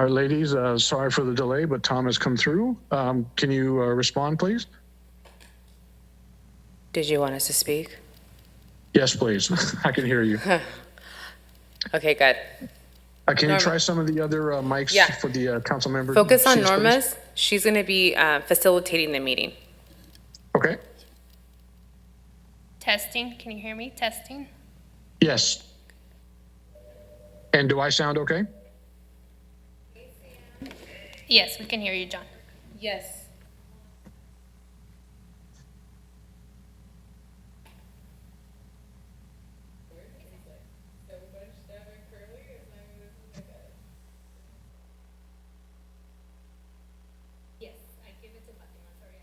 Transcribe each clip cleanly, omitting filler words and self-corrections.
right, ladies, sorry for the delay, but Tom has come through. Can you respond, please? Did you want us to speak? Yes, please. I can hear you. Okay, good. Can you Norma. try some of the other mics Yeah. for the council member? Focus on seats, please? Norma's. She's going to be facilitating the meeting. Okay. Testing, can you hear me? Testing. Yes. And do I sound okay? Yes, we can hear you, John. Yes. Yes, I give it to Fatima, sorry.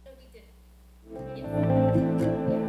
No, we didn't. Yes.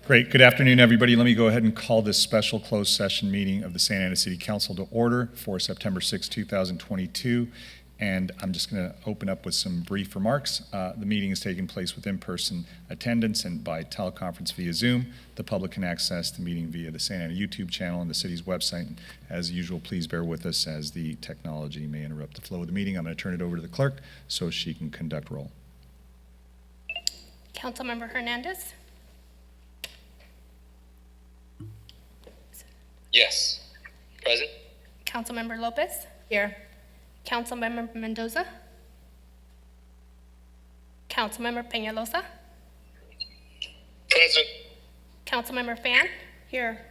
Great. Good afternoon, everybody. Let me go ahead and call this special closed session meeting of the Santa Ana City Council to order for September 6, 2022. And I'm just going to open up with some brief remarks. The meeting is taking place with in-person attendance and by teleconference via Zoom. The public can access the meeting via the Santa Ana YouTube channel and the city's website. As usual, please bear with us as the technology may interrupt the flow of the meeting. I'm going to turn it over to the clerk so she can conduct roll. Councilmember Hernandez. Yes. Present? Councilmember Lopez. Here. Councilmember Mendoza. Councilmember Peñalosa. Present. Councilmember Fan. Here.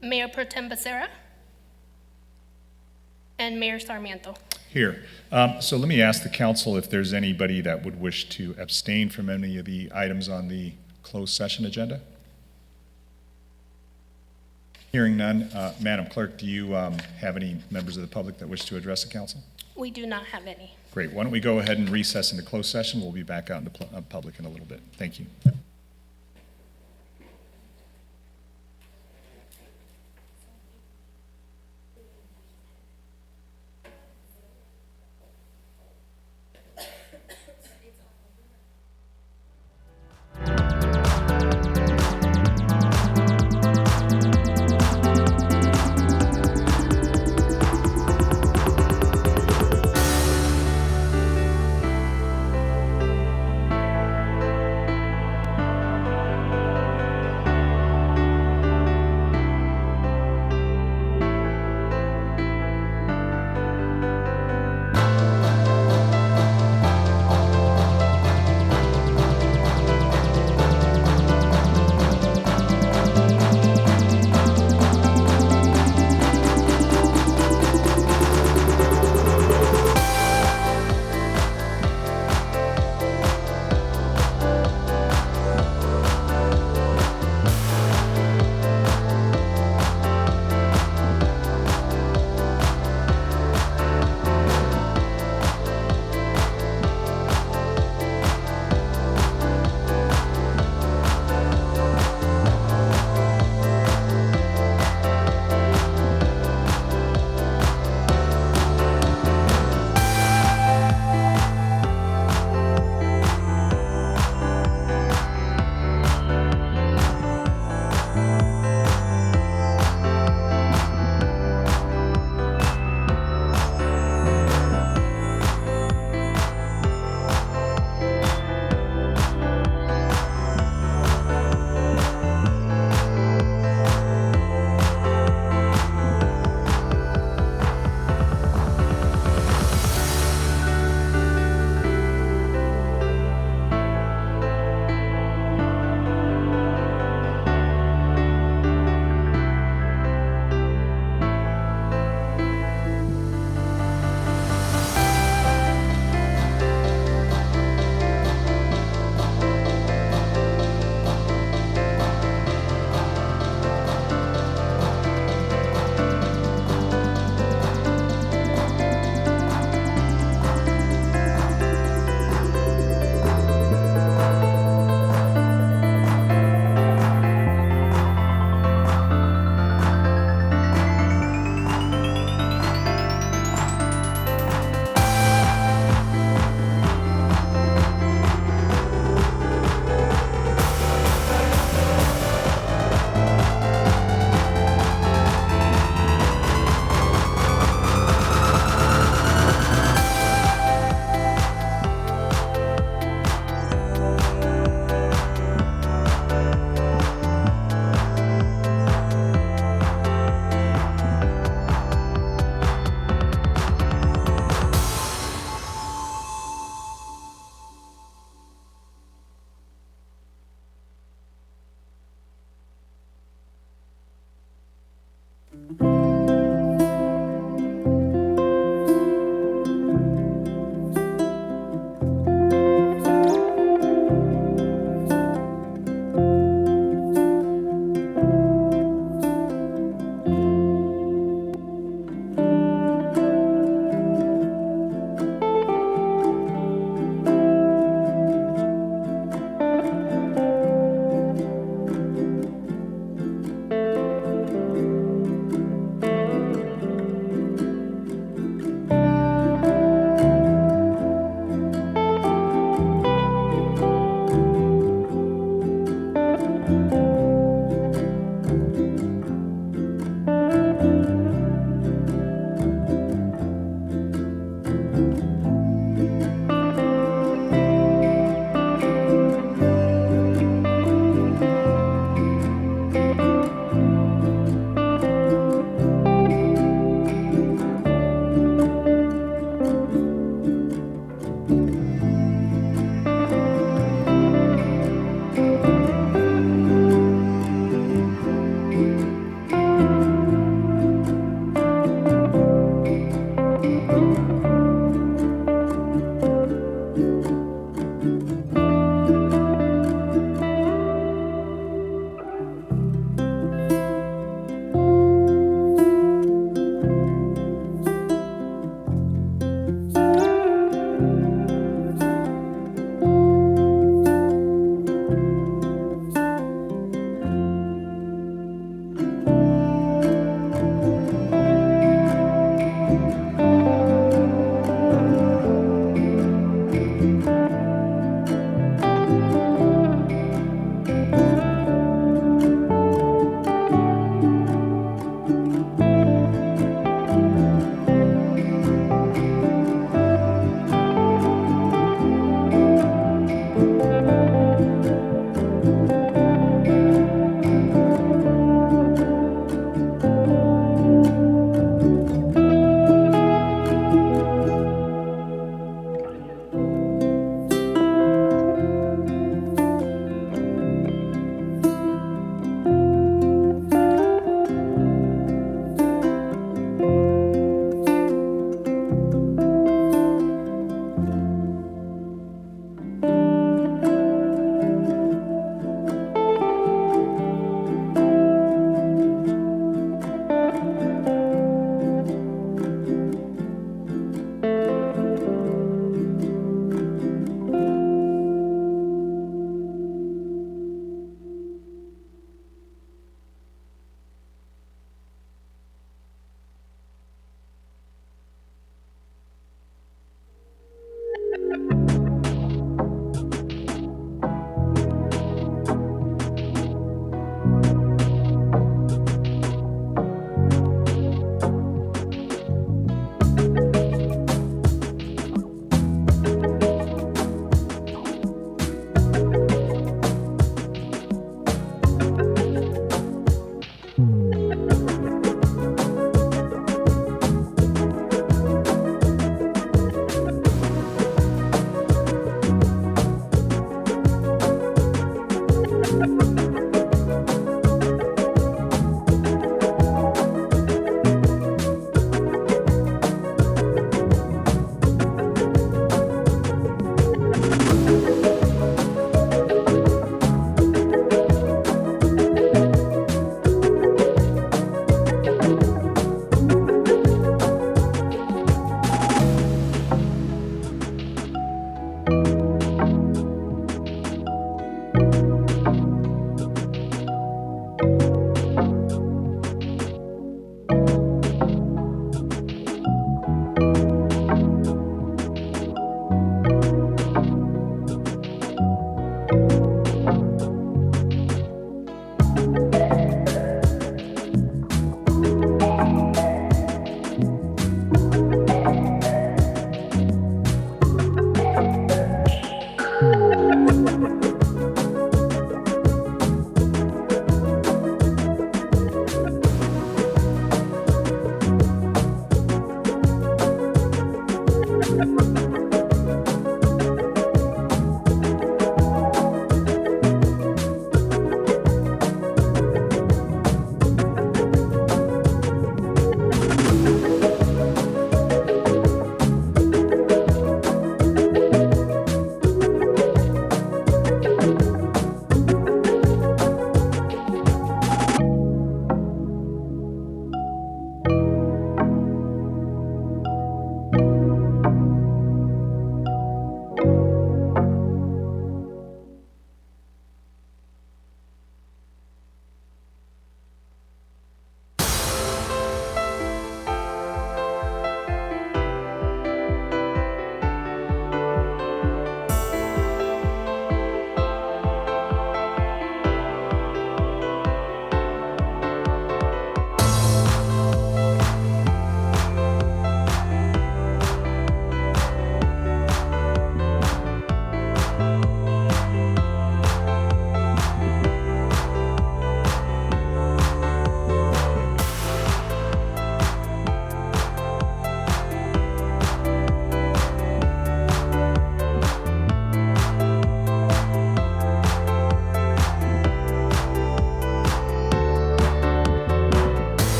Mayor Pro Tem Becerra. And Mayor Sarmiento. Here. So let me ask the council if there's anybody that would wish to abstain from any of the items on the closed session agenda. Hearing none, Madam Clerk, do you have any members of the public that wish to address the council? We do not have any. Great. Why don't we go ahead and recess into closed session? We'll be back out into public in a little bit. Thank you.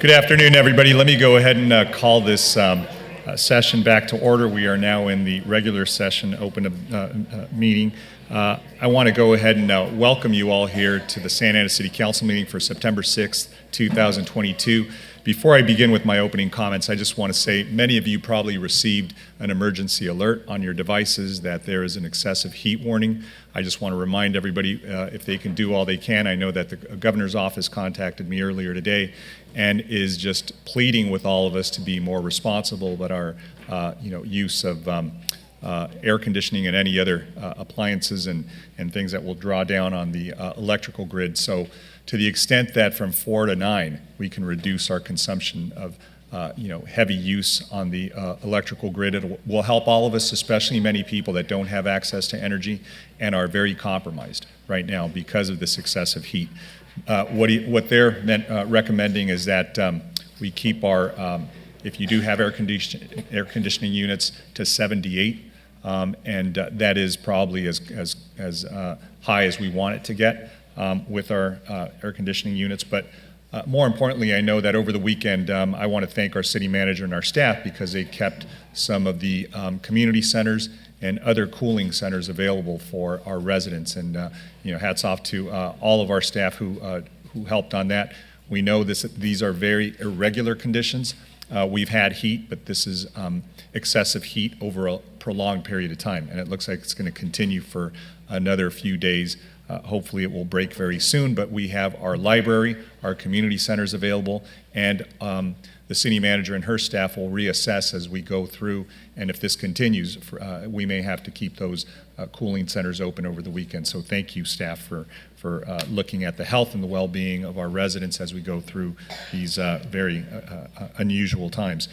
Good afternoon, everybody. Let me go ahead and call this session back to order. We are now in the regular session open meeting. I want to go ahead and welcome you all here to the Santa Ana City Council meeting for September 6th, 2022. Before I begin with my opening comments, I just want to say many of you probably received an emergency alert on your devices that there is an excessive heat warning. I just want to remind everybody if they can do all they can. I know that the governor's office contacted me earlier today and is just pleading with all of us to be more responsible about our use of air conditioning and any other appliances and things that will draw down on the electrical grid. So to the extent that from 4 to 9 we can reduce our consumption of heavy use on the electrical grid, it will help all of us, especially many people that don't have access to energy and are very compromised right now because of this excessive heat. What they're recommending is that we keep our, if you do have air conditioning units, to 78, and that is probably as high as we want it to get with our air conditioning units. But more importantly, I know that over the weekend, I want to thank our city manager and our staff because they kept some of the community centers and other cooling centers available for our residents. And hats off to all of our staff who helped on that. We know these are very irregular conditions. We've had heat, but this is excessive heat over a prolonged period of time, and it looks like it's going to continue for another few days. Hopefully it will break very soon, but we have our library, our community centers available, and the city manager and her staff will reassess as we go through, and if this continues, we may have to keep those cooling centers open over the weekend. So thank you, staff, for looking at the health and the well-being of our residents as we go through these very unusual times.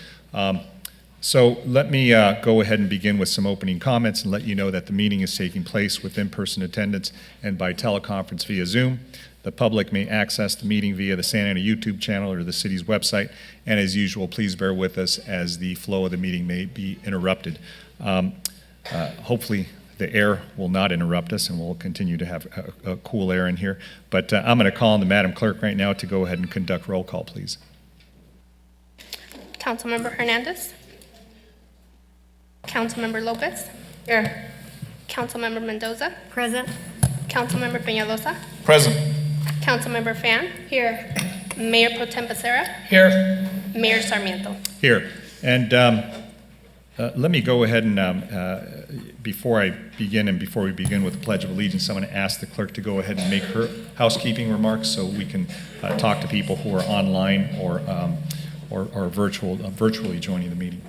So let me go ahead and begin with some opening comments and let you know that the meeting is taking place with in-person attendance and by teleconference via Zoom. The public may access the meeting via the Santa Ana YouTube channel or the city's website. And as usual, please bear with us as the flow of the meeting may be interrupted. Hopefully the air will not interrupt us and we'll continue to have a cool air in here. But I'm going to call on the Madam Clerk right now to go ahead and conduct roll call, please. Councilmember Hernandez. Councilmember Lopez. Here. Councilmember Mendoza. Present. Councilmember Peñalosa. Present. Councilmember Fan. Here. Mayor Pro Tem Becerra. Here. Mayor Sarmiento. Here. And let me go ahead and, before I begin and before we begin with the Pledge of Allegiance, I'm going to ask the clerk to go ahead and make her housekeeping remarks so we can talk to people who are online or virtually joining the meeting.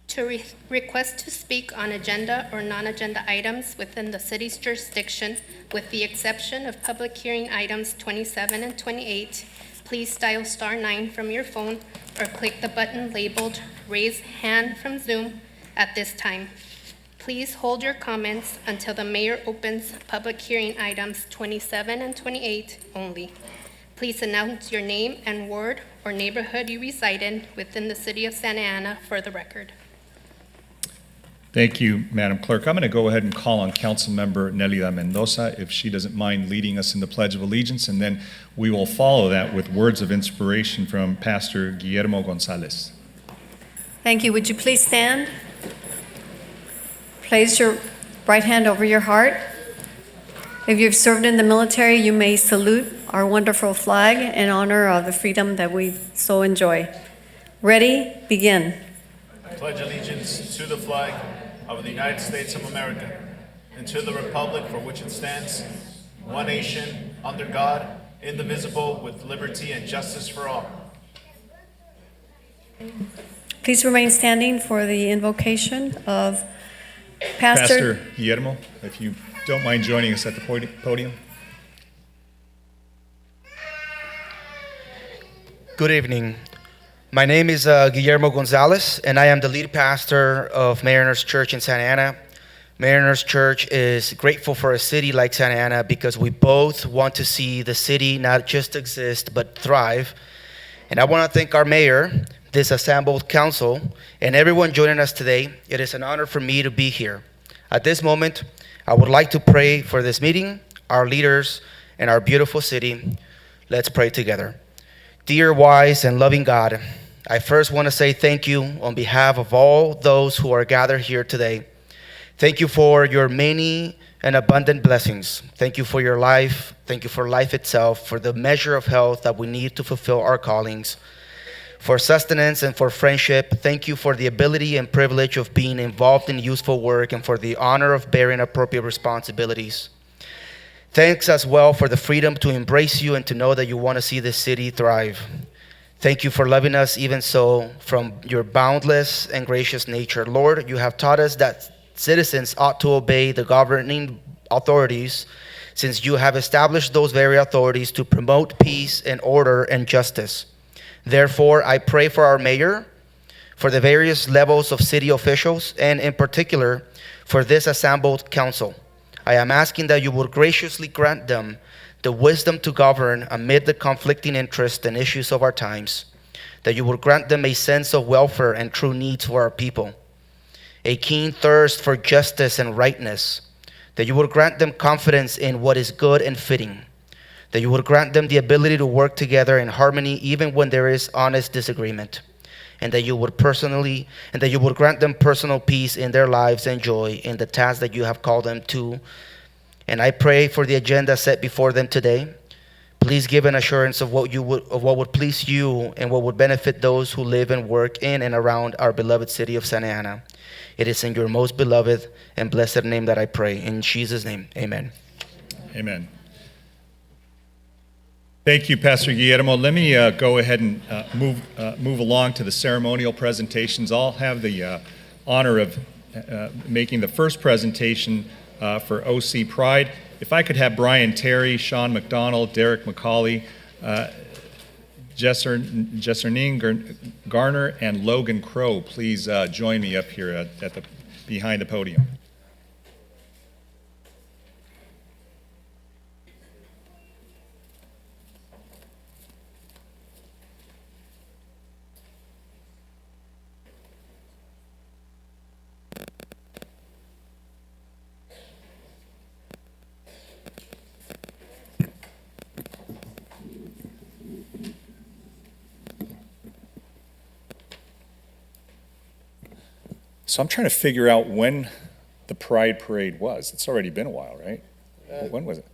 To request to speak on agenda or non-agenda items within the city's jurisdiction, with the exception of public hearing items 27 and 28, please dial *9 from your phone or click the button labeled Raise Hand from Zoom at this time. Please hold your comments until the mayor opens public hearing items 27 and 28 only. Please announce your name and ward or neighborhood you reside in within the city of Santa Ana for the record. Thank you, Madam Clerk. I'm going to go ahead and call on Councilmember Nelida Mendoza if she doesn't mind leading us in the Pledge of Allegiance, and then we will follow that with words of inspiration from Pastor Guillermo Gonzalez. Thank you. Would you please stand? Place your right hand over your heart. If you've served in the military, you may salute our wonderful flag in honor of the freedom that we so enjoy. Ready? Begin. I pledge allegiance to the flag of the United States of America and to the republic for which it stands, one nation, under God, indivisible, with liberty and justice for all. Please remain standing for the invocation of Pastor. Pastor Guillermo, if you don't mind joining us at the podium. Good evening. My name is Guillermo Gonzalez, and I am the lead pastor of Mariners Church in Santa Ana. Mariners Church is grateful for a city like Santa Ana because we both want to see the city not just exist, but thrive. And I want to thank our mayor, this assembled council, and everyone joining us today. It is an honor for me to be here. At this moment, I would like to pray for this meeting, our leaders, and our beautiful city. Let's pray together. Dear, wise, and loving God, I first want to say thank you on behalf of all those who are gathered here today. Thank you for your many and abundant blessings. Thank you for your life. Thank you for life itself, for the measure of health that we need to fulfill our callings, for sustenance and for friendship. Thank you for the ability and privilege of being involved in useful work and for the honor of bearing appropriate responsibilities. Thanks as well for the freedom to embrace you and to know that you want to see this city thrive. Thank you for loving us even so from your boundless and gracious nature. Lord, you have taught us that citizens ought to obey the governing authorities, since you have established those very authorities to promote peace and order and justice. Therefore, I pray for our mayor, for the various levels of city officials, and in particular, for this assembled council. I am asking that you would graciously grant them the wisdom to govern amid the conflicting interests and issues of our times, that you would grant them a sense of welfare and true needs for our people, a keen thirst for justice and rightness, that you would grant them confidence in what is good and fitting, that you would grant them the ability to work together in harmony even when there is honest disagreement, and that you would grant them personal peace in their lives and joy in the task that you have called them to. And I pray for the agenda set before them today. Please give an assurance of what would please you and what would benefit those who live and work in and around our beloved city of Santa Ana. It is in your most beloved and blessed name that I pray. In Jesus' name, amen. Amen. Thank you, Pastor Guillermo. Let me go ahead and move along to the ceremonial presentations. I'll have the honor of making the first presentation for OC Pride. If I could have Brian Terry, Sean McDonald, Derek McCauley, Jesserning Garner, and Logan Crow please join me up here behind the podium. So I'm trying to figure out when the Pride Parade was. It's already been a while, right? When was it?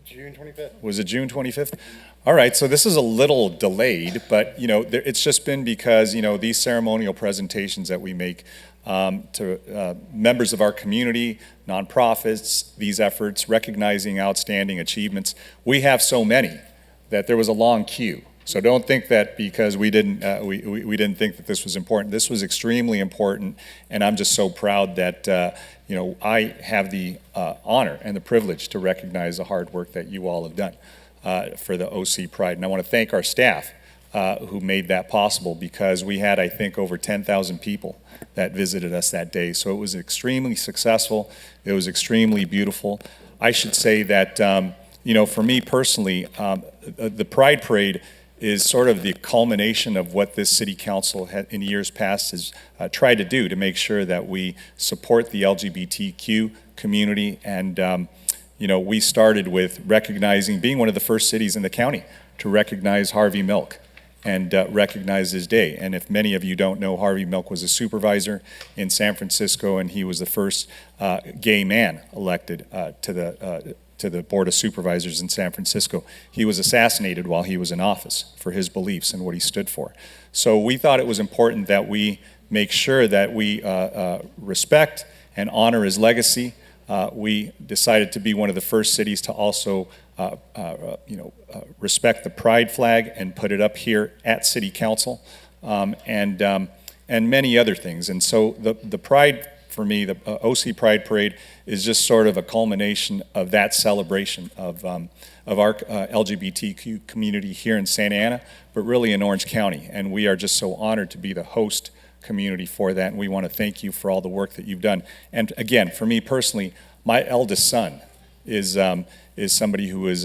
June 25th. Was it June 25th? All right, so this is a little delayed, but it's just been because these ceremonial presentations that we make to members of our community, nonprofits, these efforts, recognizing outstanding achievements. We have so many that there was a long queue. So don't think that because we didn't think that this was important. This was extremely important, and I'm just so proud that I have the honor and the privilege to recognize the hard work that you all have done for the OC Pride. And I want to thank our staff who made that possible, because we had, I think, over 10,000 people that visited us that day. So it was extremely successful. It was extremely beautiful. I should say that for me personally, the Pride Parade is sort of the culmination of what this city council in years past has tried to do to make sure that we support the LGBTQ community. And we started with recognizing, being one of the first cities in the county to recognize Harvey Milk and recognize his day. And if many of you don't know, Harvey Milk was a supervisor in San Francisco, and he was the first gay man elected to the Board of Supervisors in San Francisco. He was assassinated while he was in office for his beliefs and what he stood for. So we thought it was important that we make sure that we respect and honor his legacy. We decided to be one of the first cities to also respect the pride flag and put it up here at City Council, and many other things. And so the Pride, for me, the OC Pride Parade is just sort of a culmination of that celebration of our LGBTQ community here in Santa Ana, but really in Orange County. And we are just so honored to be the host community for that. And we want to thank you for all the work that you've done. And again, for me personally, my eldest son is somebody who is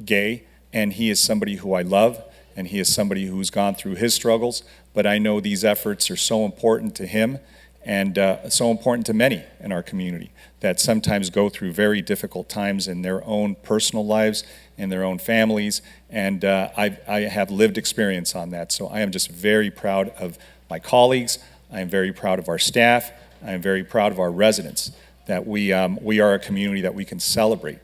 gay, and he is somebody who I love, and he is somebody who's gone through his struggles. But I know these efforts are so important to him. and so important to many in our community that sometimes go through very difficult times in their own personal lives, in their own families, and I have lived experience on that. So I am just very proud of my colleagues. I am very proud of our staff. I am very proud of our residents that we are a community that we can celebrate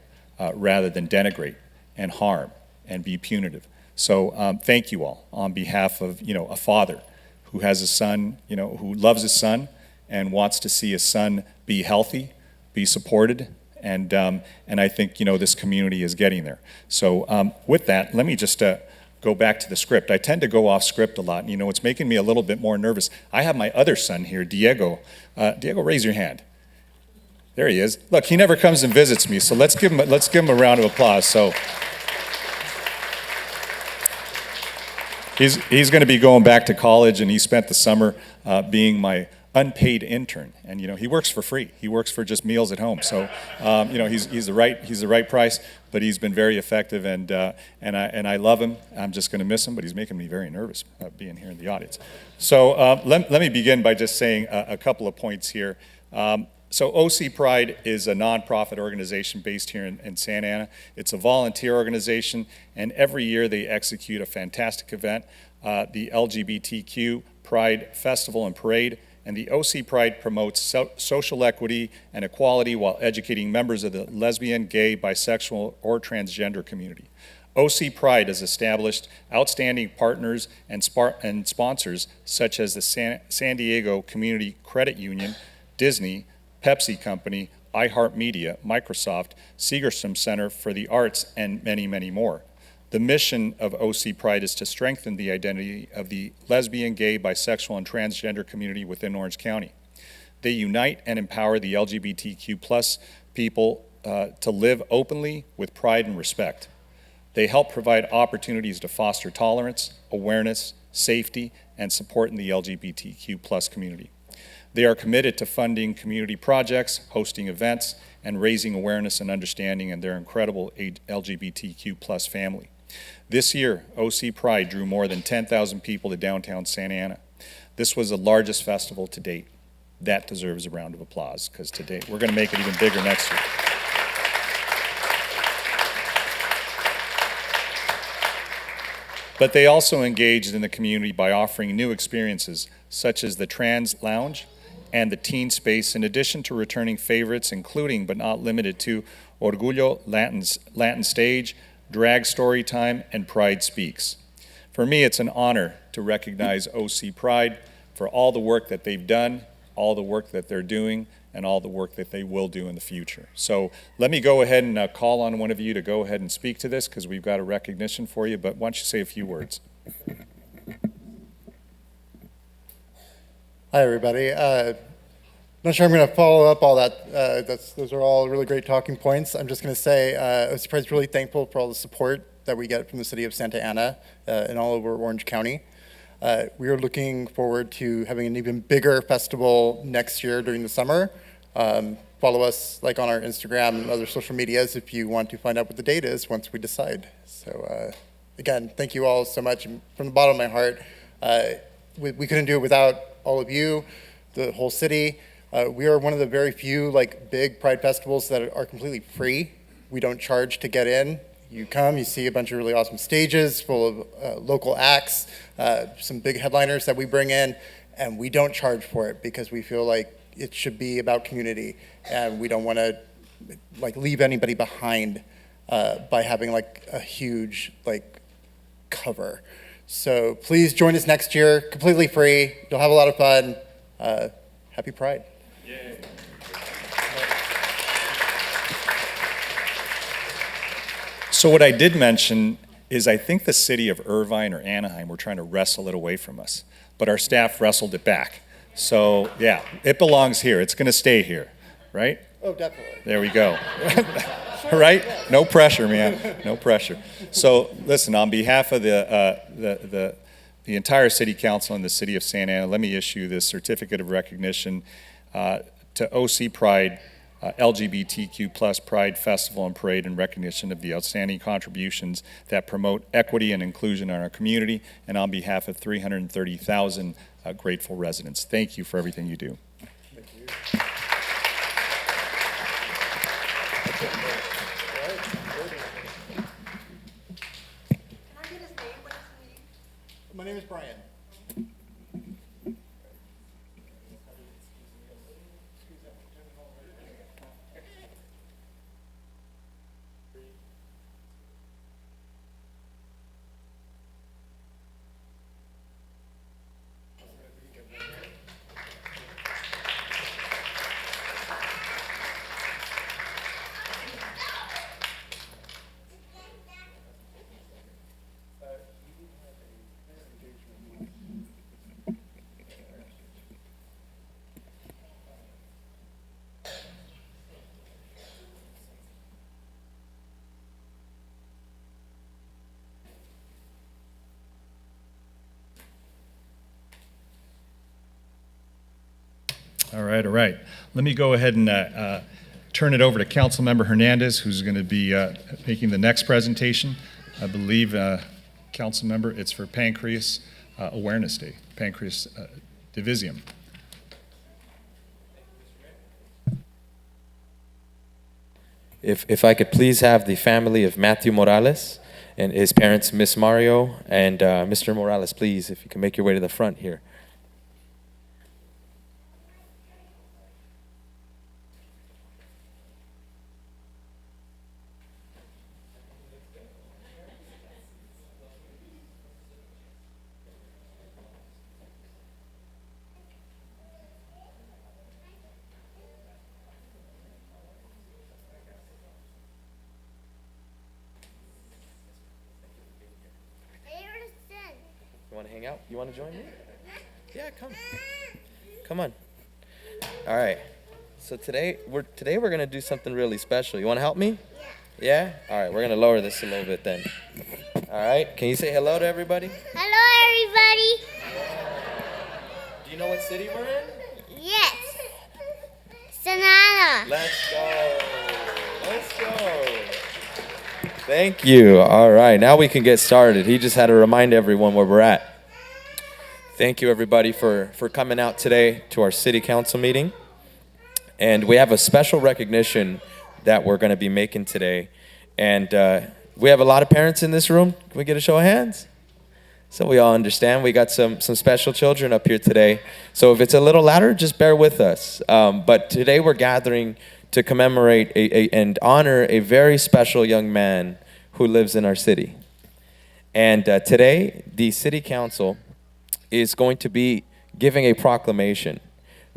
rather than denigrate and harm and be punitive. So thank you all on behalf of a father who has a son, who loves his son and wants to see his son be healthy, be supported, and I think this community is getting there. So with that, let me just go back to the script. I tend to go off script a lot, and it's making me a little bit more nervous. I have my other son here, Diego. Diego, raise your hand. There he is. Look, he never comes and visits me, so let's give him a round of applause. So he's going to be going back to college, and he spent the summer being my unpaid intern, and he works for free. He works for just meals at home. So he's the right price, but he's been very effective, and I love him. I'm just going to miss him, but he's making me very nervous being here in the audience. So let me begin by just saying a couple of points here. So OC Pride is a nonprofit organization based here in Santa Ana. It's a volunteer organization, and every year they execute a fantastic event, the LGBTQ Pride Festival and Parade. And the OC Pride promotes social equity and equality while educating members of the lesbian, gay, bisexual, or transgender community. OC Pride has established outstanding partners and sponsors such as the San Diego Community Credit Union, Disney, Pepsi Company, iHeartMedia, Microsoft, Segerstrom Center for the Arts, and many, many more. The mission of OC Pride is to strengthen the identity of the lesbian, gay, bisexual, and transgender community within Orange County. They unite and empower the LGBTQ plus people to live openly with pride and respect. They help provide opportunities to foster tolerance, awareness, safety, and support in the LGBTQ plus community. They are committed to funding community projects, hosting events, and raising awareness and understanding in their incredible LGBTQ plus family. This year, OC Pride drew more than 10,000 people to downtown Santa Ana. This was the largest festival to date. That deserves a round of applause, because today we're going to make it even bigger next year. But they also engaged in the community by offering new experiences, such as the Trans Lounge and the Teen Space, in addition to returning favorites, including but not limited to Orgullo Latin Stage, Drag Story Time, and Pride Speaks. For me, it's an honor to recognize OC Pride for all the work that they've done, all the work that they're doing, and all the work that they will do in the future. So let me go ahead and call on one of you to go ahead and speak to this, because we've got a recognition for you, but why don't you say a few words? Hi, everybody. Not sure I'm going to follow up all that. Those are all really great talking points. I'm just going to say OC Pride's really thankful for all the support that we get from the city of Santa Ana and all over Orange County. We are looking forward to having an even bigger festival next year during the summer. Follow us on our Instagram and other social medias if you want to find out what the date is once we decide. So again, thank you all so much. From the bottom of my heart, we couldn't do it without all of you, the whole city. We are one of the very few big Pride festivals that are completely free. We don't charge to get in. You come, you see a bunch of really awesome stages full of local acts, some big headliners that we bring in, and we don't charge for it because we feel like it should be about community, and we don't want to leave anybody behind by having a huge cover. So please join us next year, completely free. You'll have a lot of fun. Happy Pride. Yay. So what I did mention is I think the city of Irvine or Anaheim were trying to wrestle it away from us, but our staff wrestled it back. So yeah, it belongs here. It's going to stay here, right? Oh, definitely. There we go. Right? No pressure, man. No pressure. So listen, on behalf of the entire city council and the city of Santa Ana, let me issue this certificate of recognition to OC Pride, LGBTQ plus Pride Festival and Parade, in recognition of the outstanding contributions that promote equity and inclusion in our community, and on behalf of 330,000 grateful residents. Thank you for everything you do. My name is Brian. All right, all right. Let me go ahead and turn it over to Councilmember Hernandez, who's going to be making the next presentation. I believe, Councilmember, it's for Pancreas Awareness Day, Pancreas Divisium. If I could please have the family of Matthew Morales and his parents, Miss Mario and Mr. Morales, please, if you can make your way to the front here. You want to hang out? You want to join me? Yeah, come. Come on. All right. So today we're going to do something really special. You want to help me? Yeah. All right. We're going to lower this a little bit then. All right. Can you say hello to everybody? Hello, everybody. Do you know what city we're in? Yes. Sonata. Let's go. Let's go. Thank you. All right. Now we can get started. He just had to remind everyone where we're at. Thank you, everybody, for coming out today to our city council meeting. And we have a special recognition that we're going to be making today. And we have a lot of parents in this room. Can we get a show of hands? So we all understand. We got some special children up here today. So if it's a little louder, just bear with us. But today we're gathering to commemorate and honor a very special young man who lives in our city. And today, the city council is going to be giving a proclamation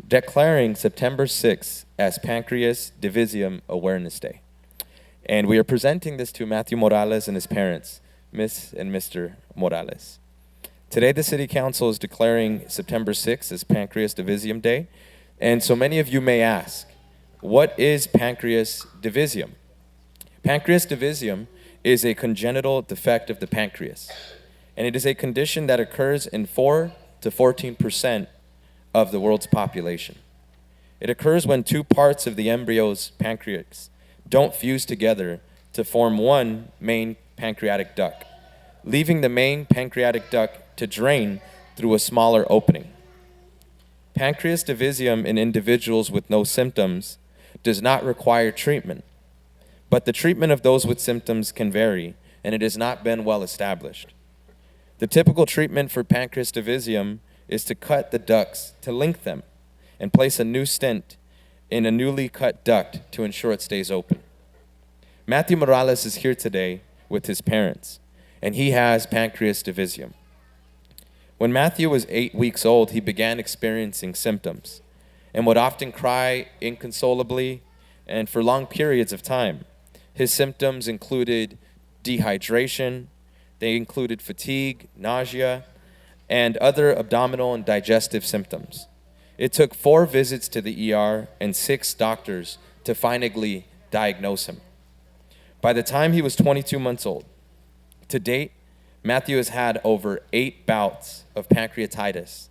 declaring September 6th as Pancreas Divisium Awareness Day. And we are presenting this to Matthew Morales and his parents, Miss and Mr. Morales. Today, the city council is declaring September 6th as Pancreas Divisium Day. And so many of you may ask, what is pancreas divisium? Pancreas divisium is a congenital defect of the pancreas, and it is a condition that occurs in 4 to 14% of the world's population. It occurs when two parts of the embryo's pancreas don't fuse together to form one main pancreatic duct, leaving the main pancreatic duct to drain through a smaller opening. Pancreas divisium in individuals with no symptoms does not require treatment, but the treatment of those with symptoms can vary, and it has not been well established. The typical treatment for pancreas divisium is to cut the ducts, to link them, and place a new stent in a newly cut duct to ensure it stays open. Matthew Morales is here today with his parents, and he has pancreas divisium. When Matthew was 8 weeks old, he began experiencing symptoms and would often cry inconsolably and for long periods of time. His symptoms included dehydration, they included fatigue, nausea, and other abdominal and digestive symptoms. It took 4 visits to the ER and 6 doctors to finally diagnose him. By the time he was 22 months old, to date, Matthew has had over 8 bouts of pancreatitis,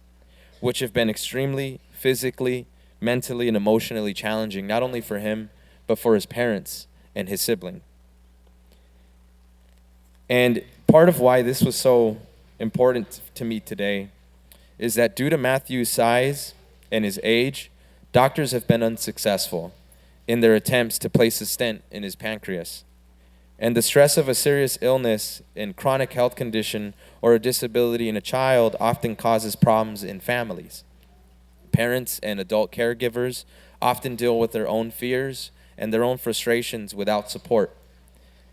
which have been extremely physically, mentally, and emotionally challenging, not only for him, but for his parents and his sibling. And part of why this was so important to me today is that due to Matthew's size and his age, doctors have been unsuccessful in their attempts to place a stent in his pancreas. And the stress of a serious illness and chronic health condition or a disability in a child often causes problems in families. Parents and adult caregivers often deal with their own fears and their own frustrations without support.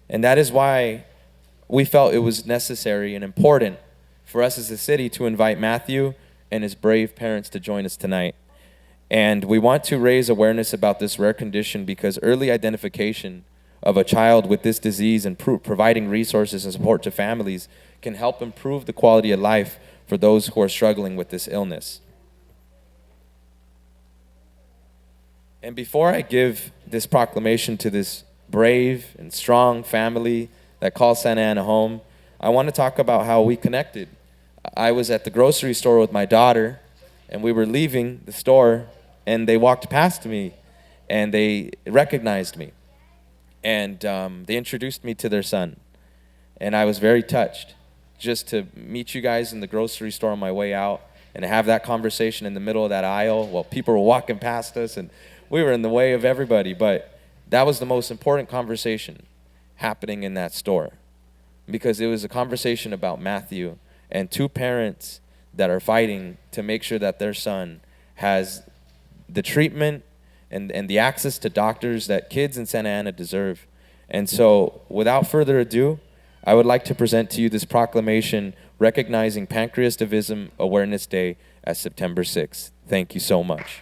And that is why we felt it was necessary and important for us as a city to invite Matthew and his brave parents to join us tonight. And we want to raise awareness about this rare condition because early identification of a child with this disease and providing resources and support to families can help improve the quality of life for those who are struggling with this illness. And before I give this proclamation to this brave and strong family that calls Santa Ana home, I want to talk about how we connected. I was at the grocery store with my daughter, and we were leaving the store, and they walked past me, and they recognized me. And they introduced me to their son. And I was very touched just to meet you guys in the grocery store on my way out and to have that conversation in the middle of that aisle while people were walking past us and we were in the way of everybody. But that was the most important conversation happening in that store because it was a conversation about Matthew and two parents that are fighting to make sure that their son has the treatment and the access to doctors that kids in Santa Ana deserve. And so, without further ado, I would like to present to you this proclamation recognizing Pancreativism Awareness Day as September 6th. Thank you so much.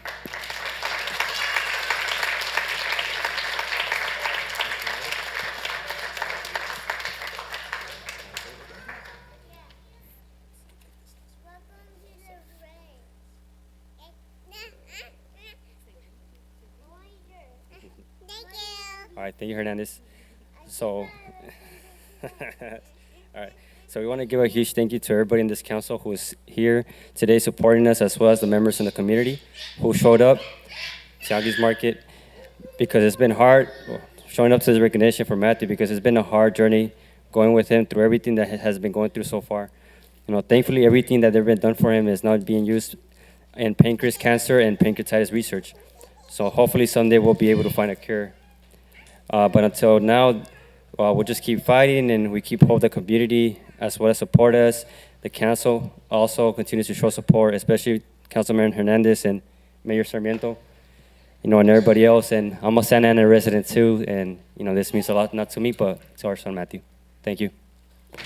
All right, thank you, Hernandez. So, all right. So we want to give a huge thank you to everybody in this council who is here today supporting us, as well as the members in the community who showed up to Aggies Market, because it's been hard showing up to this recognition for Matthew, because it's been a hard journey going with him through everything that has been going through so far. You know, thankfully, everything that they've been done for him is now being used in pancreas cancer and pancreatitis research. So hopefully someday we'll be able to find a cure. But until now, we'll just keep fighting, and we keep hope the community as well as support us. The council also continues to show support, especially Councilman Hernandez and Mayor Sarmiento, you know, and everybody else. And I'm a Santa Ana resident too, and you know, this means a lot, not to me, but to our son Matthew. Thank you. Would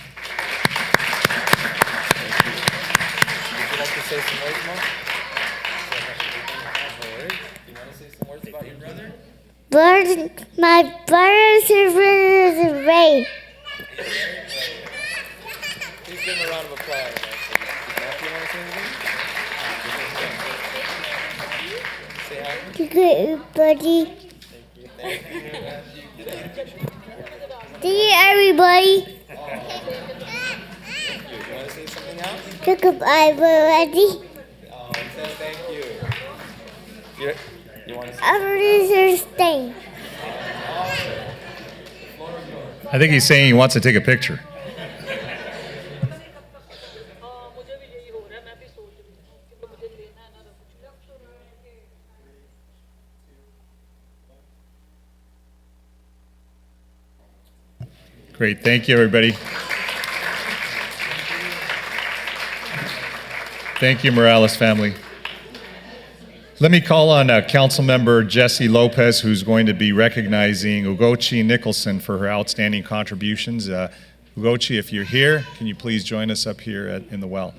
you like to say some words, Mom? You want to say some words about your brother? My brother's is rain. Please give him a round of applause. Matthew, you want to say anything? Say hi. Good, buddy. Thank you. Thank you, everybody. You want to say something else? Goodbye, buddy. Oh, he said thank you. You want to say Everybody's staying. I think he's saying he wants to take a picture. Great, thank you, everybody. Thank you, Morales family. Let me call on Councilmember Jessie Lopez, who's going to be recognizing Ugochi Nicholson for her outstanding contributions. Ugochi, if you're here, can you please join us up here in the well?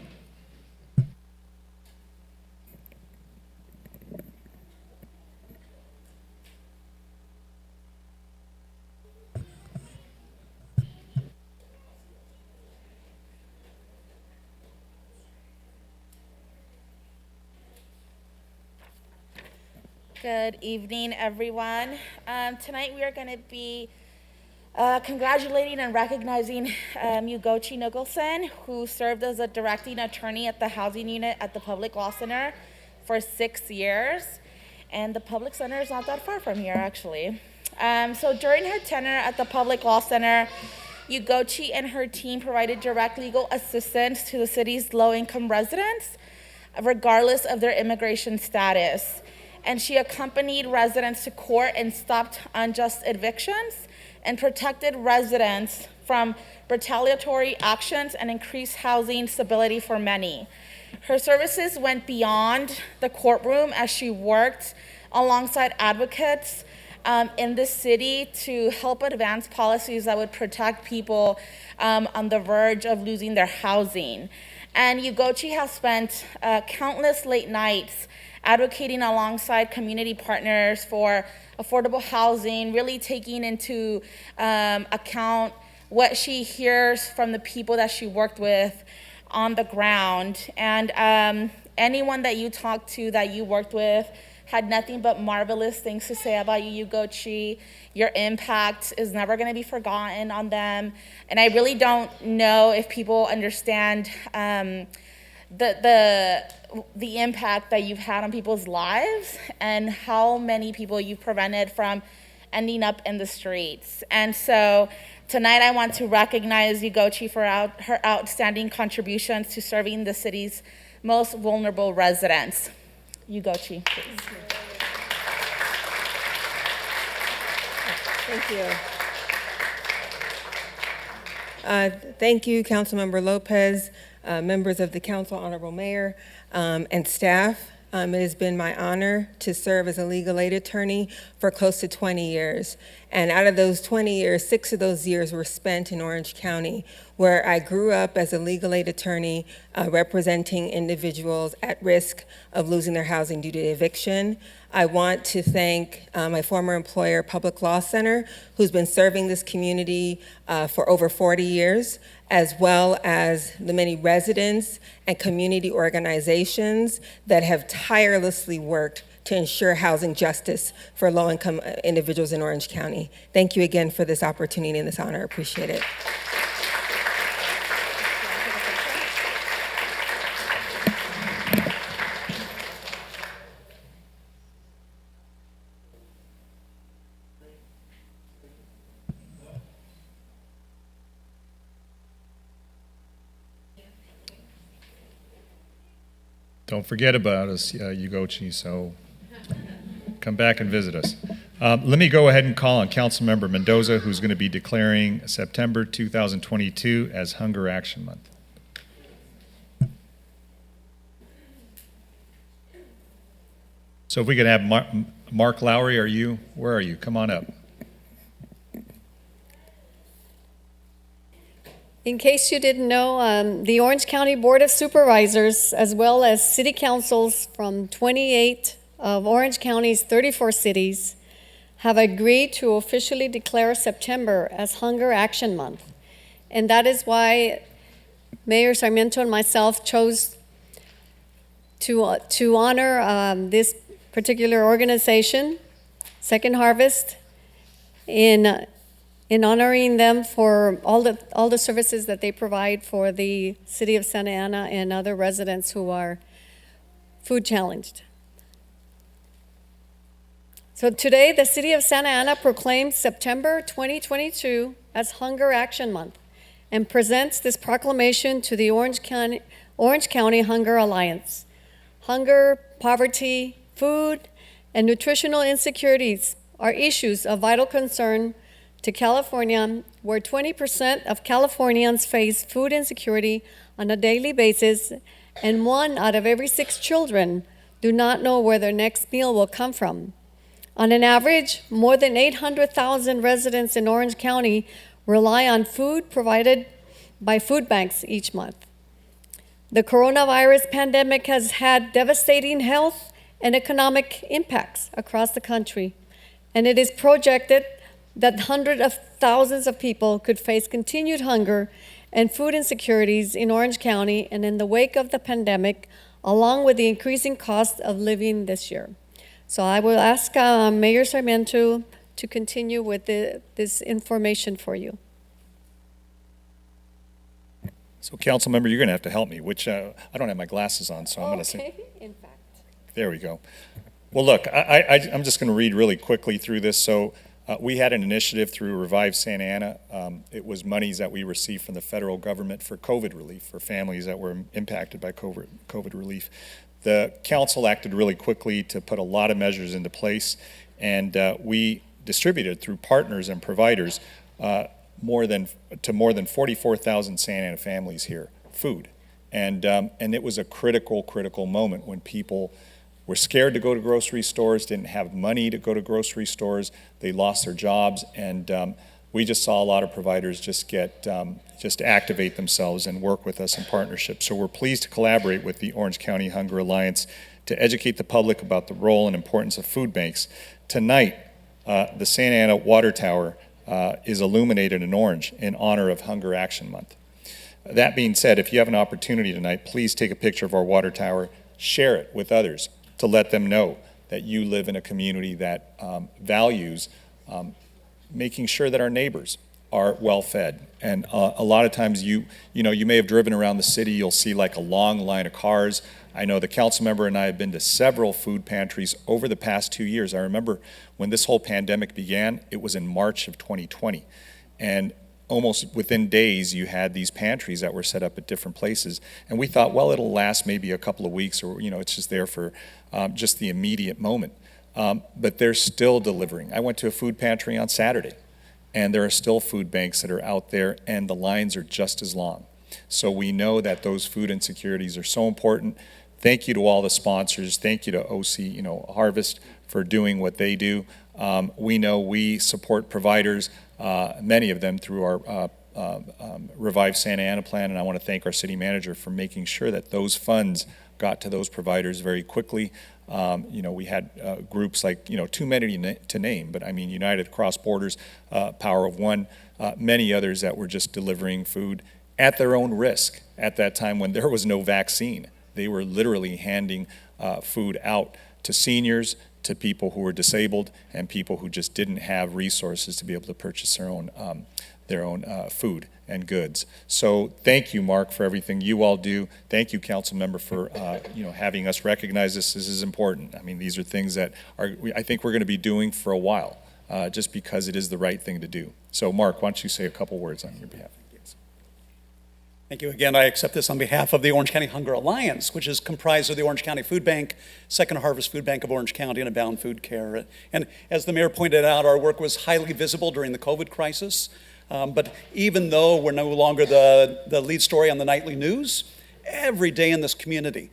Good evening, everyone. Tonight we are going to be congratulating and recognizing Ugochi Nicholson, who served as a directing attorney at the housing unit at the Public Law Center for 6 years. And the Public Center is not that far from here, actually. So during her tenure at the Public Law Center, Ugochi and her team provided direct legal assistance to the city's low-income residents, regardless of their immigration status. and she accompanied residents to court and stopped unjust evictions and protected residents from retaliatory actions and increased housing stability for many. Her services went beyond the courtroom as she worked alongside advocates in the city to help advance policies that would protect people on the verge of losing their housing. And Ugochi has spent countless late nights advocating alongside community partners for affordable housing, really taking into account what she hears from the people that she worked with on the ground. And anyone that you talked to that you worked with had nothing but marvelous things to say about you, Ugochi. Your impact is never going to be forgotten on them. And I really don't know if people understand the impact that you've had on people's lives and how many people you've prevented from ending up in the streets. And so tonight I want to recognize Ugochi for her outstanding contributions to serving the city's most vulnerable residents. Ugochi, please. Thank you. Thank you, Councilmember Lopez, members of the council, honorable mayor, and staff. It has been my honor to serve as a legal aid attorney for close to 20 years. And out of those 20 years, 6 of those years were spent in Orange County, where I grew up as a legal aid attorney representing individuals at risk of losing their housing due to eviction. I want to thank my former employer, Public Law Center, who's been serving this community for over 40 years, as well as the many residents and community organizations that have tirelessly worked to ensure housing justice for low-income individuals in Orange County. Thank you again for this opportunity and this honor. I appreciate it. Don't forget about us, Ugochi, so come back and visit us. Let me go ahead and call on Councilmember Mendoza, who's going to be declaring September 2022 as Hunger Action Month. So if we could have Mark Lowry, where are you? Come on up. In case you didn't know, the Orange County Board of Supervisors, as well as city councils from 28 of Orange County's 34 cities, have agreed to officially declare September as Hunger Action Month. And that is why Mayor Sarmiento and myself chose to honor this particular organization, Second Harvest, in honoring them for all the services that they provide for the city of Santa Ana and other residents who are food challenged. So today, the city of Santa Ana proclaims September 2022 as Hunger Action Month and presents this proclamation to the Orange County Hunger Alliance. Hunger, poverty, food, and nutritional insecurities are issues of vital concern to California, where 20% of Californians face food insecurity on a daily basis, and 1 out of every 6 children do not know where their next meal will come from. On an average, more than 800,000 residents in Orange County rely on food provided by food banks each month. The coronavirus pandemic has had devastating health and economic impacts across the country, and it is projected that hundreds of thousands of people could face continued hunger and food insecurities in Orange County and in the wake of the pandemic, along with the increasing cost of living this year. So I will ask Mayor Sarmiento to continue with this information for you. So council member, you're going to have to help me, which I don't have my glasses on, so I'm going to say. Okay, in fact. There we go. Well, look, I'm just going to read really quickly through this. So we had an initiative through Revive Santa Ana. It was monies that we received from the federal government for COVID relief, for families that were impacted by COVID relief. the council acted really quickly to put a lot of measures into place, and we distributed through partners and providers more than 44,000 Santa Ana families here food. And it was a critical moment when people were scared to go to grocery stores, didn't have money to go to grocery stores, they lost their jobs, and we just saw a lot of providers just activate themselves and work with us in partnership. So we're pleased to collaborate with the Orange County Hunger Alliance to educate the public about the role and importance of food banks. Tonight, the Santa Ana Water Tower is illuminated in orange in honor of Hunger Action Month. That being said, if you have an opportunity tonight, please take a picture of our water tower, share it with others to let them know that you live in a community that values making sure that our neighbors are well fed. And a lot of times you may have driven around the city, you'll see like a long line of cars. I know the council member and I have been to several food pantries over the past 2 years. I remember when this whole pandemic began, it was in March of 2020. And almost within days, you had these pantries that were set up at different places. And we thought, well, it'll last maybe a couple of weeks, or it's just there for just the immediate moment. But they're still delivering. I went to a food pantry on Saturday, and there are still food banks that are out there, and the lines are just as long. So we know that those food insecurities are so important. Thank you to all the sponsors. Thank you to OC, Harvest for doing what they do. We know we support providers, many of them through our Revive Santa Ana plan, and I want to thank our city manager for making sure that those funds got to those providers very quickly. We had groups like, too many to name, but I mean United Cross Borders, Power of One, many others that were just delivering food at their own risk at that time when there was no vaccine. They were literally handing food out to seniors, to people who were disabled, and people who just didn't have resources to be able to purchase their own food and goods. So thank you, Mark, for everything you all do. Thank you, council member, for having us recognize this. This is important. I mean, these are things that I think we're going to be doing for a while, just because it is the right thing to do. So, Mark, why don't you say a couple words on your behalf? Thank you again. I accept this on behalf of the Orange County Hunger Alliance, which is comprised of the Orange County Food Bank, Second Harvest Food Bank of Orange County, and Abound Food Care. And as the mayor pointed out, our work was highly visible during the COVID crisis. But even though we're no longer the lead story on the nightly news, every day in this community,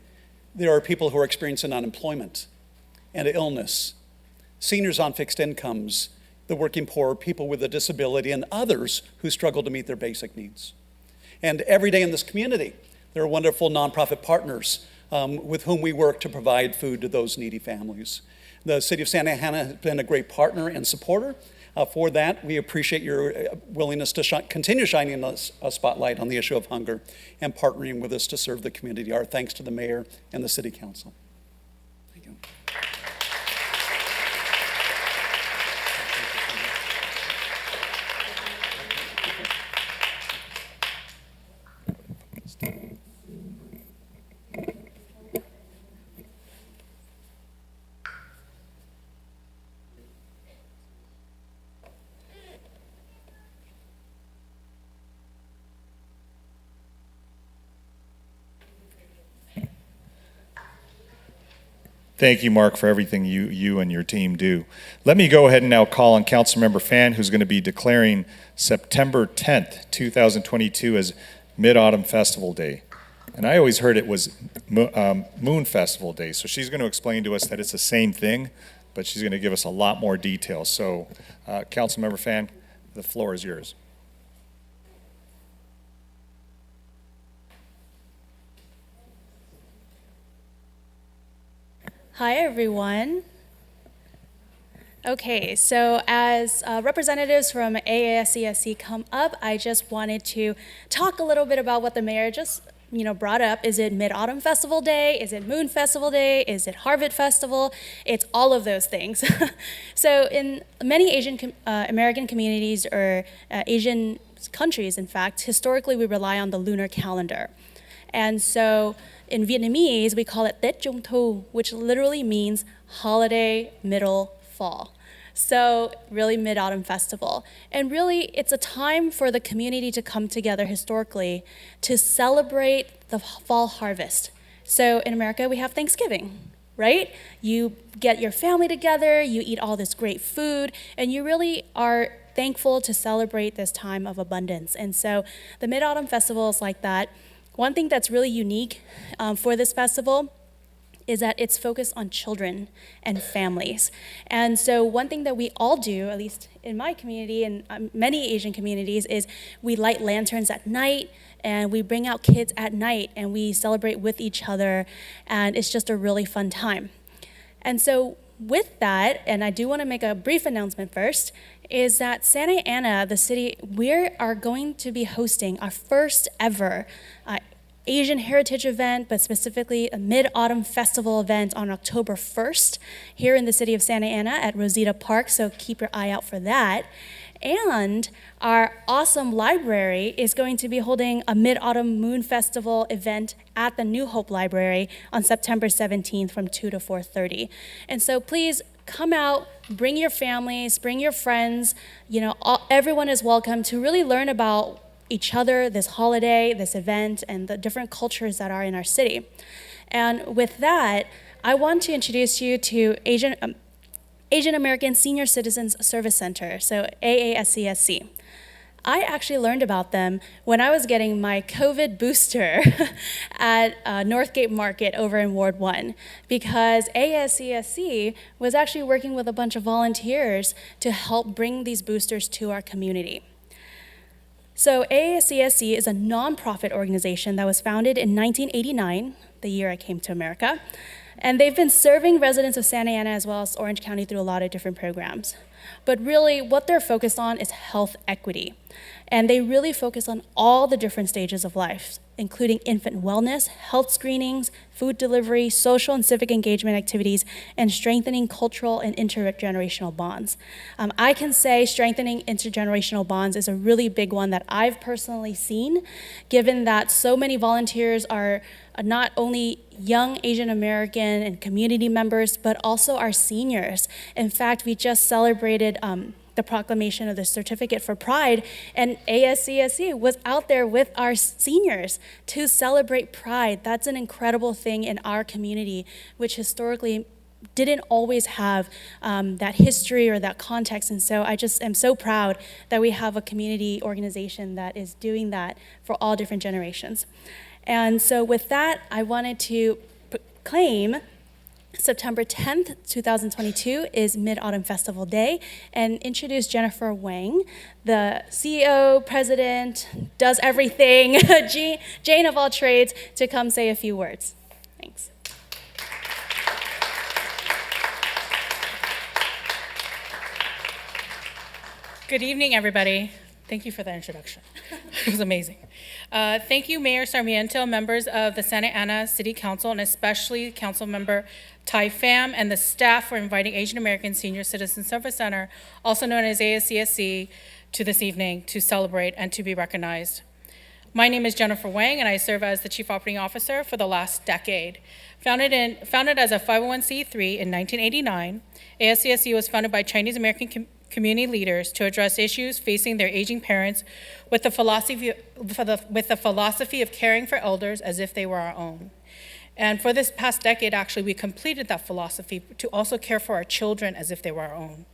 there are people who are experiencing unemployment and illness, seniors on fixed incomes, the working poor, people with a disability, and others who struggle to meet their basic needs. And every day in this community, there are wonderful nonprofit partners with whom we work to provide food to those needy families. The city of Santa Ana has been a great partner and supporter. For that, we appreciate your willingness to continue shining a spotlight on the issue of hunger and partnering with us to serve the community. Our thanks to the mayor and the city council. Thank you. Thank you, Mark, for everything you and your team do. Let me go ahead and now call on Councilmember Fan, who's going to be declaring September 10th, 2022 as Mid-Autumn Festival Day. And I always heard it was Moon Festival Day, so she's going to explain to us that it's the same thing, but she's going to give us a lot more detail. So, Councilmember Fan, the floor is yours. Hi, everyone. Okay, so as representatives from AASCSC come up, I just wanted to talk a little bit about what the mayor just brought up. Is it Mid-Autumn Festival Day? Is it Moon Festival Day? Is it Harvest Festival? It's all of those things. So in many Asian American communities or Asian countries, in fact, historically we rely on the lunar calendar. And so in Vietnamese, we call it Tết Trung Thu, which literally means holiday middle fall. So really Mid-Autumn Festival. And really, it's a time for the community to come together historically to celebrate the fall harvest, So in America, we have Thanksgiving, right? You get your family together, you eat all this great food, and you really are thankful to celebrate this time of abundance. And so the Mid-Autumn Festival is like that. One thing that's really unique for this festival is that it's focused on children and families. And so one thing that we all do, at least in my community and many Asian communities, is we light lanterns at night and we bring out kids at night and we celebrate with each other, and it's just a really fun time. And so with that, and I do want to make a brief announcement first, is that Santa Ana, the city, we are going to be hosting our first ever Asian Heritage event, but specifically a Mid-Autumn Festival event on October 1st here in the city of Santa Ana at Rosita Park, so keep your eye out for that. And our awesome library is going to be holding a Mid-Autumn Moon Festival event at the New Hope Library on September 17th from 2 to 4:30. And so please come out, bring your families, bring your friends. Everyone is welcome to really learn about each other, this holiday, this event, and the different cultures that are in our city. And with that, I want to introduce you to Asian American Senior Citizens Service Center, so AASCSC. I actually learned about them when I was getting my COVID booster at Northgate Market over in Ward 1, because AASCSC was actually working with a bunch of volunteers to help bring these boosters to our community. So AASCSC is a nonprofit organization that was founded in 1989, the year I came to America, and they've been serving residents of Santa Ana as well as Orange County through a lot of different programs. But really, what they're focused on is health equity, and they really focus on all the different stages of life, including infant wellness, health screenings, food delivery, social and civic engagement activities, and strengthening cultural and intergenerational bonds. I can say strengthening intergenerational bonds is a really big one that I've personally seen, given that so many volunteers are not only young Asian American and community members, but also our seniors. In fact, we just celebrated the proclamation of the Certificate for Pride, and ASCSC was out there with our seniors to celebrate Pride. That's an incredible thing in our community, which historically didn't always have that history or that context. And so I just am so proud that we have a community organization that is doing that for all different generations. And so with that, I wanted to claim September 10th, 2022 is Mid-Autumn Festival Day, and introduce Jennifer Wang, the CEO, president, does everything, Jane of all trades, to come say a few words. Thanks. Good evening, everybody. Thank you for that introduction. It was amazing. Thank you, Mayor Sarmiento, members of the Santa Ana City Council, and especially Council Member Tai Pham and the staff for inviting Asian American Senior Citizen Service Center, also known as ASCSC, to this evening to celebrate and to be recognized. My name is Jennifer Wang, and I serve as the Chief Operating Officer for the last decade. Founded as a 501c3 in 1989, ASCSC was founded by Chinese American community leaders to address issues facing their aging parents with the philosophy of caring for elders as if they were our own. And for this past decade, actually, we completed that philosophy to also care for our children as if they were our own.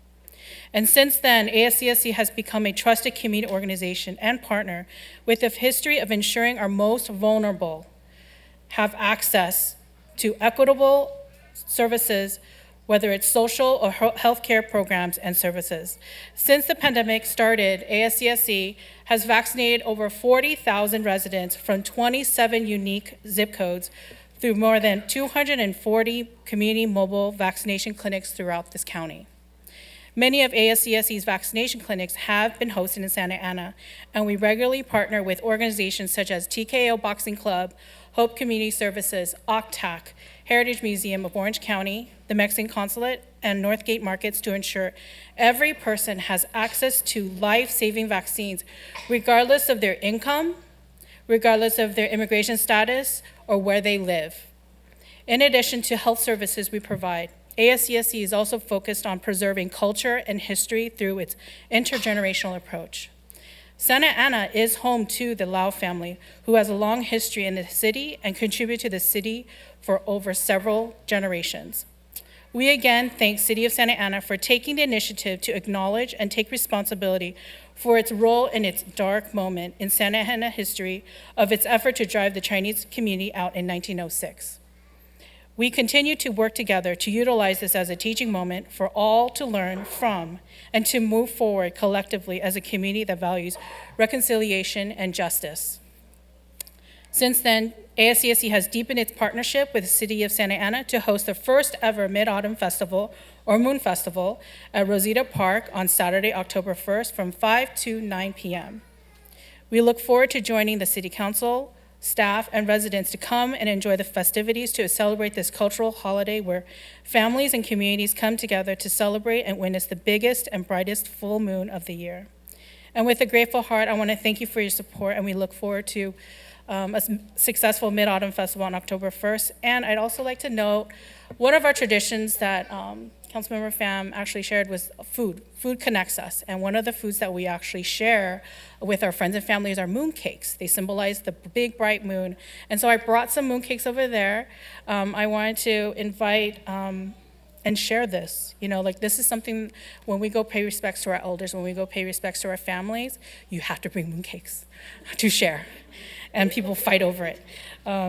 And since then, ASCSC has become a trusted community organization and partner with a history of ensuring our most vulnerable have access to equitable services, whether it's social or healthcare programs and services. Since the pandemic started, ASCSC has vaccinated over 40,000 residents from 27 unique zip codes through more than 240 community mobile vaccination clinics throughout this county. Many of ASCSC's vaccination clinics have been hosted in Santa Ana, and we regularly partner with organizations such as TKO Boxing Club, Hope Community Services, OCTAC, Heritage Museum of Orange County, the Mexican Consulate, and Northgate Markets to ensure every person has access to life-saving vaccines, regardless of their income, regardless of their immigration status, or where they live. In addition to health services we provide, ASCSC is also focused on preserving culture and history through its intergenerational approach. Santa Ana is home to the Lau family, who has a long history in the city and contribute to the city for over several generations. We again thank City of Santa Ana for taking the initiative to acknowledge and take responsibility for its role in its dark moment in Santa Ana history of its effort to drive the Chinese community out in 1906. We continue to work together to utilize this as a teaching moment for all to learn from and to move forward collectively as a community that values reconciliation and justice. Since then, ASCSC has deepened its partnership with the City of Santa Ana to host the first ever Mid-Autumn Festival, or Moon Festival, at Rosita Park on Saturday, October 1st from 5 to 9 p.m. We look forward to joining the City Council, staff, and residents to come and enjoy the festivities to celebrate this cultural holiday where families and communities come together to celebrate and witness the biggest and brightest full moon of the year. And with a grateful heart, I want to thank you for your support, and we look forward to a successful Mid-Autumn Festival on October 1st. And I'd also like to note, one of our traditions that Councilmember Pham actually shared was food. Food connects us, and one of the foods that we actually share with our friends and family is our moon cakes. They symbolize the big, bright moon. And so I brought some moon cakes over there. I wanted to invite and share this. You know, like, this is something, when we go pay respects to our elders, when we go pay respects to our families, you have to bring moon cakes to share. And people fight over it.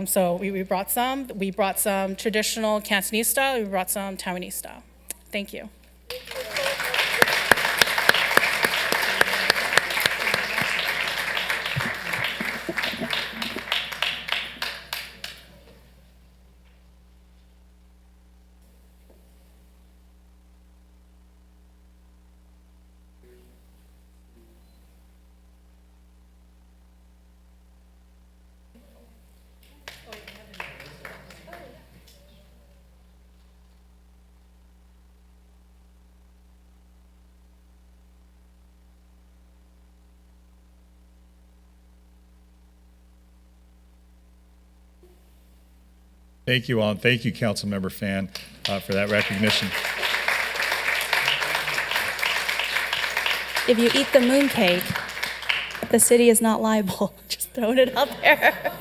So we brought some. We brought some traditional Cantonese style. We brought some Taiwanese style. Thank you. Thank you all, and thank you, Councilmember Pham, for that recognition. If you eat the moon cake, the city is not liable. Just throwing it out there.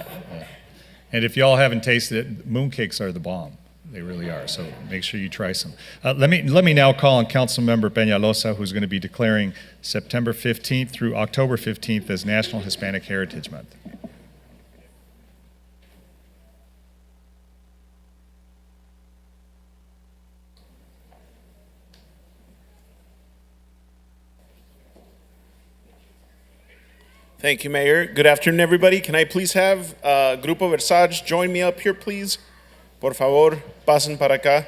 And if y'all haven't tasted it, mooncakes are the bomb. They really are, so make sure you try some. Let me now call on Councilmember Peñalosa, who's going to be declaring September 15th through October 15th as National Hispanic Heritage Month. Thank you, Mayor. Good afternoon, everybody. Can I please have Grupo Versace join me up here, please? Por favor, pasen para acá.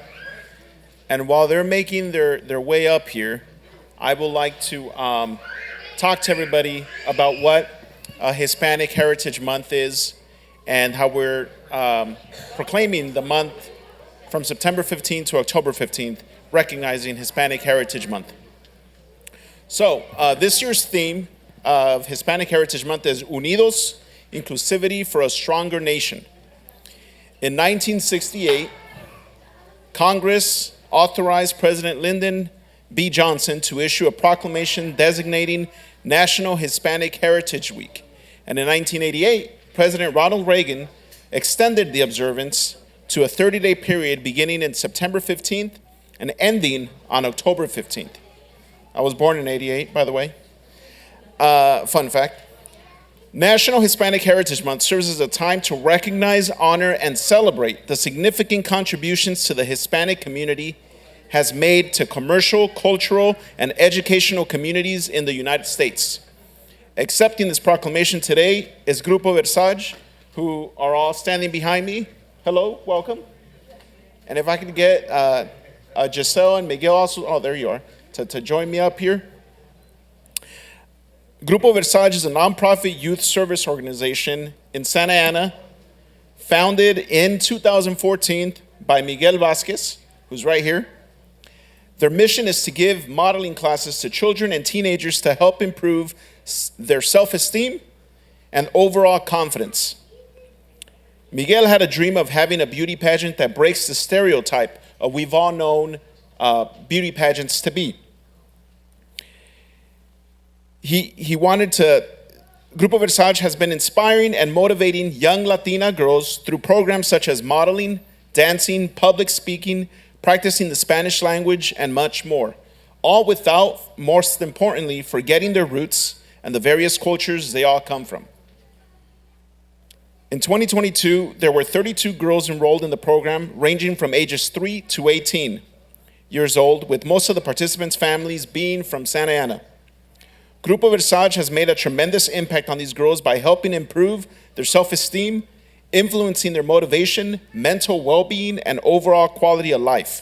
And while they're making their way up here, I would like to talk to everybody about what Hispanic Heritage Month is and how we're proclaiming the month from September 15th to October 15th, recognizing Hispanic Heritage Month. So this year's theme of Hispanic Heritage Month is Unidos, Inclusivity for a Stronger Nation. In 1968, Congress authorized President Lyndon B. Johnson to issue a proclamation designating National Hispanic Heritage Week. And in 1988, President Ronald Reagan extended the observance to a 30-day period beginning in September 15th and ending on October 15th. I was born in '88, by the way. Fun fact. National Hispanic Heritage Month serves as a time to recognize, honor, and celebrate the significant contributions to the Hispanic community has made to commercial, cultural, and educational communities in the United States. Accepting this proclamation today is Grupo Versace, who are all standing behind me. Hello, welcome. And if I could get Giselle and Miguel also, oh, there you are, to join me up here. Grupo Versace is a nonprofit youth service organization in Santa Ana, founded in 2014 by Miguel Vasquez, who's right here. Their mission is to give modeling classes to children and teenagers to help improve their self-esteem and overall confidence. Miguel had a dream of having a beauty pageant that breaks the stereotype of we've all known beauty pageants to be. he wanted to. Grupo Versace has been inspiring and motivating young Latina girls through programs such as modeling, dancing, public speaking, practicing the Spanish language, and much more. All without, most importantly, forgetting their roots and the various cultures they all come from. In 2022, there were 32 girls enrolled in the program, ranging from ages 3 to 18 years old, with most of the participants' families being from Santa Ana. Grupo Versace has made a tremendous impact on these girls by helping improve their self-esteem, influencing their motivation, mental well-being, and overall quality of life,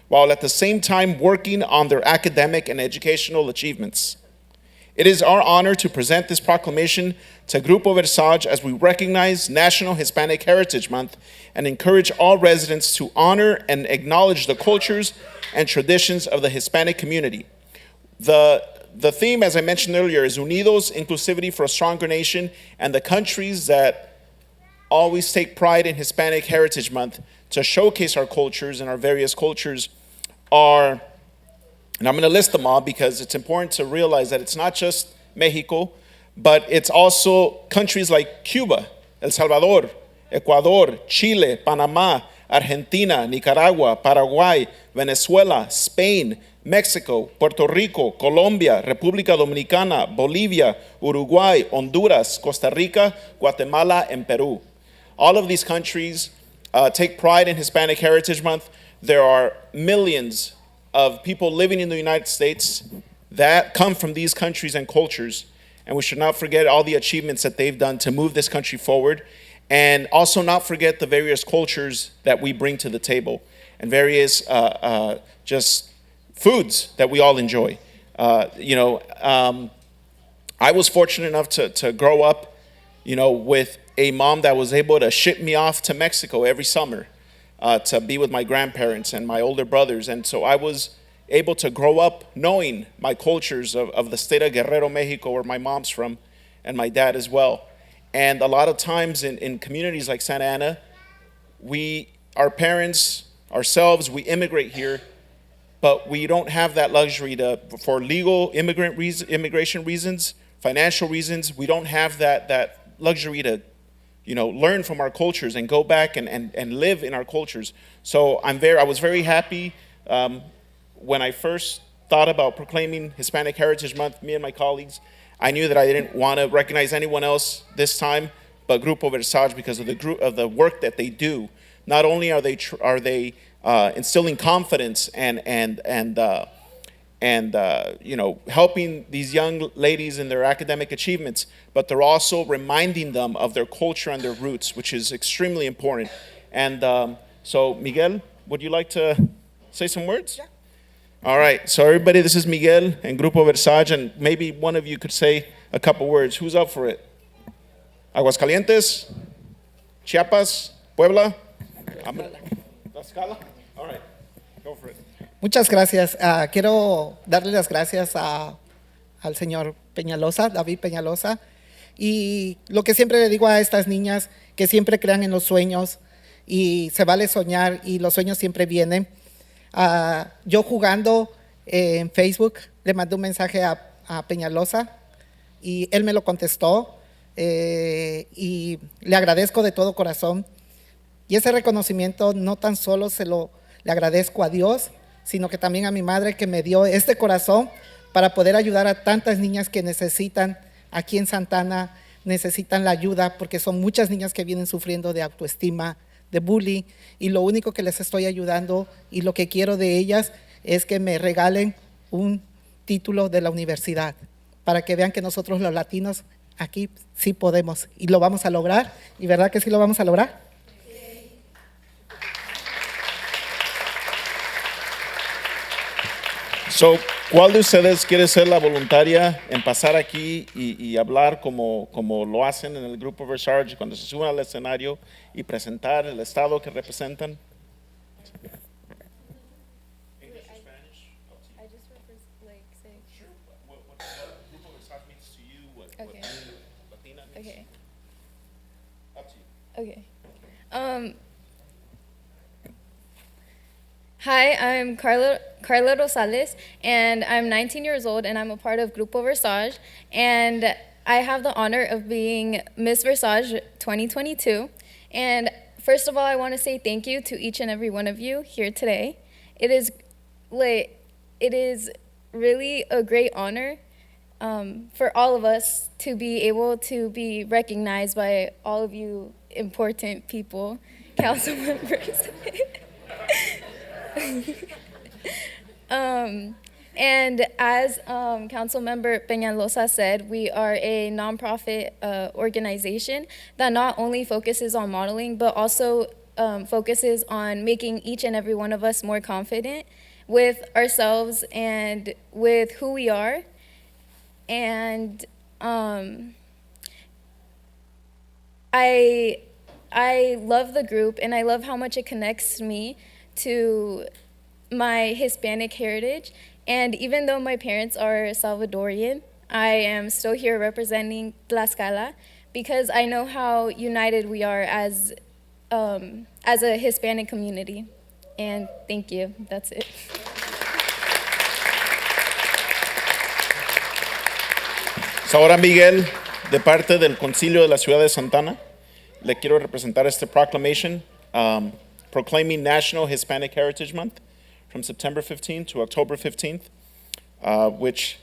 while at the same time working on their academic and educational achievements. It is our honor to present this proclamation to Grupo Versace as we recognize National Hispanic Heritage Month and encourage all residents to honor and acknowledge the cultures and traditions of the Hispanic community. The theme, as I mentioned earlier, is Unidos, Inclusivity for a Stronger Nation, and the countries that always take pride in Hispanic Heritage Month to showcase our cultures and our various cultures are, and I'm going to list them all because it's important to realize that it's not just Mexico, but it's also countries like Cuba, El Salvador, Ecuador, Chile, Panama, Argentina, Nicaragua, Paraguay, Venezuela, Spain, Mexico, Puerto Rico, Colombia, República Dominicana, Bolivia, Uruguay, Honduras, Costa Rica, Guatemala, and Peru. All of these countries take pride in Hispanic Heritage Month. There are millions of people living in the United States that come from these countries and cultures, and we should not forget all the achievements that they've done to move this country forward, and also not forget the various cultures that we bring to the table, and various just foods that we all enjoy. I was fortunate enough to grow up, with a mom that was able to ship me off to Mexico every summer to be with my grandparents and my older brothers. And so I was able to grow up knowing my cultures of the state of Guerrero, Mexico, where my mom's from, and my dad as well. And a lot of times in communities like Santa Ana, our parents, ourselves, we immigrate here, but we don't have that luxury for legal immigration reasons, financial reasons. We don't have that luxury to, learn from our cultures and go back and live in our cultures. So I was very happy when I first thought about proclaiming Hispanic Heritage Month. Me and my colleagues, I knew that I didn't want to recognize anyone else this time, but Grupo Versace, because of the work that they do. Not only are they instilling confidence and helping these young ladies in their academic achievements, but they're also reminding them of their culture and their roots, which is extremely important. And so, Miguel, would you like to say some words? Yeah. All right. So, everybody, this is Miguel and Grupo Versace, and maybe one of you could say a couple words. Who's up for it? Aguascalientes? Chiapas? Puebla? Tlaxcala? All right. Go for it. Muchas gracias. Quiero darle las gracias al señor Peñalosa, David Peñalosa, y lo que siempre le digo a estas niñas, que siempre crean en los sueños y se vale soñar y los sueños siempre vienen. Yo jugando en Facebook le mandé un mensaje a Peñalosa y él me lo contestó y le agradezco de todo corazón. Y ese reconocimiento no tan solo le agradezco a Dios, sino que también a mi madre que me dio este corazón para poder ayudar a tantas niñas que necesitan aquí en Santa Ana, necesitan la ayuda porque son muchas niñas que vienen sufriendo de autoestima, de bullying, y lo único que les estoy ayudando y lo que quiero de ellas es que me regalen un título de la universidad para que vean que nosotros los latinos aquí sí podemos y lo vamos a lograr. ¿Y verdad que sí lo vamos a lograr? So, ¿cuál de ustedes quiere ser la voluntaria en pasar aquí y hablar como lo hacen en el Grupo Versace cuando se suben al escenario y presentar el estado que representan? Okay. Hi, I'm Carla Carla Rosales, and I'm 19 years old, and I'm a part of Grupo Versage, and I have the honor of being Miss Versage 2022. And first of all, I want to say thank you to each and every one of you here today. It is really a great honor for all of us to be able to be recognized by all of you important people, council members. And as Councilmember Peñalosa said, we are a nonprofit organization that not only focuses on modeling, but also focuses on making each and every one of us more confident with ourselves and with who we are. And I love the group, and I love how much it connects me to my Hispanic heritage. And even though my parents are Salvadorian, I am still here representing Tlaxcala because I know how united we are as a Hispanic community. And thank you. That's it. Ahora Miguel, de parte del Concilio de la Ciudad de Santana, le quiero representar este proclamation proclaiming National Hispanic Heritage Month from September 15th to October 15th, which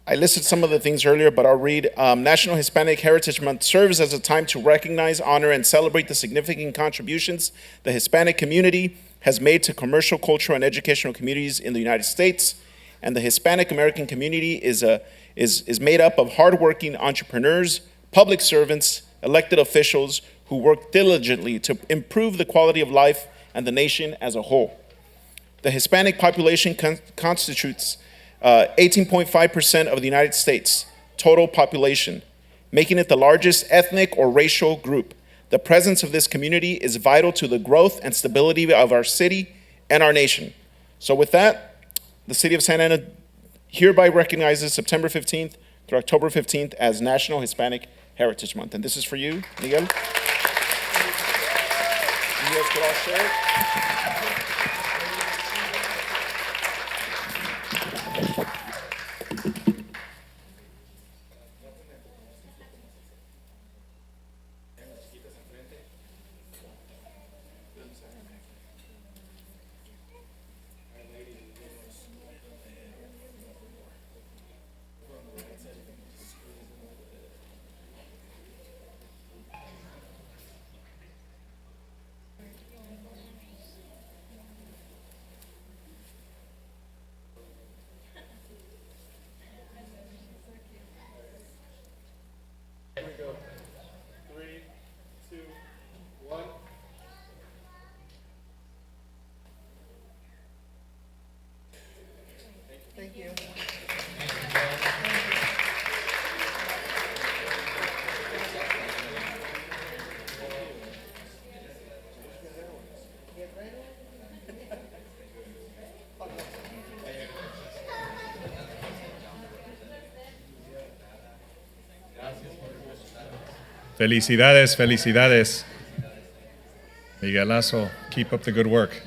I listed some of the things earlier, but I'll read. National Hispanic Heritage Month serves as a time to recognize, honor, and celebrate the significant contributions the Hispanic community has made to commercial, cultural, and educational communities in the United States. And the Hispanic American community is made up of hardworking entrepreneurs, public servants, elected officials who work diligently to improve the quality of life and the nation as a whole. The Hispanic population constitutes 18.5% of the United States total population, making it the largest ethnic or racial group. The presence of this community is vital to the growth and stability of our city and our nation. So with that, the City of Santa Ana hereby recognizes September 15th through October 15th as National Hispanic Heritage Month. And this is for you, Miguel. You guys could all share it. Felicidades, felicidades. Miguelazo, keep up the good work.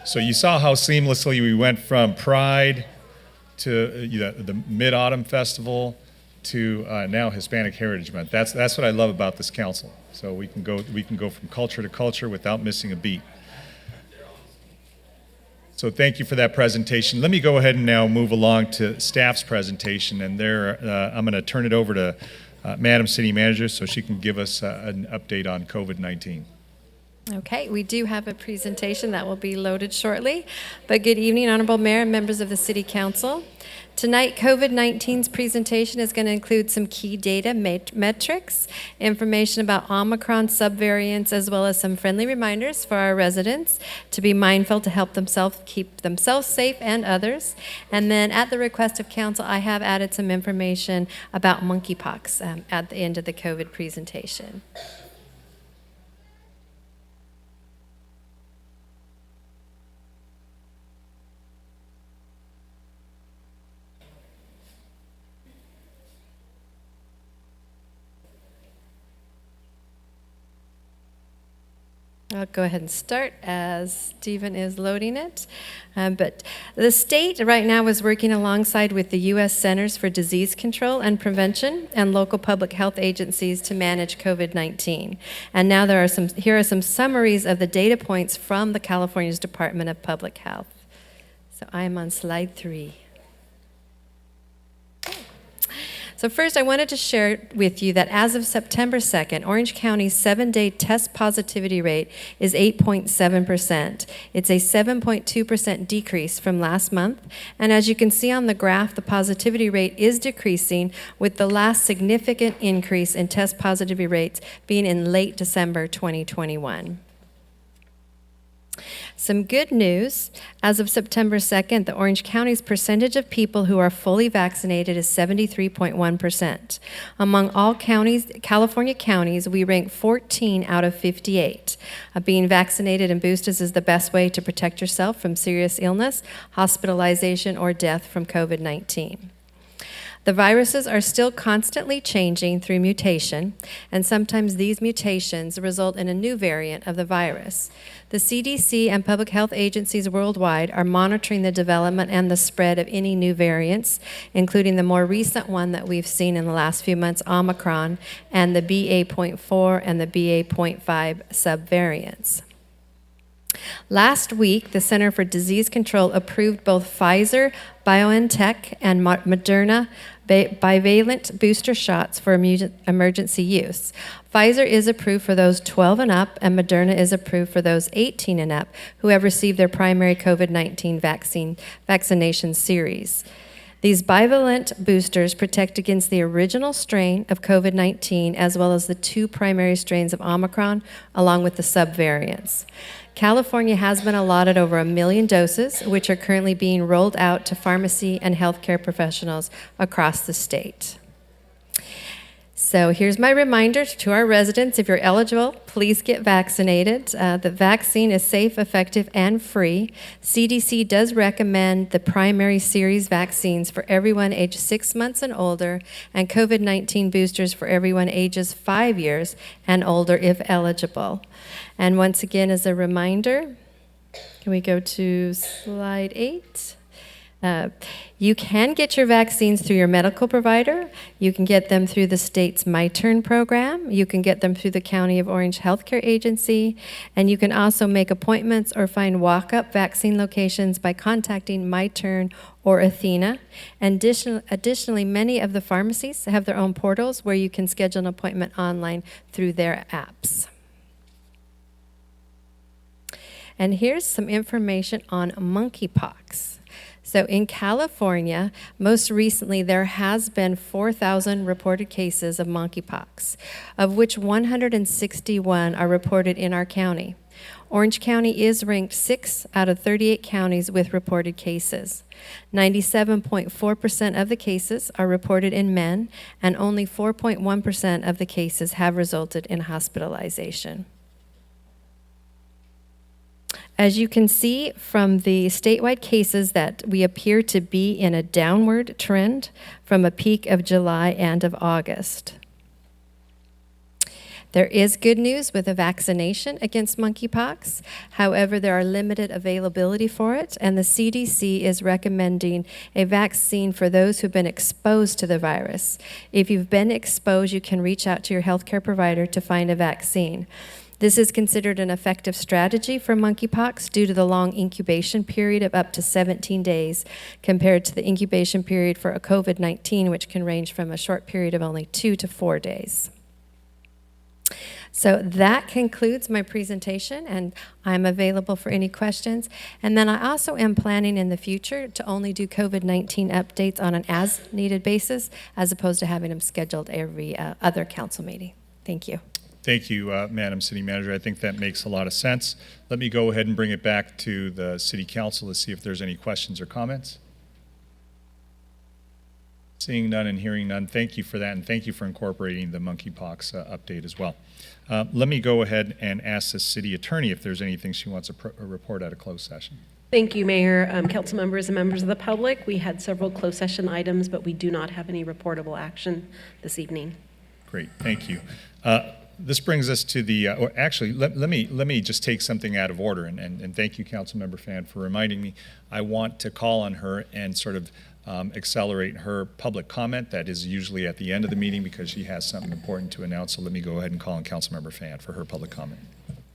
So you saw how seamlessly we went from Pride to the Mid-Autumn Festival to now Hispanic Heritage Month. That's what I love about this council. So we can go from culture to culture without missing a beat. So thank you for that presentation. Let me go ahead and now move along to staff's presentation, and there I'm going to turn it over to Madam City Manager so she can give us an update on COVID-19. Okay, we do have a presentation that will be loaded shortly. But good evening, Honorable Mayor and members of the City Council. Tonight, COVID-19's presentation is going to include some key data metrics, information about Omicron subvariants, as well as some friendly reminders for our residents to be mindful to help themselves keep themselves safe and others. And then at the request of council, I have added some information about monkeypox at the end of the COVID presentation. I'll go ahead and start as Stephen is loading it. But the state right now is working alongside with the U.S. Centers for Disease Control and Prevention and local public health agencies to manage COVID-19. And now here are some summaries of the data points from the California's Department of Public Health. So I'm on slide 3. So first, I wanted to share with you that as of September 2nd, Orange County's 7-day test positivity rate is 8.7%. It's a 7.2% decrease from last month. And as you can see on the graph, the positivity rate is decreasing, with the last significant increase in test positivity rates being in late December 2021. Some good news. As of September 2nd, the Orange County's percentage of people who are fully vaccinated is 73.1%. Among all counties, California counties, we rank 14 out of 58. Being vaccinated and boosted is the best way to protect yourself from serious illness, hospitalization, or death from COVID-19. The viruses are still constantly changing through mutation, and sometimes these mutations result in a new variant of the virus. The CDC and public health agencies worldwide are monitoring the development and the spread of any new variants, including the more recent one that we've seen in the last few months, Omicron, and the BA.4 and the BA.5 subvariants. Last week, the Center for Disease Control approved both Pfizer, BioNTech, and Moderna bivalent booster shots for emergency use. Pfizer is approved for those 12 and up, and Moderna is approved for those 18 and up who have received their primary COVID-19 vaccination series. These bivalent boosters protect against the original strain of COVID-19 as well as the 2 primary strains of Omicron, along with the subvariants. California has been allotted over 1 million doses, which are currently being rolled out to pharmacy and healthcare professionals across the state. So here's my reminder to our residents: if you're eligible, please get vaccinated. The vaccine is safe, effective, and free. CDC does recommend the primary series vaccines for everyone aged 6 months and older, and COVID-19 boosters for everyone ages 5 years and older if eligible. And once again, as a reminder, can we go to slide 8? You can get your vaccines through your medical provider. You can get them through the state's My Turn program. You can get them through the County of Orange Healthcare Agency. And you can also make appointments or find walk-up vaccine locations by contacting My Turn or Athena. And additionally, many of the pharmacies have their own portals where you can schedule an appointment online through their apps. And here's some information on monkeypox. So in California, most recently, there has been 4,000 reported cases of monkeypox, of which 161 are reported in our county. Orange County is ranked 6 out of 38 counties with reported cases. 97.4% of the cases are reported in men, and only 4.1% of the cases have resulted in hospitalization. As you can see from the statewide cases that we appear to be in a downward trend from a peak of July and of August. There is good news with a vaccination against monkeypox. However, there are limited availability for it, and the CDC is recommending a vaccine for those who've been exposed to the virus. If you've been exposed, you can reach out to your healthcare provider to find a vaccine. This is considered an effective strategy for monkeypox due to the long incubation period of up to 17 days compared to the incubation period for a COVID-19, which can range from a short period of only 2 to 4 days. So that concludes my presentation, and I'm available for any questions. And then I also am planning in the future to only do COVID-19 updates on an as-needed basis, as opposed to having them scheduled every other council meeting. Thank you. Thank you, Madam City Manager. I think that makes a lot of sense. Let me go ahead and bring it back to the City Council to see if there's any questions or comments. Seeing none and hearing none, thank you for that, and thank you for incorporating the monkeypox update as well. Let me go ahead and ask the City Attorney if there's anything she wants to report at a closed session. Thank you, Mayor, council members, and members of the public. We had several closed session items, but we do not have any reportable action this evening. Great, thank you. This brings us to the, or actually, let me just take something out of order, and thank you, Councilmember Fan, for reminding me. I want to call on her and sort of accelerate her public comment. That is usually at the end of the meeting because she has something important to announce. So let me go ahead and call on Councilmember Fan for her public comment.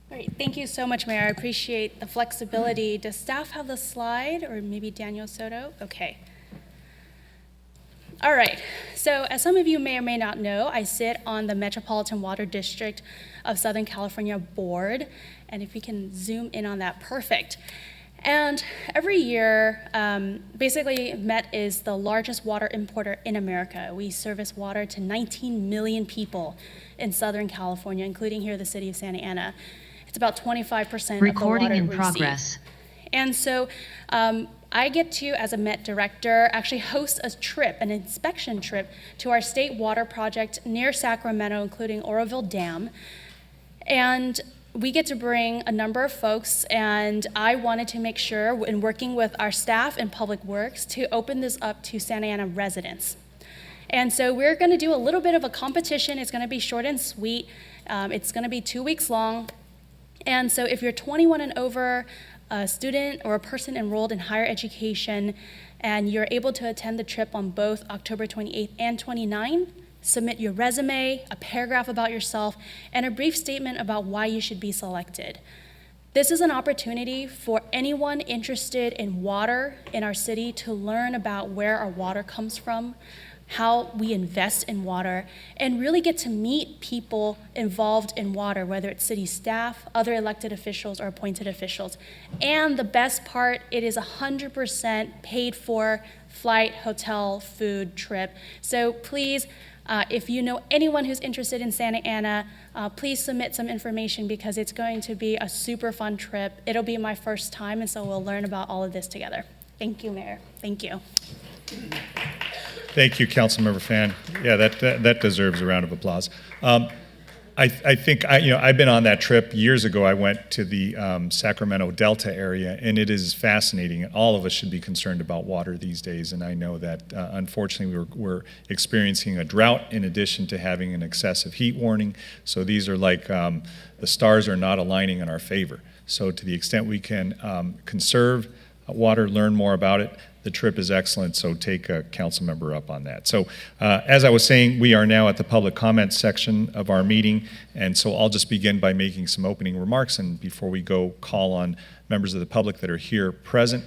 Great, thank you so much, Mayor. I appreciate the flexibility. Does staff have the slide, or maybe Daniel Soto? Okay. All right, so as some of you may or may not know, I sit on the Metropolitan Water District of Southern California Board, and if you can zoom in on that, perfect. And every year, basically, Met is the largest water importer in America. We service water to 19 million people in Southern California, including here the city of Santa Ana. It's about 25% of the water in progress. And so I get to, as a Met director, actually host a trip, an inspection trip, to our state water project near Sacramento, including Oroville Dam. And we get to bring a number of folks, and I wanted to make sure, in working with our staff in Public Works, to open this up to Santa Ana residents. And so we're going to do a little bit of a competition. It's going to be short and sweet. It's going to be 2 weeks long. And so if you're 21 and over, a student or a person enrolled in higher education, and you're able to attend the trip on both October 28th and 29th, submit your resume, a paragraph about yourself, and a brief statement about why you should be selected. This is an opportunity for anyone interested in water in our city to learn about where our water comes from, how we invest in water, and really get to meet people involved in water, whether it's city staff, other elected officials, or appointed officials. And the best part, it is 100% paid for flight, hotel, food, trip. So please, if you know anyone who's interested in Santa Ana, please submit some information because it's going to be a super fun trip. It'll be my first time, and so we'll learn about all of this together. Thank you, Mayor. Thank you. Thank you, Councilmember Fan. Yeah, that deserves a round of applause. I think I've been on that trip years ago. I went to the Sacramento Delta area, and it is fascinating. All of us should be concerned about water these days, and I know that unfortunately we're experiencing a drought in addition to having an excessive heat warning. So these are like the stars are not aligning in our favor. So to the extent we can conserve water, learn more about it, the trip is excellent, so take a council member up on that. So as I was saying, we are now at the public comment section of our meeting, and so I'll just begin by making some opening remarks, and before we go call on members of the public that are here present,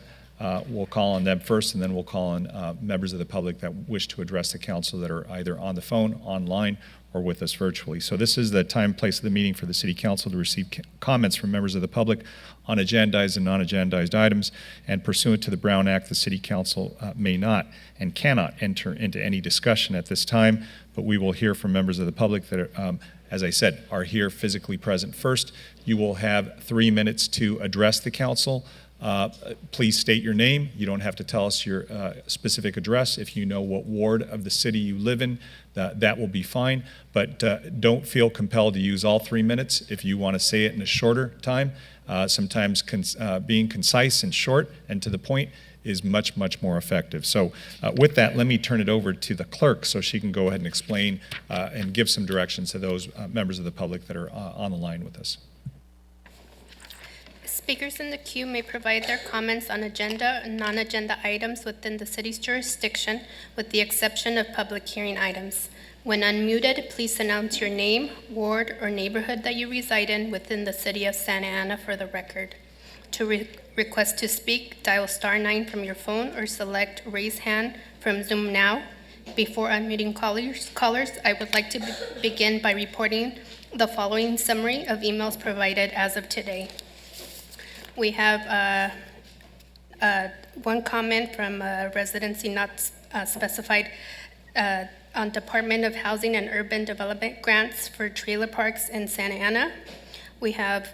we'll call on them first, and then we'll call on members of the public that wish to address the council that are either on the phone, online, or with us virtually. So this is the time and place of the meeting for the City Council to receive comments from members of the public on agendized and non-agendized items, and pursuant to the Brown Act, the City Council may not and cannot enter into any discussion at this time, but we will hear from members of the public that are, as I said, are here physically present first. You will have 3 minutes to address the council. Please state your name. You don't have to tell us your specific address. If you know what ward of the city you live in, that will be fine. But don't feel compelled to use all 3 minutes if you want to say it in a shorter time. Sometimes being concise and short and to the point is much, much more effective. So with that, let me turn it over to the clerk so she can go ahead and explain and give some directions to those members of the public that are on the line with us. Speakers in the queue may provide their comments on agenda and non-agenda items within the city's jurisdiction, with the exception of public hearing items. When unmuted, please announce your name, ward, or neighborhood that you reside in within the city of Santa Ana for the record. To request to speak, dial *9 from your phone or select Raise Hand from Zoom Now. Before unmuting callers, I would like to begin by reporting the following summary of emails provided as of today. We have one comment from a residency not specified on Department of Housing and Urban Development grants for trailer parks in Santa Ana. We have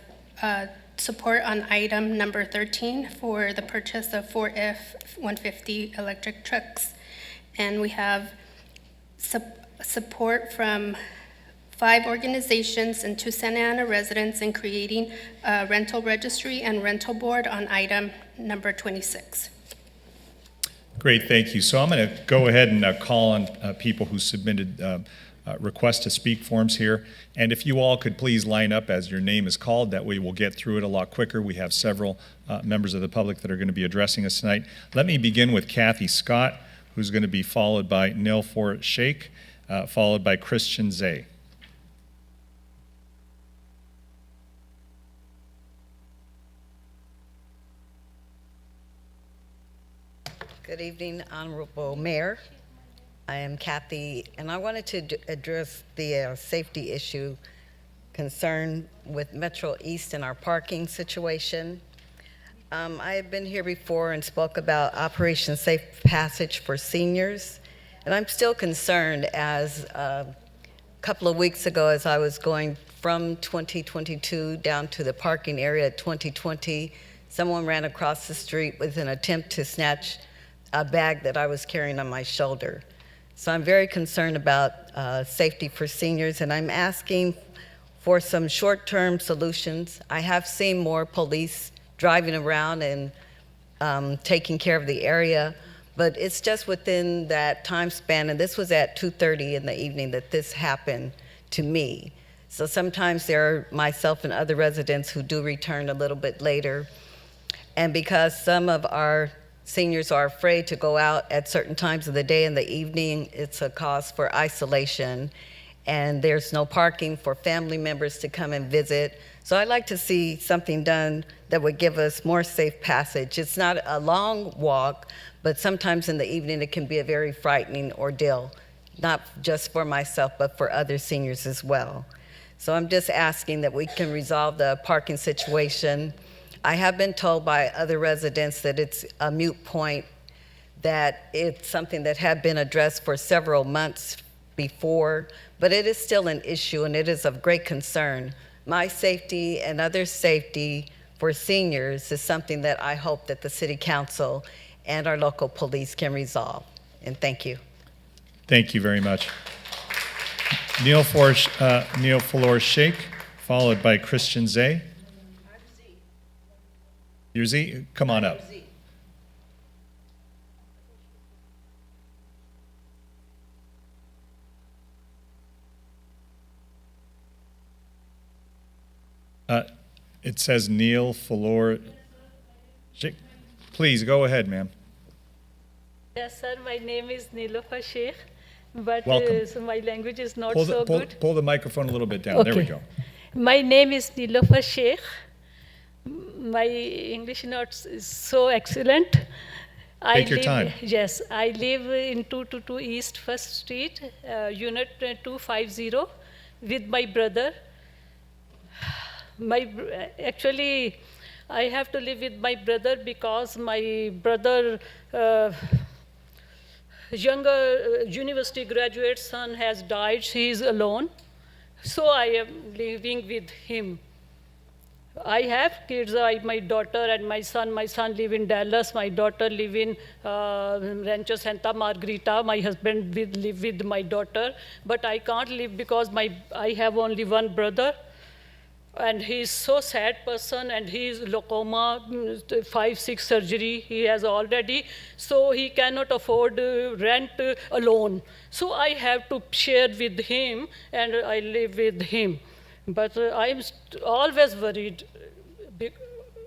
support on item number 13 for the purchase of 4 F-150 electric trucks. And we have support from 5 organizations and 2 Santa Ana residents in creating a rental registry and rental board on item number 26. Great, thank you. So I'm going to go ahead and call on people who submitted request to speak forms here. And if you all could please line up as your name is called, that way we'll get through it a lot quicker. We have several members of the public that are going to be addressing us tonight. Let me begin with Kathy Scott, who's going to be followed by Nilfor Sheikh, followed by Christian Zay. Good evening, Honorable Mayor. I am Kathy, and I wanted to address the safety issue concern with Metro East and our parking situation. I have been here before and spoke about Operation Safe Passage for seniors, and I'm still concerned as a couple of weeks ago as I was going from 2022 down to the parking area at 2020, someone ran across the street with an attempt to snatch a bag that I was carrying on my shoulder. So I'm very concerned about safety for seniors, and I'm asking for some short-term solutions. I have seen more police driving around and taking care of the area, but it's just within that time span, and this was at 2:30 in the evening that this happened to me. So sometimes there are myself and other residents who do return a little bit later, and because some of our seniors are afraid to go out at certain times of the day in the evening, it's a cause for isolation, and there's no parking for family members to come and visit. So I'd like to see something done that would give us more safe passage. It's not a long walk, but sometimes in the evening it can be a very frightening ordeal, not just for myself, but for other seniors as well. So I'm just asking that we can resolve the parking situation. I have been told by other residents that it's a moot point, that it's something that had been addressed for several months before, but it is still an issue and it is of great concern. My safety and other safety for seniors is something that I hope that the City Council and our local police can resolve. And thank you. Thank you very much. Nilfor Sheikh, followed by Christian Zay. You're Z? Come on up. It says Neil Falor. Please go ahead, ma'am. Yes, sir. My name is Nilofa Sheikh, but Welcome. my language is not Pull so good. pull the microphone a little bit down. There we go. My name is Nilofa Sheikh. My English not so excellent. Take your time. Yes, I live in 222 East First Street, Unit 250, with my brother. Actually, I have to live with my brother because my brother, younger university graduate son has died. He is alone, so I am living with him. I have kids, my daughter and my son. My son live in Dallas. My daughter live in Rancho Santa Margarita. My husband live with my daughter. But I can't live because I have only one brother. And he's so sad person, and he's glaucoma, 5-6 surgery he has already. So he cannot afford rent alone. So I have to share with him, and I live with him. But I'm always worried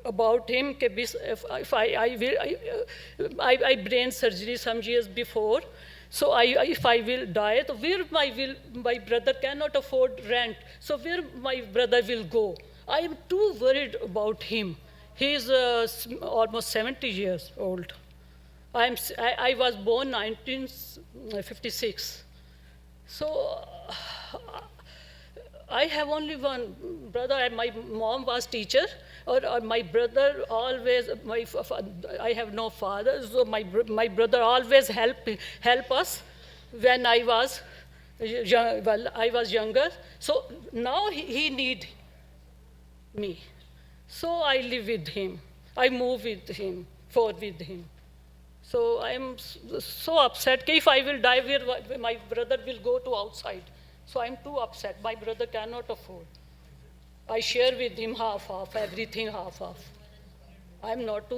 about him. If I brain surgery some years before, so if I will die, where my brother cannot afford rent, so where my brother will go? I am too worried about him. He is almost 70 years old. I was born 1956. So I have only one brother, and my mom was teacher, or my brother always, I have no father, so my brother always help us when I was younger. So now he need me. So I live with him. I move with him, forward with him. So I am so upset. If I will die, my brother will go to outside. So I'm too upset. My brother cannot afford. I share with him half, everything half. I have not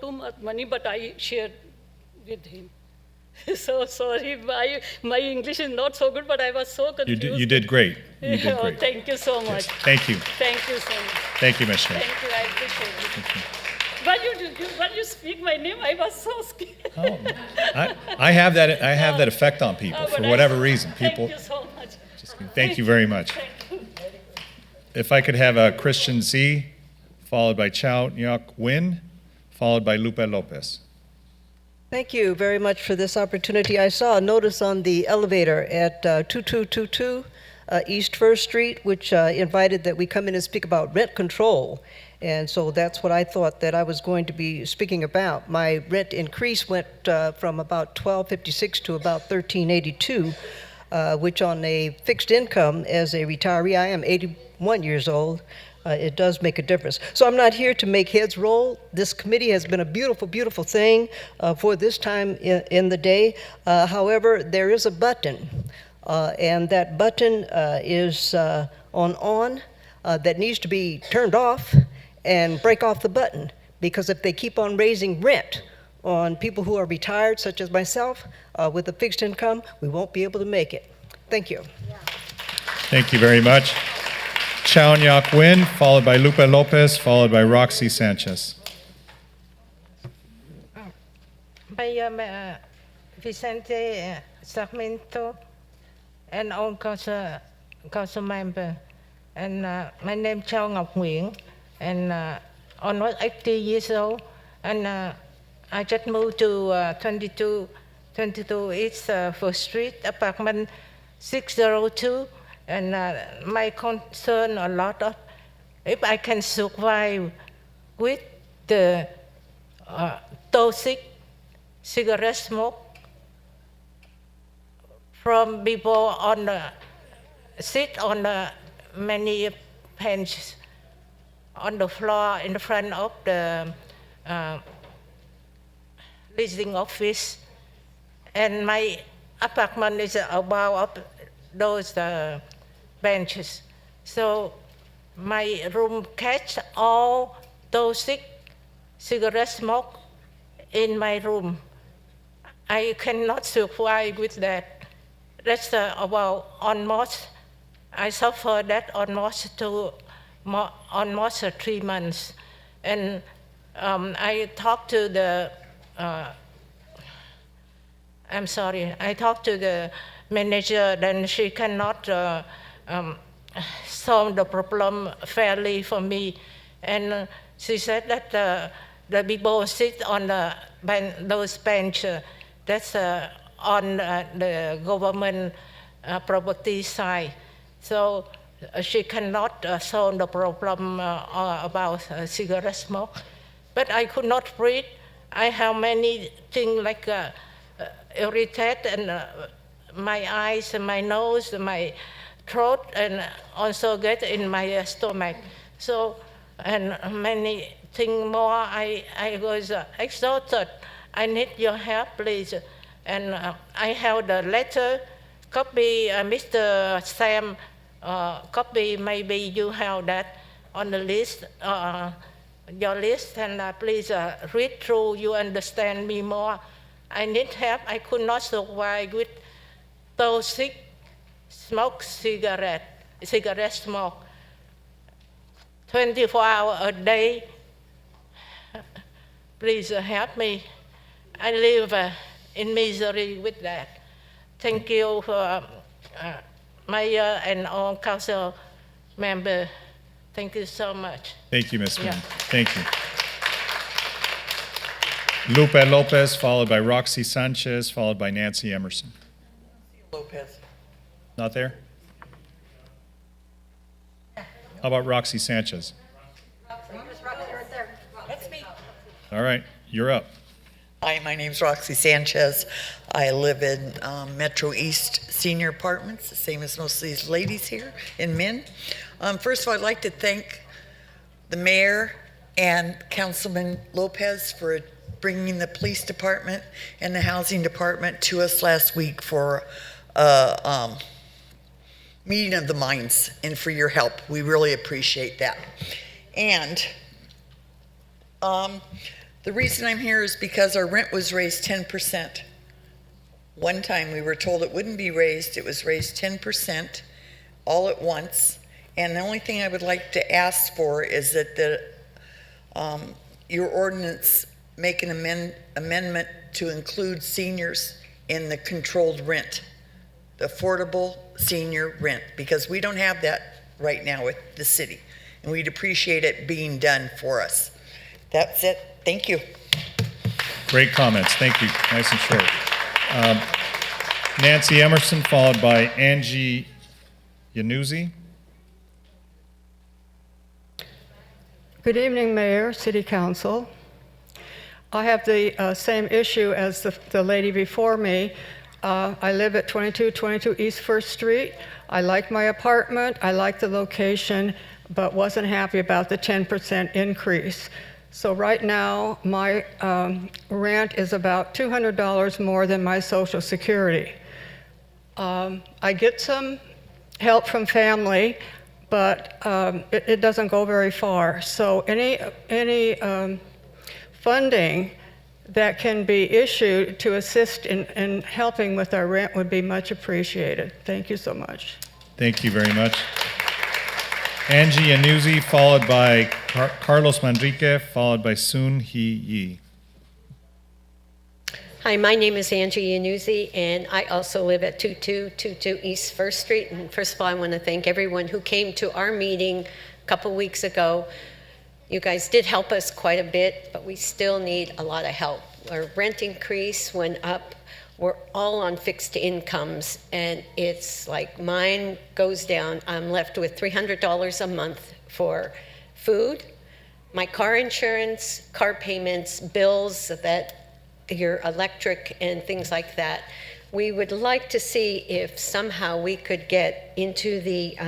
too much money, but I share with him. So sorry, my English is not so good, but I was so confused. You did great. You did Oh, great. thank you so much. Thank you. Thank you so much. Thank you, Ms. Schmidt. Thank you, I appreciate it. When you speak my name, I was so scared. I have that effect on people for whatever reason. People. Thank you so much. Thank you very much. If I could have a Christian Z, followed by Chow Nyok Win, followed by Lupe Lopez. Thank you very much for this opportunity. I saw a notice on the elevator at 2222 East 1st Street, which invited that we come in and speak about rent control. And so that's what I thought that I was going to be speaking about. My rent increase went from about $12.56 to about $13.82, which on a fixed income as a retiree, I am 81 years old, it does make a difference. So I'm not here to make heads roll. This committee has been a beautiful, beautiful thing for this time in the day. However, there is a button, and that button is on that needs to be turned off and break off the button, because if they keep on raising rent on people who are retired, such as myself, with a fixed income, we won't be able to make it. Thank you. Thank you very much. Chow Nyok Win, followed by Lupe Lopez, followed by Roxy Sanchez. I am Vicente Sarmiento, and all council member. And my name is Chow Ngọc Nguyễn, and almost 80 years old. And I just moved to 22 East 1st Street, apartment 602. And my concern a lot of if I can survive with the toxic cigarette smoke from people on the sit on the many benches on the floor in the front of the leasing office, and my apartment is above of those benches. So my room catch all toxic cigarette smoke in my room. I cannot survive with that. That's about almost, I suffered that almost 3 months. And I talked to the, I talked to the manager, then she cannot solve the problem fairly for me. And she said that the people sit on those benches, that's on the government property side. So she cannot solve the problem about cigarette smoke. But I could not breathe. I have many things like irritate and my eyes, my nose, my throat, and also get in my stomach. So, and many things more. I was exhausted. I need your help, please. And I have the letter, copy, Mr. Sam, copy, maybe you have that on the list, your list, and please read through, you understand me more. I need help. I could not survive with toxic smoke cigarette smoke, 24 hours a day. Please help me. I live in misery with that. Thank you for mayor and all council members. Thank you so much. Thank you, Ms. Nguyen. Thank you. Lupe Lopez, followed by Roxy Sanchez, followed by Nancy Emerson. Lopez. Not there? How about Roxy Sanchez? That's me. All right, you're up. Hi, my name's Roxy Sanchez. I live in Metro East Senior Apartments, the same as most of these ladies here and men. First of all, I'd like to thank the mayor and Councilman Lopez for bringing the police department and the housing department to us last week for meeting of the minds and for your help. We really appreciate that. And the reason I'm here is because our rent was raised 10% One time we were told it wouldn't be raised. It was raised 10% all at once. And the only thing I would like to ask for is that your ordinance make an amendment to include seniors in the controlled rent, the affordable senior rent, because we don't have that right now with the city. And we'd appreciate it being done for us. That's it. Thank you. Great comments. Thank you. Nice and short. Nancy Emerson, followed by Angie Yanuzzi. Good evening, Mayor, City Council. I have the same issue as the lady before me. I live at 2222 East First Street. I like my apartment, I like the location, but wasn't happy about the 10% increase. So right now, my rent is about $200 more than my Social Security. I get some help from family, but it doesn't go very far. So any funding that can be issued to assist in helping with our rent would be much appreciated. Thank you so much. Thank you very much. Angie Yanuzzi, followed by Carlos Manrique, followed by Soon Hee Yi. Hi, my name is Angie Yanuzzi, and I also live at 2222 East First Street. And first of all, I want to thank everyone who came to our meeting a couple weeks ago. You guys did help us quite a bit, but we still need a lot of help. Our rent increase went up. We're all on fixed incomes, and it's like mine goes down. I'm left with $300 a month for food, my car insurance, car payments, bills, that your electric and things like that. We would like to see if somehow we could get into the,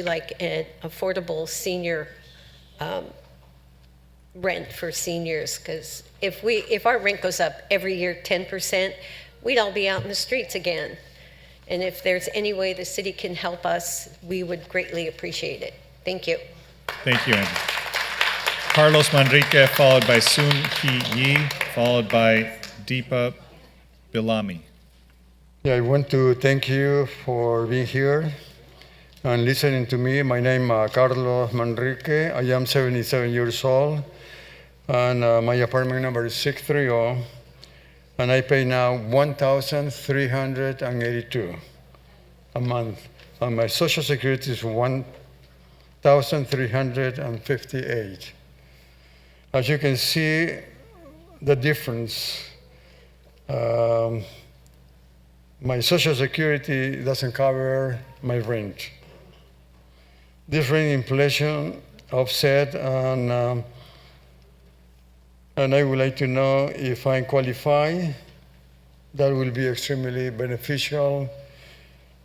like an affordable senior rent for seniors, because if our rent goes up every year 10%, we'd all be out in the streets again. And if there's any way the city can help us, we would greatly appreciate it. Thank you. Thank you, Angie. Carlos Manrique, followed by Soon Hee Yi, followed by Deepa Bilami. Yeah, I want to thank you for being here and listening to me. My name is Carlos Manrique. I am 77 years old, and my apartment number is 630, and I pay now $1,382 a month, and my Social Security is $1,358. As you can see, the difference. My Social Security doesn't cover my rent. This rent inflation offset, and I would like to know if I qualify. That will be extremely beneficial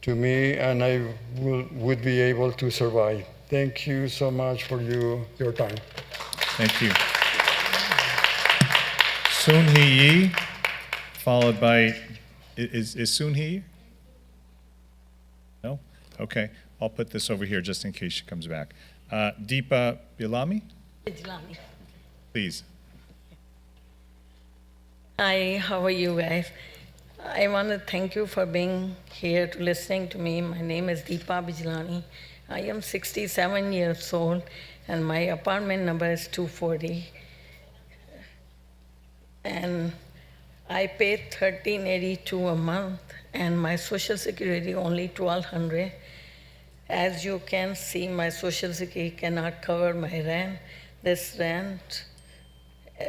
to me, and I would be able to survive. Thank you so much for your time. Thank you. Soon Hee Yi, followed by, is Soon Hee? No? Okay. I'll put this over here just in case she comes back. Deepa Bilami? Bilami. Please. Hi, how are you guys? I want to thank you for being here to listening to me. My name is Deepa Bijlani. I am 67 years old, and my apartment number is 240. And I pay $1,382 a month, and my Social Security only $1,200. As you can see, my Social Security cannot cover my rent. This rent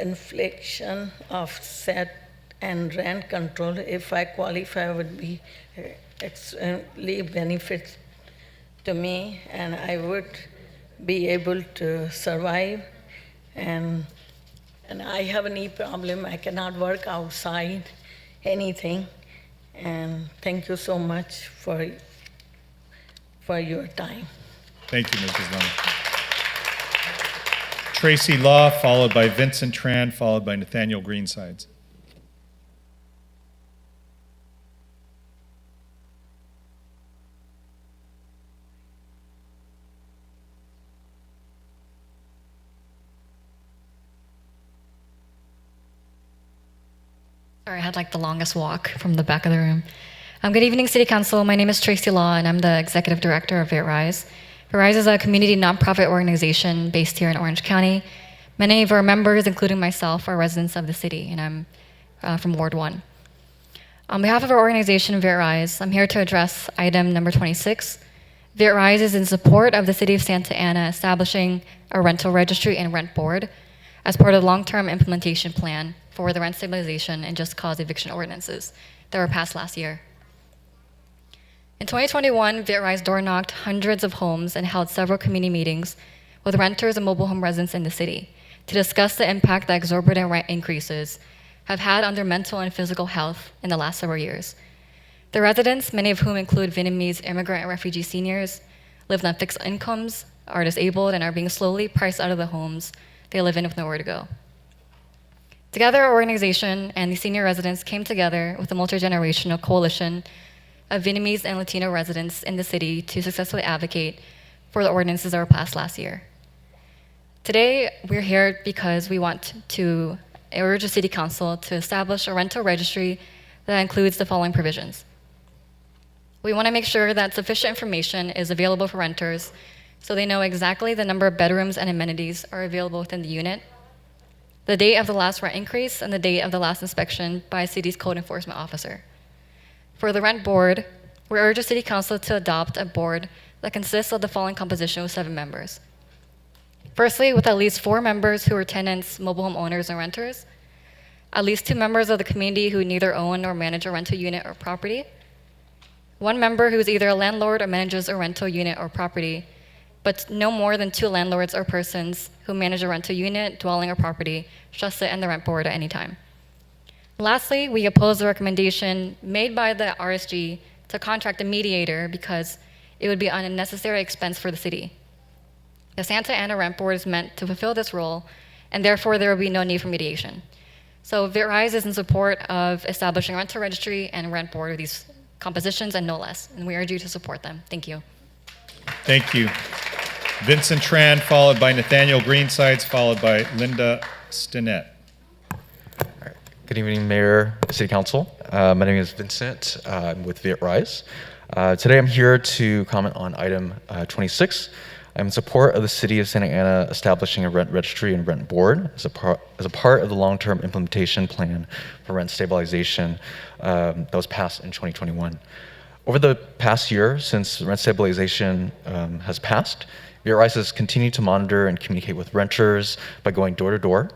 inflation of Sept and rent control, if I qualify, would be extremely benefit to me, and I would be able to survive. And I have a knee problem. I cannot work outside, anything. And thank you so much for your time. Thank you, Mrs. Lund. Tracy Law, followed by Vincent Tran, followed by Nathaniel Greensides. Sorry, I had like the longest walk from the back of the room. Good evening, City Council. My name is Tracy Law, and I'm the Executive Director of VitRise. VitRise is a community nonprofit organization based here in Orange County. Many of our members, including myself, are residents of the city, and I'm from Ward 1. On behalf of our organization, VitRise, I'm here to address item number 26. VitRise is in support of the City of Santa Ana establishing a rental registry and rent board as part of the long-term implementation plan for the rent stabilization and just cause eviction ordinances that were passed last year. In 2021, VitRise door-knocked hundreds of homes and held several community meetings with renters and mobile home residents in the city to discuss the impact that exorbitant rent increases have had on their mental and physical health in the last several years. The residents, many of whom include Vietnamese immigrant and refugee seniors, live on fixed incomes, are disabled, and are being slowly priced out of the homes they live in with nowhere to go. Together, our organization and the senior residents came together with a multi-generational coalition of Vietnamese and Latino residents in the city to successfully advocate for the ordinances that were passed last year. Today, we're here because we want to urge the City Council to establish a rental registry that includes the following provisions. We want to make sure that sufficient information is available for renters so they know exactly the number of bedrooms and amenities are available within the unit, the date of the last rent increase, and the date of the last inspection by a city's code enforcement officer. For the rent board, we urge the City Council to adopt a board that consists of the following composition with 7 members. Firstly, with at least 4 members who are tenants, mobile home owners, and renters, at least 2 members of the community who neither own nor manage a rental unit or property, 1 member who is either a landlord or manages a rental unit or property, but no more than 2 landlords or persons who manage a rental unit, dwelling, or property shall sit in the rent board at any time. Lastly, we oppose the recommendation made by the RSG to contract a mediator because it would be an unnecessary expense for the city. The Santa Ana Rent Board is meant to fulfill this role, and therefore there will be no need for mediation. So VitRise is in support of establishing a rental registry and rent board with these compositions and no less, and we urge you to support them. Thank you. Thank you. Vincent Tran, followed by Nathaniel Greensides, followed by Linda Stinnett. Good evening, Mayor, City Council. My name is Vincent. I'm with VitRise. Today I'm here to comment on item 26. I'm in support of the City of Santa Ana establishing a rent registry and rent board as a part of the long-term implementation plan for rent stabilization that was passed in 2021. Over the past year, since rent stabilization has passed, VitRise has continued to monitor and communicate with renters by going door to door,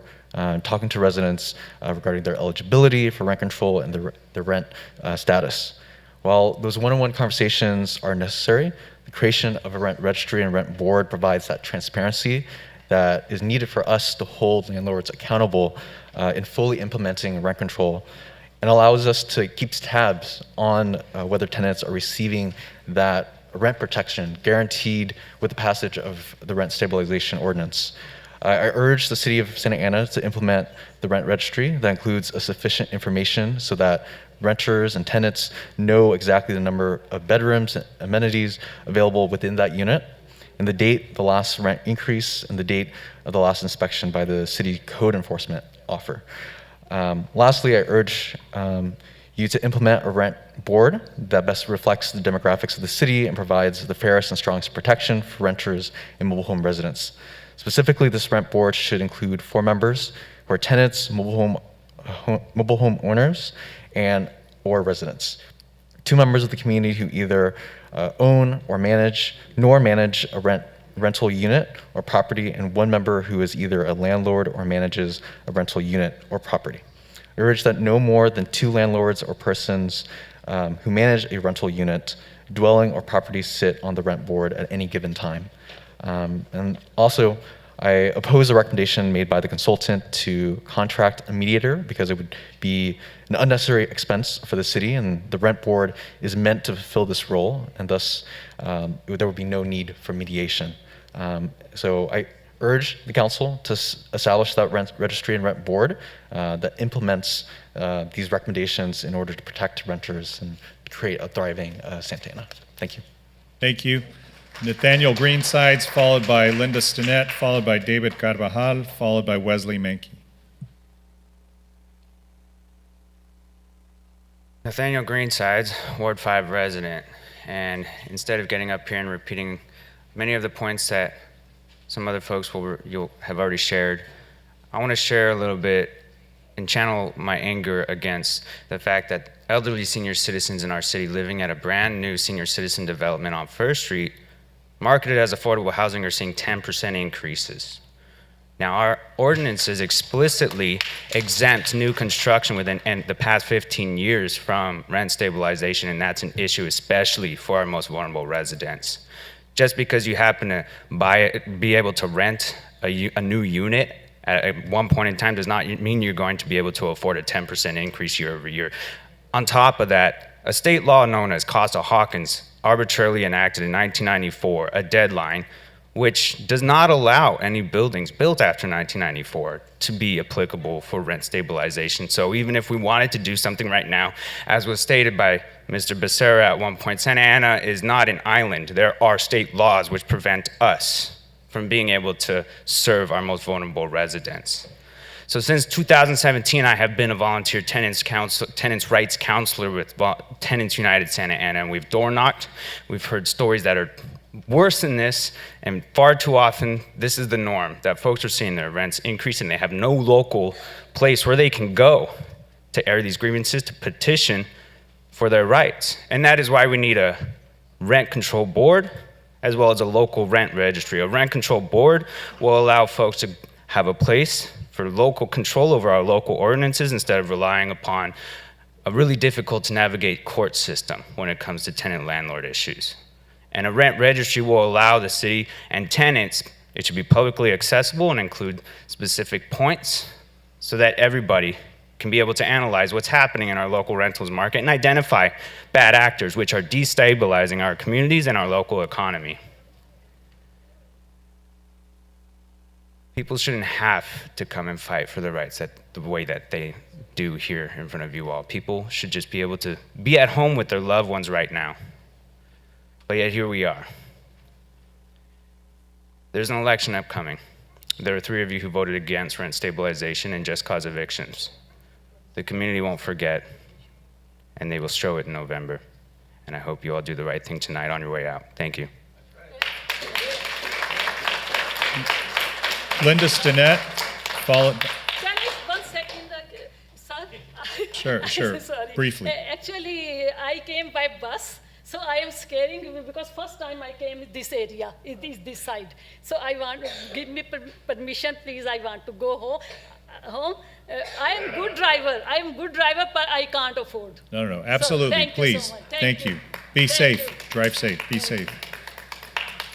talking to residents regarding their eligibility for rent control and their rent status. While those one-on-one conversations are necessary, the creation of a rent registry and rent board provides that transparency that is needed for us to hold landlords accountable in fully implementing rent control, and allows us to keep tabs on whether tenants are receiving that rent protection guaranteed with the passage of the rent stabilization ordinance. I urge the City of Santa Ana to implement the rent registry that includes sufficient information so that renters and tenants know exactly the number of bedrooms and amenities available within that unit, and the date the last rent increase, and the date of the last inspection by the city code enforcement officer. Lastly, I urge you to implement a rent board that best reflects the demographics of the city and provides the fairest and strongest protection for renters and mobile home residents. Specifically, this rent board should include 4 members who are tenants, mobile home owners, and or residents. 2 members of the community who either own or manage a rental unit or property, and 1 member who is either a landlord or manages a rental unit or property. I urge that no more than 2 landlords or persons who manage a rental unit, dwelling, or property sit on the rent board at any given time. And also, I oppose the recommendation made by the consultant to contract a mediator because it would be an unnecessary expense for the city, and the rent board is meant to fulfill this role, and thus there would be no need for mediation. So I urge the council to establish that rent registry and rent board that implements these recommendations in order to protect renters and create a thriving Santa Ana. Thank you. Thank you. Nathaniel Greensides, followed by Linda Stinnett, followed by David Carvajal, followed by Wesley Menke. Nathaniel Greensides, Ward 5 resident, and instead of getting up here and repeating many of the points that some other folks you'll have already shared, I want to share a little bit and channel my anger against the fact that elderly senior citizens in our city living at a brand new senior citizen development on First Street, marketed as affordable housing, are seeing 10% increases. Now, our ordinances explicitly exempt new construction within the past 15 years from rent stabilization, and that's an issue especially for our most vulnerable residents. Just because you happen to be able to rent a new unit at one point in time does not mean you're going to be able to afford a 10% increase year over year. On top of that, a state law known as Costa-Hawkins arbitrarily enacted in 1994 a deadline which does not allow any buildings built after 1994 to be applicable for rent stabilization. So even if we wanted to do something right now, as was stated by Mr. Becerra at one point, Santa Ana is not an island. There are state laws which prevent us from being able to serve our most vulnerable residents. So since 2017, I have been a volunteer tenants rights counselor with Tenants United Santa Ana, and we've door knocked. We've heard stories that are worse than this, and far too often, this is the norm, that folks are seeing their rents increase and they have no local place where they can go to air these grievances, to petition for their rights. And that is why we need a rent control board, as well as a local rent registry. A rent control board will allow folks to have a place for local control over our local ordinances instead of relying upon a really difficult to navigate court system when it comes to tenant-landlord issues. And a rent registry will allow the city and tenants, it should be publicly accessible and include specific points so that everybody can be able to analyze what's happening in our local rentals market and identify bad actors which are destabilizing our communities and our local economy. People shouldn't have to come and fight for the rights the way that they do here in front of you all. People should just be able to be at home with their loved ones right now. But yet here we are. There's an election upcoming. There are 3 of you who voted against rent stabilization and just cause evictions. The community won't forget, and they will show it in November. And I hope you all do the right thing tonight on your way out. Thank you. Linda Stinnett, followed. Can I 1 second, sir? Sure, Sorry. briefly. Actually, I came by bus. So I am scaring because first time I came in this area, this side. So I want, give me permission, please. I want to go home. I am good driver, but I can't afford. No, absolutely, so, thank please. You so much. Thank you. Be safe, drive safe, be safe.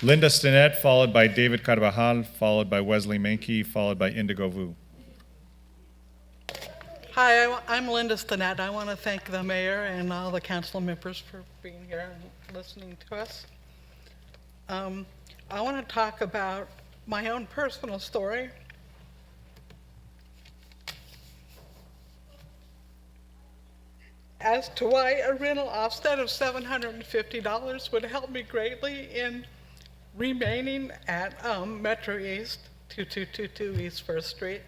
Linda Stinnett, followed by David Carvajal, followed by Wesley Menke, followed by Indigo Vu. Hi, I'm Linda Stinnett. I want to thank the mayor and all the council members for being here and listening to us. I want to talk about my own personal story. As to why a rental offset of $750 would help me greatly in remaining at Metro East, 2222 East First Street.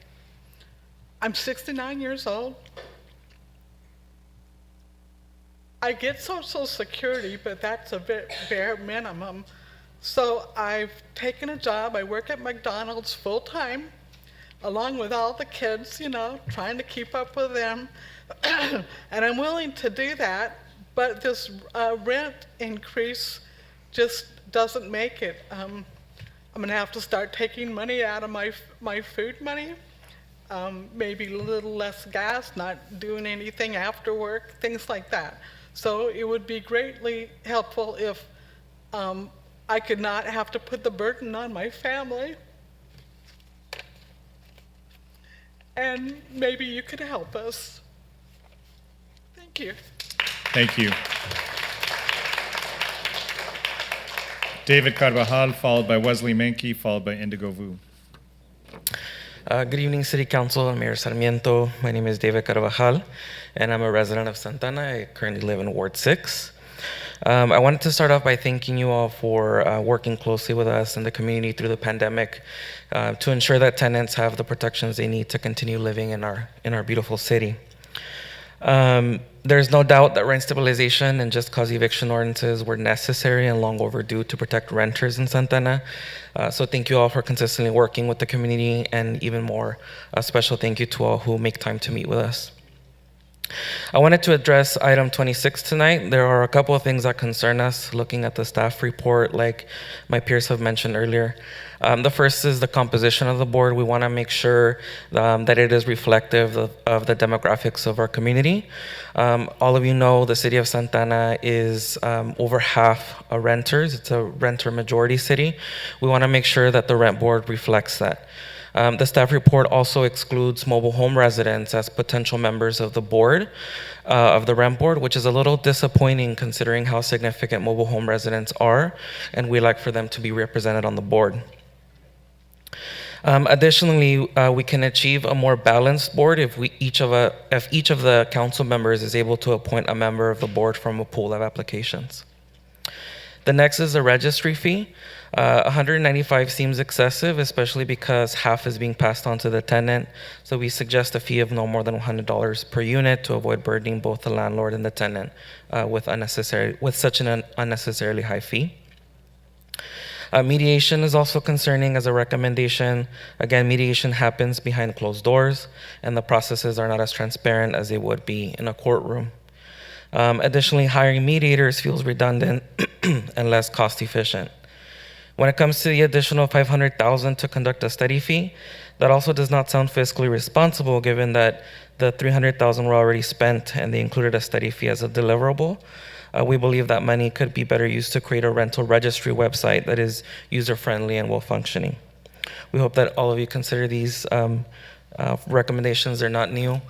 I'm 69 years old. I get Social Security, but that's a bare minimum. So I've taken a job. I work at McDonald's full time, along with all the kids, trying to keep up with them. And I'm willing to do that, but this rent increase just doesn't make it. I'm gonna have to start taking money out of my food money. Maybe a little less gas, not doing anything after work, things like that. So it would be greatly helpful if I could not have to put the burden on my family. And maybe you could help us. Thank you. Thank you. David Carvajal, followed by Wesley Menke, followed by Indigo Vu. Good evening, City Council and Mayor Sarmiento. My name is David Carvajal, and I'm a resident of Santana. I currently live in Ward 6. I wanted to start off by thanking you all for working closely with us and the community through the pandemic to ensure that tenants have the protections they need to continue living in our beautiful city. There's no doubt that rent stabilization and just cause eviction ordinances were necessary and long overdue to protect renters in Santa Ana. So thank you all for consistently working with the community, and even more, a special thank you to all who make time to meet with us. I wanted to address item 26 tonight. There are a couple of things that concern us looking at the staff report, like my peers have mentioned earlier. The first is the composition of the board. We want to make sure that it is reflective of the demographics of our community. All of you know the city of Santa Ana is over half renters. It's a renter majority city. We want to make sure that the rent board reflects that. The staff report also excludes mobile home residents as potential members of the board, of the rent board, which is a little disappointing considering how significant mobile home residents are, and we like for them to be represented on the board. Additionally, we can achieve a more balanced board if each of the council members is able to appoint a member of the board from a pool of applications. The next is the registry fee. 195 seems excessive, especially because half is being passed on to the tenant. So we suggest a fee of no more than $100 per unit to avoid burdening both the landlord and the tenant with such an unnecessarily high fee. Mediation is also concerning as a recommendation. Again, mediation happens behind closed doors, and the processes are not as transparent as they would be in a courtroom. Additionally, hiring mediators feels redundant and less cost efficient. When it comes to the additional $500,000 to conduct a study fee, that also does not sound fiscally responsible given that the $300,000 were already spent and they included a study fee as a deliverable. We believe that money could be better used to create a rental registry website that is user-friendly and well-functioning. We hope that all of you consider these recommendations. They're not new.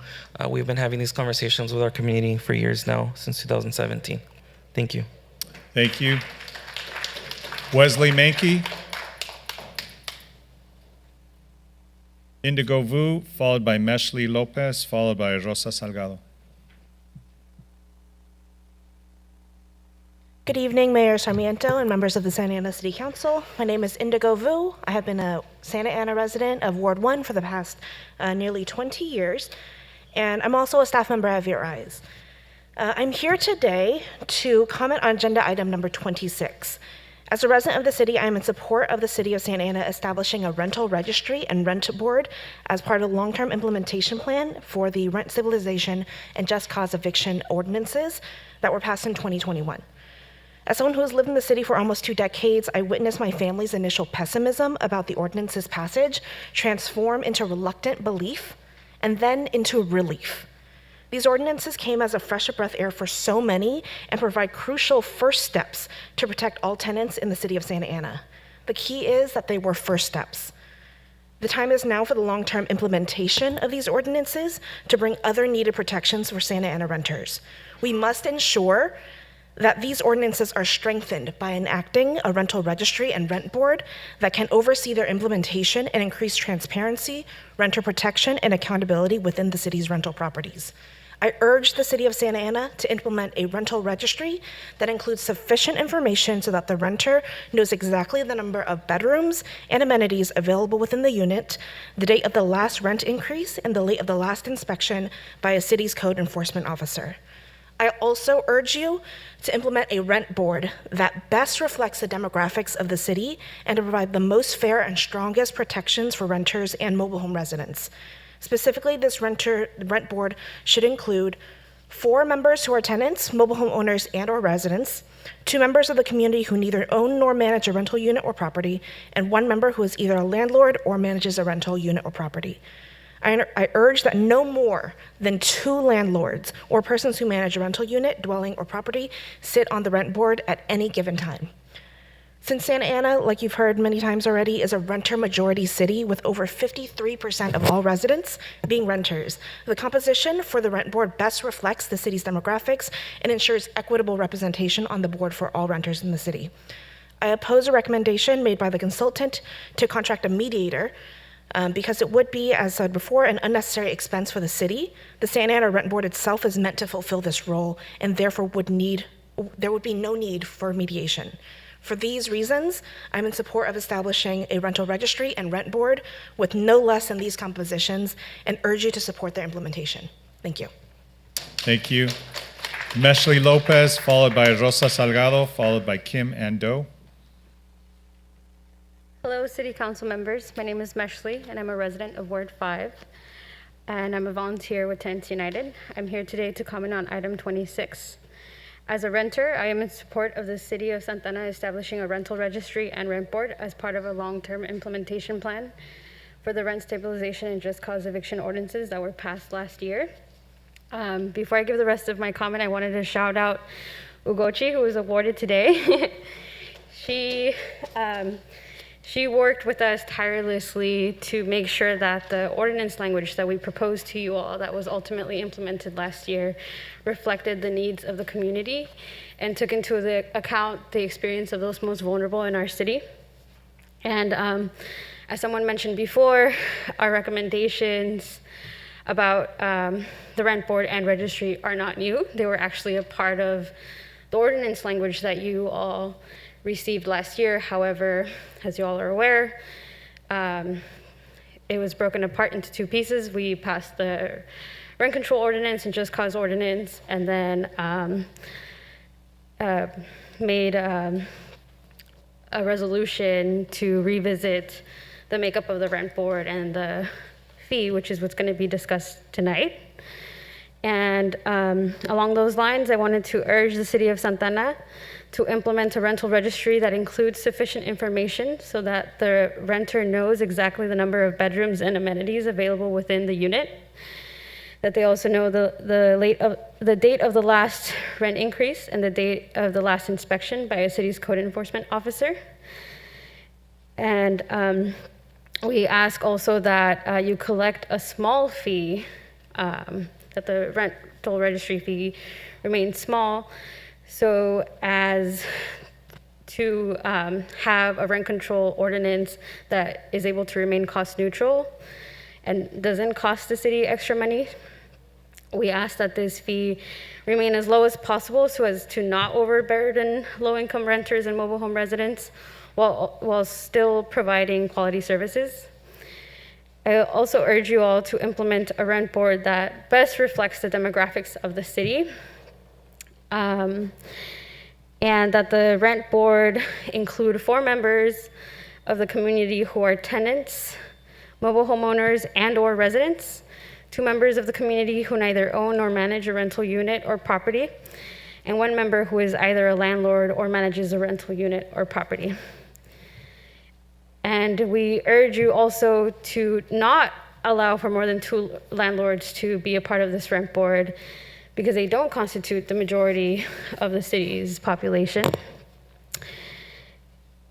We've been having these conversations with our community for years now, since 2017. Thank you. Thank you. Wesley Mankey. Indigo Vu, followed by Meshli Lopez, followed by Rosa Salgado. Good evening, Mayor Sarmiento and members of the Santa Ana City Council. My name is Indigo Vu. I have been a Santa Ana resident of Ward 1 for the past nearly 20 years, and I'm also a staff member at VRIs. I'm here today to comment on agenda item number 26. As a resident of the city, I am in support of the City of Santa Ana establishing a rental registry and rent board as part of the long-term implementation plan for the rent stabilization and just cause eviction ordinances that were passed in 2021. As someone who has lived in the city for almost 2 decades, I witnessed my family's initial pessimism about the ordinance's passage transform into reluctant belief and then into relief. These ordinances came as a fresh breath air for so many and provide crucial first steps to protect all tenants in the city of Santa Ana. The key is that they were first steps. The time is now for the long-term implementation of these ordinances to bring other needed protections for Santa Ana renters. We must ensure that these ordinances are strengthened by enacting a rental registry and rent board that can oversee their implementation and increase transparency, renter protection, and accountability within the city's rental properties. I urge the City of Santa Ana to implement a rental registry that includes sufficient information so that the renter knows exactly the number of bedrooms and amenities available within the unit, the date of the last rent increase, and the date of the last inspection by a city's code enforcement officer. I also urge you to implement a rent board that best reflects the demographics of the city and to provide the most fair and strongest protections for renters and mobile home residents. Specifically, this rent board should include 4 members who are tenants, mobile home owners, and or residents, 2 members of the community who neither own nor manage a rental unit or property, and 1 member who is either a landlord or manages a rental unit or property. I urge that no more than 2 landlords or persons who manage a rental unit, dwelling, or property sit on the rent board at any given time. Since Santa Ana, like you've heard many times already, is a renter-majority city with over 53% of all residents being renters, the composition for the rent board best reflects the city's demographics and ensures equitable representation on the board for all renters in the city. I oppose a recommendation made by the consultant to contract a mediator because it would be, as said before, an unnecessary expense for the city. The Santa Ana Rent Board itself is meant to fulfill this role and therefore there would be no need for mediation. For these reasons, I'm in support of establishing a rental registry and rent board with no less than these compositions and urge you to support their implementation. Thank you. Thank you. Meshley Lopez, followed by Rosa Salgado, followed by Kim Ando. Hello, City Council members. My name is Meshley, and I'm a resident of Ward 5, and I'm a volunteer with Tenants United. I'm here today to comment on item 26. As a renter, I am in support of the City of Santa Ana establishing a rental registry and rent board as part of a long-term implementation plan for the rent stabilization and just cause eviction ordinances that were passed last year. Before I give the rest of my comment, I wanted to shout out Ugochi, who was awarded today. She worked with us tirelessly to make sure that the ordinance language that we proposed to you all that was ultimately implemented last year reflected the needs of the community and took into account the experience of those most vulnerable in our city. And as someone mentioned before, our recommendations about the rent board and registry are not new. They were actually a part of the ordinance language that you all received last year. However, as you all are aware, it was broken apart into two pieces. We passed the rent control ordinance and just cause ordinance, and then made a resolution to revisit the makeup of the rent board and the fee, which is what's going to be discussed tonight. And along those lines, I wanted to urge the City of Santa Ana to implement a rental registry that includes sufficient information so that the renter knows exactly the number of bedrooms and amenities available within the unit, that they also know the date of the last rent increase and the date of the last inspection by a city's code enforcement officer. And we ask also that you collect a small fee, that the rental registry fee remains small, so as to have a rent control ordinance that is able to remain cost neutral and doesn't cost the city extra money. We ask that this fee remain as low as possible so as to not overburden low-income renters and mobile home residents while still providing quality services. I also urge you all to implement a rent board that best reflects the demographics of the city, and that the rent board include 4 members of the community who are tenants, mobile homeowners, and/or residents, 2 members of the community who neither own nor manage a rental unit or property, and 1 member who is either a landlord or manages a rental unit or property. And we urge you also to not allow for more than 2 landlords to be a part of this rent board because they don't constitute the majority of the city's population.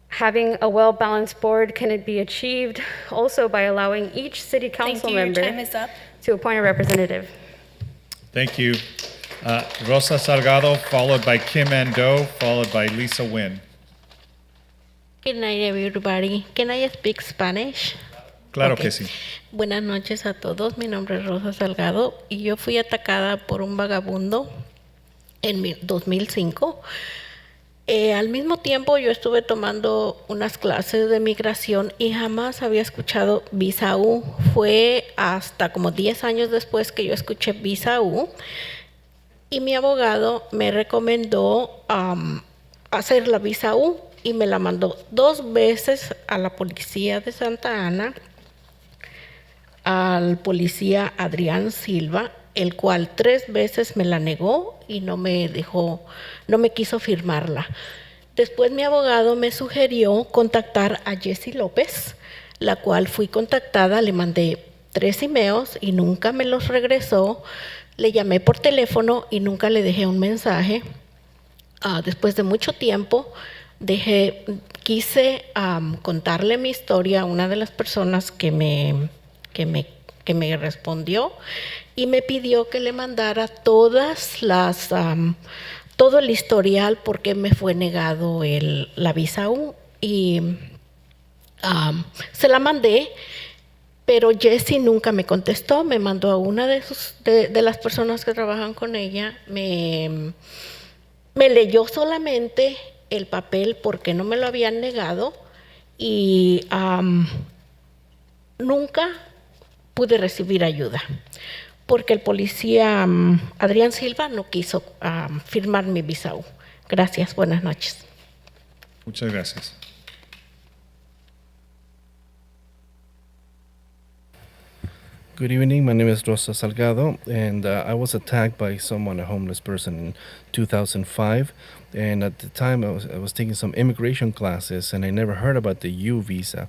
Having a well-balanced board can be achieved also by allowing each city council member Your time is up. to appoint a representative. Thank you. Rosa Salgado, followed by Kim Ando, followed by Lisa Nguyen. Good night, everybody. Can I speak Spanish? Claro Okay. que sí. Buenas noches a todos. Mi nombre es Rosa Salgado y yo fui atacada por un vagabundo en 2005. Al mismo tiempo yo estuve tomando unas clases de migración y jamás había escuchado visa U. Fue hasta como 10 años después que yo escuché visa U y mi abogado me recomendó hacer la visa U y me la mandó 2 veces a la policía de Santa Ana, al policía Adrián Silva, el cual 3 veces me la negó y no me quiso firmarla. Después mi abogado me sugirió contactar a Jessie López, la cual fui contactada, le mandé 3 emails y nunca me los regresó. Le llamé por teléfono y nunca le dejé un mensaje. Después de mucho tiempo, quise contarle mi historia a una de las personas que me respondió y me pidió que le mandara todo el historial porque me fue negado la visa U y se la mandé, pero Jessie nunca me contestó. Me mandó a una de las personas que trabajan con ella, me leyó solamente el papel porque no me lo habían negado y nunca pude recibir ayuda. porque el policía Adrián Silva no quiso firmar mi visa U. Gracias, buenas noches. Muchas gracias. Good evening. My name is Rosa Salgado, and I was attacked by someone, a homeless person, in 2005. And at the time, I was taking some immigration classes, and I never heard about the U visa.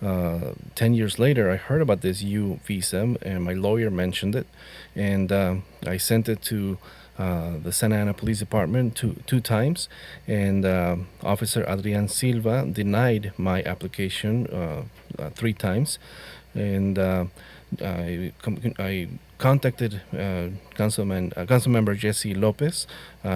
10 years later, I heard about this U visa, and my lawyer mentioned it, and I sent it to the Santa Ana Police Department two times, and Officer Adrian Silva denied my application 3 times, and I contacted Councilmember Jesse Lopez,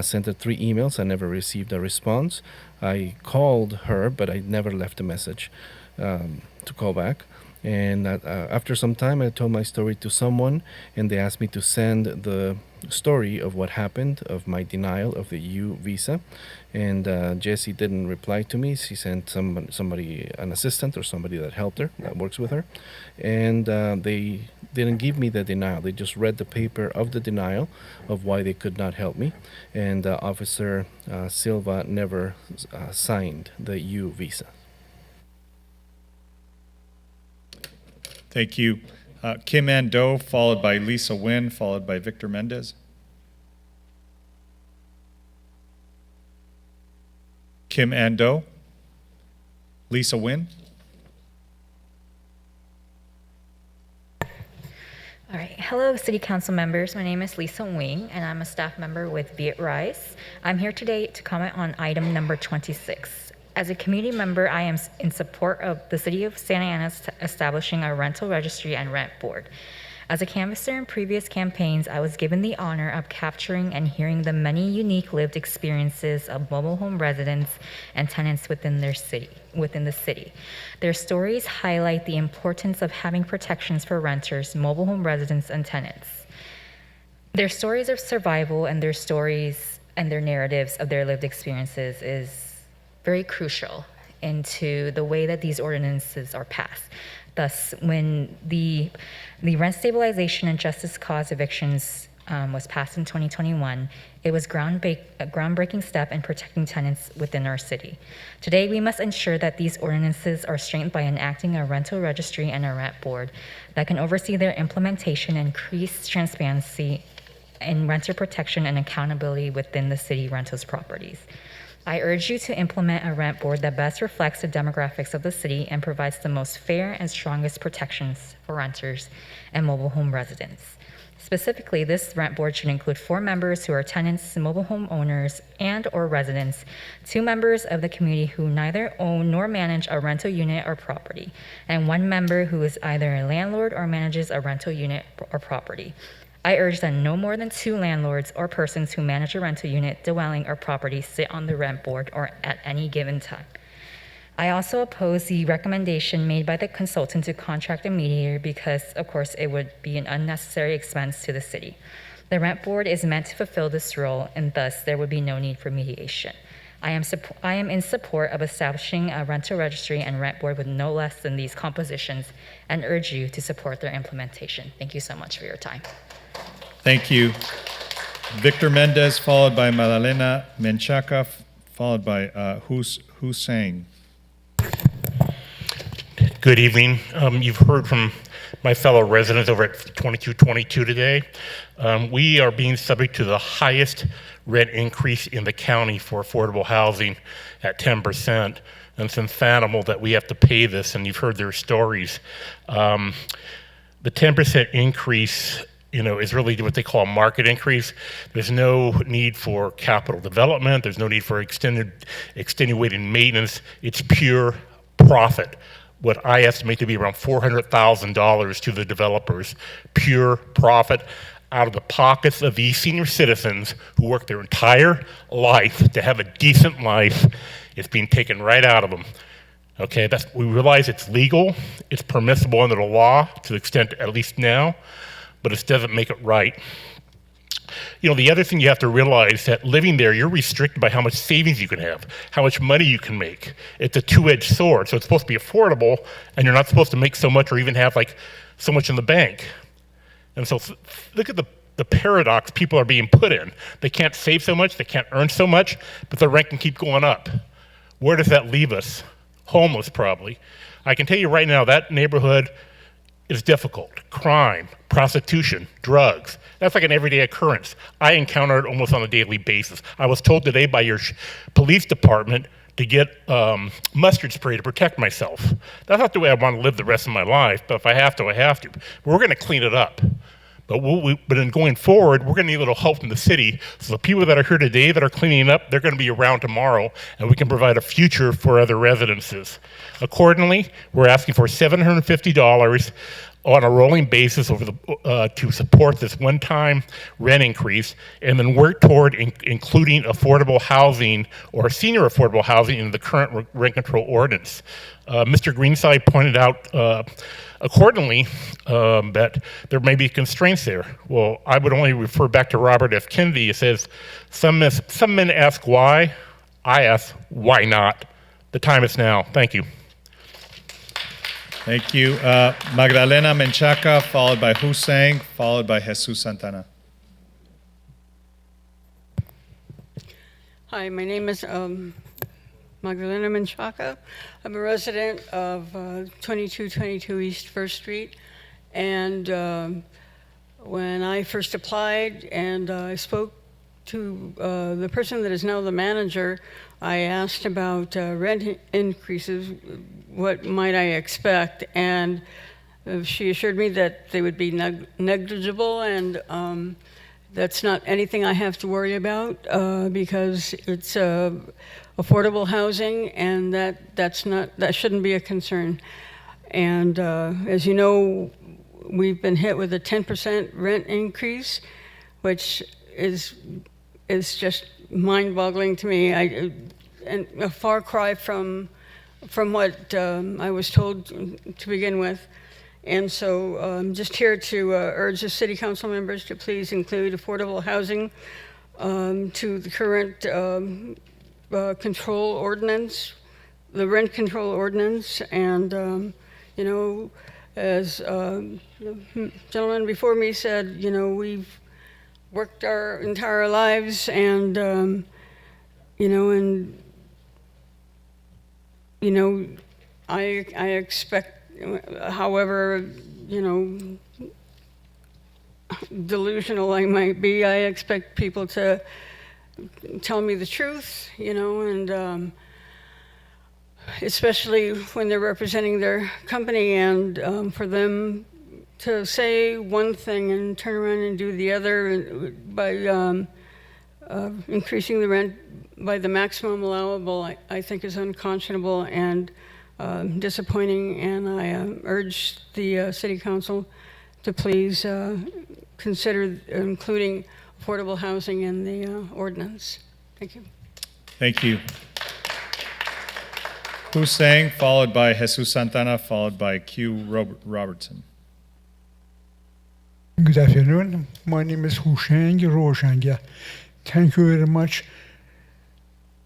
sent her 3 emails. I never received a response. I called her, but I never left a message to call back. And after some time, I told my story to someone, and they asked me to send the story of what happened, of my denial of the U visa. And Jessie didn't reply to me. She sent somebody, an assistant or somebody that helped her, that works with her. And they didn't give me the denial. They just read the paper of the denial of why they could not help me. And Officer Silva never signed the U visa. Thank you. Kim Ann Doe, followed by Lisa Nguyen, followed by Victor Mendez. Kim Ann Doe. Lisa Nguyen. All right. Hello, City Council members. My name is Lisa Nguyen, and I'm a staff member with Viet Rise. I'm here today to comment on item number 26. As a community member, I am in support of the City of Santa Ana establishing a rental registry and rent board. As a canvasser in previous campaigns, I was given the honor of capturing and hearing the many unique lived experiences of mobile home residents and tenants within the city. Their stories highlight the importance of having protections for renters, mobile home residents, and tenants. Their stories of survival and their stories and their narratives of their lived experiences is very crucial into the way that these ordinances are passed. Thus, when the rent stabilization and justice cause evictions was passed in 2021, it was a groundbreaking step in protecting tenants within our city. Today, we must ensure that these ordinances are strengthened by enacting a rental registry and a rent board that can oversee their implementation and increase transparency in renter protection and accountability within the city rentals properties. I urge you to implement a rent board that best reflects the demographics of the city and provides the most fair and strongest protections for renters and mobile home residents. Specifically, this rent board should include 4 members who are tenants, mobile home owners, and/or residents, 2 members of the community who neither own nor manage a rental unit or property, and 1 member who is either a landlord or manages a rental unit or property. I urge that no more than 2 landlords or persons who manage a rental unit, dwelling, or property sit on the rent board or at any given time. I also oppose the recommendation made by the consultant to contract a mediator because, of course, it would be an unnecessary expense to the city. The rent board is meant to fulfill this role, and thus there would be no need for mediation. I am in support of establishing a rental registry and rent board with no less than these compositions and urge you to support their implementation. Thank you so much for your time. Thank you. Victor Mendez, followed by Madalena Menchaca, followed by Hussein. Good evening. You've heard from my fellow residents over at 2222 today. We are being subject to the highest rent increase in the county for affordable housing at 10%. And it's unfathomable that we have to pay this, and you've heard their stories. The 10% increase is really what they call a market increase. There's no need for capital development. There's no need for extenuated maintenance. It's pure profit. What I estimate to be around $400,000 to the developers. Pure profit out of the pockets of these senior citizens who work their entire life to have a decent life. It's being taken right out of them. Okay, we realize it's legal. It's permissible under the law to the extent, at least now, but it doesn't make it right. The other thing you have to realize that living there, you're restricted by how much savings you can have, how much money you can make. It's a two-edged sword, so it's supposed to be affordable, and you're not supposed to make so much or even have so much in the bank. And so look at the paradox people are being put in. They can't save so much, they can't earn so much, but the rent can keep going up. Where does that leave us? Homeless, probably. I can tell you right now, that neighborhood is difficult. Crime, prostitution, drugs. That's like an everyday occurrence. I encounter it almost on a daily basis. I was told today by your police department to get mustard spray to protect myself. That's not the way I want to live the rest of my life, but if I have to, I have to. But we're going to clean it up. But in going forward, we're going to need a little help from the city. So the people that are here today that are cleaning up, they're going to be around tomorrow, and we can provide a future for other residences. Accordingly, we're asking for $750 on a rolling basis to support this one-time rent increase, and then work toward including affordable housing or senior affordable housing in the current rent control ordinance. Mr. Greenside pointed out accordingly that there may be constraints there. Well, I would only refer back to Robert F. Kennedy. It says, some men ask why, I ask why not. The time is now. Thank you. Thank you. Magdalena Menchaca, followed by Hussein, followed by Jesus Santana. Hi, my name is Magdalena Menchaca. I'm a resident of 2222 East First Street. And when I first applied and I spoke to the person that is now the manager, I asked about rent increases, what might I expect? And she assured me that they would be negligible, and that's not anything I have to worry about because it's affordable housing, and that shouldn't be a concern. And as you know, we've been hit with a 10% rent increase, which is just mind-boggling to me, and a far cry from what I was told to begin with. And so I'm just here to urge the city council members to please include affordable housing to the current control ordinance, the rent control ordinance. And, you know, as the gentleman before me said, you know, we've worked our entire lives, and I expect, however, delusional I might be, I expect people to tell me the truth, and especially when they're representing their company, and for them to say one thing and turn around and do the other by increasing the rent by the maximum allowable, I think is unconscionable and disappointing. And I urge the City Council to please consider including affordable housing in the ordinance. Thank you. Thank you. Hussein, followed by Jesus Santana, followed by Q. Robertson. Good afternoon. My name is Hussein Roshangia. Thank you very much.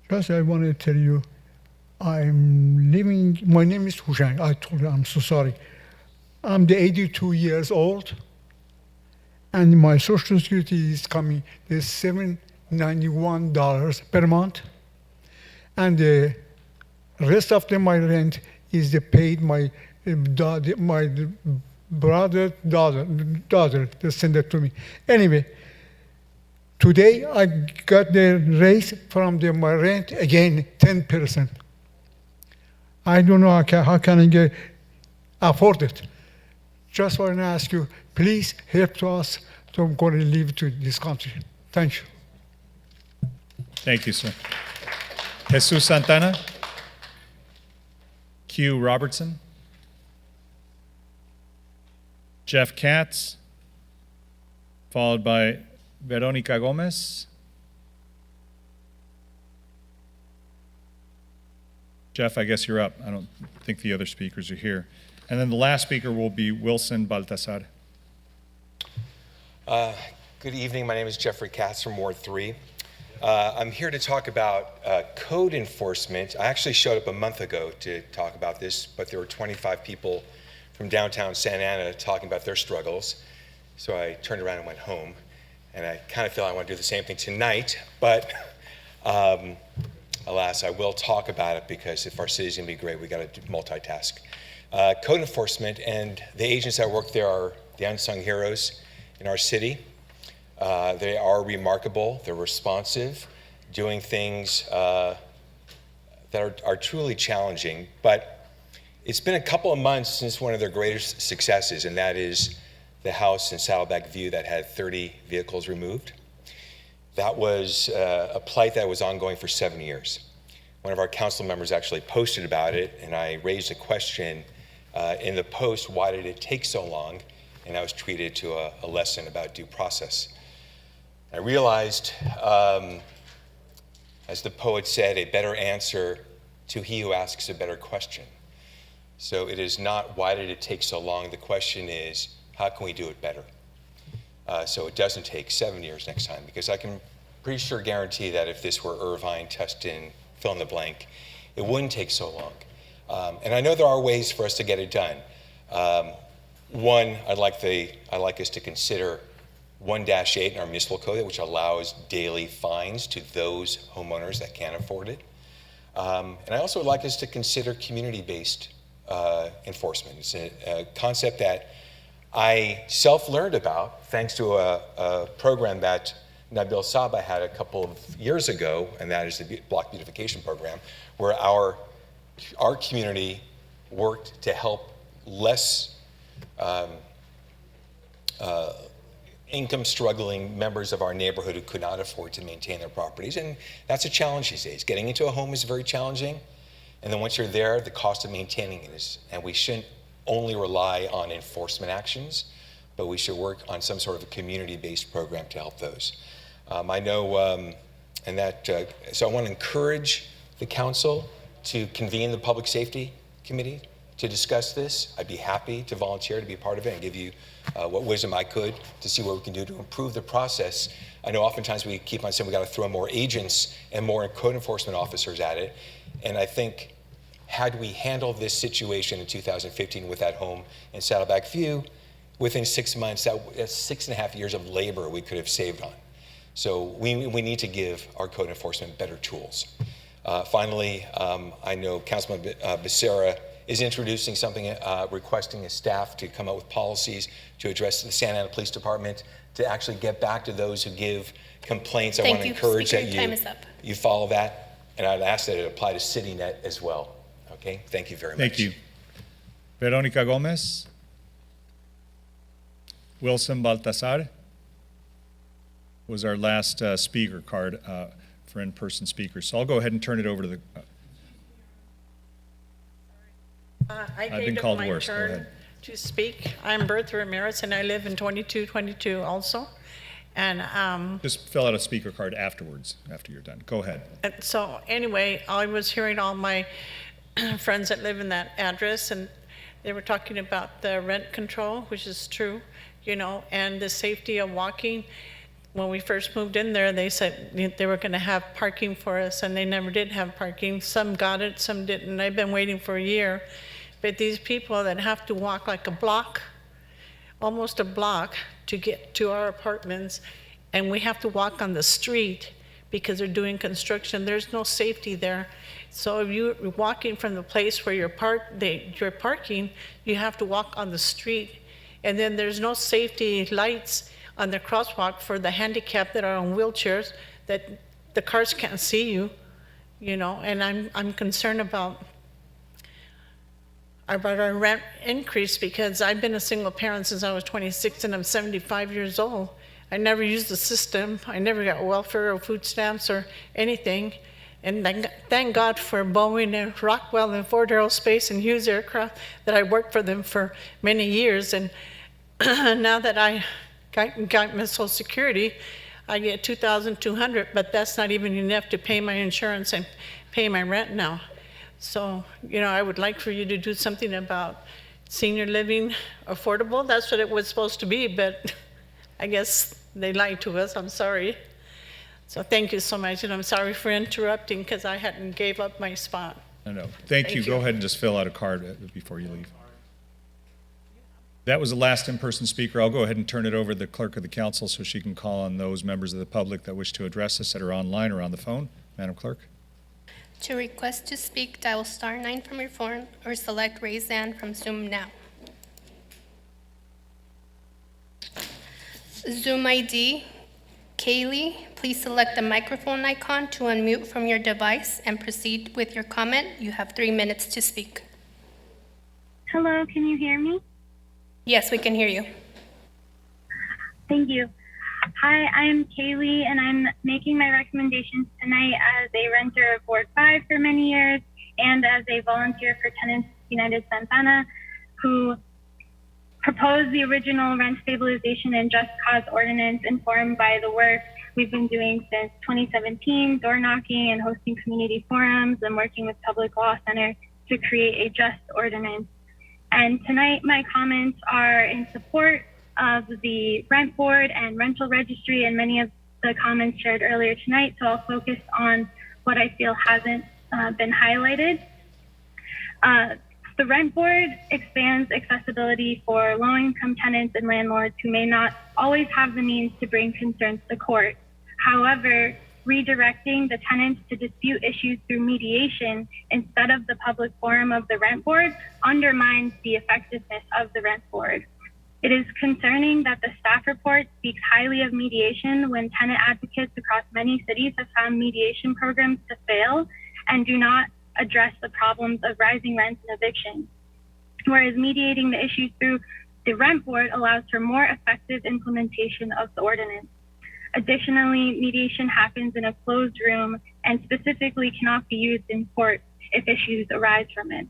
Just I want to tell you, I'm living, my name is Hussein. I told you, I'm so sorry. I'm 82 years old, and my Social Security is coming, there's $791 per month, and the rest of my rent is paid my brother, daughter, they send it to me. Anyway, today I got the raise from my rent again, 10%. I don't know how can I afford it. Just want to ask you, please help to us to go and live to this country. Thank you. Thank you, sir. Jesus Santana. Q. Robertson. Jeff Katz, followed by Veronica Gomez. Jeff, I guess you're up. I don't think the other speakers are here. And then the last speaker will be Wilson Baltazar. Good evening. My name is Jeffrey Katz from Ward 3. I'm here to talk about code enforcement. I actually showed up a month ago to talk about this, but there were 25 people from downtown Santa Ana talking about their struggles. So I turned around and went home. And I kind of feel I want to do the same thing tonight, but alas, I will talk about it because if our city's going to be great, we got to multitask. Code enforcement and the agents that work there are the unsung heroes in our city. They are remarkable. They're responsive, doing things that are truly challenging. But it's been a couple of months since one of their greatest successes, and that is the house in Saddleback View that had 30 vehicles removed. That was a plight that was ongoing for 7 years. One of our council members actually posted about it, and I raised a question in the post, why did it take so long? And I was treated to a lesson about due process. I realized, as the poet said, a better answer to he who asks a better question. So it is not why did it take so long, the question is, how can we do it better? So it doesn't take 7 years next time, because I can pretty sure guarantee that if this were Irvine, Tustin, fill in the blank, it wouldn't take so long. And I know there are ways for us to get it done. One, I'd like us to consider 1-8 in our municipal code, which allows daily fines to those homeowners that can't afford it. And I also would like us to consider community-based enforcement. It's a concept that I self-learned about thanks to a program that Nabil Saba had a couple of years ago, and that is the Block Beautification Program, where our community worked to help less income-struggling members of our neighborhood who could not afford to maintain their properties. And that's a challenge these days. Getting into a home is very challenging, and then once you're there, the cost of maintaining it is, and we shouldn't only rely on enforcement actions, but we should work on some sort of a community-based program to help those. I know, so I want to encourage the council to convene the Public Safety Committee to discuss this. I'd be happy to volunteer to be a part of it and give you what wisdom I could to see what we can do to improve the process. I know oftentimes we keep on saying we got to throw more agents and more code enforcement officers at it, and I think had we handled this situation in 2015 with that home in Saddleback View, within 6 months, that's 6.5 years of labor we could have saved on. So we need to give our code enforcement better tools. Finally, I know Councilman Becerra is introducing something, requesting a staff to come up with policies to address the Santa Ana Police Department to actually get back to those who give complaints. I want to encourage that you follow that, and I'd ask that it apply to CityNet as well. Okay, thank you very much. Thank you. Veronica Gomez. Wilson Baltazar was our last speaker card for in-person speakers. So I'll go ahead and turn it over to the... I've been called worse. Go ahead. To speak. I'm Bertha Ramirez, and I live in 2222 also. And just fill out a speaker card afterwards, after you're done. Go ahead. And so anyway, I was hearing all my friends that live in that address, and they were talking about the rent control, which is true, you know, and the safety of walking. When we first moved in there, they said they were going to have parking for us, and they never did have parking. Some got it, some didn't. I've been waiting for a year. But these people that have to walk like a block, almost a block, to get to our apartments, and we have to walk on the street because they're doing construction. There's no safety there. So if you're walking from the place where you're parking, you have to walk on the street. And then there's no safety lights on the crosswalk for the handicapped that are on wheelchairs, that the cars can't see you, you know. And I'm concerned about our rent increase, because I've been a single parent since I was 26 and I'm 75 years old. I never used the system. I never got welfare or food stamps or anything. And thank God for Boeing and Rockwell and Ford Aerospace and Hughes Aircraft that I worked for them for many years. And now that I got my Social Security, I get $2,200, but that's not even enough to pay my insurance and pay my rent now. So, you know, I would like for you to do something about senior living affordable. That's what it was supposed to be, but I guess they lied to us. I'm sorry. So thank you so much, and I'm sorry for interrupting because I hadn't gave up my spot. No. Thank you. Go ahead and just fill out a card before you leave. That was the last in-person speaker. I'll go ahead and turn it over to the clerk of the council so she can call on those members of the public that wish to address us that are online or on the phone. Madam Clerk. To request to speak, dial *9 from your phone or select Raise Hand from Zoom now. Zoom ID, Kaylee, please select the microphone icon to unmute from your device and proceed with your comment. You have 3 minutes to speak. Hello, can you hear me? Yes, we can hear you. Thank you. Hi, I'm Kaylee, and I'm making my recommendations tonight as a renter of Ward 5 for many years and as a volunteer for Tenants United Santana, who proposed the original rent stabilization and just cause ordinance informed by the work we've been doing since 2017, door knocking and hosting community forums and working with Public Law Center to create a just ordinance. And tonight, my comments are in support of the rent board and rental registry and many of the comments shared earlier tonight. So I'll focus on what I feel hasn't been highlighted. The rent board expands accessibility for low-income tenants and landlords who may not always have the means to bring concerns to court. However, redirecting the tenants to dispute issues through mediation instead of the public forum of the rent board undermines the effectiveness of the rent board. It is concerning that the staff report speaks highly of mediation when tenant advocates across many cities have found mediation programs to fail and do not address the problems of rising rents and evictions. Whereas mediating the issues through the rent board allows for more effective implementation of the ordinance. Additionally, mediation happens in a closed room and specifically cannot be used in court if issues arise from it.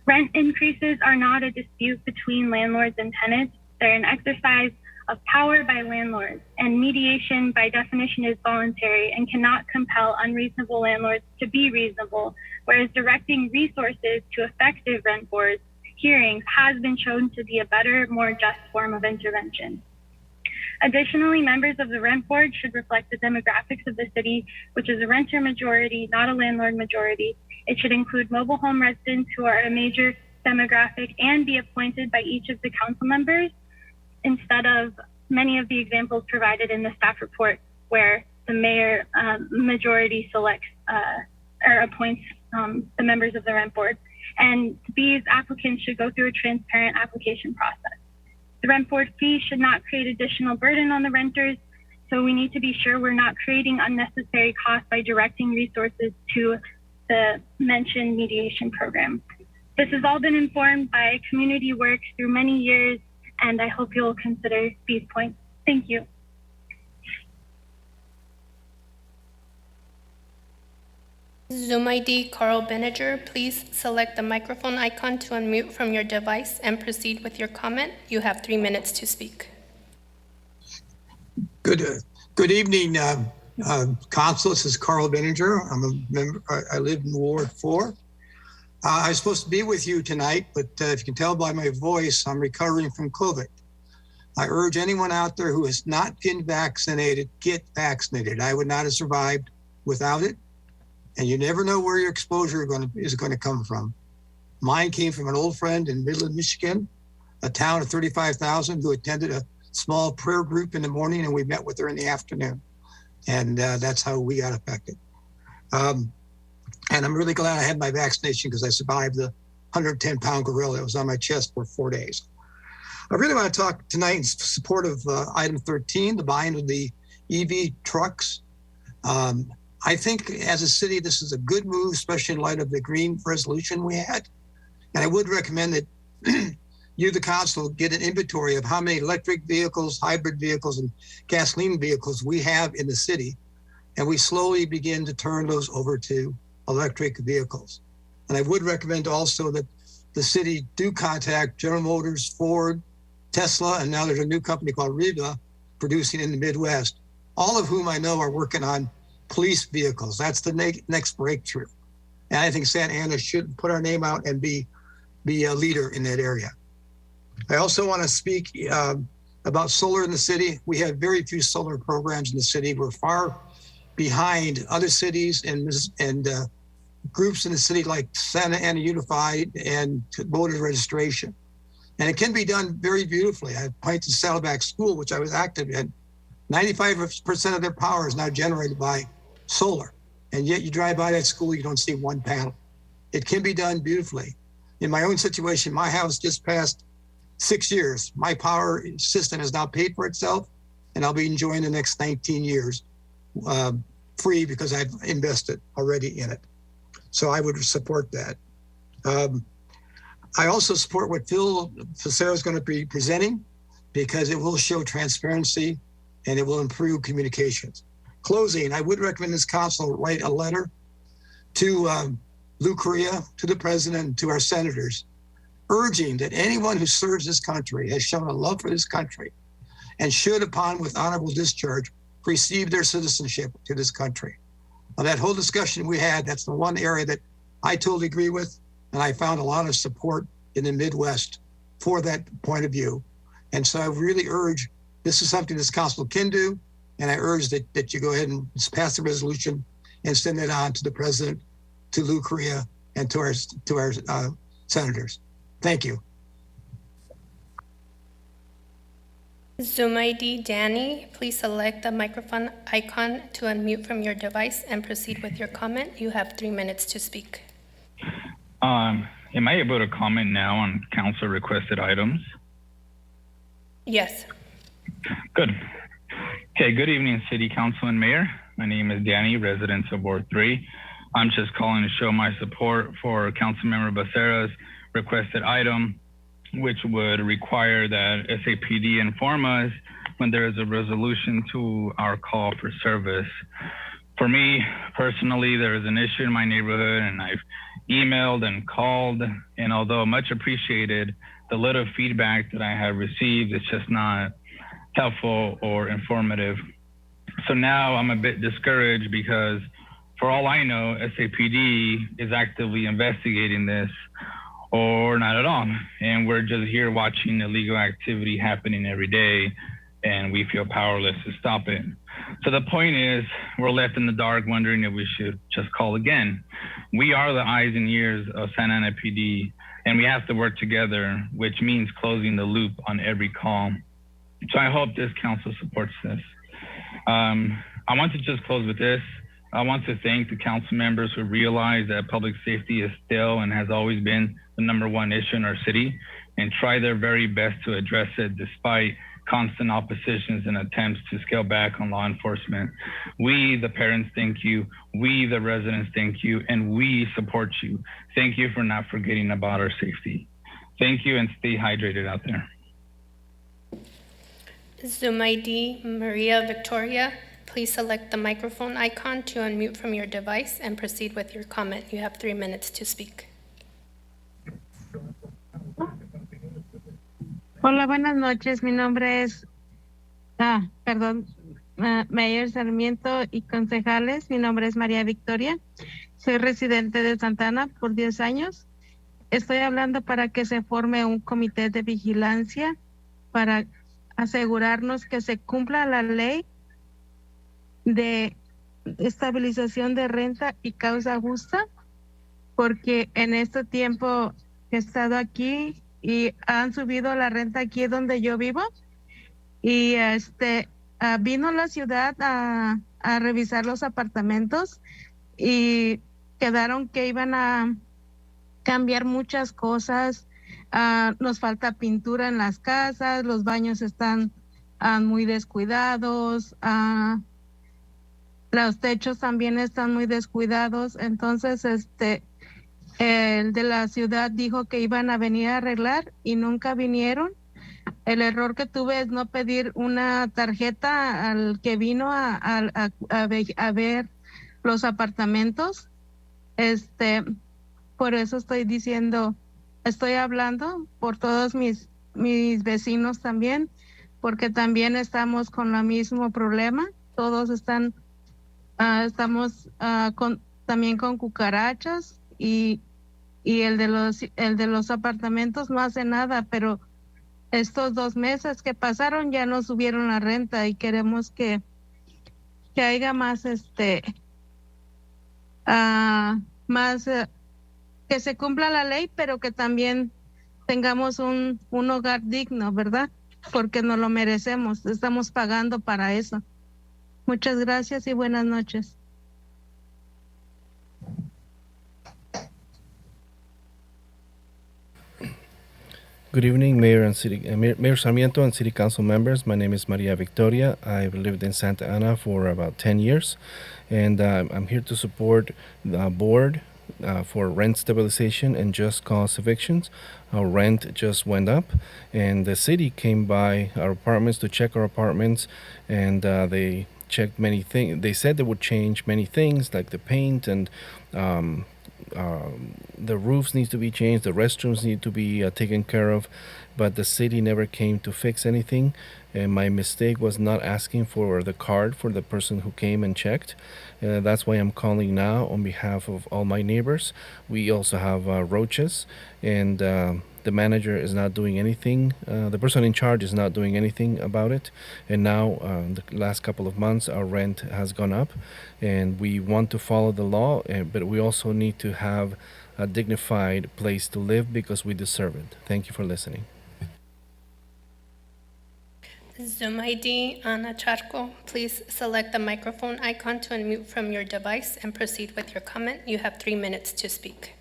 Rent increases are not a dispute between landlords and tenants. They're an exercise of power by landlords, and mediation by definition is voluntary and cannot compel unreasonable landlords to be reasonable, whereas directing resources to effective rent boards hearings has been shown to be a better, more just form of intervention. Additionally, members of the rent board should reflect the demographics of the city, which is a renter majority, not a landlord majority. It should include mobile home residents who are a major demographic and be appointed by each of the council members instead of many of the examples provided in the staff report where the mayor majority selects or appoints the members of the rent board. And these applicants should go through a transparent application process. The rent board fee should not create additional burden on the renters, so we need to be sure we're not creating unnecessary costs by directing resources to the mentioned mediation program. This has all been informed by community work through many years, and I hope you'll consider these points. Thank you. Zoom ID, Carl Beninger, please select the microphone icon to unmute from your device and proceed with your comment. You have 3 minutes to speak. Good evening, Council. This is Carl Beninger. I'm a member. I live in Ward 4. I was supposed to be with you tonight, but if you can tell by my voice, I'm recovering from COVID. I urge anyone out there who has not been vaccinated, get vaccinated. I would not have survived without it. And you never know where your exposure is going to come from. Mine came from an old friend in Midland, Michigan, a town of 35,000 who attended a small prayer group in the morning, and we met with her in the afternoon. And that's how we got affected. And I'm really glad I had my vaccination because I survived the 110-pound gorilla that was on my chest for 4 days. I really want to talk tonight in support of item 13, the buying of the EV trucks. I think as a city, this is a good move, especially in light of the green resolution we had. And I would recommend that you, the council, get an inventory of how many electric vehicles, hybrid vehicles, and gasoline vehicles we have in the city. And we slowly begin to turn those over to electric vehicles. And I would recommend also that the city do contact General Motors, Ford, Tesla, and now there's a new company called Riva producing in the Midwest, all of whom I know are working on police vehicles. That's the next breakthrough. And I think Santa Ana should put our name out and be a leader in that area. I also want to speak about solar in the city. We have very few solar programs in the city. We're far behind other cities and groups in the city like Santa Ana Unified and voter registration. And it can be done very beautifully. I point to Saddleback School, which I was active in. 95% of their power is now generated by solar. And yet you drive by that school, you don't see one panel. It can be done beautifully. In my own situation, my house just passed 6 years. My power system has now paid for itself, and I'll be enjoying the next 19 years free because I've invested already in it. So I would support that. I also support what Phil Facero is going to be presenting because it will show transparency and it will improve communications. Closing, I would recommend this council write a letter to Lou Correa, to the president, and to our senators, urging that anyone who serves this country has shown a love for this country and should, upon with honorable discharge, receive their citizenship to this country. Now, that whole discussion we had, that's the one area that I totally agree with, and I found a lot of support in the Midwest for that point of view. And so I really urge, this is something this council can do, and I urge that you go ahead and pass the resolution and send it on to the president, to Lou Correa, and to our senators. Thank you. Zoom ID Danny, please select the microphone icon to unmute from your device and proceed with your comment. You have 3 minutes to speak. Am I able to comment now on council requested items? Yes. Good. Okay, good evening, City Council and Mayor. My name is Danny, resident of Ward 3. I'm just calling to show my support for Councilmember Becerra's requested item, which would require that SAPD inform us when there is a resolution to our call for service. For me, personally, there is an issue in my neighborhood, and I've emailed and called, and although much appreciated, the little feedback that I have received is just not helpful or informative. So now I'm a bit discouraged because for all I know, SAPD is actively investigating this or not at all. And we're just here watching illegal activity happening every day, and we feel powerless to stop it. So the point is, we're left in the dark wondering if we should just call again. We are the eyes and ears of Santa Ana PD, and we have to work together, which means closing the loop on every call. So I hope this council supports this. I want to just close with this. I want to thank the council members who realize that public safety is still and has always been the #1 issue in our city and try their very best to address it despite constant oppositions and attempts to scale back on law enforcement. We, the parents, thank you. We, the residents, thank you. And we support you. Thank you for not forgetting about our safety. Thank you, and stay hydrated out there. Zoom ID Maria Victoria, please select the microphone icon to unmute from your device and proceed with your comment. You have 3 minutes to speak. Hola, buenas noches. Mi nombre es, Mayor Sarmiento y concejales. Mi nombre es María Victoria. Soy residente de Santana por 10 años. Estoy hablando para que se forme un comité de vigilancia para asegurarnos que se cumpla la ley de estabilización de renta y causa justa, porque en este tiempo he estado aquí y han subido la renta aquí donde yo vivo y vino la ciudad a revisar los apartamentos y quedaron que iban a cambiar muchas cosas. Nos falta pintura en las casas, los baños están muy descuidados, los techos también están muy descuidados. Entonces el de la ciudad dijo que iban a venir a arreglar y nunca vinieron. El error que tuve es no pedir una tarjeta al que vino a ver los apartamentos. Por eso estoy hablando por todos mis vecinos también, porque también estamos con el mismo problema. Todos estamos también con cucarachas y el de los apartamentos no hace nada, pero estos 2 meses que pasaron ya no subieron la renta y queremos que haya más que se cumpla la ley, pero que también tengamos un hogar digno, ¿verdad? Porque nos lo merecemos, estamos pagando para eso. Muchas gracias y buenas noches. Good evening, Mayor and Mayor Sarmiento and City Council members. My name is Maria Victoria. I've lived in Santa Ana for about 10 years, and I'm here to support the board for rent stabilization and just cause evictions. Our rent just went up, and the city came by our apartments to check our apartments, and they checked many things. They said they would change many things like the paint and the roofs need to be changed, the restrooms need to be taken care of, but the city never came to fix anything. And my mistake was not asking for the card for the person who came and checked. That's why I'm calling now on behalf of all my neighbors. We also have roaches, and the manager is not doing anything. The person in charge is not doing anything about it. And now, the last couple of months, our rent has gone up, and we want to follow the law, but we also need to have a dignified place to live because we deserve it. Thank you for listening. Zoom ID, Ana Charco. Please select the microphone icon to unmute from your device and proceed with your comment. You have 3 minutes to speak.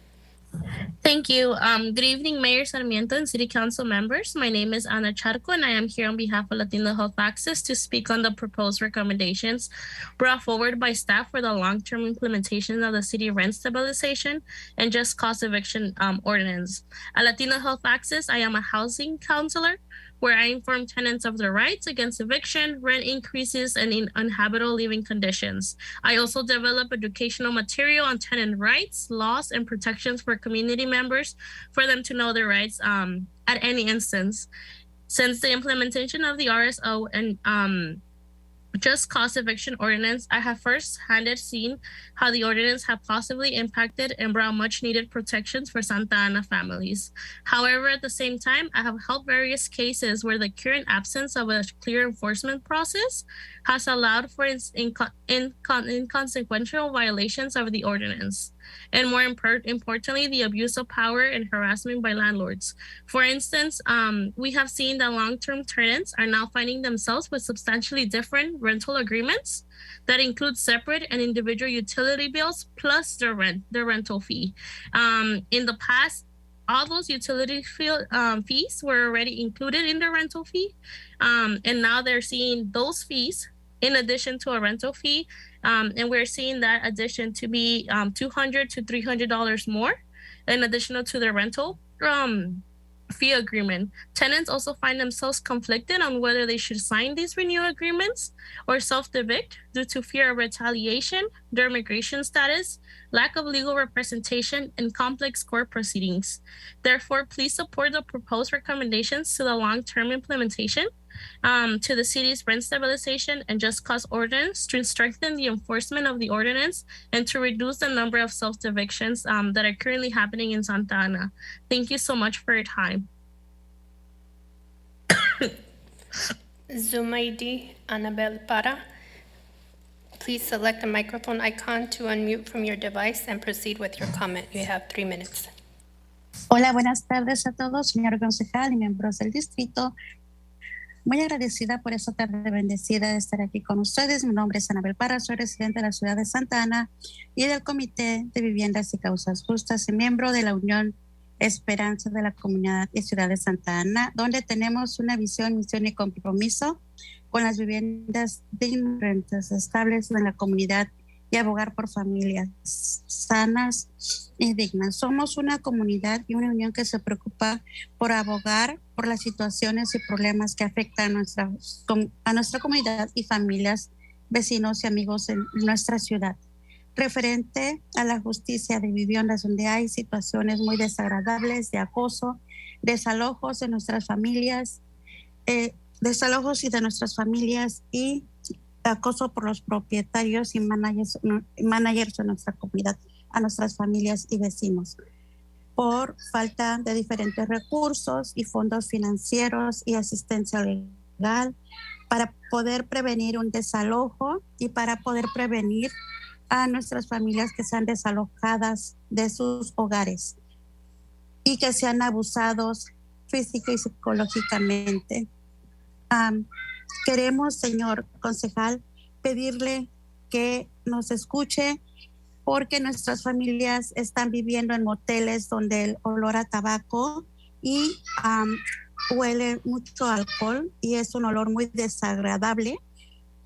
Thank you. Good evening, Mayor Sarmiento and City Council members. My name is Ana Charco, and I am here on behalf of Latino Health Access to speak on the proposed recommendations brought forward by staff for the long-term implementation of the city rent stabilization and just cause eviction ordinance. At Latino Health Access, I am a housing counselor where I inform tenants of their rights against eviction, rent increases, and in uninhabitable living conditions. I also develop educational material on tenant rights, laws, and protections for community members for them to know their rights at any instance. Since the implementation of the RSO and just cause eviction ordinance, I have first-handed seen how the ordinance have positively impacted and brought much-needed protections for Santa Ana families. However, at the same time, I have helped various cases where the current absence of a clear enforcement process has allowed for inconsequential violations of the ordinance. And more importantly, the abuse of power and harassment by landlords. For instance, we have seen that long-term tenants are now finding themselves with substantially different rental agreements that include separate and individual utility bills plus their rental fee. In the past, all those utility fees were already included in the rental fee, and now they're seeing those fees in addition to a rental fee, and we're seeing that addition to be $200 to $300 more in addition to the rental fee agreement. Tenants also find themselves conflicted on whether they should sign these renewal agreements or self-evict due to fear of retaliation, their immigration status, lack of legal representation, and complex court proceedings. Therefore, please support the proposed recommendations to the long-term implementation to the city's rent stabilization and just cause ordinance to strengthen the enforcement of the ordinance and to reduce the number of self-evictions that are currently happening in Santa Ana. Thank you so much for your time. Zoom ID, Annabel Para. Please select the microphone icon to unmute from your device and proceed with your comment. You have 3 minutes. Hola, buenas tardes a todos, señor concejal y miembros del distrito. Muy agradecida por esta tarde bendecida de estar aquí con ustedes. Mi nombre es Anabel Parra, soy residente de la ciudad de Santa Ana y del Comité de Viviendas y Causas Justas y miembro de la Unión Esperanza de la Comunidad y Ciudad de Santa Ana, donde tenemos una visión, misión y compromiso con las viviendas dignas, estables en la comunidad y abogar por familias sanas y dignas. Somos una comunidad y una unión que se preocupa por abogar por las situaciones y problemas que afectan a nuestra comunidad y familias, vecinos y amigos en nuestra ciudad. Referente a la justicia de viviendas donde hay situaciones muy desagradables de acoso, desalojos de nuestras familias, y acoso por los propietarios y managers de nuestra comunidad a nuestras familias y vecinos por falta de diferentes recursos y fondos financieros y asistencia legal para poder prevenir un desalojo y para poder prevenir a nuestras familias que sean desalojadas de sus hogares. y que sean abusados física y psicológicamente. Queremos, señor concejal, pedirle que nos escuche porque nuestras familias están viviendo en moteles donde el olor a tabaco y huele mucho alcohol y es un olor muy desagradable.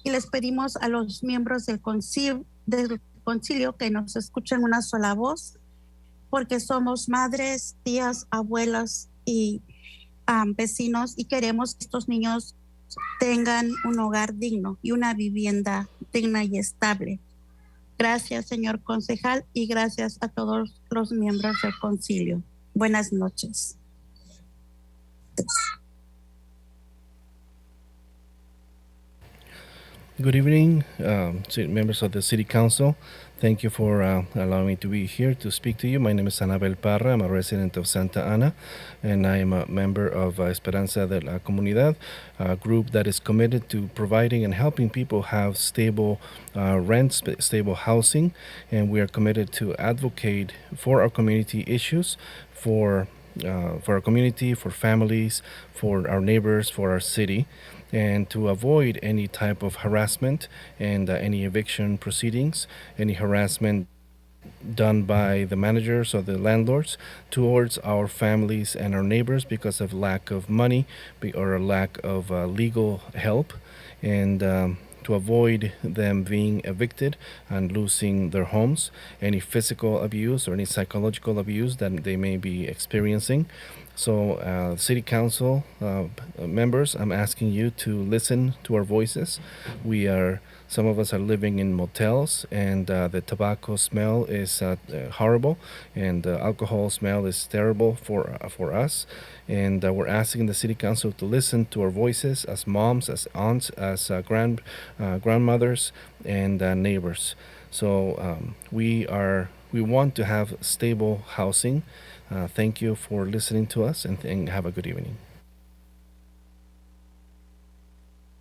Y les pedimos a los miembros del concilio que nos escuchen una sola voz, porque somos madres, tías, abuelas y vecinos y queremos que estos niños tengan un hogar digno y una vivienda digna y estable. Gracias, señor concejal, y gracias a todos los miembros del concilio. Buenas noches. Good evening, members of the City Council. Thank you for allowing me to be here to speak to you. My name is Anabel Parra. I'm a resident of Santa Ana, and I am a member of Esperanza de la Comunidad, a group that is committed to providing and helping people have stable rent, stable housing, and we are committed to advocate for our community issues, for our community, for families, for our neighbors, for our city, and to avoid any type of harassment and any eviction proceedings, any harassment done by the managers or the landlords towards our families and our neighbors because of lack of money or a lack of legal help, and to avoid them being evicted and losing their homes, any physical abuse or any psychological abuse that they may be experiencing. So, City Council members, I'm asking you to listen to our voices. Some of us are living in motels, and the tobacco smell is horrible, and the alcohol smell is terrible for us. And we're asking the City Council to listen to our voices as moms, as aunts, as grandmothers, and neighbors. So we want to have stable housing. Thank you for listening to us, and have a good evening.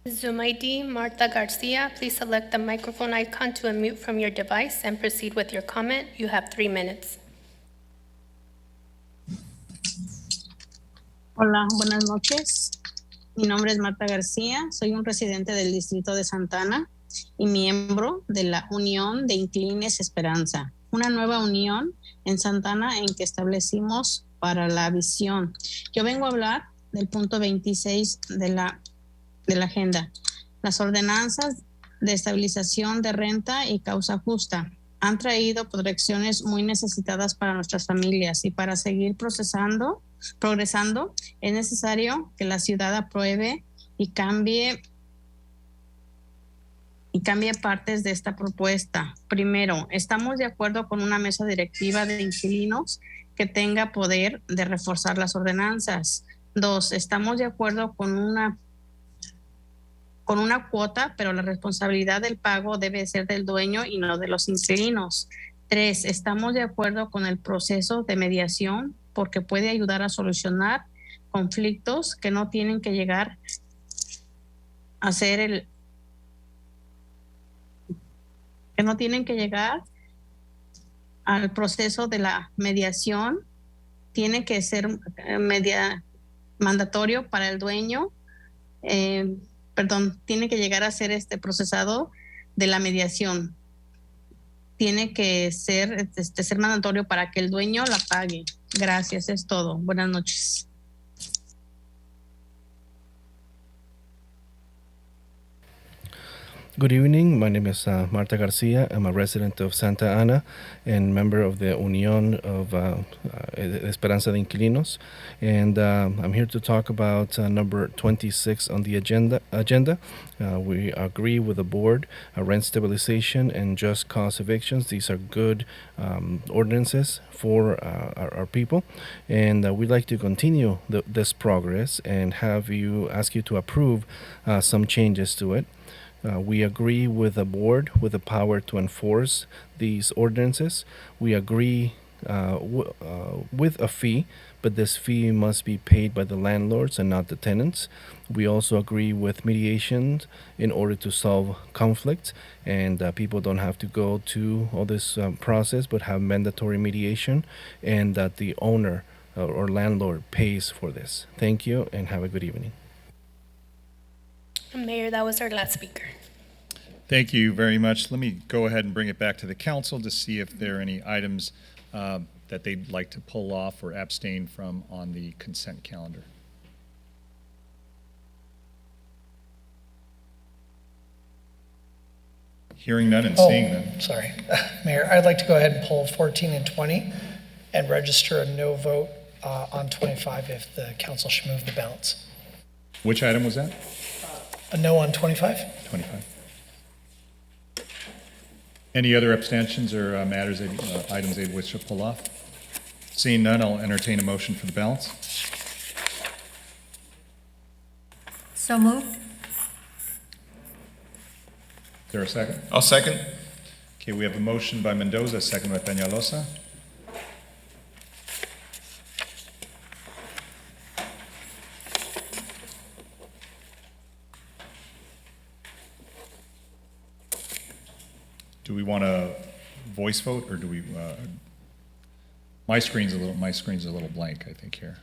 Zoom ID, Martha Garcia. Please select the microphone icon to unmute from your device and proceed with your comment. You have 3 minutes. Hola, buenas noches. Mi nombre es Marta García. Soy un residente del distrito de Santa Ana y miembro de la Unión de Inquilines Esperanza, una nueva unión en Santa Ana en que establecimos para la visión. Yo vengo a hablar del punto 26 de la agenda. Las ordenanzas de estabilización de renta y causa justa han traído protecciones muy necesitadas para nuestras familias, y para seguir progresando, es necesario que la ciudad apruebe y cambie partes de esta propuesta. Primero, estamos de acuerdo con una mesa directiva de inquilinos que tenga poder de reforzar las ordenanzas. 2, estamos de acuerdo con una cuota, pero la responsabilidad del pago debe ser del dueño y no de los inquilinos. 3, estamos de acuerdo con el proceso de mediación porque puede ayudar a solucionar conflictos que no tienen que llegar a ser que no tienen que llegar al proceso de la mediación. Tiene que ser mandatorio para el dueño, tiene que llegar a ser procesado de la mediación. Tiene que ser mandatorio para que el dueño la pague. Gracias, es todo. Buenas noches. Good evening. My name is Marta Garcia. I'm a resident of Santa Ana and member of the Unión of Esperanza de Inquilinos. And I'm here to talk about number 26 on the agenda. We agree with the board, rent stabilization and just cause evictions. These are good ordinances for our people. And we'd like to continue this progress and ask you to approve some changes to it. We agree with the board with the power to enforce these ordinances. We agree with a fee, but this fee must be paid by the landlords and not the tenants. We also agree with mediation in order to solve conflicts, and people don't have to go to all this process, but have mandatory mediation, and that the owner or landlord pays for this. Thank you and have a good evening. Mayor, that was our last speaker. Thank you very much. Let me go ahead and bring it back to the council to see if there are any items that they'd like to pull off or abstain from on the consent calendar. Hearing none and seeing none. Sorry. Mayor, I'd like to go ahead and pull 14 and 20 and register a no vote on 25 if the council should move the balance. Which item was that? A no on 25? 25. Any other abstentions or matters, items they wish to pull off? Seeing none, I'll entertain a motion for the balance. So moved. Is there a second? I'll second. Okay, we have a motion by Mendoza, second by Peñalosa. Do we want a voice vote, or do we? My screen's a little blank, I think here.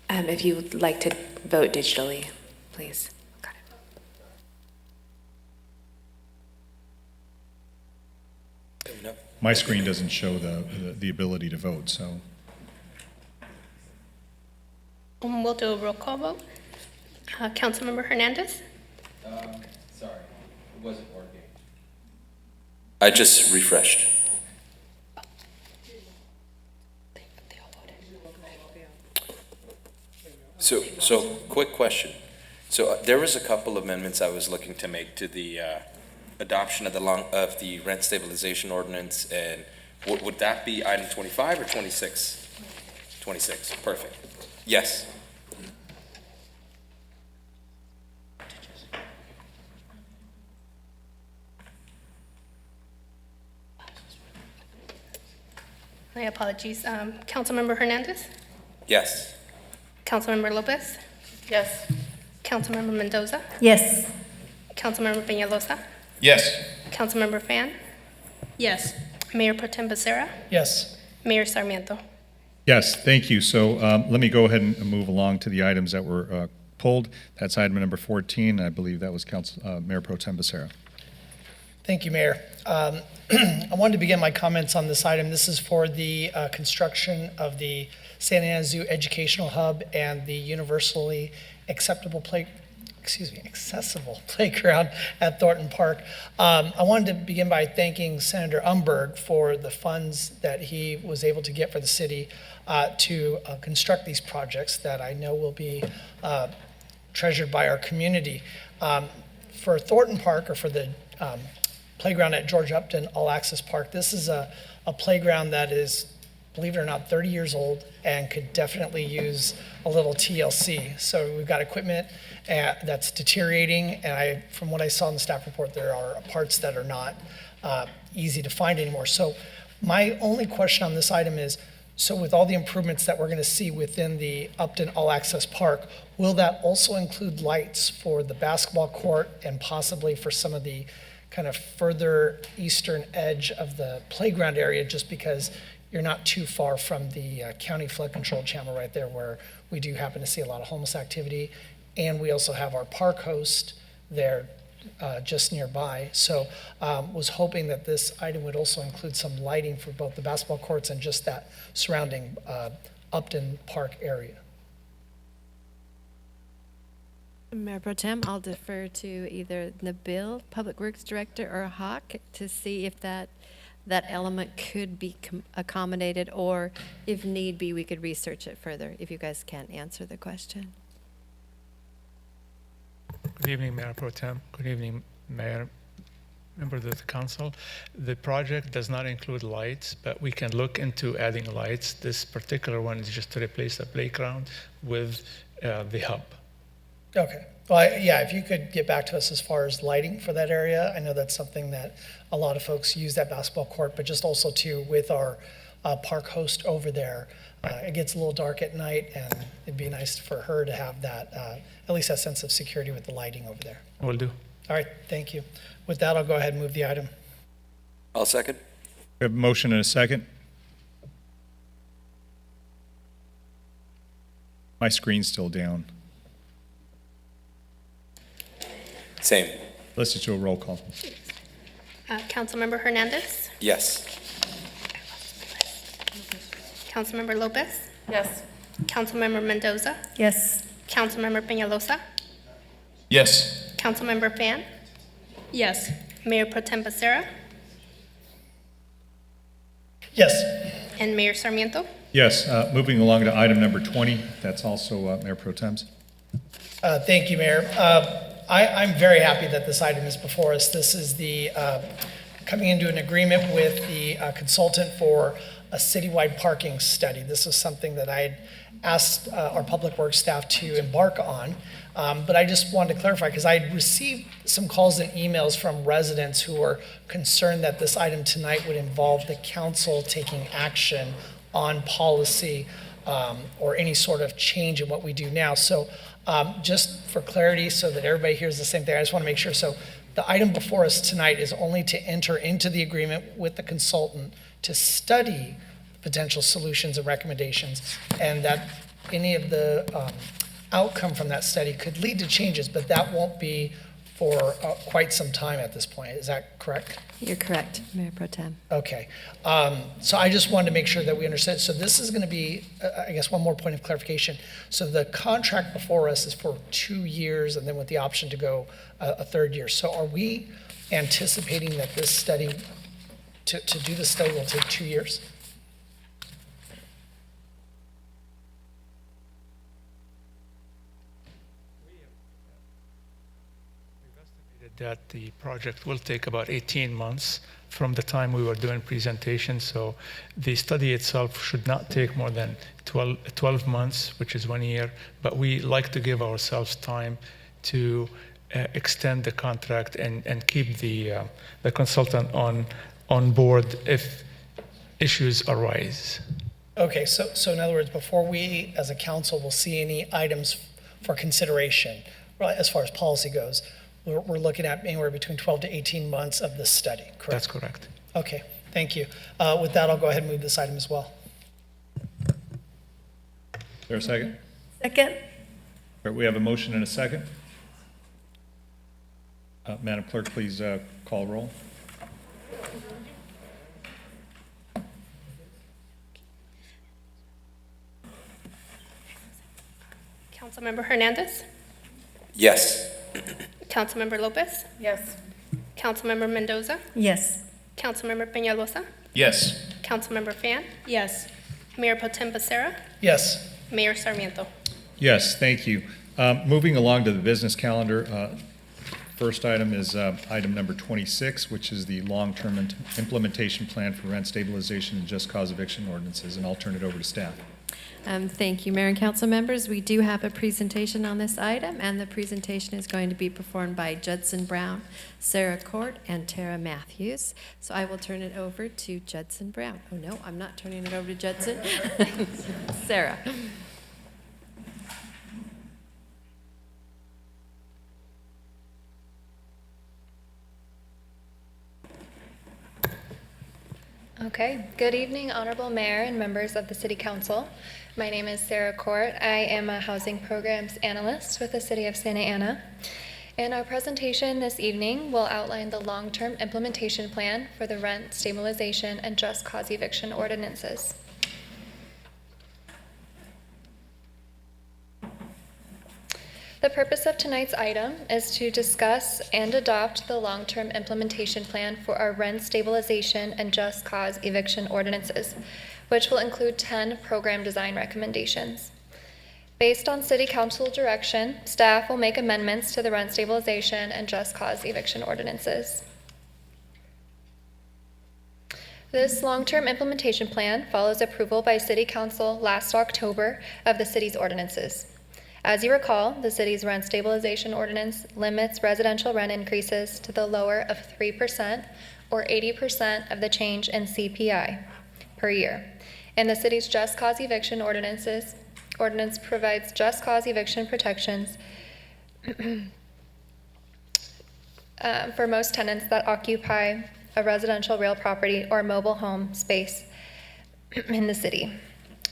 If you would like to vote digitally, please. Got it. My screen doesn't show the ability to vote, so. We'll do a roll call vote. Councilmember Hernandez? Sorry, it wasn't working. I just refreshed. So quick question. So there was a couple amendments I was looking to make to the adoption of the rent stabilization ordinance, and would that be item 25 or 26? 26, perfect. Yes. My apologies. Councilmember Hernandez? Yes. Councilmember Lopez? Yes. Councilmember Mendoza? Yes. Councilmember Peñalosa? Yes. Councilmember Fan? Yes. Mayor Pro Tem Becerra? Yes. Mayor Sarmiento? Yes, thank you. So let me go ahead and move along to the items that were pulled. That's item number 14. I believe that was Mayor Pro Tem Becerra. Thank you, Mayor. I wanted to begin my comments on this item. This is for the construction of the Santa Ana Zoo Educational Hub and the universally accessible playground at Thornton Park. I wanted to begin by thanking Senator Umberg for the funds that he was able to get for the city to construct these projects that I know will be treasured by our community. For Thornton Park, or for the playground at George Upton All Access Park, this is a playground that is, believe it or not, 30 years old and could definitely use a little TLC. So we've got equipment that's deteriorating, and from what I saw in the staff report, there are parts that are not easy to find anymore. So my only question on this item is, so with all the improvements that we're going to see within the Upton All Access Park, will that also include lights for the basketball court and possibly for some of the kind of further eastern edge of the playground area, just because you're not too far from the county flood control channel right there, where we do happen to see a lot of homeless activity. And we also have our park host there just nearby. So was hoping that this item would also include some lighting for both the basketball courts and just that surrounding Upton Park area. Mayor Pro Tem, I'll defer to either Nabil, Public Works Director, or Hawk to see if that element could be accommodated, or if need be, we could research it further if you guys can't answer the question. Good evening, Mayor Pro Tem. Good evening, Mayor, members of the council. The project does not include lights, but we can look into adding lights. This particular one is just to replace the playground with the hub. Okay. Well, yeah, if you could get back to us as far as lighting for that area. I know that's something that a lot of folks use, that basketball court, but just also too with our park host over there. It gets a little dark at night, and it'd be nice for her to have that, at least that sense of security with the lighting over there. Will do. All right, thank you. With that, I'll go ahead and move the item. I'll second. We have a motion and a second. My screen's still down. Same. Let's just do a roll call. Councilmember Hernandez, Yes. Councilmember Lopez, Yes. Councilmember Mendoza, Yes. Councilmember Peñalosa, Yes. Councilmember Fan, Yes. Mayor Pro Tem Becerra, Yes. and Mayor Sarmiento. Yes, moving along to item number 20, that's also Mayor Pro Tem's. Thank you, Mayor. I'm very happy that this item is before us. This is the coming into an agreement with the consultant for a citywide parking study. This is something that I had asked our Public Works staff to embark on. But I just wanted to clarify, because I had received some calls and emails from residents who were concerned that this item tonight would involve the council taking action on policy or any sort of change in what we do now. So just for clarity, so that everybody hears the same thing, I just want to make sure. So the item before us tonight is only to enter into the agreement with the consultant to study potential solutions and recommendations, and that any of the outcome from that study could lead to changes, but that won't be for quite some time at this point. Is that correct? You're correct, Mayor Pro Tem. Okay. So I just wanted to make sure that we understood. So this is going to be, I guess, one more point of clarification. So the contract before us is for 2 years, and then with the option to go a third year. So are we anticipating that this study, to do the study, will take 2 years? That the project will take about 18 months from the time we were doing presentation. So the study itself should not take more than 12 months, which is 1 year. But we like to give ourselves time to extend the contract and keep the consultant on board if issues arise. Okay, so in other words, before we as a council will see any items for consideration, right, as far as policy goes, we're looking at anywhere between 12 to 18 months of this study, correct? That's correct. Okay, thank you. With that, I'll go ahead and move this item as well. Is there a second? Second. All right, we have a motion and a second. Madam Clerk, please call roll. Councilmember Hernandez, Yes. Councilmember Lopez, Yes. Councilmember Mendoza, Yes. Councilmember Peñalosa, Yes. Councilmember Fan, Yes. Mayor Pro Tem Becerra, Yes. Mayor Sarmiento. Yes, thank you. Moving along to the business calendar, first item is item number 26, which is the long-term implementation plan for rent stabilization and just cause eviction ordinances, and I'll turn it over to staff. Thank you, Mayor and Council members. We do have a presentation on this item, and the presentation is going to be performed by Judson Brown, Sarah Court, and Tara Matthews. So I will turn it over to Judson Brown. Oh, no, I'm not turning it over to Judson. Sarah. Okay, good evening, Honorable Mayor and members of the City Council. My name is Sarah Court. I am a Housing Programs Analyst with the City of Santa Ana. And our presentation this evening will outline the long-term implementation plan for the rent stabilization and just cause eviction ordinances. The purpose of tonight's item is to discuss and adopt the long-term implementation plan for our rent stabilization and just cause eviction ordinances, which will include 10 program design recommendations. Based on City Council direction, staff will make amendments to the rent stabilization and just cause eviction ordinances. This long-term implementation plan follows approval by City Council last October of the city's ordinances. As you recall, the city's rent stabilization ordinance limits residential rent increases to the lower of 3% or 80% of the change in CPI per year. And the city's just cause eviction ordinance provides just cause eviction protections for most tenants that occupy a residential real property or mobile home space in the city.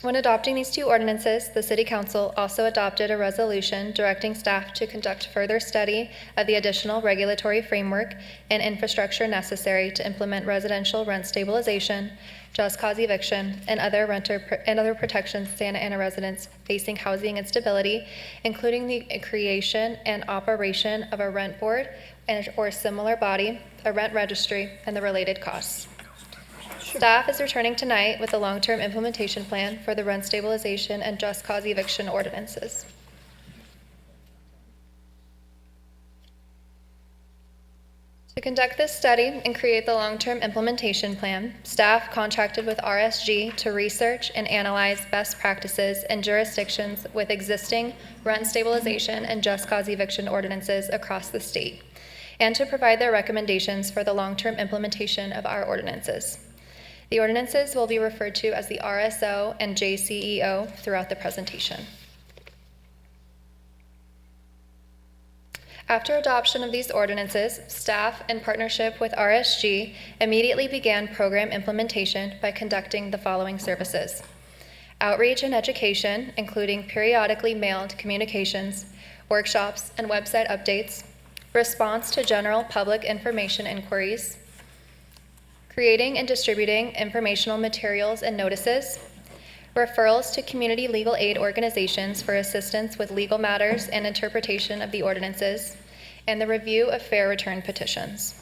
When adopting these two ordinances, the City Council also adopted a resolution directing staff to conduct further study of the additional regulatory framework and infrastructure necessary to implement residential rent stabilization, just cause eviction, and other protections to Santa Ana residents facing housing instability, including the creation and operation of a rent board or similar body, a rent registry, and the related costs. Staff is returning tonight with the long-term implementation plan for the rent stabilization and just cause eviction ordinances. To conduct this study and create the long-term implementation plan, staff contracted with RSG to research and analyze best practices in jurisdictions with existing rent stabilization and just cause eviction ordinances across the state, and to provide their recommendations for the long-term implementation of our ordinances. The ordinances will be referred to as the RSO and JCEO throughout the presentation. After adoption of these ordinances, staff, in partnership with RSG, immediately began program implementation by conducting the following services: outreach and education, including periodically mailed communications, workshops, and website updates, response to general public information inquiries, creating and distributing informational materials and notices, referrals to community legal aid organizations for assistance with legal matters and interpretation of the ordinances, and the review of fair return petitions.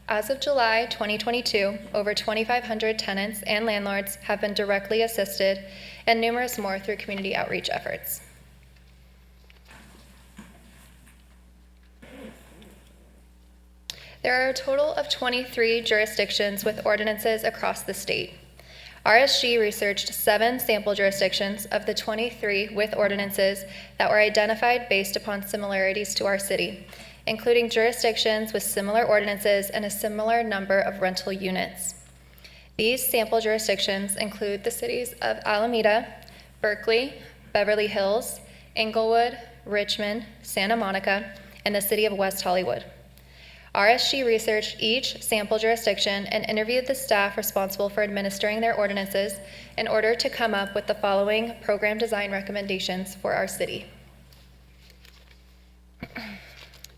As of July 2022, over 2,500 tenants and landlords have been directly assisted, and numerous more through community outreach efforts. There are a total of 23 jurisdictions with ordinances across the state. RSG researched 7 sample jurisdictions of the 23 with ordinances that were identified based upon similarities to our city, including jurisdictions with similar ordinances and a similar number of rental units. These sample jurisdictions include the cities of Alameda, Berkeley, Beverly Hills, Inglewood, Richmond, Santa Monica, and the city of West Hollywood. RSG researched each sample jurisdiction and interviewed the staff responsible for administering their ordinances in order to come up with the following program design recommendations for our city.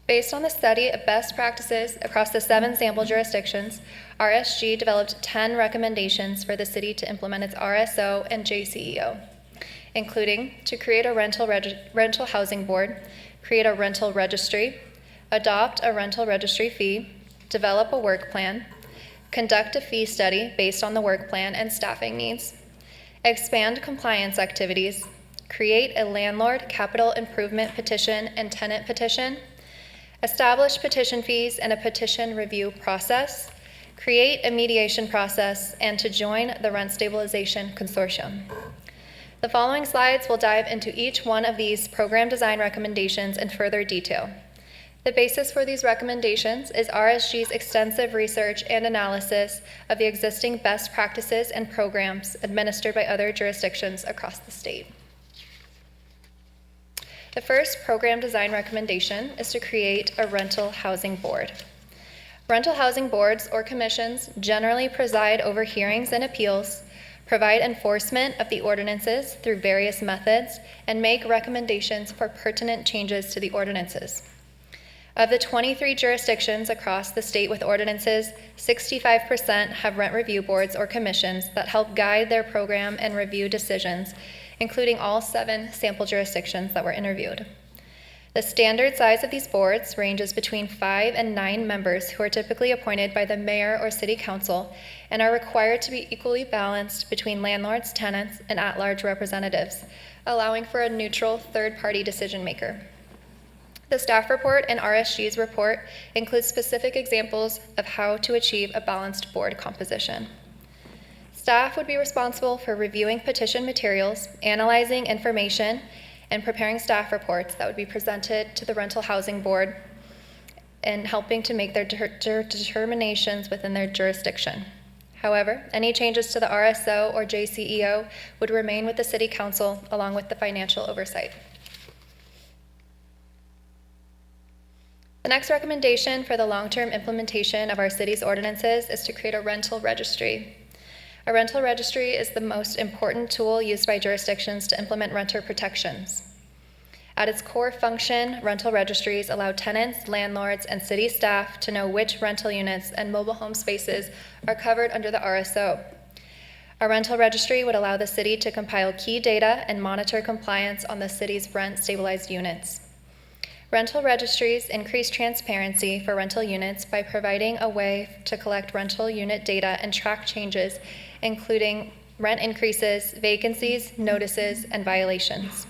Based on the study of best practices across the 7 sample jurisdictions, RSG developed 10 recommendations for the city to implement its RSO and JCEO, including to create a rental housing board, create a rental registry, adopt a rental registry fee, develop a work plan, conduct a fee study based on the work plan and staffing needs, expand compliance activities, create a landlord capital improvement petition and tenant petition, establish petition fees and a petition review process, create a mediation process, and to join the Rent Stabilization Consortium. The following slides will dive into each one of these program design recommendations in further detail. The basis for these recommendations is RSG's extensive research and analysis of the existing best practices and programs administered by other jurisdictions across the state. The first program design recommendation is to create a rental housing board. Rental housing boards or commissions generally preside over hearings and appeals, provide enforcement of the ordinances through various methods, and make recommendations for pertinent changes to the ordinances. Of the 23 jurisdictions across the state with ordinances, 65% have rent review boards or commissions that help guide their program and review decisions, including all 7 sample jurisdictions that were interviewed. The standard size of these boards ranges between 5 and 9 members who are typically appointed by the mayor or city council and are required to be equally balanced between landlords, tenants, and at-large representatives, allowing for a neutral third-party decision maker. The staff report and RSG's report include specific examples of how to achieve a balanced board composition. Staff would be responsible for reviewing petition materials, analyzing information, and preparing staff reports that would be presented to the Rental Housing Board and helping to make their determinations within their jurisdiction. However, any changes to the RSO or JCEO would remain with the City Council along with the financial oversight. The next recommendation for the long-term implementation of our city's ordinances is to create a rental registry. A rental registry is the most important tool used by jurisdictions to implement renter protections. At its core function, rental registries allow tenants, landlords, and city staff to know which rental units and mobile home spaces are covered under the RSO. A rental registry would allow the city to compile key data and monitor compliance on the city's rent-stabilized units. Rental registries increase transparency for rental units by providing a way to collect rental unit data and track changes, including rent increases, vacancies, notices, and violations.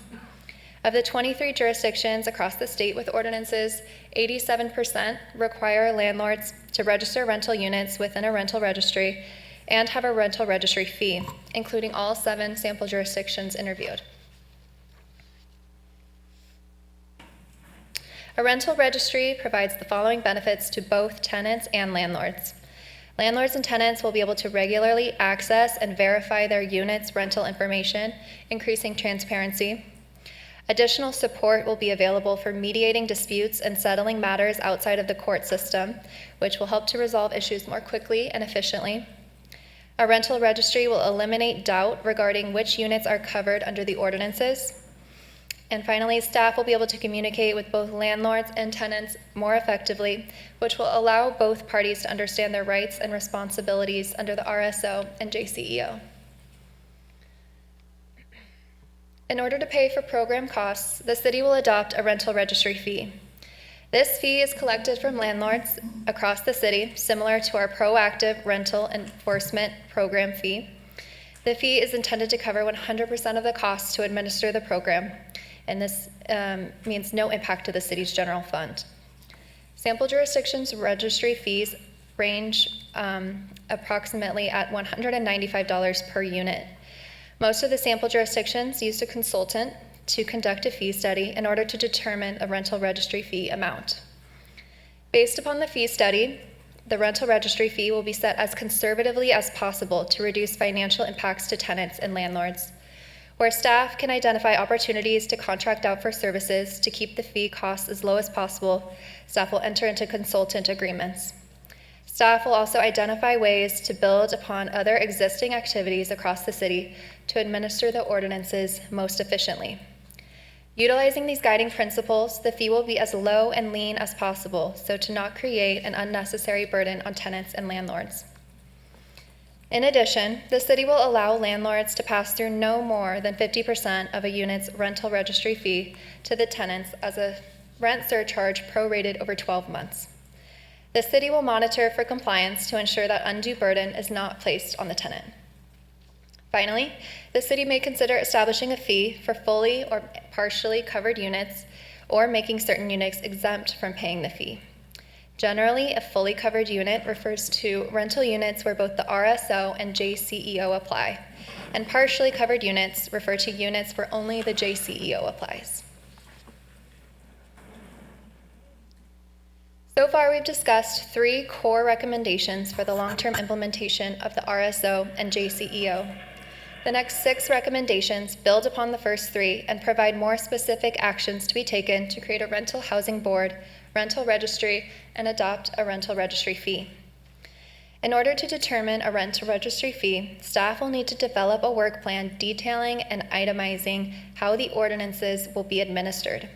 Of the 23 jurisdictions across the state with ordinances, 87% require landlords to register rental units within a rental registry and have a rental registry fee, including all 7 sample jurisdictions interviewed. A rental registry provides the following benefits to both tenants and landlords. Landlords and tenants will be able to regularly access and verify their units' rental information, increasing transparency. Additional support will be available for mediating disputes and settling matters outside of the court system, which will help to resolve issues more quickly and efficiently. A rental registry will eliminate doubt regarding which units are covered under the ordinances. And finally, staff will be able to communicate with both landlords and tenants more effectively, which will allow both parties to understand their rights and responsibilities under the RSO and JCEO. In order to pay for program costs, the city will adopt a rental registry fee. This fee is collected from landlords across the city, similar to our proactive rental enforcement program fee. The fee is intended to cover 100% of the costs to administer the program, and this means no impact to the city's general fund. Sample jurisdictions' registry fees range approximately at $195 per unit. Most of the sample jurisdictions used a consultant to conduct a fee study in order to determine a rental registry fee amount. Based upon the fee study, the rental registry fee will be set as conservatively as possible to reduce financial impacts to tenants and landlords. Where staff can identify opportunities to contract out for services to keep the fee costs as low as possible, staff will enter into consultant agreements. Staff will also identify ways to build upon other existing activities across the city to administer the ordinances most efficiently. Utilizing these guiding principles, the fee will be as low and lean as possible, so to not create an unnecessary burden on tenants and landlords. In addition, the city will allow landlords to pass through no more than 50% of a unit's rental registry fee to the tenants as a rent surcharge prorated over 12 months. The city will monitor for compliance to ensure that undue burden is not placed on the tenant. Finally, the city may consider establishing a fee for fully or partially covered units or making certain units exempt from paying the fee. Generally, a fully covered unit refers to rental units where both the RSO and JCEO apply, and partially covered units refer to units where only the JCEO applies. So far, we've discussed 3 core recommendations for the long-term implementation of the RSO and JCEO. The next 6 recommendations build upon the first 3 and provide more specific actions to be taken to create a rental housing board, rental registry, and adopt a rental registry fee. In order to determine a rental registry fee, staff will need to develop a work plan detailing and itemizing how the ordinances will be administered.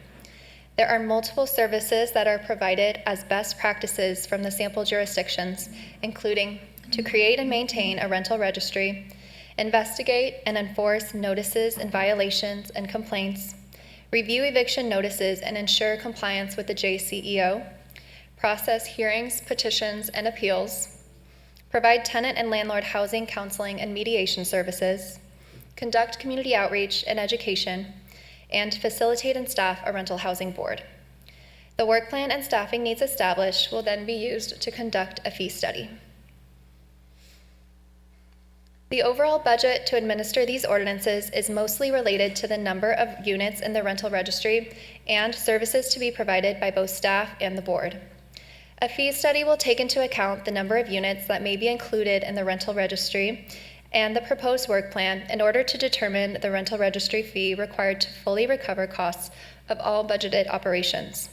There are multiple services that are provided as best practices from the sample jurisdictions, including to create and maintain a rental registry, investigate and enforce notices and violations and complaints, review eviction notices and ensure compliance with the JCEO, process hearings, petitions, and appeals, provide tenant and landlord housing, counseling, and mediation services, conduct community outreach and education, and facilitate and staff a rental housing board. The work plan and staffing needs established will then be used to conduct a fee study. The overall budget to administer these ordinances is mostly related to the number of units in the rental registry and services to be provided by both staff and the board. A fee study will take into account the number of units that may be included in the rental registry and the proposed work plan in order to determine the rental registry fee required to fully recover costs of all budgeted operations.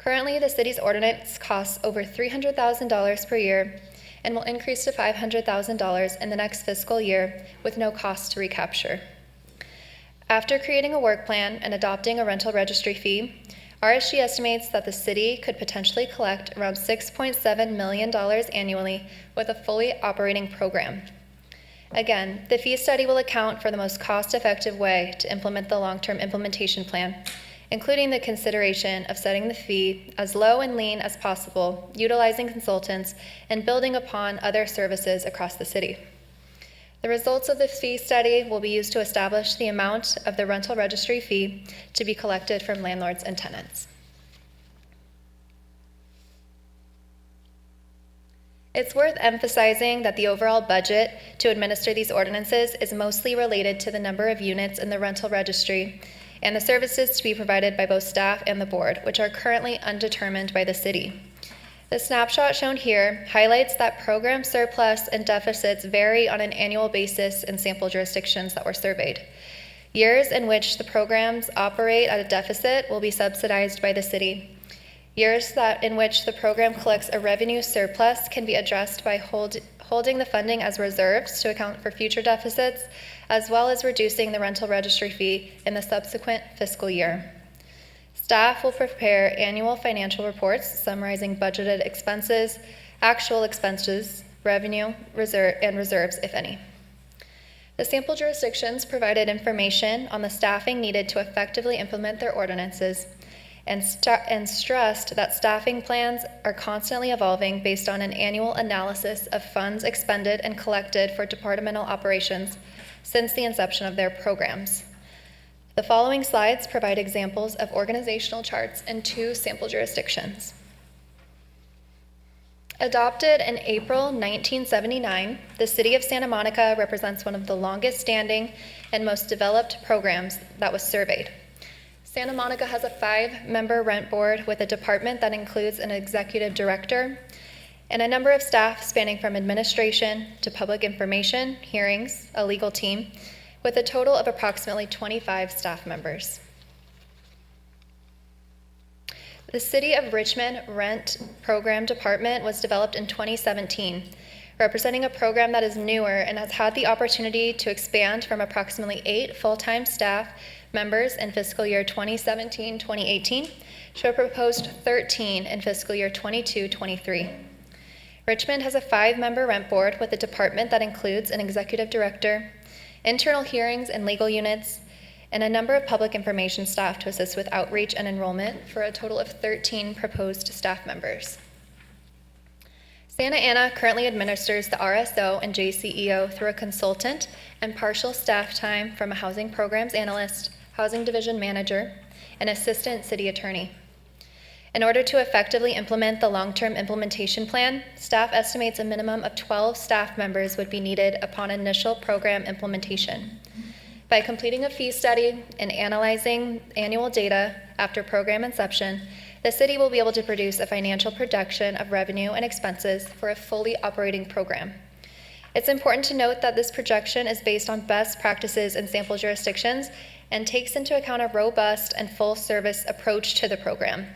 Currently, the city's ordinance costs over $300,000 per year and will increase to $500,000 in the next fiscal year with no cost to recapture. After creating a work plan and adopting a rental registry fee, RSG estimates that the city could potentially collect around $6.7 million annually with a fully operating program. Again, the fee study will account for the most cost-effective way to implement the long-term implementation plan, including the consideration of setting the fee as low and lean as possible, utilizing consultants, and building upon other services across the city. The results of the fee study will be used to establish the amount of the rental registry fee to be collected from landlords and tenants. It's worth emphasizing that the overall budget to administer these ordinances is mostly related to the number of units in the rental registry and the services to be provided by both staff and the board, which are currently undetermined by the city. The snapshot shown here highlights that program surplus and deficits vary on an annual basis in sample jurisdictions that were surveyed. Years in which the programs operate at a deficit will be subsidized by the city. Years in which the program collects a revenue surplus can be addressed by holding the funding as reserves to account for future deficits, as well as reducing the rental registry fee in the subsequent fiscal year. Staff will prepare annual financial reports summarizing budgeted expenses, actual expenses, revenue, and reserves, if any. The sample jurisdictions provided information on the staffing needed to effectively implement their ordinances and stressed that staffing plans are constantly evolving based on an annual analysis of funds expended and collected for departmental operations since the inception of their programs. The following slides provide examples of organizational charts in 2 sample jurisdictions. Adopted in April 1979, the City of Santa Monica represents one of the longest standing and most developed programs that was surveyed. Santa Monica has a 5-member rent board with a department that includes an executive director and a number of staff spanning from administration to public information, hearings, a legal team, with a total of approximately 25 staff members. The City of Richmond Rent Program Department was developed in 2017, representing a program that is newer and has had the opportunity to expand from approximately 8 full-time staff members in fiscal year 2017-2018 to a proposed 13 in fiscal year 22-23. Richmond has a 5-member rent board with a department that includes an executive director, internal hearings and legal units, and a number of public information staff to assist with outreach and enrollment for a total of 13 proposed staff members. Santa Ana currently administers the RSO and JCEO through a consultant and partial staff time from a housing programs analyst, housing division manager, and assistant city attorney. In order to effectively implement the long-term implementation plan, staff estimates a minimum of 12 staff members would be needed upon initial program implementation. By completing a fee study and analyzing annual data after program inception, the city will be able to produce a financial projection of revenue and expenses for a fully operating program. It's important to note that this projection is based on best practices in sample jurisdictions and takes into account a robust and full-service approach to the program.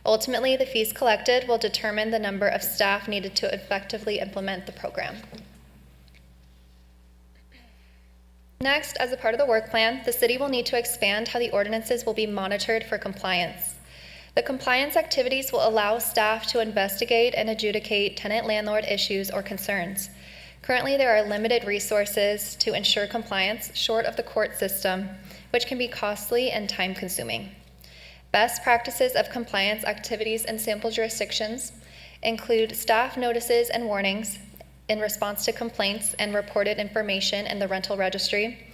Ultimately, the fees collected will determine the number of staff needed to effectively implement the program. Next, as a part of the work plan, the city will need to expand how the ordinances will be monitored for compliance. The compliance activities will allow staff to investigate and adjudicate tenant-landlord issues or concerns. Currently, there are limited resources to ensure compliance short of the court system, which can be costly and time-consuming. Best practices of compliance activities in sample jurisdictions include staff notices and warnings in response to complaints and reported information in the rental registry,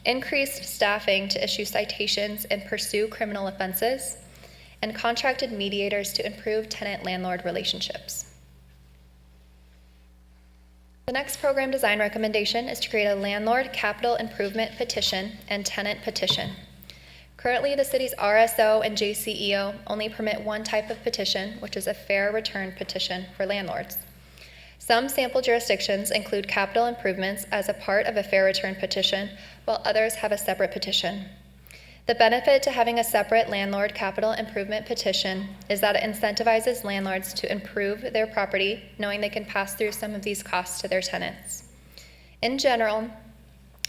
increased staffing to issue citations and pursue criminal offenses, and contracted mediators to improve tenant-landlord relationships. The next program design recommendation is to create a landlord capital improvement petition and tenant petition. Currently, the city's RSO and JCEO only permit one type of petition, which is a fair return petition for landlords. Some sample jurisdictions include capital improvements as a part of a fair return petition, while others have a separate petition. The benefit to having a separate landlord capital improvement petition is that it incentivizes landlords to improve their property, knowing they can pass through some of these costs to their tenants. In general,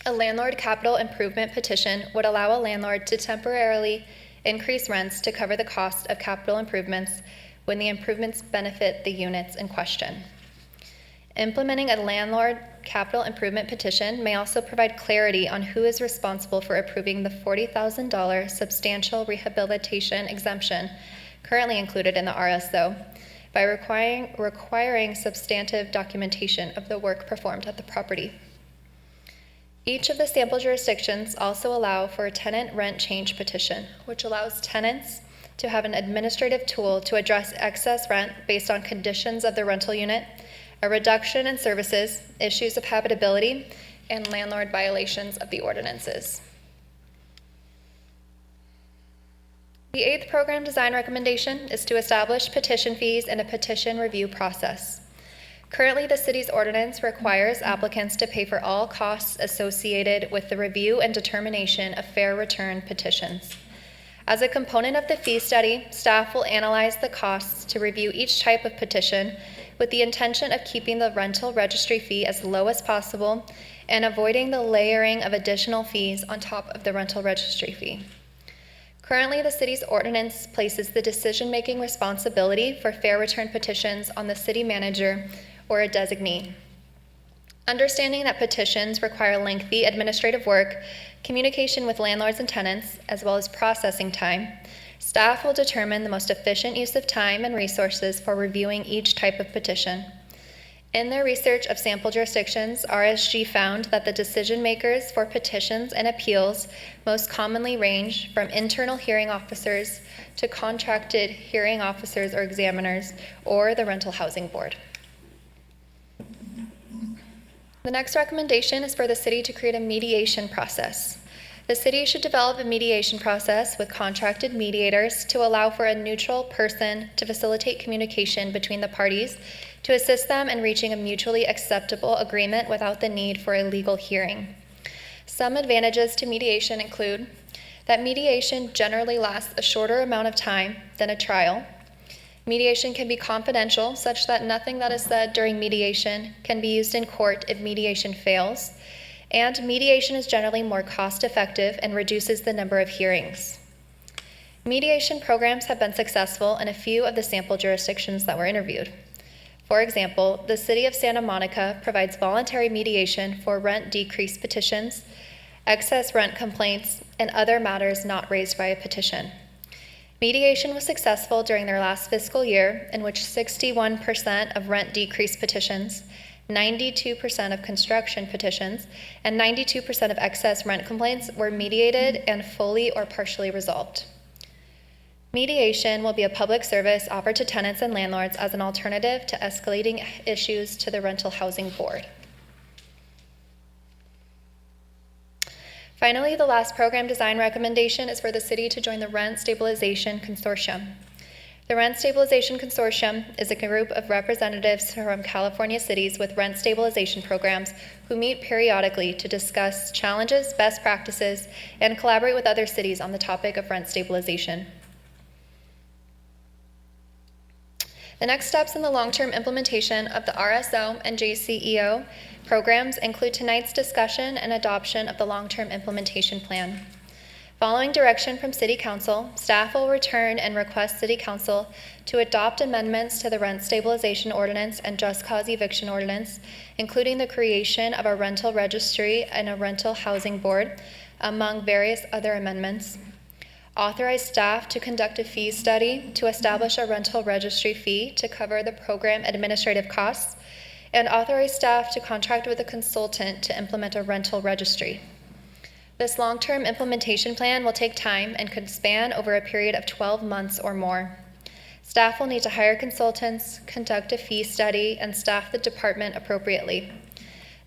a landlord capital improvement petition would allow a landlord to temporarily increase rents to cover the cost of capital improvements when the improvements benefit the units in question. Implementing a landlord capital improvement petition may also provide clarity on who is responsible for approving the $40,000 substantial rehabilitation exemption currently included in the RSO by requiring substantive documentation of the work performed at the property. Each of the sample jurisdictions also allow for a tenant rent change petition, which allows tenants to have an administrative tool to address excess rent based on conditions of the rental unit, a reduction in services, issues of habitability, and landlord violations of the ordinances. The 8th program design recommendation is to establish petition fees and a petition review process. Currently, the city's ordinance requires applicants to pay for all costs associated with the review and determination of fair return petitions. As a component of the fee study, staff will analyze the costs to review each type of petition with the intention of keeping the rental registry fee as low as possible and avoiding the layering of additional fees on top of the rental registry fee. Currently, the city's ordinance places the decision-making responsibility for fair return petitions on the city manager or a designee. Understanding that petitions require lengthy administrative work, communication with landlords and tenants, as well as processing time, staff will determine the most efficient use of time and resources for reviewing each type of petition. In their research of sample jurisdictions, RSG found that the decision makers for petitions and appeals most commonly range from internal hearing officers to contracted hearing officers or examiners, or the rental housing board. The next recommendation is for the city to create a mediation process. The city should develop a mediation process with contracted mediators to allow for a neutral person to facilitate communication between the parties to assist them in reaching a mutually acceptable agreement without the need for a legal hearing. Some advantages to mediation include that mediation generally lasts a shorter amount of time than a trial. Mediation can be confidential, such that nothing that is said during mediation can be used in court if mediation fails. And mediation is generally more cost-effective and reduces the number of hearings. Mediation programs have been successful in a few of the sample jurisdictions that were interviewed. For example, the City of Santa Monica provides voluntary mediation for rent decrease petitions, excess rent complaints, and other matters not raised by a petition. Mediation was successful during their last fiscal year, in which 61% of rent decrease petitions, 92% of construction petitions, and 92% of excess rent complaints were mediated and fully or partially resolved. Mediation will be a public service offered to tenants and landlords as an alternative to escalating issues to the rental housing board. Finally, the last program design recommendation is for the city to join the Rent Stabilization Consortium. The Rent Stabilization Consortium is a group of representatives from California cities with rent stabilization programs who meet periodically to discuss challenges, best practices, and collaborate with other cities on the topic of rent stabilization. The next steps in the long-term implementation of the RSO and JCEO programs include tonight's discussion and adoption of the long-term implementation plan. Following direction from City Council, staff will return and request City Council to adopt amendments to the Rent Stabilization Ordinance and Just Cause Eviction Ordinance, including the creation of a rental registry and a rental housing board, among various other amendments. Authorize staff to conduct a fee study to establish a rental registry fee to cover the program administrative costs, and authorize staff to contract with a consultant to implement a rental registry. This long-term implementation plan will take time and could span over a period of 12 months or more. Staff will need to hire consultants, conduct a fee study, and staff the department appropriately.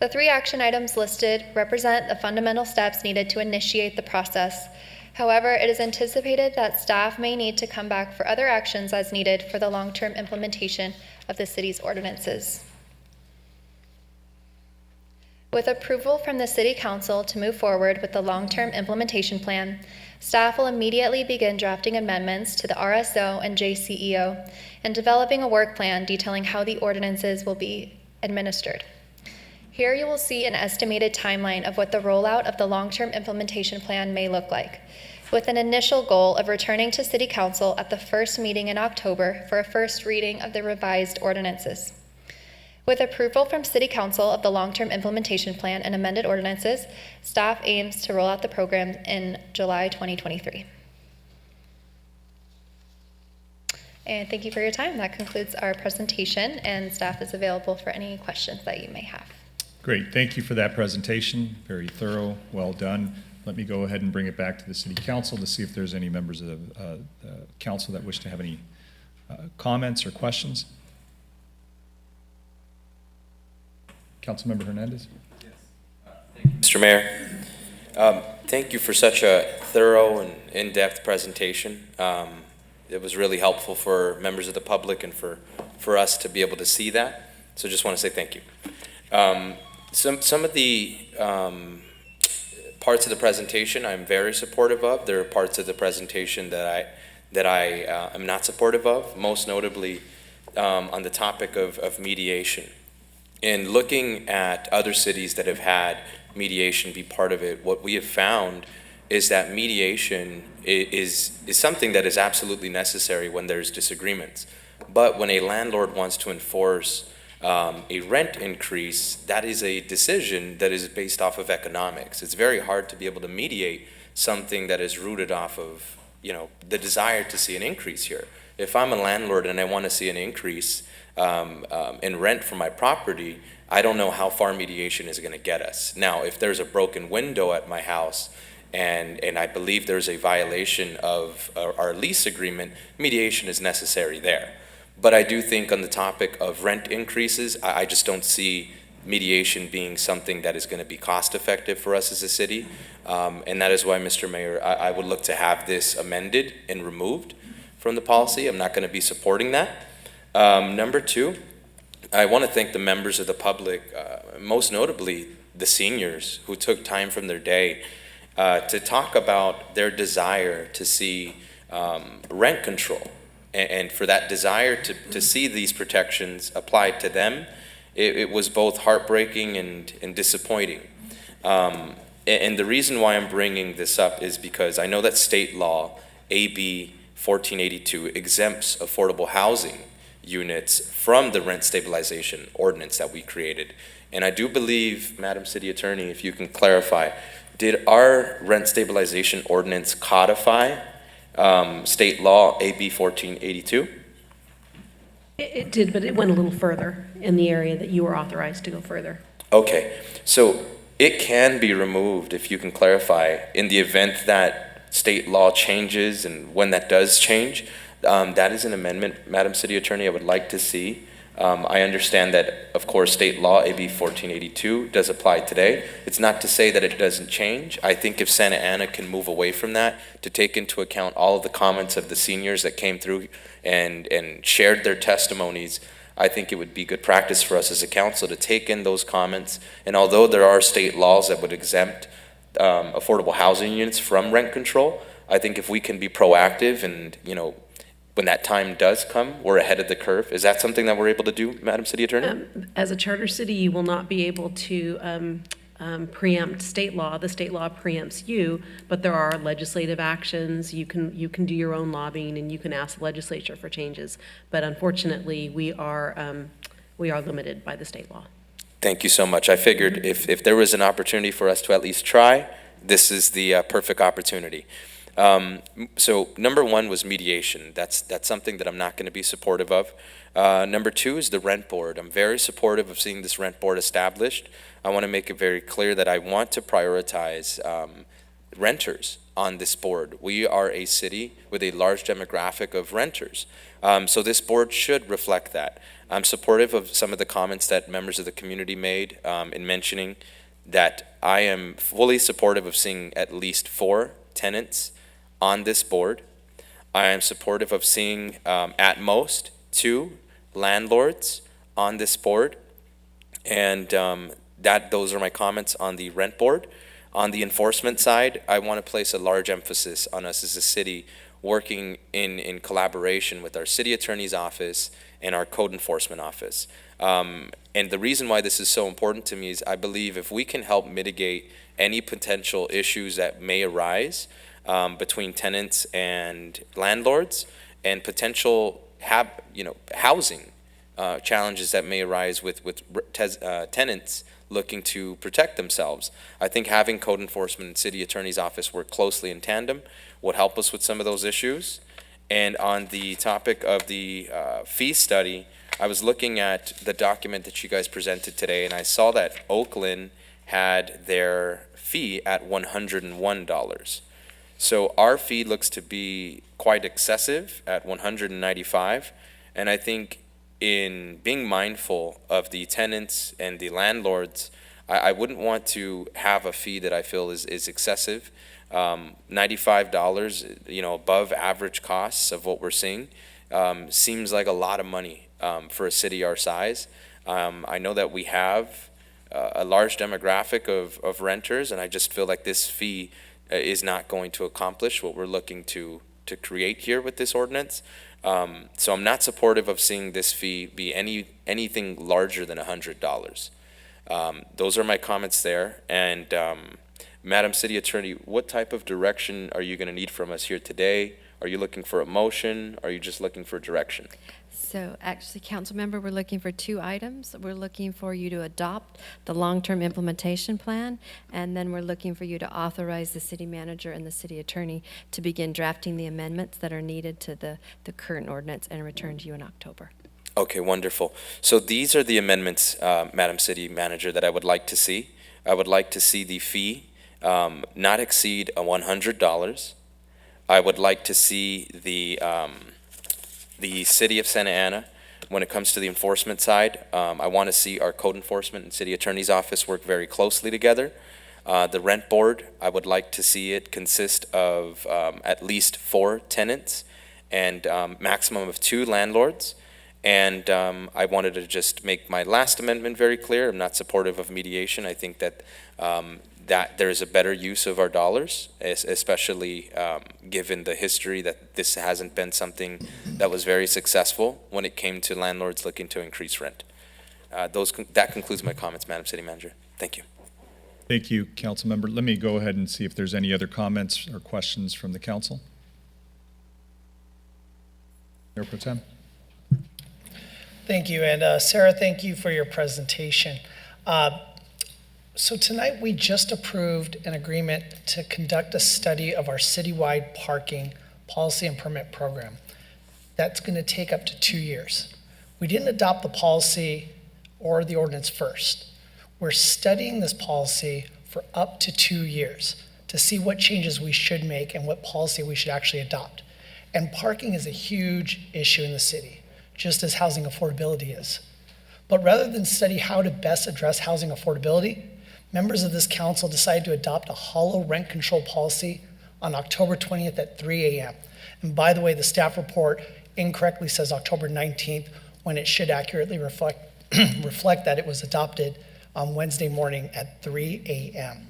The 3 action items listed represent the fundamental steps needed to initiate the process. However, it is anticipated that staff may need to come back for other actions as needed for the long-term implementation of the city's ordinances. With approval from the City Council to move forward with the long-term implementation plan, staff will immediately begin drafting amendments to the RSO and JCEO and developing a work plan detailing how the ordinances will be administered. Here you will see an estimated timeline of what the rollout of the long-term implementation plan may look like, with an initial goal of returning to City Council at the first meeting in October for a first reading of the revised ordinances. With approval from City Council of the long-term implementation plan and amended ordinances, staff aims to roll out the program in July 2023. And thank you for your time. That concludes our presentation, and staff is available for any questions that you may have. Great. Thank you for that presentation. Very thorough. Well done. Let me go ahead and bring it back to the City Council to see if there's any members of the council that wish to have any comments or questions. Councilmember Hernandez. Mr. Mayor, thank you for such a thorough and in-depth presentation. It was really helpful for members of the public and for us to be able to see that. So just want to say thank you. Some of the parts of the presentation I'm very supportive of. There are parts of the presentation that I am not supportive of, most notably on the topic of mediation. In looking at other cities that have had mediation be part of it, what we have found is that mediation is something that is absolutely necessary when there's disagreements. But when a landlord wants to enforce a rent increase, that is a decision that is based off of economics. It's very hard to be able to mediate something that is rooted off of, the desire to see an increase here. If I'm a landlord and I want to see an increase in rent for my property, I don't know how far mediation is going to get us. Now, if there's a broken window at my house and I believe there's a violation of our lease agreement, mediation is necessary there. But I do think on the topic of rent increases, I just don't see mediation being something that is going to be cost effective for us as a city. And that is why, Mr. Mayor, I would look to have this amended and removed from the policy. I'm not going to be supporting that. Number two, I want to thank the members of the public, most notably the seniors who took time from their day to talk about their desire to see rent control. And for that desire to see these protections applied to them, it was both heartbreaking and disappointing. And the reason why I'm bringing this up is because I know that state law, AB 1482, exempts affordable housing units from the rent stabilization ordinance that we created. And I do believe, Madam City Attorney, if you can clarify, did our rent stabilization ordinance codify state law AB 1482? It did, but it went a little further in the area that you were authorized to go further. Okay, so it can be removed, if you can clarify, in the event that state law changes, and when that does change. That is an amendment, Madam City Attorney, I would like to see. I understand that, of course, state law AB 1482 does apply today. It's not to say that it doesn't change. I think if Santa Ana can move away from that to take into account all of the comments of the seniors that came through and shared their testimonies, I think it would be good practice for us as a council to take in those comments. And although there are state laws that would exempt affordable housing units from rent control, I think if we can be proactive and, when that time does come, we're ahead of the curve. Is that something that we're able to do, Madam City Attorney? As a charter city, you will not be able to preempt state law. The state law preempts you, but there are legislative actions. You can do your own lobbying, and you can ask the legislature for changes. But unfortunately, we are limited by the state law. Thank you so much. I figured if there was an opportunity for us to at least try, this is the perfect opportunity. So number one was mediation. That's something that I'm not going to be supportive of. Number two is the rent board. I'm very supportive of seeing this rent board established. I want to make it very clear that I want to prioritize renters on this board. We are a city with a large demographic of renters. So this board should reflect that. I'm supportive of some of the comments that members of the community made in mentioning that I am fully supportive of seeing at least 4 tenants on this board. I am supportive of seeing at most 2 landlords on this board. And those are my comments on the rent board. On the enforcement side, I want to place a large emphasis on us as a city working in collaboration with our city attorney's office and our code enforcement office. And the reason why this is so important to me is I believe if we can help mitigate any potential issues that may arise between tenants and landlords and potential housing challenges that may arise with tenants looking to protect themselves. I think having code enforcement and city attorney's office work closely in tandem would help us with some of those issues. And on the topic of the fee study, I was looking at the document that you guys presented today, and I saw that Oakland had their fee at $101. So our fee looks to be quite excessive at $195, and I think in being mindful of the tenants and the landlords, I wouldn't want to have a fee that I feel is excessive. $95, above average costs of what we're seeing, seems like a lot of money for a city our size. I know that we have a large demographic of renters, and I just feel like this fee is not going to accomplish what we're looking to create here with this ordinance. So I'm not supportive of seeing this fee be anything larger than $100. Those are my comments there. And Madam City Attorney, what type of direction are you going to need from us here today? Are you looking for a motion? Are you just looking for direction? So actually, council member, we're looking for 2 items. We're looking for you to adopt the long-term implementation plan, and then we're looking for you to authorize the city manager and the city attorney to begin drafting the amendments that are needed to the current ordinance and return to you in October. Okay, wonderful. So these are the amendments, Madam City Manager, that I would like to see. I would like to see the fee not exceed $100. I would like to see the city of Santa Ana, when it comes to the enforcement side, I want to see our code enforcement and city attorney's office work very closely together. The rent board, I would like to see it consist of at least 4 tenants and maximum of 2 landlords. And I wanted to just make my last amendment very clear. I'm not supportive of mediation. I think that that there is a better use of our dollars, especially given the history that this hasn't been something that was very successful when it came to landlords looking to increase rent. That concludes my comments, Madam City Manager. Thank you. Thank you, Council Member. Let me go ahead and see if there's any other comments or questions from the council. Mayor Pro Tem. Thank you. And Sarah, thank you for your presentation. So tonight we just approved an agreement to conduct a study of our citywide parking policy and permit program. That's going to take up to 2 years. We didn't adopt the policy or the ordinance first. We're studying this policy for up to 2 years to see what changes we should make and what policy we should actually adopt. And parking is a huge issue in the city, just as housing affordability is. But rather than study how to best address housing affordability, members of this council decided to adopt a hollow rent control policy on October 20th at 3 a.m. And by the way, the staff report incorrectly says October 19th when it should accurately reflect that it was adopted on Wednesday morning at 3 a.m.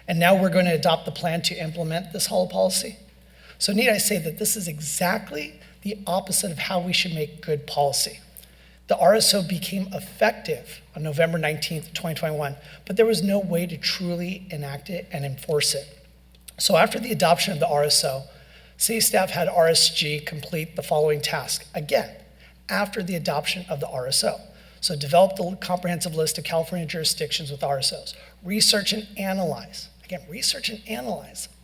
And now we're going to adopt the plan to implement this hollow policy. So need I say that this is exactly the opposite of how we should make good policy. The RSO became effective on November 19th, 2021, but there was no way to truly enact it and enforce it. So after the adoption of the RSO, city staff had RSG complete the following task, again, after the adoption of the RSO. So develop the comprehensive list of California jurisdictions with RSOs, research and analyze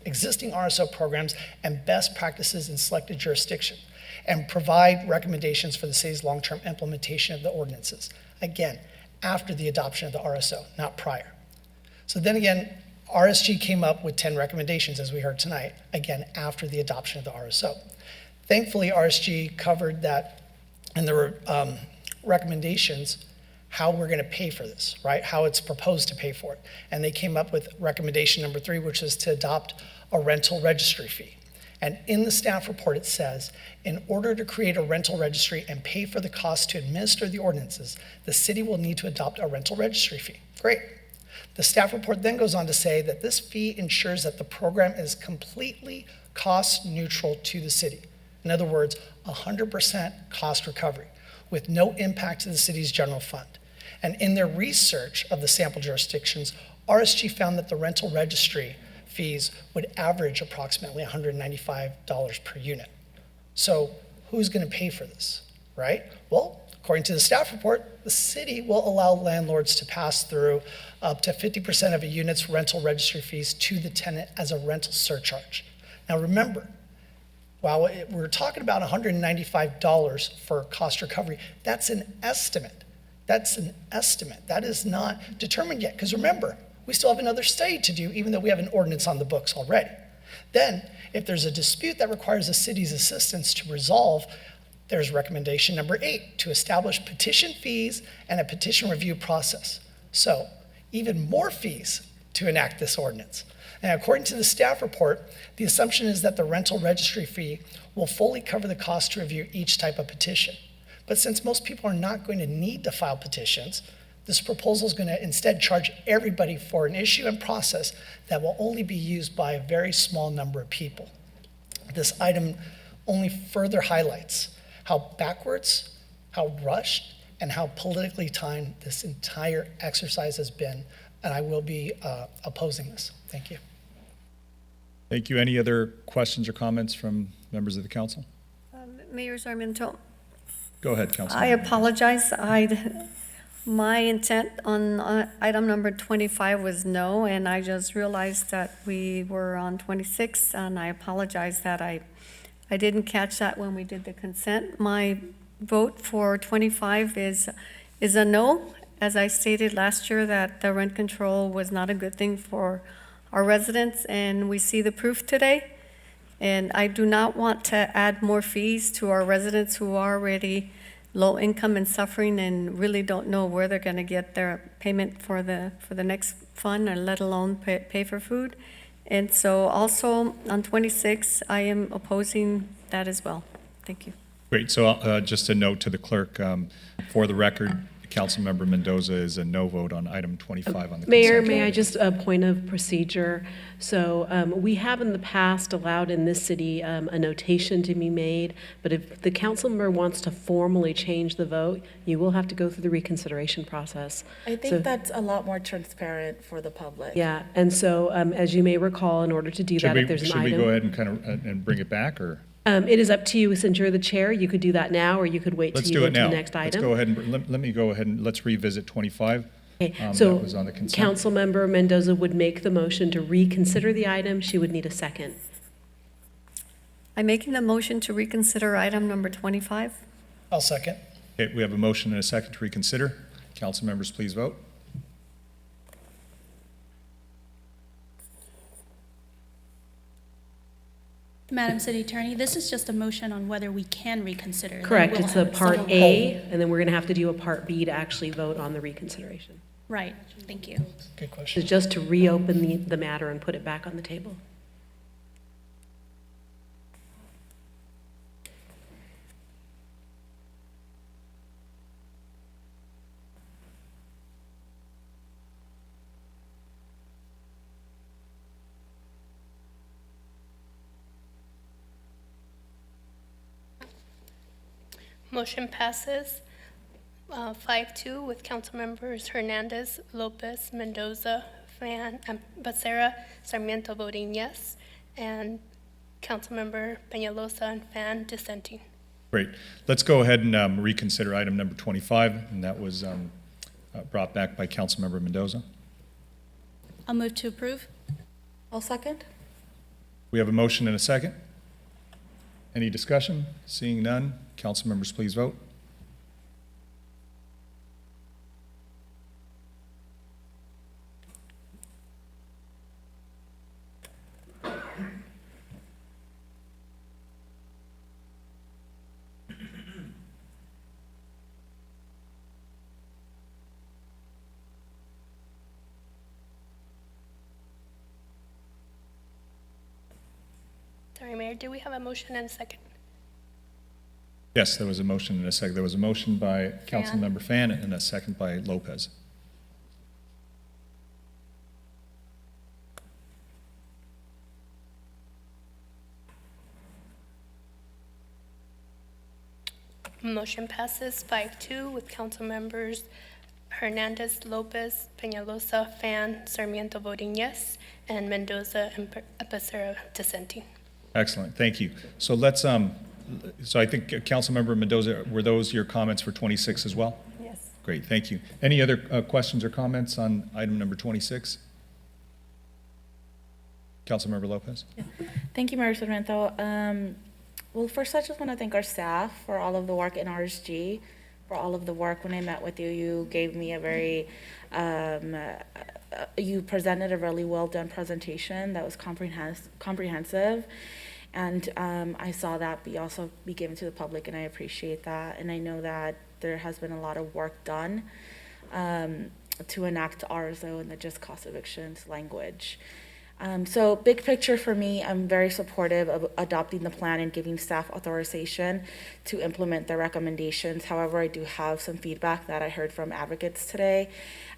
existing RSO programs and best practices in selected jurisdictions, and provide recommendations for the city's long-term implementation of the ordinances. Again, after the adoption of the RSO, not prior. So then again, RSG came up with 10 recommendations, as we heard tonight, again, after the adoption of the RSO. Thankfully, RSG covered that in the recommendations, how we're gonna pay for this, right? How it's proposed to pay for it. And they came up with recommendation number 3, which is to adopt a rental registry fee. And in the staff report, it says, in order to create a rental registry and pay for the cost to administer the ordinances, the city will need to adopt a rental registry fee. Great. The staff report then goes on to say that this fee ensures that the program is completely cost neutral to the city. In other words, 100% cost recovery with no impact to the city's general fund. And in their research of the sample jurisdictions, RSG found that the rental registry fees would average approximately $195 per unit. So who's going to pay for this, right? Well, according to the staff report, the city will allow landlords to pass through up to 50% of a unit's rental registry fees to the tenant as a rental surcharge. Now remember, while we're talking about $195 for cost recovery, that's an estimate. That's an estimate. That is not determined yet, because remember, we still have another study to do, even though we have an ordinance on the books already. Then, if there's a dispute that requires the city's assistance to resolve, there's recommendation number 8, to establish petition fees and a petition review process. So, even more fees to enact this ordinance. And according to the staff report, the assumption is that the rental registry fee will fully cover the cost to review each type of petition. But since most people are not going to need to file petitions, this proposal is going to instead charge everybody for an issue and process that will only be used by a very small number of people. This item only further highlights how backwards, how rushed, and how politically timed this entire exercise has been, and I will be opposing this. Thank you. Thank you. Any other questions or comments from members of the council? Mayor Sarmiento, Go ahead, Councilman. I apologize. My intent on item number 25 was no, and I just realized that we were on 26, and I apologize that I didn't catch that when we did the consent. My vote for 25 is a no. As I stated last year, that the rent control was not a good thing for our residents, and we see the proof today. And I do not want to add more fees to our residents who are already low income and suffering and really don't know where they're going to get their payment for the next fund, or let alone pay for food. And so also on 26, I am opposing that as well. Thank you. Great. So just a note to the clerk, for the record, Councilmember Mendoza is a no vote on item 25 on the Mayor, consent. may I just, a point of procedure? So we have in the past allowed in this city a notation to be made, but if the council member wants to formally change the vote, you will have to go through the reconsideration process. I think that's a lot more transparent for the public. Yeah, and so as you may recall, in order to do that, if there's an item. Should we go ahead and kind of and bring it back, or? It is up to you, since you're the chair. You could do that now, or you could wait till Let's you do go it to now. the next item. Let's go ahead and, let me go ahead and let's revisit 25. Okay, That so was on the consent. Councilmember Mendoza would make the motion to reconsider the item. She would need a second. I'm making the motion to reconsider item number 25. I'll second. Okay, we have a motion and a second to reconsider. Council members, please vote. Madam City Attorney, this is just a motion on whether we can reconsider. Then Correct, we'll it's a have part some- A, and then we're gonna have to do a part B to actually vote on the reconsideration. Right, thank you. Good question. So just to reopen the matter and put it back on the table. Motion passes 5-2 with council members Hernandez, Lopez, Mendoza, Becerra, Sarmiento voting yes, and Councilmember Peñalosa and Fan dissenting. Great. Let's go ahead and reconsider item number 25, and that was brought back by Councilmember Mendoza. I'll move to approve. I'll second. We have a motion and a second. Any discussion? Seeing none, council members, please vote. Sorry, Mayor, do we have a motion and a second? Yes, there was a motion and a second. There was a motion by Councilmember Fan and a second by Lopez. Motion passes 5-2 with council members Hernandez, Lopez, Peñalosa, Fan, Sarmiento voting yes, and Mendoza and Becerra dissenting. Excellent, thank you. So let's, so I think Councilmember Mendoza, were those your comments for 26 as well? Yes. Great, thank you. Any other questions or comments on item number 26? Councilmember Lopez? Thank you, Mayor Sarmiento. Well, first, I just want to thank our staff for all of the work in RSG, for all of the work. When I met with you, you gave me a very, you presented a really well-done presentation that was comprehensive. And I saw that also be given to the public, and I appreciate that. And I know that there has been a lot of work done to enact RSO and the just cause evictions language. So big picture for me, I'm very supportive of adopting the plan and giving staff authorization to implement the recommendations. However, I do have some feedback that I heard from advocates today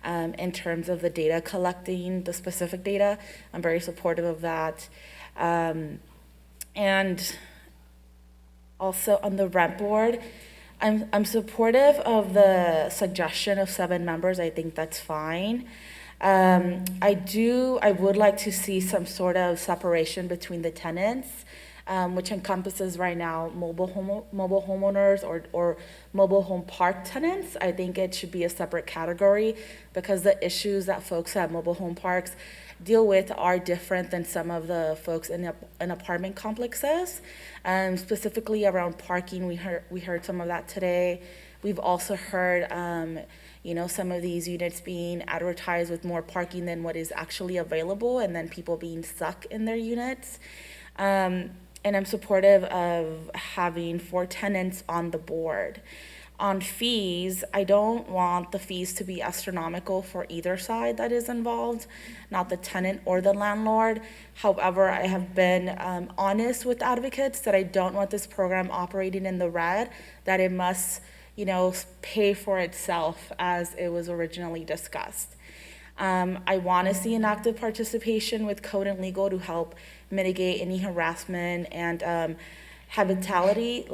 in terms of the data collecting, the specific data. I'm very supportive of that. And also on the rent board, I'm supportive of the suggestion of 7 members. I think that's fine. I would like to see some sort of separation between the tenants, which encompasses right now mobile homeowners or mobile home park tenants. I think it should be a separate category because the issues that folks at mobile home parks deal with are different than some of the folks in apartment complexes. Specifically around parking, we heard some of that today. We've also heard some of these units being advertised with more parking than what is actually available, and then people being stuck in their units. And I'm supportive of having 4 tenants on the board. On fees, I don't want the fees to be astronomical for either side that is involved, not the tenant or the landlord. However, I have been honest with advocates that I don't want this program operating in the red, that it must pay for itself as it was originally discussed. I want to see an active participation with code and legal to help mitigate any harassment and habitability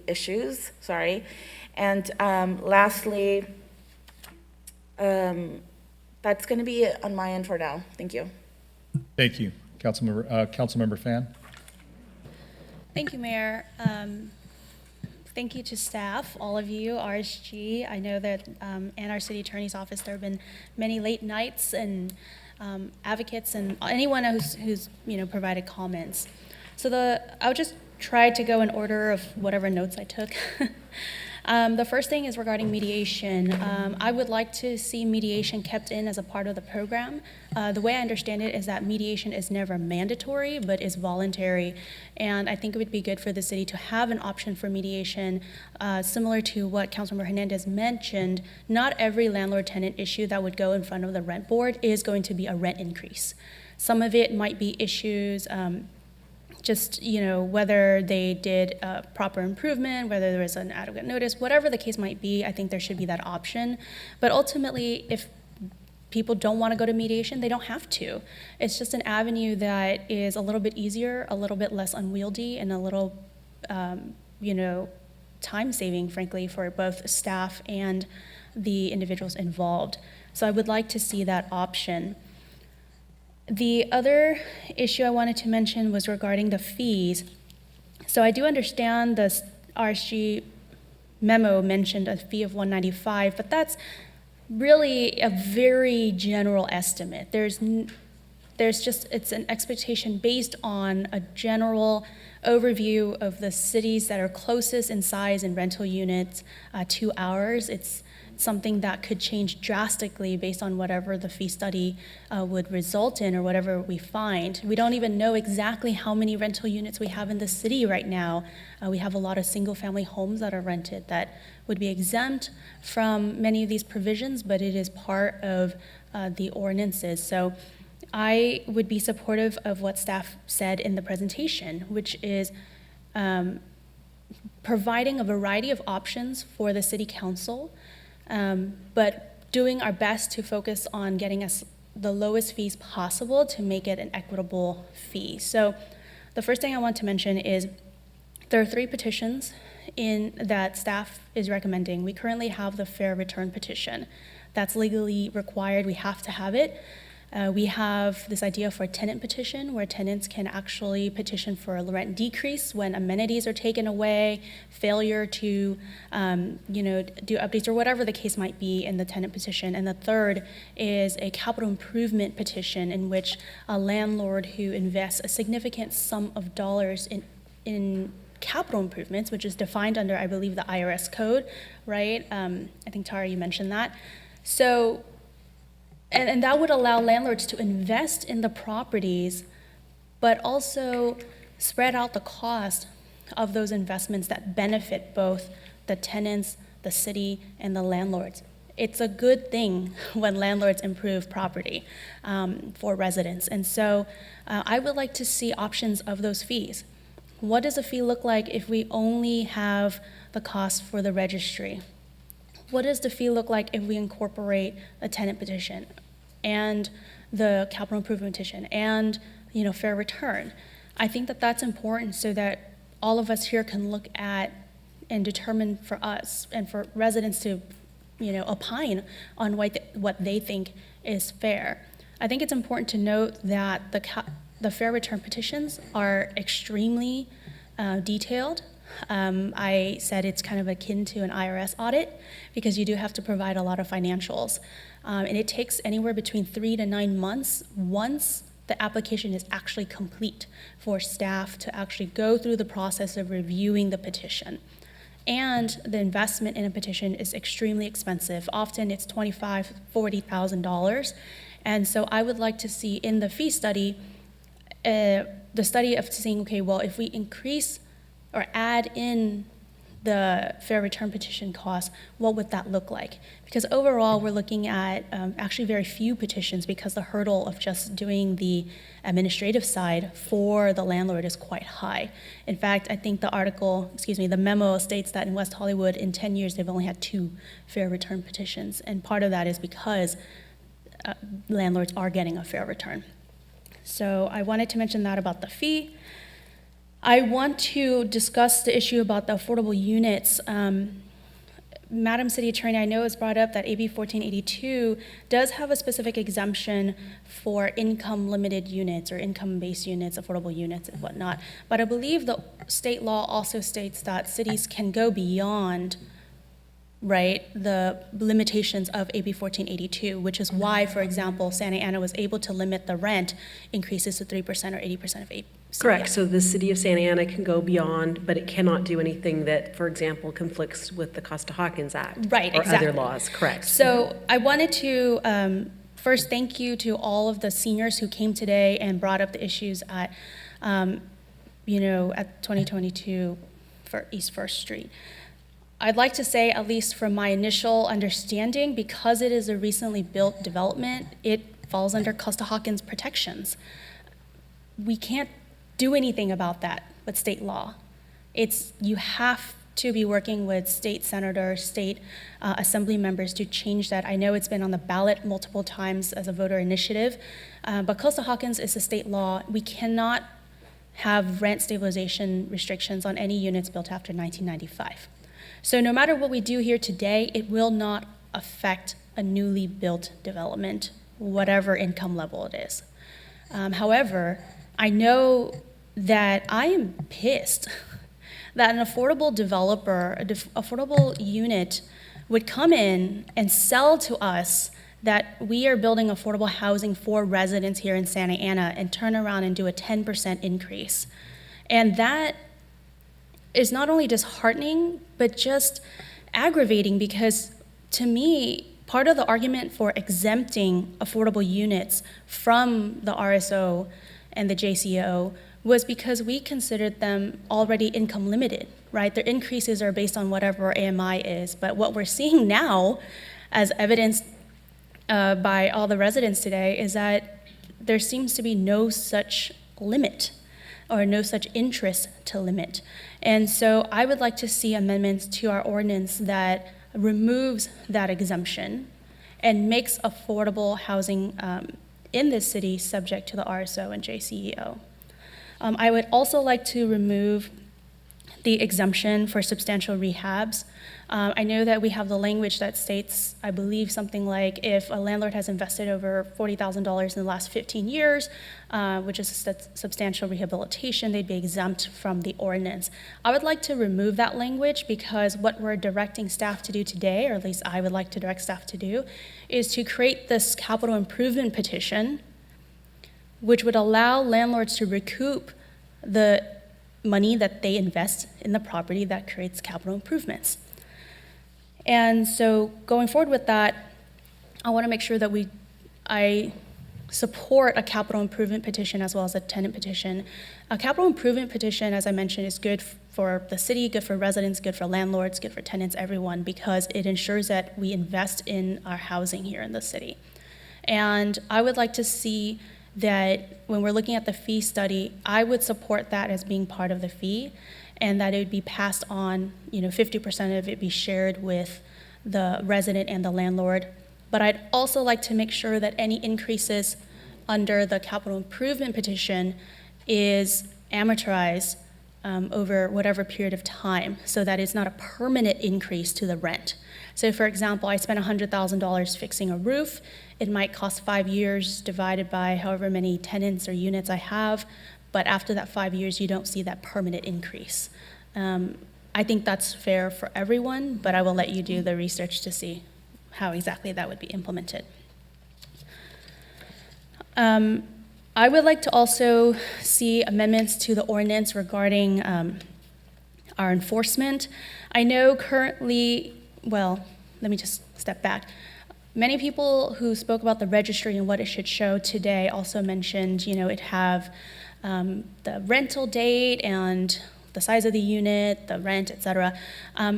issues, sorry. And lastly, that's going to be it on my end for now. Thank you. Thank you. Councilmember Fan? Thank you, Mayor. Thank you to staff, all of you, RSG. I know that in our city attorney's office, there have been many late nights and advocates and anyone who's provided comments. So I'll just try to go in order of whatever notes I took. The first thing is regarding mediation. I would like to see mediation kept in as a part of the program. The way I understand it is that mediation is never mandatory, but is voluntary. And I think it would be good for the city to have an option for mediation, similar to what Councilmember Hernandez mentioned. Not every landlord-tenant issue that would go in front of the rent board is going to be a rent increase. Some of it might be issues, whether they did proper improvement, whether there was an adequate notice, whatever the case might be, I think there should be that option. But ultimately, if people don't want to go to mediation, they don't have to. It's just an avenue that is a little bit easier, a little bit less unwieldy, and a little, time-saving, frankly, for both staff and the individuals involved. So I would like to see that option. The other issue I wanted to mention was regarding the fees. So I do understand the RSG memo mentioned a fee of $195, but that's really a very general estimate. It's an expectation based on a general overview of the cities that are closest in size and rental units to ours. It's something that could change drastically based on whatever the fee study would result in or whatever we find. We don't even know exactly how many rental units we have in the city right now. We have a lot of single-family homes that are rented that would be exempt from many of these provisions, but it is part of the ordinances. So I would be supportive of what staff said in the presentation, which is providing a variety of options for the city council, but doing our best to focus on getting us the lowest fees possible to make it an equitable fee. So the first thing I want to mention is There are 3 petitions in that staff is recommending. We currently have the fair return petition. That's legally required. We have to have it. We have this idea for a tenant petition where tenants can actually petition for a rent decrease when amenities are taken away, failure to do updates or whatever the case might be in the tenant petition. And the third is a capital improvement petition in which a landlord who invests a significant sum of dollars in capital improvements, which is defined under, I believe, the IRS code, right? I think, Tara, you mentioned that. So, and that would allow landlords to invest in the properties, but also spread out the cost of those investments that benefit both the tenants, the city, and the landlords. It's a good thing when landlords improve property for residents. And so I would like to see options of those fees. What does a fee look like if we only have the cost for the registry? What does the fee look like if we incorporate a tenant petition and the capital improvement petition and fair return? I think that that's important so that all of us here can look at and determine for us and for residents to opine on what they think is fair. I think it's important to note that the fair return petitions are extremely detailed. I said it's kind of akin to an IRS audit because you do have to provide a lot of financials. And it takes anywhere between 3 to 9 months once the application is actually complete for staff to actually go through the process of reviewing the petition. And the investment in a petition is extremely expensive. Often it's $25,000, $40,000. And so I would like to see in the fee study, the study of saying, okay, well, if we increase or add in the fair return petition cost, what would that look like? Because overall, we're looking at actually very few petitions because the hurdle of just doing the administrative side for the landlord is quite high. In fact, I think the memo states that in West Hollywood, in 10 years, they've only had 2 fair return petitions. And part of that is because landlords are getting a fair return. So I wanted to mention that about the fee. I want to discuss the issue about the affordable units. Madam City Attorney, I know it's brought up that AB 1482 does have a specific exemption for income-limited units or income-based units, affordable units and whatnot. But I believe the state law also states that cities can go beyond the limitations of AB 1482, which is why, for example, Santa Ana was able to limit the rent increases to 3% or 80% of AB. Correct. So the city of Santa Ana can go beyond, but it cannot do anything that, for example, conflicts with the Costa-Hawkins Act. Right, or exactly. other laws. Correct. So I wanted to first thank you to all of the seniors who came today and brought up the issues at 2022 for East First Street. I'd like to say, at least from my initial understanding, because it is a recently built development, it falls under Costa-Hawkins protections. We can't do anything about that with state law. You have to be working with state senators, state assembly members to change that. I know it's been on the ballot multiple times as a voter initiative, but Costa-Hawkins is a state law. We cannot have rent stabilization restrictions on any units built after 1995. So no matter what we do here today, it will not affect a newly built development, whatever income level it is. However, I know that I am pissed that an affordable developer, affordable unit would come in and sell to us that we are building affordable housing for residents here in Santa Ana and turn around and do a 10% increase. And that is not only disheartening, but just aggravating because to me, part of the argument for exempting affordable units from the RSO and the JCO was because we considered them already income limited, right? Their increases are based on whatever AMI is. But what we're seeing now, as evidenced by all the residents today, is that there seems to be no such limit or no such interest to limit. And so I would like to see amendments to our ordinance that removes that exemption and makes affordable housing in this city subject to the RSO and JCEO. I would also like to remove the exemption for substantial rehabs. I know that we have the language that states, I believe, something like if a landlord has invested over $40,000 in the last 15 years, which is a substantial rehabilitation, they'd be exempt from the ordinance. I would like to remove that language because what we're directing staff to do today, or at least I would like to direct staff to do, is to create this capital improvement petition, which would allow landlords to recoup the money that they invest in the property that creates capital improvements. And so going forward with that, I want to make sure that I support a capital improvement petition as well as a tenant petition. A capital improvement petition, as I mentioned, is good for the city, good for residents, good for landlords, good for tenants, everyone, because it ensures that we invest in our housing here in the city. And I would like to see that when we're looking at the fee study, I would support that as being part of the fee, and that it would be passed on, 50% of it be shared with the resident and the landlord. But I'd also like to make sure that any increases under the capital improvement petition is amortized over whatever period of time, so that it's not a permanent increase to the rent. So for example, I spent $100,000 fixing a roof. It might cost 5 years divided by however many tenants or units I have, but after that 5 years, you don't see that permanent increase. I think that's fair for everyone, but I will let you do the research to see how exactly that would be implemented. I would like to also see amendments to the ordinance regarding our enforcement. I know currently, well, let me just step back. Many people who spoke about the registry and what it should show today also mentioned, it have the rental date and the size of the unit, the rent, etc.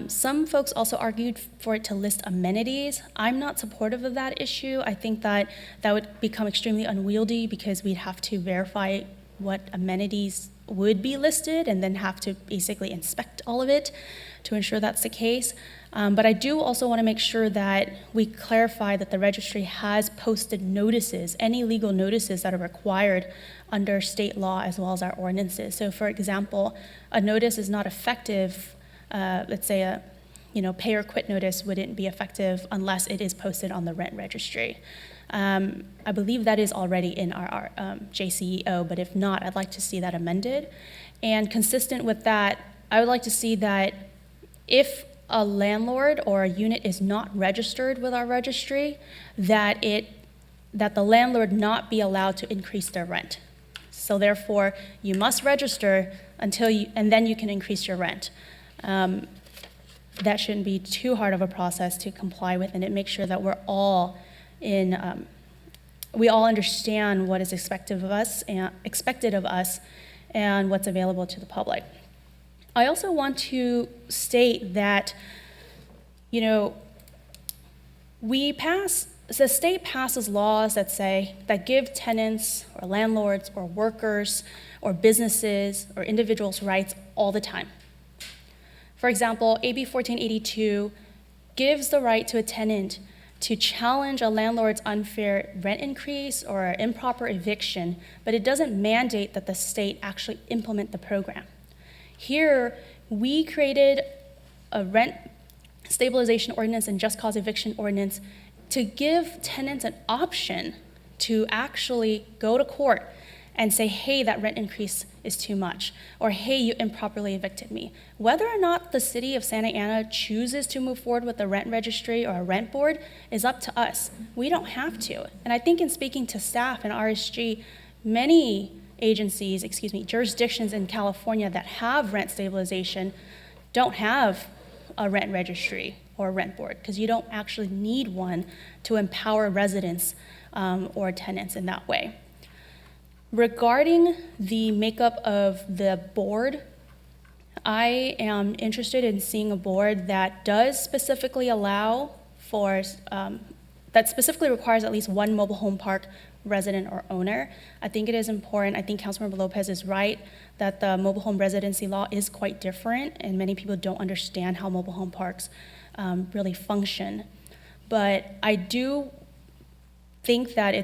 Some folks also argued for it to list amenities. I'm not supportive of that issue. I think that would become extremely unwieldy because we'd have to verify what amenities would be listed and then have to basically inspect all of it to ensure that's the case. But I do also want to make sure that we clarify that the registry has posted notices, any legal notices that are required under state law as well as our ordinances. So for example, a notice is not effective, let's say a pay or quit notice wouldn't be effective unless it is posted on the rent registry. I believe that is already in our JCEO, but if not, I'd like to see that amended. And consistent with that, I would like to see that if a landlord or a unit is not registered with our registry, that the landlord not be allowed to increase their rent. So therefore, you must register and then you can increase your rent. That shouldn't be too hard of a process to comply with, and it makes sure that we're all we all understand what is expected of us and what's available to the public. I also want to state that, the state passes laws that give tenants or landlords or workers or businesses or individuals rights all the time. For example, AB 1482 gives the right to a tenant to challenge a landlord's unfair rent increase or improper eviction, but it doesn't mandate that the state actually implement the program. Here, we created a rent stabilization ordinance and just cause eviction ordinance to give tenants an option to actually go to court and say, hey, that rent increase is too much, or hey, you improperly evicted me. Whether or not the city of Santa Ana chooses to move forward with a rent registry or a rent board is up to us. We don't have to. And I think in speaking to staff and RSG, many jurisdictions in California that have rent stabilization don't have a rent registry or a rent board because you don't actually need one to empower residents or tenants in that way. Regarding the makeup of the board, I am interested in seeing a board that does specifically allow for, that specifically requires at least one mobile home park resident or owner. I think it is important. I think Councilmember Lopez is right that the mobile home residency law is quite different, and many people don't understand how mobile home parks really function. But I do think that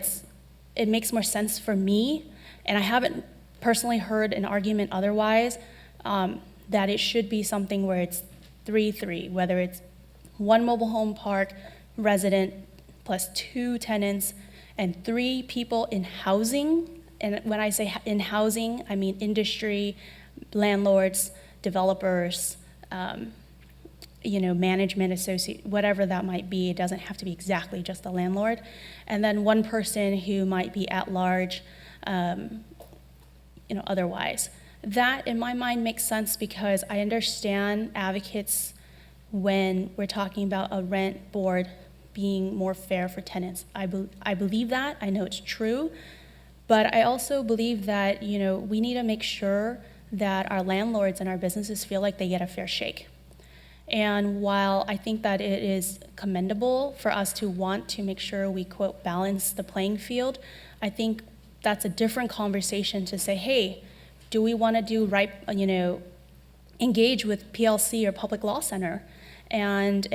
it makes more sense for me, and I haven't personally heard an argument otherwise, that it should be something where it's 3-3, whether it's one mobile home park resident plus 2 tenants and 3 people in housing. And when I say in housing, I mean industry, landlords, developers, management associate, whatever that might be. It doesn't have to be exactly just the landlord. And then 1 person who might be at large, otherwise. That, in my mind, makes sense because I understand advocates when we're talking about a rent board being more fair for tenants. I believe that. I know it's true. But I also believe that, we need to make sure that our landlords and our businesses feel like they get a fair shake. And while I think that it is commendable for us to want to make sure we, quote, balance the playing field, I think that's a different conversation to say, hey, do we want to engage with PLC or Public Law Center and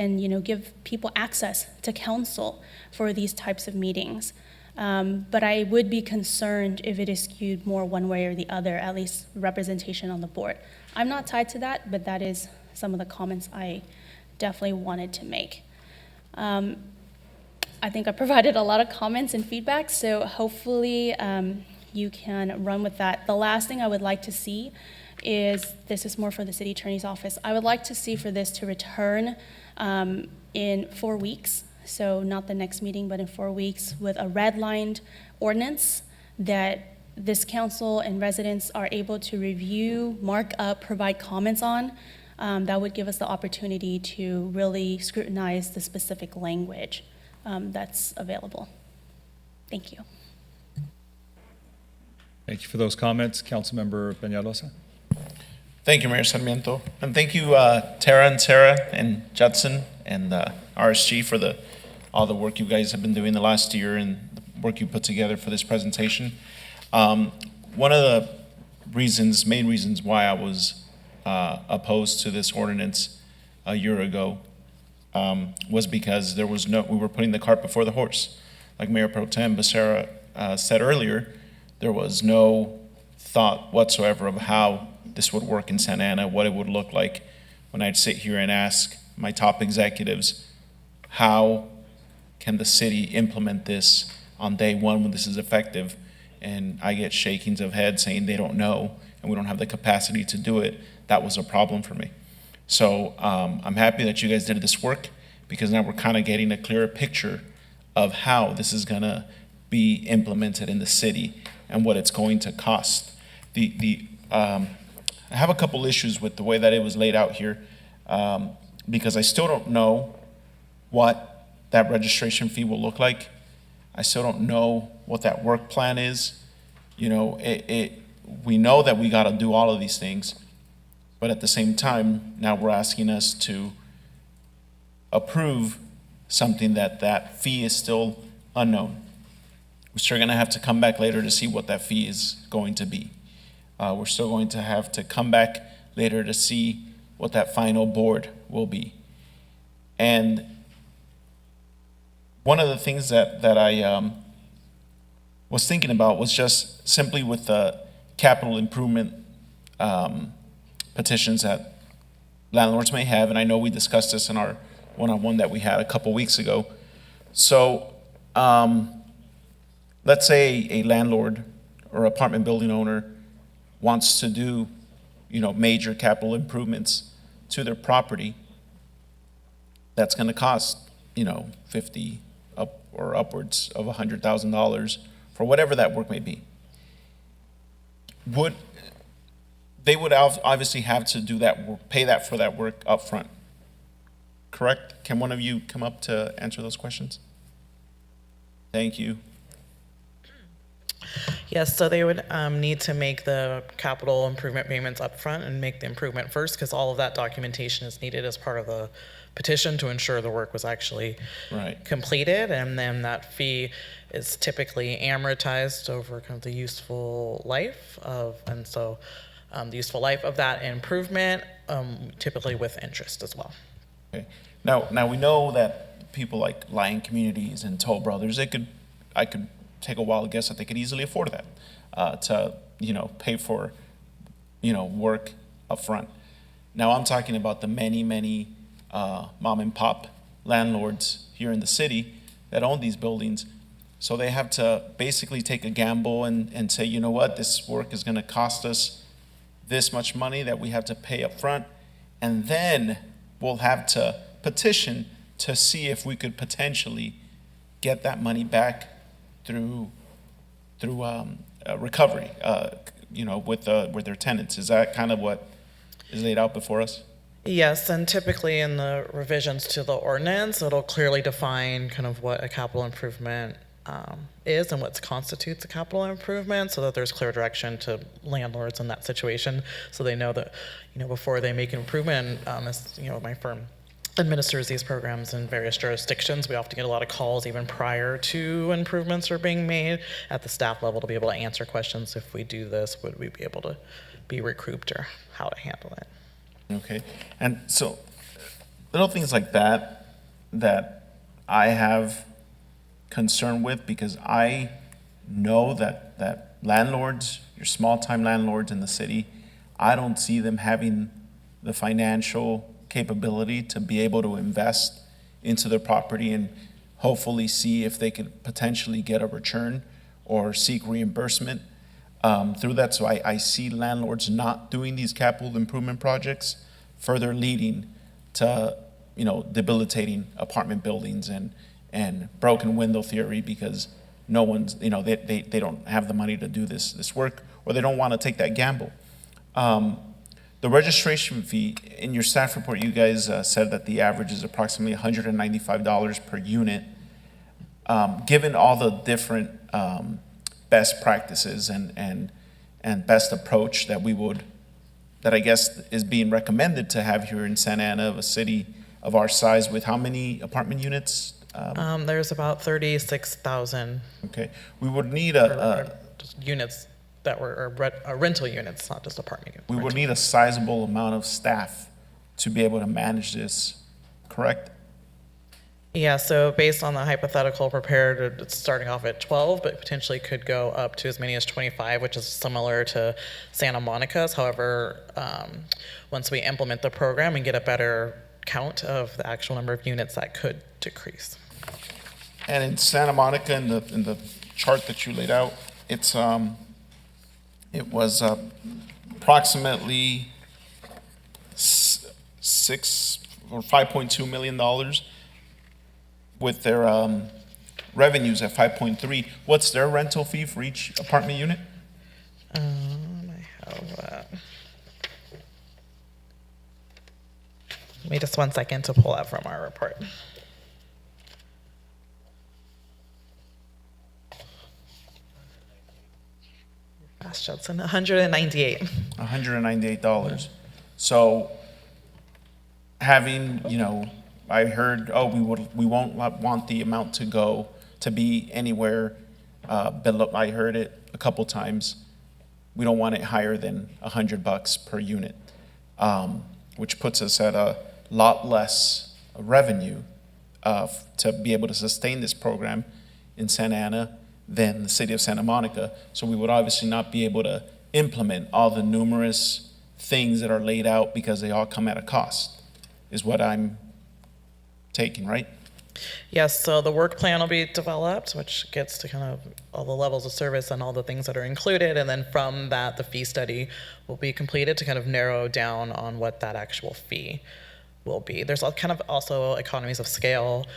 give people access to counsel for these types of meetings? But I would be concerned if it is skewed more one way or the other, at least representation on the board. I'm not tied to that, but that is some of the comments I definitely wanted to make. I think I provided a lot of comments and feedback, so hopefully you can run with that. The last thing I would like to see is, this is more for the city attorney's office, I would like to see for this to return in 4 weeks, so not the next meeting, but in 4 weeks, with a redlined ordinance that this council and residents are able to review, mark up, provide comments on. That would give us the opportunity to really scrutinize the specific language that's available. Thank you. Thank you for those comments. Councilmember Peñalosa. Thank you, Mayor Sarmiento. And thank you, Tara and Sarah and Judson and RSG for all the work you guys have been doing the last year and the work you put together for this presentation. One of the main reasons why I was opposed to this ordinance a year ago was because we were putting the cart before the horse. Like Mayor Pro Tem Becerra said earlier, there was no thought whatsoever of how this would work in Santa Ana, what it would look like when I'd sit here and ask my top executives, how can the city implement this on day one when this is effective? And I get shakings of head saying they don't know and we don't have the capacity to do it. That was a problem for me. So I'm happy that you guys did this work, because now we're kind of getting a clearer picture of how this is gonna be implemented in the city and what it's going to cost. I have a couple issues with the way that it was laid out here, because I still don't know what that registration fee will look like. I still don't know what that work plan is. We know that we gotta do all of these things, but at the same time, now we're asking us to approve something that fee is still unknown. We're still gonna have to come back later to see what that fee is going to be. We're still going to have to come back later to see what that final board will be. And one of the things that I was thinking about was just simply with the capital improvement petitions that landlords may have, and I know we discussed this in our one-on-one that we had a couple weeks ago. So let's say a landlord or apartment building owner wants to do, major capital improvements to their property. That's going to cost, $50,000 or upwards of $100,000 for whatever that work may be. They would obviously have to do that work, pay that for that work up front, correct? Can one of you come up to answer those questions? Thank you. Yes, so they would need to make the capital improvement payments up front and make the improvement first, because all of that documentation is needed as part of the petition to ensure the work was actually completed. And then that fee is typically amortized over kind of the useful life of, the useful life of that improvement, typically with interest as well. Okay. Now we know that people like Lion Communities and Toll Brothers, I could take a wild guess that they could easily afford that to pay for work up front. Now, I'm talking about the many mom and pop landlords here in the city that own these buildings. So they have to basically take a gamble and say, you know what, this work is going to cost us this much money that we have to pay up front, and then we'll have to petition to see if we could potentially get that money back through recovery, with their tenants. Is that kind of what is laid out before us? Yes, and typically in the revisions to the ordinance, it'll clearly define kind of what a capital improvement is and what constitutes a capital improvement, so that there's clear direction to landlords in that situation, so they know that, before they make an improvement, as my firm administers these programs in various jurisdictions, we often get a lot of calls even prior to improvements are being made at the staff level to be able to answer questions. If we do this, would we be able to be recouped, or how to handle it? Okay, and so little things like that I have concern with, because I know that landlords, your small-time landlords in the city, I don't see them having the financial capability to be able to invest into their property and hopefully see if they could potentially get a return or seek reimbursement through that. So I see landlords not doing these capital improvement projects, further leading to debilitating apartment buildings and broken window theory, because no one's they don't have the money to do this work, or they don't want to take that gamble. The registration fee, in your staff report, you guys said that the average is approximately $195 per unit. Given all the different best practices and best approach that I guess is being recommended to have here in Santa Ana, of a city of our size, with how many apartment units? There's about 36,000. Okay, we would need just units that were rental units, not just apartment units. We would need a sizable amount of staff to be able to manage this, correct? Yeah, so based on the hypothetical prepared, it's starting off at 12, but potentially could go up to as many as 25, which is similar to Santa Monica's. However, once we implement the program and get a better count of the actual number of units, that could decrease. And in Santa Monica, in the chart that you laid out, it was approximately $5.2 million, with their revenues at 5.3. What's their rental fee for each apartment unit? I have that. Give me just 1 second to pull that from our report. Fast, Judson, $198. $198. So having, I heard, we won't want the amount to be anywhere below. I heard it a couple times. We don't want it higher than $100 per unit, which puts us at a lot less revenue to be able to sustain this program in Santa Ana than the city of Santa Monica. So we would obviously not be able to implement all the numerous things that are laid out, because they all come at a cost, is what I'm taking, right? Yes, so the work plan will be developed, which gets to kind of all the levels of service and all the things that are included. And then from that, the fee study will be completed to kind of narrow down on what that actual fee will be. There's kind of also economies of scale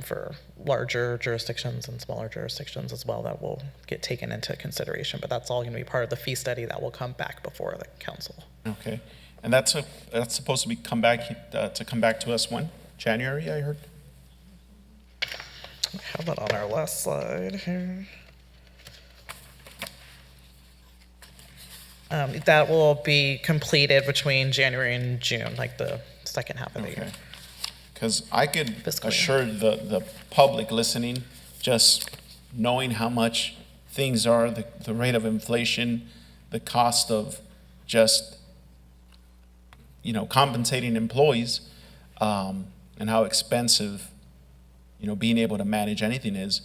for larger jurisdictions and smaller jurisdictions as well that will get taken into consideration. But that's all going to be part of the fee study that will come back before the council. Okay, and that's supposed to come back to us when? January, I heard. I have that on our last slide here. That will be completed between January and June, like the second half of the year. Because I could assure the public listening, just knowing how much things are, the rate of inflation, the cost of just compensating employees, and how expensive being able to manage anything is.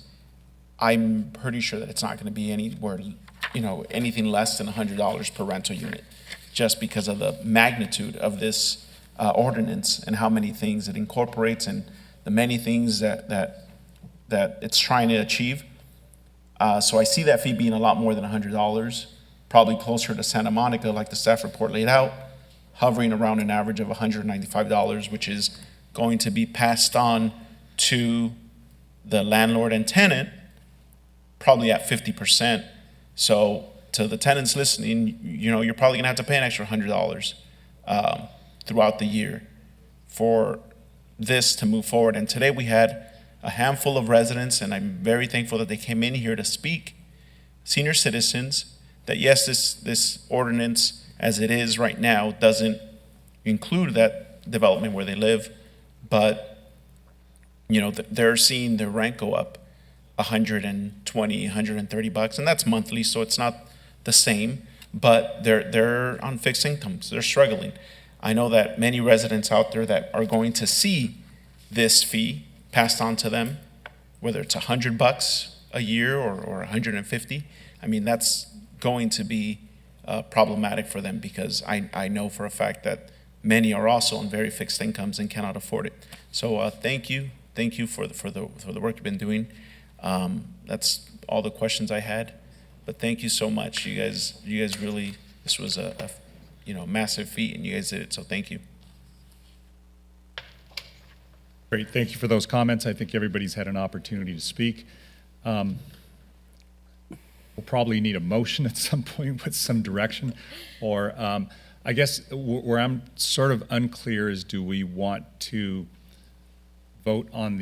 I'm pretty sure that it's not going to be anywhere anything less than $100 per rental unit. just because of the magnitude of this ordinance and how many things it incorporates and the many things that it's trying to achieve. So I see that fee being a lot more than $100, probably closer to Santa Monica, like the staff report laid out, hovering around an average of $195, which is going to be passed on to the landlord and tenant, probably at 50%. So to the tenants listening, you're probably gonna have to pay an extra $100 throughout the year for this to move forward. And today we had a handful of residents, and I'm very thankful that they came in here to speak, senior citizens, that yes, this ordinance as it is right now doesn't include that development where they live, but they're seeing their rent go up $120, $130, and that's monthly, so it's not the same, but they're on fixed incomes, they're struggling. I know that many residents out there that are going to see this fee passed on to them, whether it's $100 a year or $150, I mean, that's going to be problematic for them, because I know for a fact that many are also on very fixed incomes and cannot afford it. So thank you for the work you've been doing. That's all the questions I had, but thank you so much. You guys really, this was a massive feat, and you guys did it. So thank you. Great, thank you for those comments. I think everybody's had an opportunity to speak. We'll probably need a motion at some point with some direction, or I guess where I'm sort of unclear is, do we want to vote on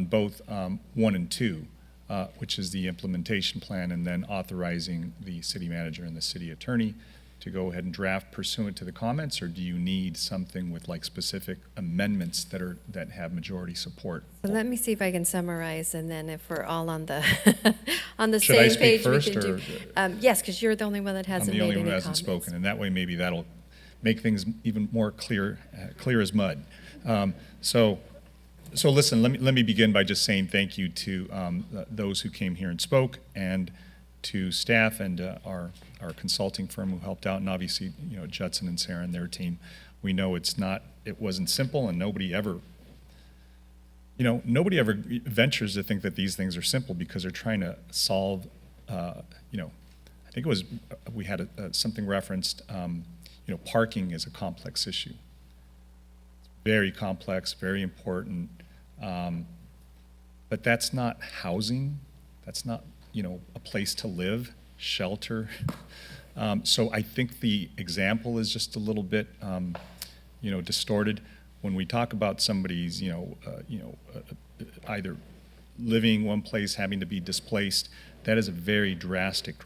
both 1 and 2, which is the implementation plan, and then authorizing the city manager and the city attorney to go ahead and draft pursuant to the comments, or do you need something with like specific amendments that have majority support? So let me see if I can summarize, and then if we're all on the on the Should I same speak page, first, we can do. Yes, because you're the only one that hasn't I'm the made only one any who hasn't comments. spoken, and that way maybe that'll make things even more clear as mud. So listen, let me begin by just saying thank you to those who came here and spoke, and to staff and our consulting firm who helped out, and obviously Judson and Sarah and their team. We know it wasn't simple, and nobody ever ventures to think that these things are simple, because they're trying to solve. I think it was we had something referenced. Parking is a complex issue. Very complex, very important. But that's not housing. That's not, a place to live, shelter. So I think the example is just a little bit, distorted. When we talk about somebody's, either living one place, having to be displaced, that is a very drastic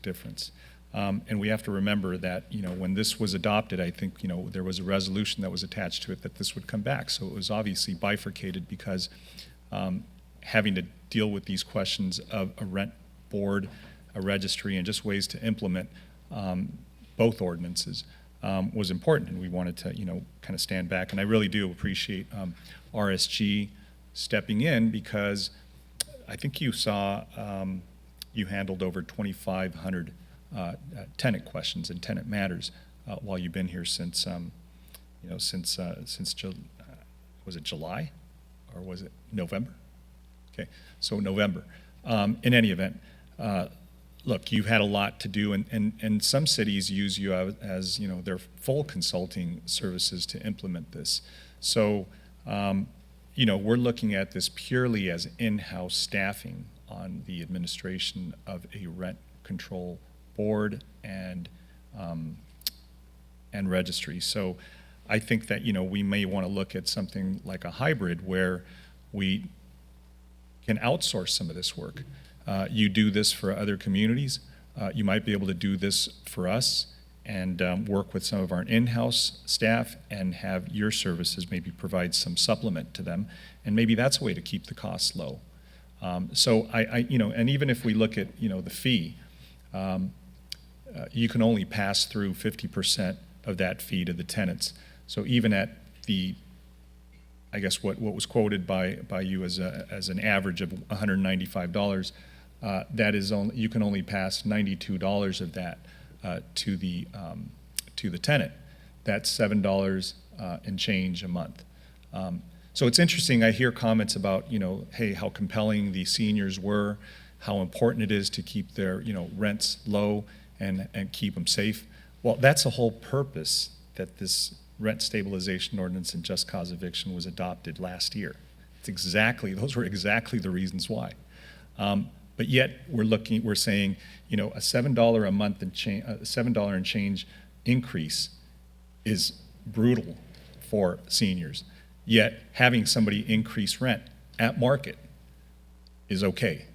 difference. And we have to remember that, when this was adopted, I think, there was a resolution that was attached to it that this would come back. So it was obviously bifurcated, because having to deal with these questions of a rent board, a registry, and just ways to implement both ordinances was important. And we wanted to, kind of stand back. And I really do appreciate RSG stepping in, because I think you saw you handled over 2,500 tenant questions and tenant matters while you've been here since was it July, or was it November? Okay, so November. In any event, look, you've had a lot to do, and some cities use you as their full consulting services to implement this. So we're looking at this purely as in-house staffing on the administration of a rent control board and registry. So I think that we may want to look at something like a hybrid, where we can outsource some of this work. You do this for other communities. You might be able to do this for us, and work with some of our in-house staff and have your services maybe provide some supplement to them, and maybe that's a way to keep the costs low. So and even if we look at the fee, you can only pass through 50% of that fee to the tenants. So even at the, I guess what was quoted by you as an average of $195, that is only, you can only pass $92 of that to to the tenant. That's $7 and change a month. So it's interesting, I hear comments about, hey, how compelling the seniors were, how important it is to keep their, rents low and keep them safe. Well, that's the whole purpose that this rent stabilization ordinance and just cause eviction was adopted last year. Those were exactly the reasons why. But yet we're saying, a $7 a month and $7 and change increase is brutal for seniors. Yet having somebody increase rent at market is okay.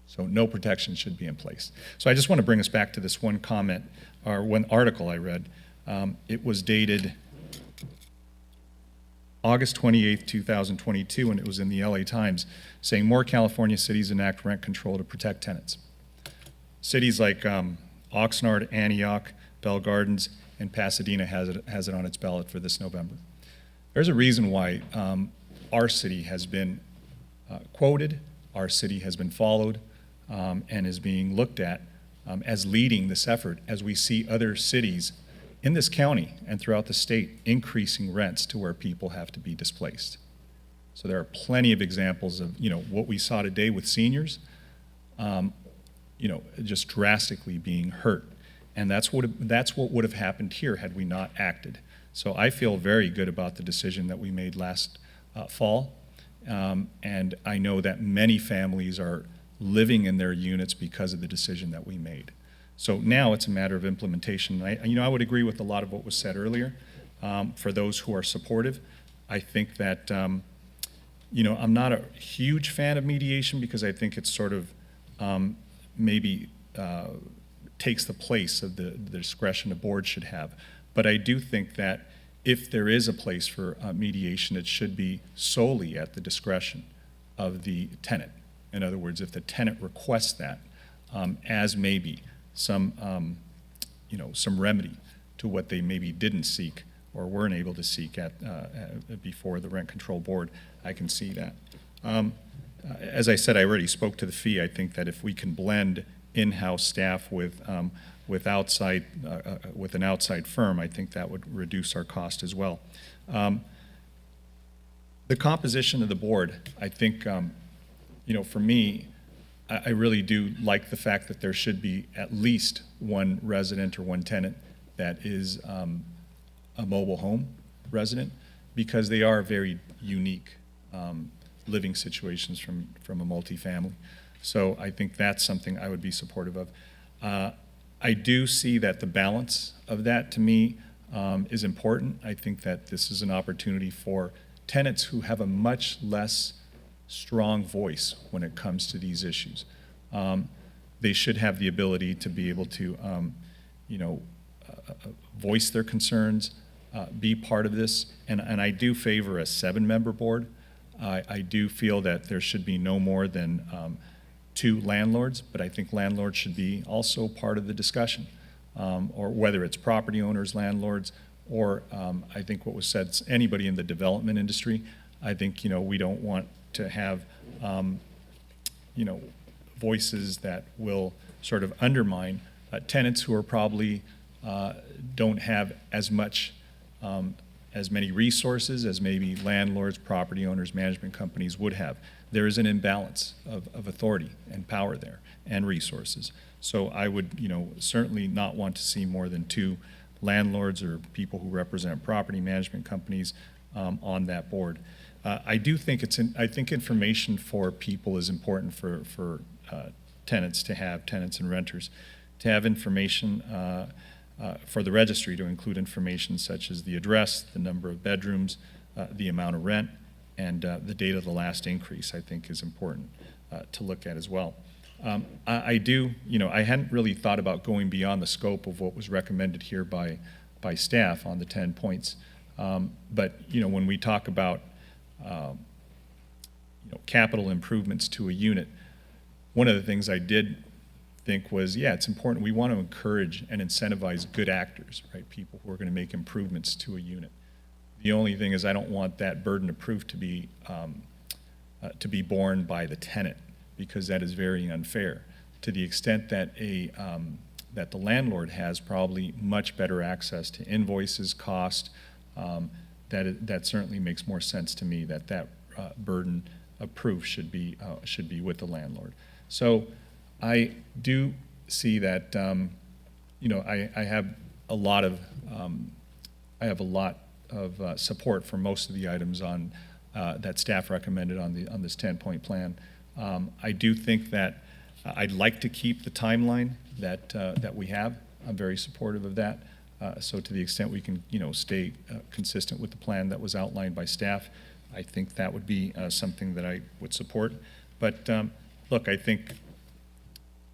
So no protection should be in place. So I just want to bring us back to this one comment or one article I read. It was dated August 28th, 2022, and it was in the LA Times, saying more California cities enact rent control to protect tenants. Cities like Oxnard, Antioch, Bell Gardens, and Pasadena has it on its ballot for this November. There's a reason why our city has been quoted, our city has been followed, and is being looked at as leading this effort as we see other cities in this county and throughout the state increasing rents to where people have to be displaced. So there are plenty of examples of what we saw today with seniors, just drastically being hurt, and that's what would have happened here had we not acted. So I feel very good about the decision that we made last fall, and I know that many families are living in their units because of the decision that we made. So now it's a matter of implementation. I would agree with a lot of what was said earlier. For those who are supportive, I think that, I'm not a huge fan of mediation because I think it's sort of maybe takes the place of the discretion a board should have. But I do think that if there is a place for mediation, it should be solely at the discretion of the tenant. In other words, if the tenant requests that, as maybe some remedy to what they maybe didn't seek or weren't able to seek before the rent control board, I can see that. As I said, I already spoke to the fee. I think that if we can blend in-house staff with an outside firm, I think that would reduce our cost as well. The composition of the board, I think, for me, I really do like the fact that there should be at least one resident or one tenant that is a mobile home resident, because they are very unique living situations from a multifamily. So I think that's something I would be supportive of. I do see that the balance of that, to me, is important. I think that this is an opportunity for tenants who have a much less strong voice when it comes to these issues. They should have the ability to be able to, voice their concerns, be part of this, and I do favor a 7-member board. I do feel that there should be no more than 2 landlords, but I think landlords should be also part of the discussion, or whether it's property owners, landlords, or I think what was said, anybody in the development industry. I think, we don't want to have, voices that will sort of undermine tenants who are probably don't have as many resources as maybe landlords, property owners, management companies would have. There is an imbalance of authority and power there and resources. So I would, certainly not want to see more than 2 landlords or people who represent property management companies on that board. I do think I think information for people is important for tenants to have, tenants and renters, to have information for the registry, to include information such as the address, the number of bedrooms, the amount of rent, and the date of the last increase, I think is important to look at as well. I do, I hadn't really thought about going beyond the scope of what was recommended here by staff on the 10 points. But, when we talk about capital improvements to a unit, one of the things I did think was, it's important. We want to encourage and incentivize good actors, right? People who are going to make improvements to a unit. The only thing is I don't want that burden of proof to be borne by the tenant, because that is very unfair. To the extent that a that the landlord has probably much better access to invoices, cost, that certainly makes more sense to me, that burden of proof should be with the landlord. So I do see that, I have a lot of support for most of the items on that staff recommended on this 10-point plan. I do think that I'd like to keep the timeline that we have. I'm very supportive of that. So to the extent we can, stay consistent with the plan that was outlined by staff, I think that would be something that I would support. But look, I think,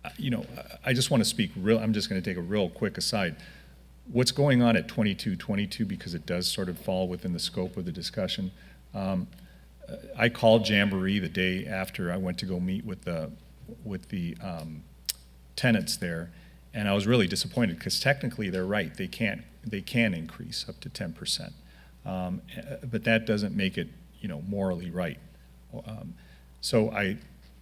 I just want to speak I'm just going to take a real quick aside. What's going on at 2222, because it does sort of fall within the scope of the discussion. I called Jamboree the day after I went to go meet with the tenants there, and I was really disappointed because technically they're right. They can increase up to 10%, but that doesn't make it morally right. So I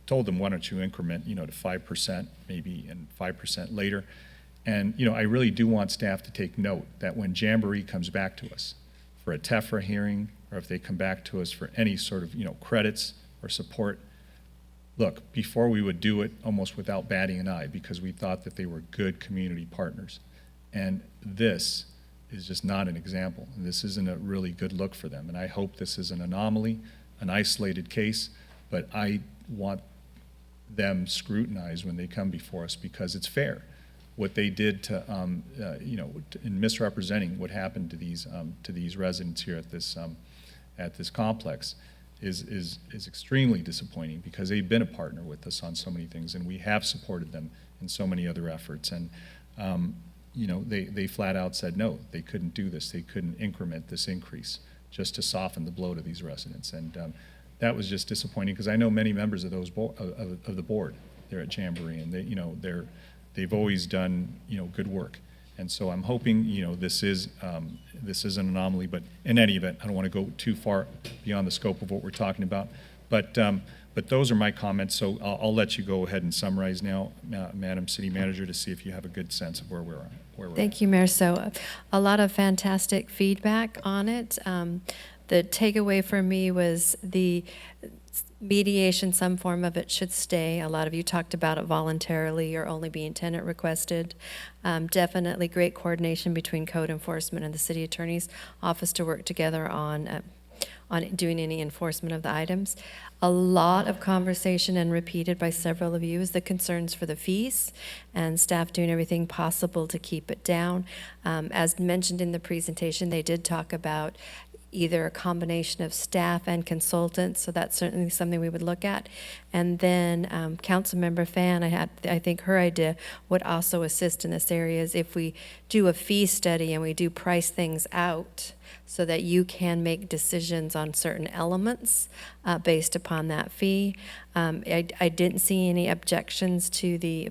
told them, why don't you increment to 5% maybe, and 5% later. And I really do want staff to take note that when Jamboree comes back to us for a TEFRA hearing, or if they come back to us for any sort of credits or support, look, before we would do it almost without batting an eye because we thought that they were good community partners. And this is just not an example. And this isn't a really good look for them. And I hope this is an anomaly, an isolated case, but I want them scrutinized when they come before us because it's fair. What they did to, in misrepresenting what happened to these residents here at this complex is extremely disappointing because they've been a partner with us on so many things, and we have supported them in so many other efforts. And they flat out said no, they couldn't do this, they couldn't increment this increase just to soften the blow to these residents, and that was just disappointing because I know many members of of the board there at Jamboree, and they've always done good work. And so I'm hoping this is an anomaly, but in any event, I don't want to go too far beyond the scope of what we're talking about. But those are my comments. So I'll let you go ahead and summarize now, Madam City Manager, to see if you have a good sense of where we're at. Thank you, Mayor. So a lot of fantastic feedback on it. The takeaway for me was the mediation, some form of it should stay. A lot of you talked about it voluntarily or only being tenant requested. Definitely great coordination between code enforcement and the city attorney's office to work together on doing any enforcement of the items. A lot of conversation and repeated by several of you is the concerns for the fees and staff doing everything possible to keep it down. As mentioned in the presentation, they did talk about either a combination of staff and consultants, so that's certainly something we would look at. And then Councilmember Fan, I think her idea would also assist in this area is if we do a fee study and we do price things out so that you can make decisions on certain elements based upon that fee. I didn't see any objections to the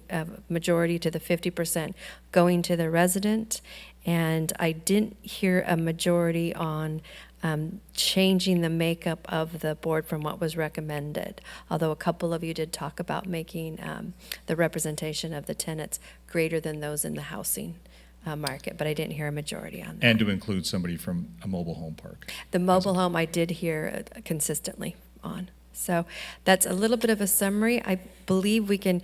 majority to the 50% going to the resident, and I didn't hear a majority on changing the makeup of the board from what was recommended, although a couple of you did talk about making the representation of the tenants greater than those in the housing market, but I didn't hear a majority on that. And to include somebody from a mobile home park. The mobile home I did hear consistently on. So that's a little bit of a summary. I believe we can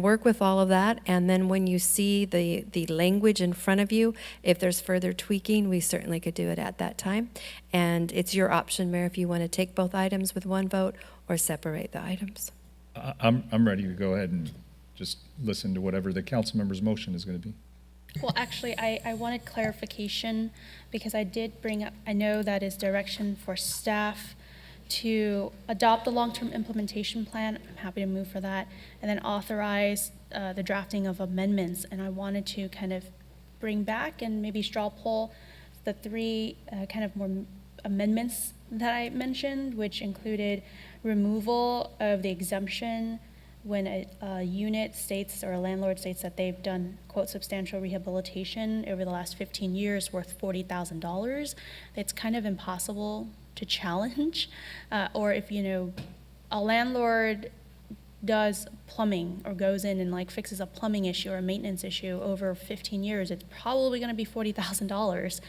work with all of that, and then when you see the language in front of you, if there's further tweaking, we certainly could do it at that time. And it's your option, Mayor, if you want to take both items with one vote or separate the items. I'm ready to go ahead and just listen to whatever the council member's motion is going to be. Well, actually, I wanted clarification because I did bring up, I know that is direction for staff to adopt the long-term implementation plan. I'm happy to move for that, and then authorize the drafting of amendments. And I wanted to kind of bring back and maybe straw poll the three kind of more amendments that I mentioned, which included removal of the exemption when a unit states or a landlord states that they've done, quote, substantial rehabilitation over the last 15 years worth $40,000. It's kind of impossible to challenge, or if a landlord does plumbing or goes in and like fixes a plumbing issue or a maintenance issue over 15 years, it's probably going to be $40,000.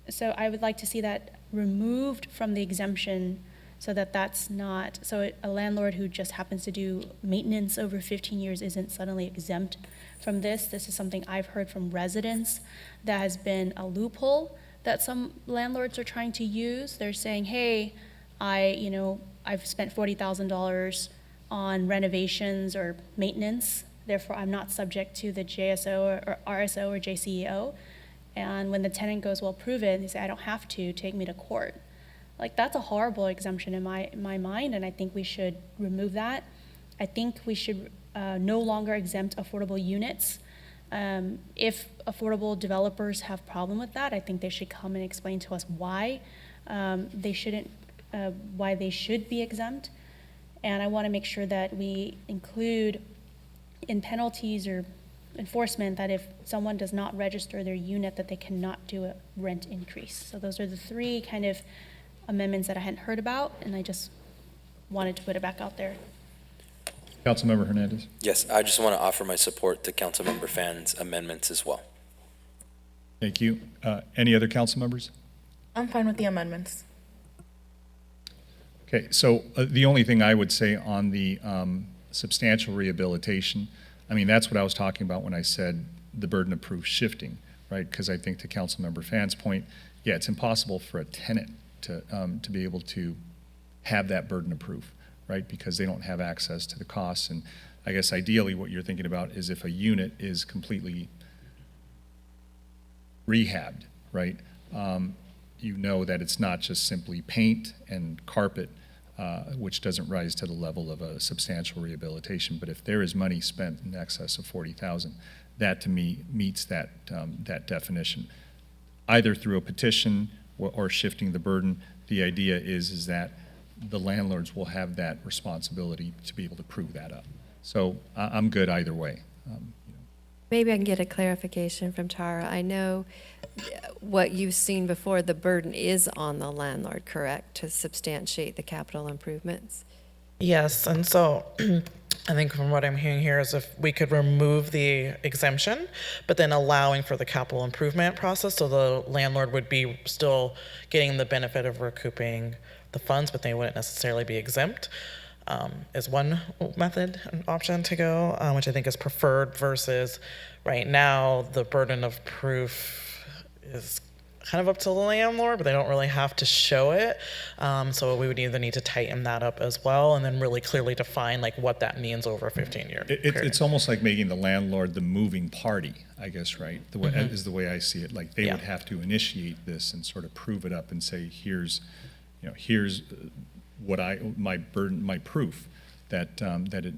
So I would like to see that removed from the exemption so that that's not, so a landlord who just happens to do maintenance over 15 years isn't suddenly exempt from this. This is something I've heard from residents that has been a loophole that some landlords are trying to use. They're saying, hey, I've spent $40,000 on renovations or maintenance, therefore I'm not subject to the JSO or RSO or JCEO. And when the tenant goes, well, prove it, they say, I don't have to, take me to court. Like, that's a horrible exemption in my mind, and I think we should remove that. I think we should no longer exempt affordable units. If affordable developers have problem with that, I think they should come and explain to us why they should be exempt. And I want to make sure that we include in penalties or enforcement that if someone does not register their unit, that they cannot do a rent increase. So those are the three kind of amendments that I hadn't heard about, and I just wanted to put it back out there. Councilmember Hernandez. Yes, I just want to offer my support to Councilmember Fan's amendments as well. Thank you. Any other council members? I'm fine with the amendments. Okay, so the only thing I would say on the substantial rehabilitation, I mean, that's what I was talking about when I said the burden of proof shifting, right? Because I think to Councilmember Fan's point, yeah, it's impossible for a tenant to be able to have that burden of proof, right? Because they don't have access to the costs. And I guess ideally what you're thinking about is if a unit is completely rehabbed, right? You know that it's not just simply paint and carpet, which doesn't rise to the level of a substantial rehabilitation. But if there is money spent in excess of $40,000, that to me meets that definition, either through a petition or shifting the burden. The idea is that the landlords will have that responsibility to be able to prove that up. So I'm good either way. Maybe I can get a clarification from Tara. I know what you've seen before, the burden is on the landlord, correct, to substantiate the capital improvements? Yes, and so I think from what I'm hearing here is if we could remove the exemption, but then allowing for the capital improvement process, so the landlord would be still getting the benefit of recouping the funds, but they wouldn't necessarily be exempt, is one method, an option to go, which I think is preferred versus right now the burden of proof is kind of up to the landlord, but they don't really have to show it. So we would either need to tighten that up as well, and then really clearly define like what that means over a 15-year period. It's almost like making the landlord the moving party, I guess, right? The way, is the way I see it. Like they would have to initiate this and sort of prove it up and say, here's what my burden, my proof that that it,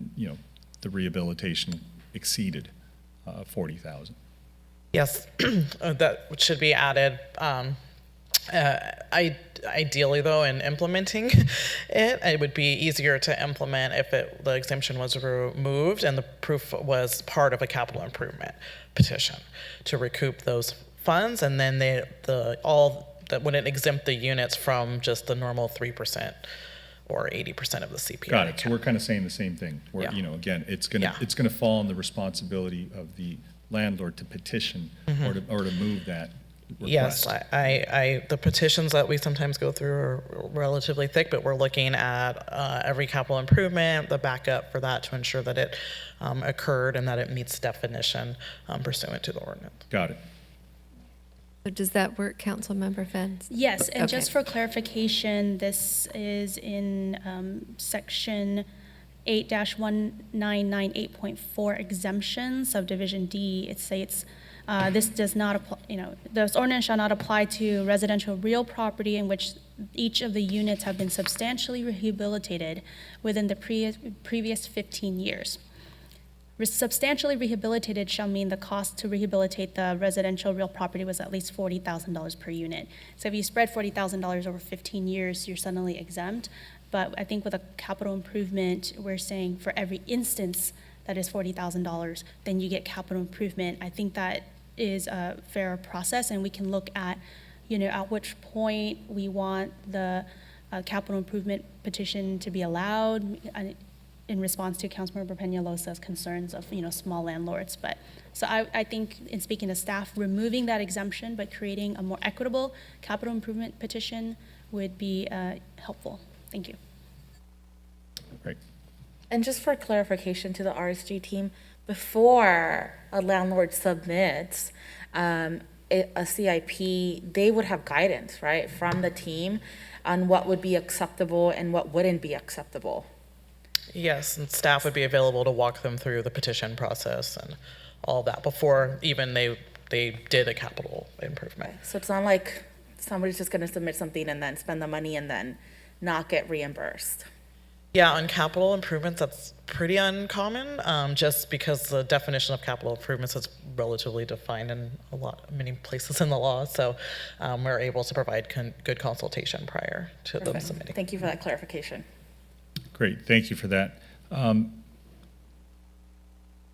the rehabilitation exceeded 40,000. Yes, that should be added. Ideally, though, in implementing it would be easier to implement if the exemption was removed and the proof was part of a capital improvement petition to recoup those funds, and then that wouldn't exempt the units from just the normal 3% or 80% of the CPI. Got it. So we're kind of saying the same thing. Where again, it's gonna fall on the responsibility of the landlord to petition or to move that request. Yes, the petitions that we sometimes go through are relatively thick, but we're looking at every capital improvement, the backup for that to ensure that it occurred and that it meets definition pursuant to the ordinance. Got it. So does that work, Councilmember Fentz? Yes, and Okay. just for clarification, this is in section 8-1998.4 exemption, subdivision D. It states this does not apply, this ordinance shall not apply to residential real property in which each of the units have been substantially rehabilitated within the previous 15 years. Substantially rehabilitated shall mean the cost to rehabilitate the residential real property was at least $40,000 per unit. So if you spread $40,000 over 15 years, you're suddenly exempt. But I think with a capital improvement, we're saying for every instance that is $40,000, then you get capital improvement. I think that is a fair process, and we can look at, at which point we want the capital improvement petition to be allowed. in response to Councilmember Peñalosa's concerns of, small landlords. But, so I think in speaking to staff, removing that exemption but creating a more equitable capital improvement petition would be helpful. Thank you. Great. And just for clarification to the RSG team, before a landlord submits a CIP, they would have guidance, right, from the team on what would be acceptable and what wouldn't be acceptable. Yes, and staff would be available to walk them through the petition process and all of that before even they did a capital improvement. So it's not like somebody's just gonna submit something and then spend the money and then not get reimbursed. Yeah, on capital improvements, that's pretty uncommon, just because the definition of capital improvements is relatively defined in many places in the law. So we're able to provide good consultation prior to them Perfect. submitting. Thank you for that clarification. Great, thank you for that.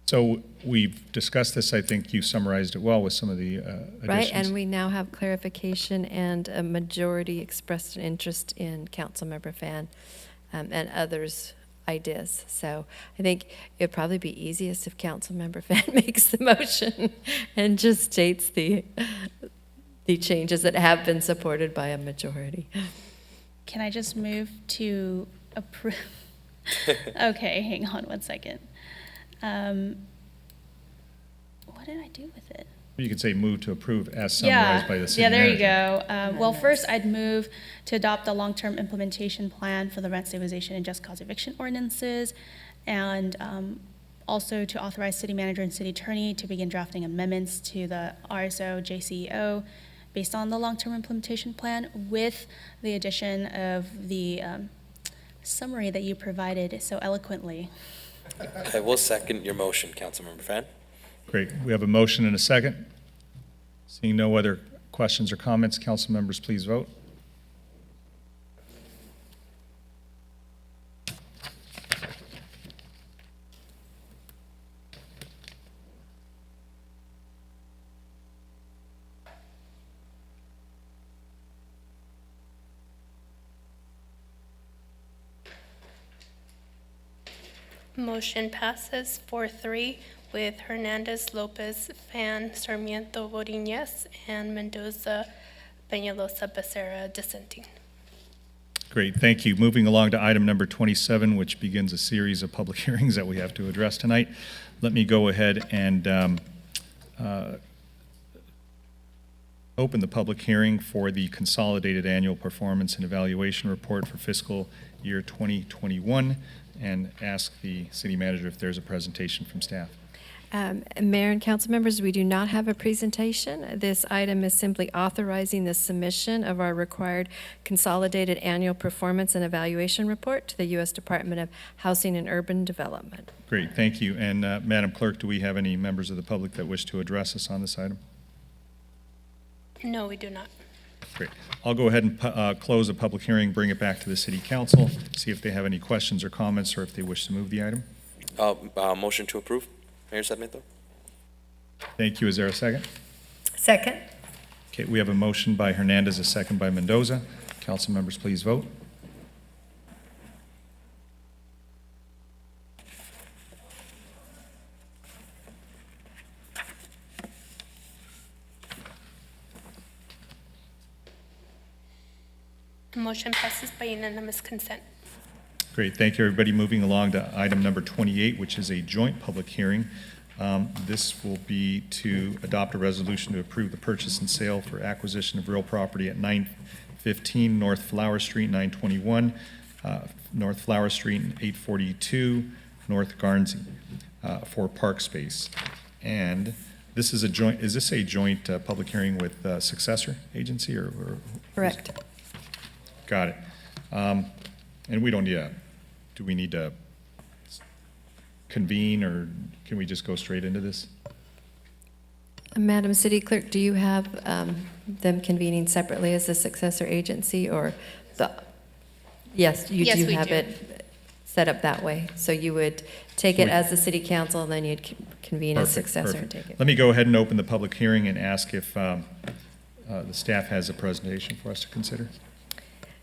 So we've discussed this, I think you summarized it well with some of the additions. Right, and we now have clarification and a majority expressed an interest in Councilmember Fan and others' ideas. So I think it'd probably be easiest if Councilmember Fan makes the motion and just states the changes that have been supported by a majority. Can I just move to approve? Okay, hang on one second. What did I do with it? You could say move to approve as summarized by the city Yeah, there manager. you go. Well, first I'd move to adopt the long-term implementation plan for the rent stabilization and just cause eviction ordinances, and also to authorize city manager and city attorney to begin drafting amendments to the RSO JCEO based on the long-term implementation plan with the addition of the summary that you provided so eloquently. I will second your motion, Councilmember Fan. Great, we have a motion and a second. Seeing no other questions or comments, council members, please vote. Motion passes 4-3 with Hernandez, Lopez, Fan, Sarmiento voting yes, and Mendoza, Peñalosa, Becerra dissenting. Great, thank you. Moving along to item number 27, which begins a series of public hearings that we have to address tonight. Let me go ahead and open the public hearing for the Consolidated Annual Performance and Evaluation Report for fiscal year 2021 and ask the city manager if there's a presentation from staff. Mayor and council members, we do not have a presentation. This item is simply authorizing the submission of our required consolidated annual performance and evaluation report to the U.S. Department of Housing and Urban Development. Great, thank you. And Madam Clerk, do we have any members of the public that wish to address us on this item? No, we do not. Great. I'll go ahead and close the public hearing, bring it back to the city council, see if they have any questions or comments or if they wish to move the item. Motion to approve, Mayor Sarmiento. Thank you. Is there a second? Second. Okay, we have a motion by Hernandez, a second by Mendoza. Council members, please vote. Motion passes by unanimous consent. Great, thank you, everybody. Moving along to item number 28, which is a joint public hearing. This will be to adopt a resolution to approve the purchase and sale for acquisition of real property at 915 North Flower Street, 921 North Flower Street, and 842 North Garnsey for park space. And this is a joint, is this a joint public hearing with successor agency or? Correct. Got it. And we don't need a, do we need to convene or can we just go straight into this? Madam City Clerk, do you have them convening separately as a successor agency or the? Yes, you Yes, do we have do. it set up that way. So you would take it as the city council and then you'd convene as Perfect, successor and perfect. take it. Let me go ahead and open the public hearing and ask if the staff has a presentation for us to consider.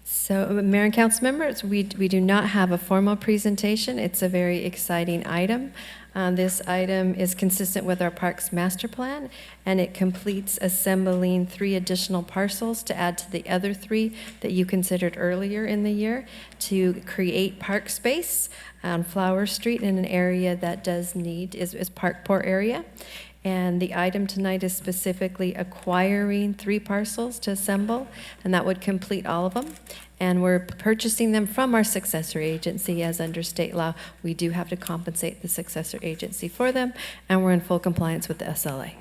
So, Mayor and council members, we do not have a formal presentation. It's a very exciting item. This item is consistent with our Parks Master Plan, and it completes assembling 3 additional parcels to add to the other 3 that you considered earlier in the year to create park space on Flower Street in an area that is park poor area. And the item tonight is specifically acquiring 3 parcels to assemble, and that would complete all of them. And we're purchasing them from our successor agency, as under state law, we do have to compensate the successor agency for them, and we're in full compliance with the SLA.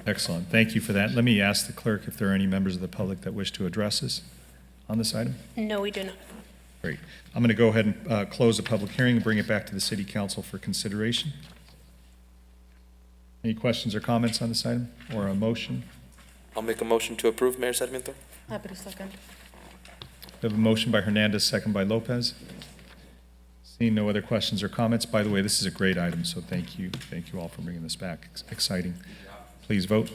Excellent. Thank you for that. Let me ask the clerk if there are any members of the public that wish to address us on this item. No, we do not. Great. I'm going to go ahead and close the public hearing and bring it back to the City Council for consideration. Any questions or comments on this item or a motion? I'll make a motion to approve, Mayor Sarmiento. Second. We have a motion by Hernandez, second by Lopez. Seeing no other questions or comments, by the way, this is a great item, so thank you. Thank you all for bringing this back. It's exciting. Please vote.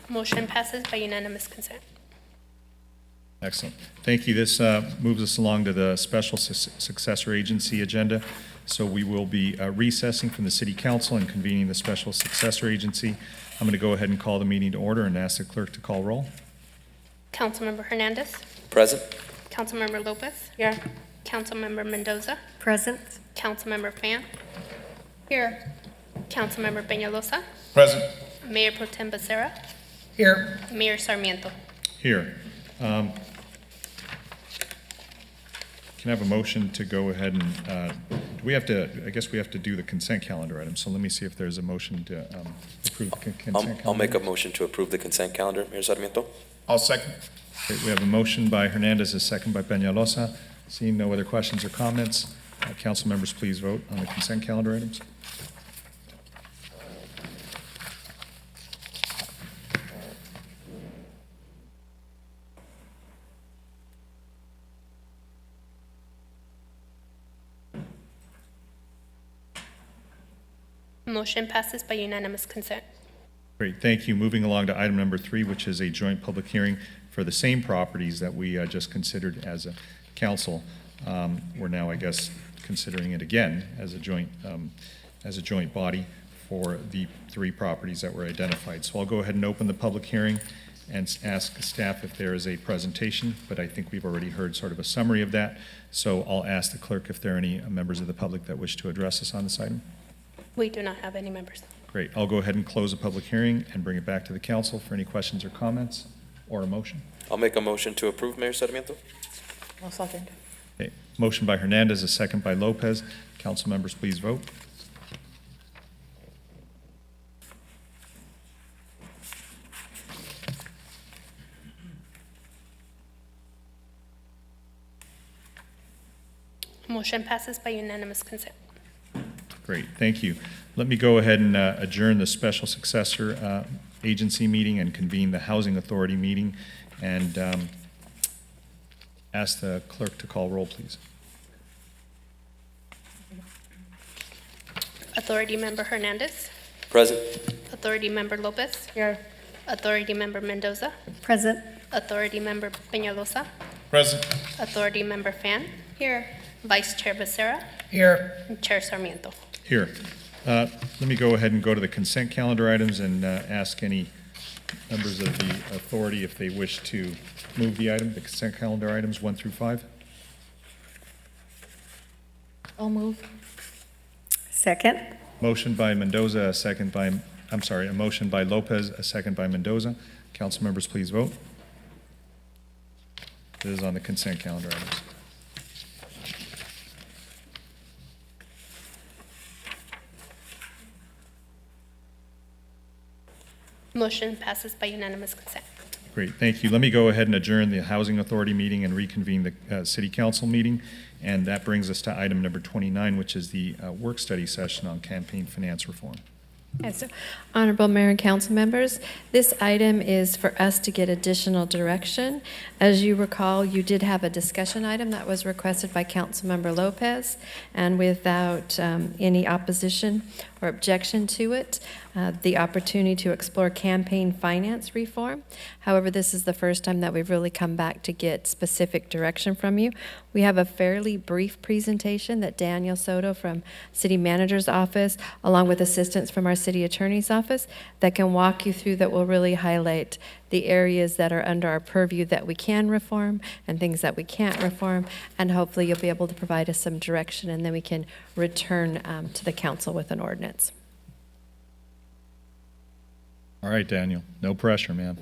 Motion passes by unanimous consent. Excellent. Thank you. This moves us along to the special successor agency agenda. So we will be recessing from the City Council and convening the special successor agency. I'm going to go ahead and call the meeting to order and ask the clerk to call roll. Councilmember Hernandez. Present. Councilmember Lopez. Here. Councilmember Mendoza. Present. Councilmember Fan. Here. Councilmember Peñalosa. Present. Mayor Pro Tem Becerra. Here. Mayor Sarmiento. Here. Can I have a motion to go ahead and, do we have to, I guess we have to do the consent calendar item, so let me see if there's a motion to approve the consent calendar. I'll make a motion to approve the consent calendar, Mayor Sarmiento. I'll second. Okay, we have a motion by Hernandez, a second by Peñalosa. Seeing no other questions or comments, council members, please vote on the consent calendar items. Motion passes by unanimous consent. Great, thank you. Moving along to item number 3, which is a joint public hearing for the same properties that we just considered as a council. We're now, I guess, considering it again as a joint body for the 3 properties that were identified. So I'll go ahead and open the public hearing and ask staff if there is a presentation, but I think we've already heard sort of a summary of that. So I'll ask the clerk if there are any members of the public that wish to address us on this item. We do not have any members. Great. I'll go ahead and close the public hearing and bring it back to the council for any questions or comments or a motion. I'll make a motion to approve, Mayor Sarmiento. I'll second. Okay. Motion by Hernandez, a second by Lopez. Council members, please vote. Motion passes by unanimous consent. Great, thank you. Let me go ahead and adjourn the special successor agency meeting and convene the Housing Authority meeting and ask the clerk to call roll, please. Authority Member Hernandez. Present. Authority Member Lopez. Here. Authority Member Mendoza. Present. Authority Member Peñalosa. Present. Authority Member Fan. Here. Vice Chair Becerra. Here. And Chair Sarmiento. Here. Let me go ahead and go to the consent calendar items and ask any members of the authority if they wish to move the item, the consent calendar items 1 through 5. I'll move. Second. Motion by Mendoza, a second by, a motion by Lopez, a second by Mendoza. Council members, please vote. This is on the consent calendar items. Motion passes by unanimous consent. Great, thank you. Let me go ahead and adjourn the Housing Authority meeting and reconvene the City Council meeting. And that brings us to item number 29, which is the work study session on campaign finance reform. Yes, so, Honorable Mayor and council members, this item is for us to get additional direction. As you recall, you did have a discussion item that was requested by Councilmember Lopez, and without any opposition or objection to it, the opportunity to explore campaign finance reform. However, this is the first time that we've really come back to get specific direction from you. We have a fairly brief presentation that Daniel Soto from City Manager's Office, along with assistance from our City Attorney's Office, that can walk you through, that will really highlight the areas that are under our purview that we can reform and things that we can't reform, and hopefully you'll be able to provide us some direction, and then we can return to the council with an ordinance. All right, Daniel, no pressure, man.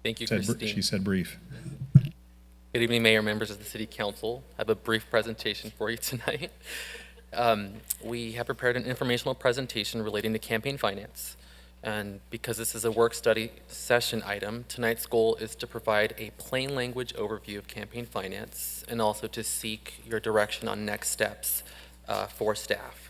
Thank you, She Christine. said brief. Good evening, Mayor, members of the City Council. I have a brief presentation for you tonight. We have prepared an informational presentation relating to campaign finance. And because this is a work study session item, tonight's goal is to provide a plain language overview of campaign finance and also to seek your direction on next steps for staff.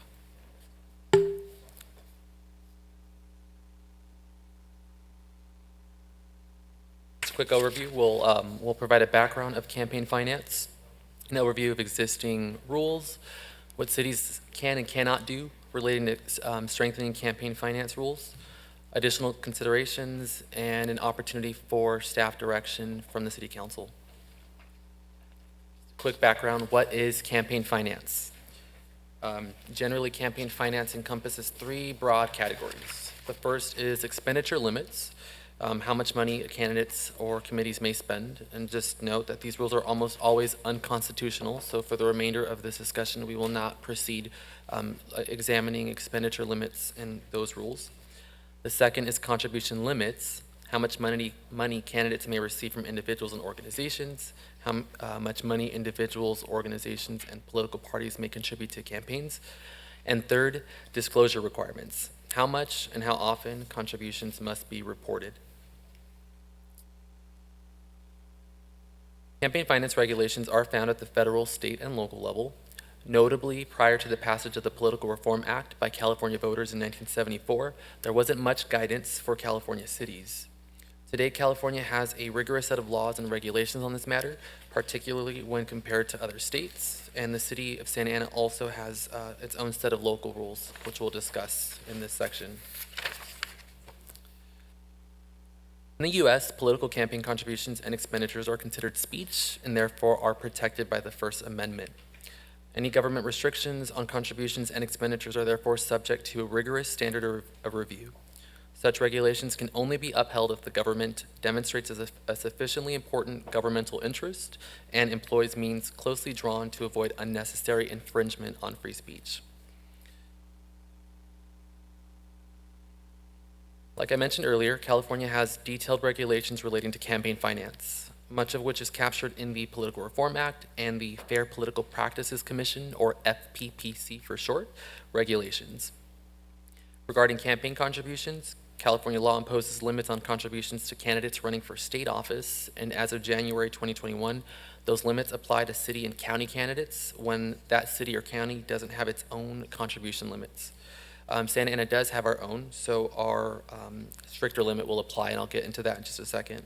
Quick overview, we'll provide a background of campaign finance, an overview of existing rules, what cities can and cannot do relating to strengthening campaign finance rules, additional considerations, and an opportunity for staff direction from the City Council. Quick background, what is campaign finance? Generally, campaign finance encompasses three broad categories. The first is expenditure limits, how much money candidates or committees may spend. And just note that these rules are almost always unconstitutional, so for the remainder of this discussion, we will not proceed examining expenditure limits and those rules. The second is contribution limits, how much money candidates may receive from individuals and organizations, how much money individuals, organizations, and political parties may contribute to campaigns. And third, disclosure requirements, how much and how often contributions must be reported. Campaign finance regulations are found at the federal, state, and local level. Notably, prior to the passage of the Political Reform Act by California voters in 1974, there wasn't much guidance for California cities. Today, California has a rigorous set of laws and regulations on this matter, particularly when compared to other states, and the city of Santa Ana also has its own set of local rules, which we'll discuss in this section. In the U.S., political campaign contributions and expenditures are considered speech and therefore are protected by the First Amendment. Any government restrictions on contributions and expenditures are therefore subject to a rigorous standard of review. Such regulations can only be upheld if the government demonstrates a sufficiently important governmental interest and employs means closely drawn to avoid unnecessary infringement on free speech. Like I mentioned earlier, California has detailed regulations relating to campaign finance, much of which is captured in the Political Reform Act and the Fair Political Practices Commission, or FPPC for short, regulations. Regarding campaign contributions, California law imposes limits on contributions to candidates running for state office, and as of January 2021, those limits apply to city and county candidates when that city or county doesn't have its own contribution limits. Santa Ana does have our own, so our stricter limit will apply, and I'll get into that in just a second.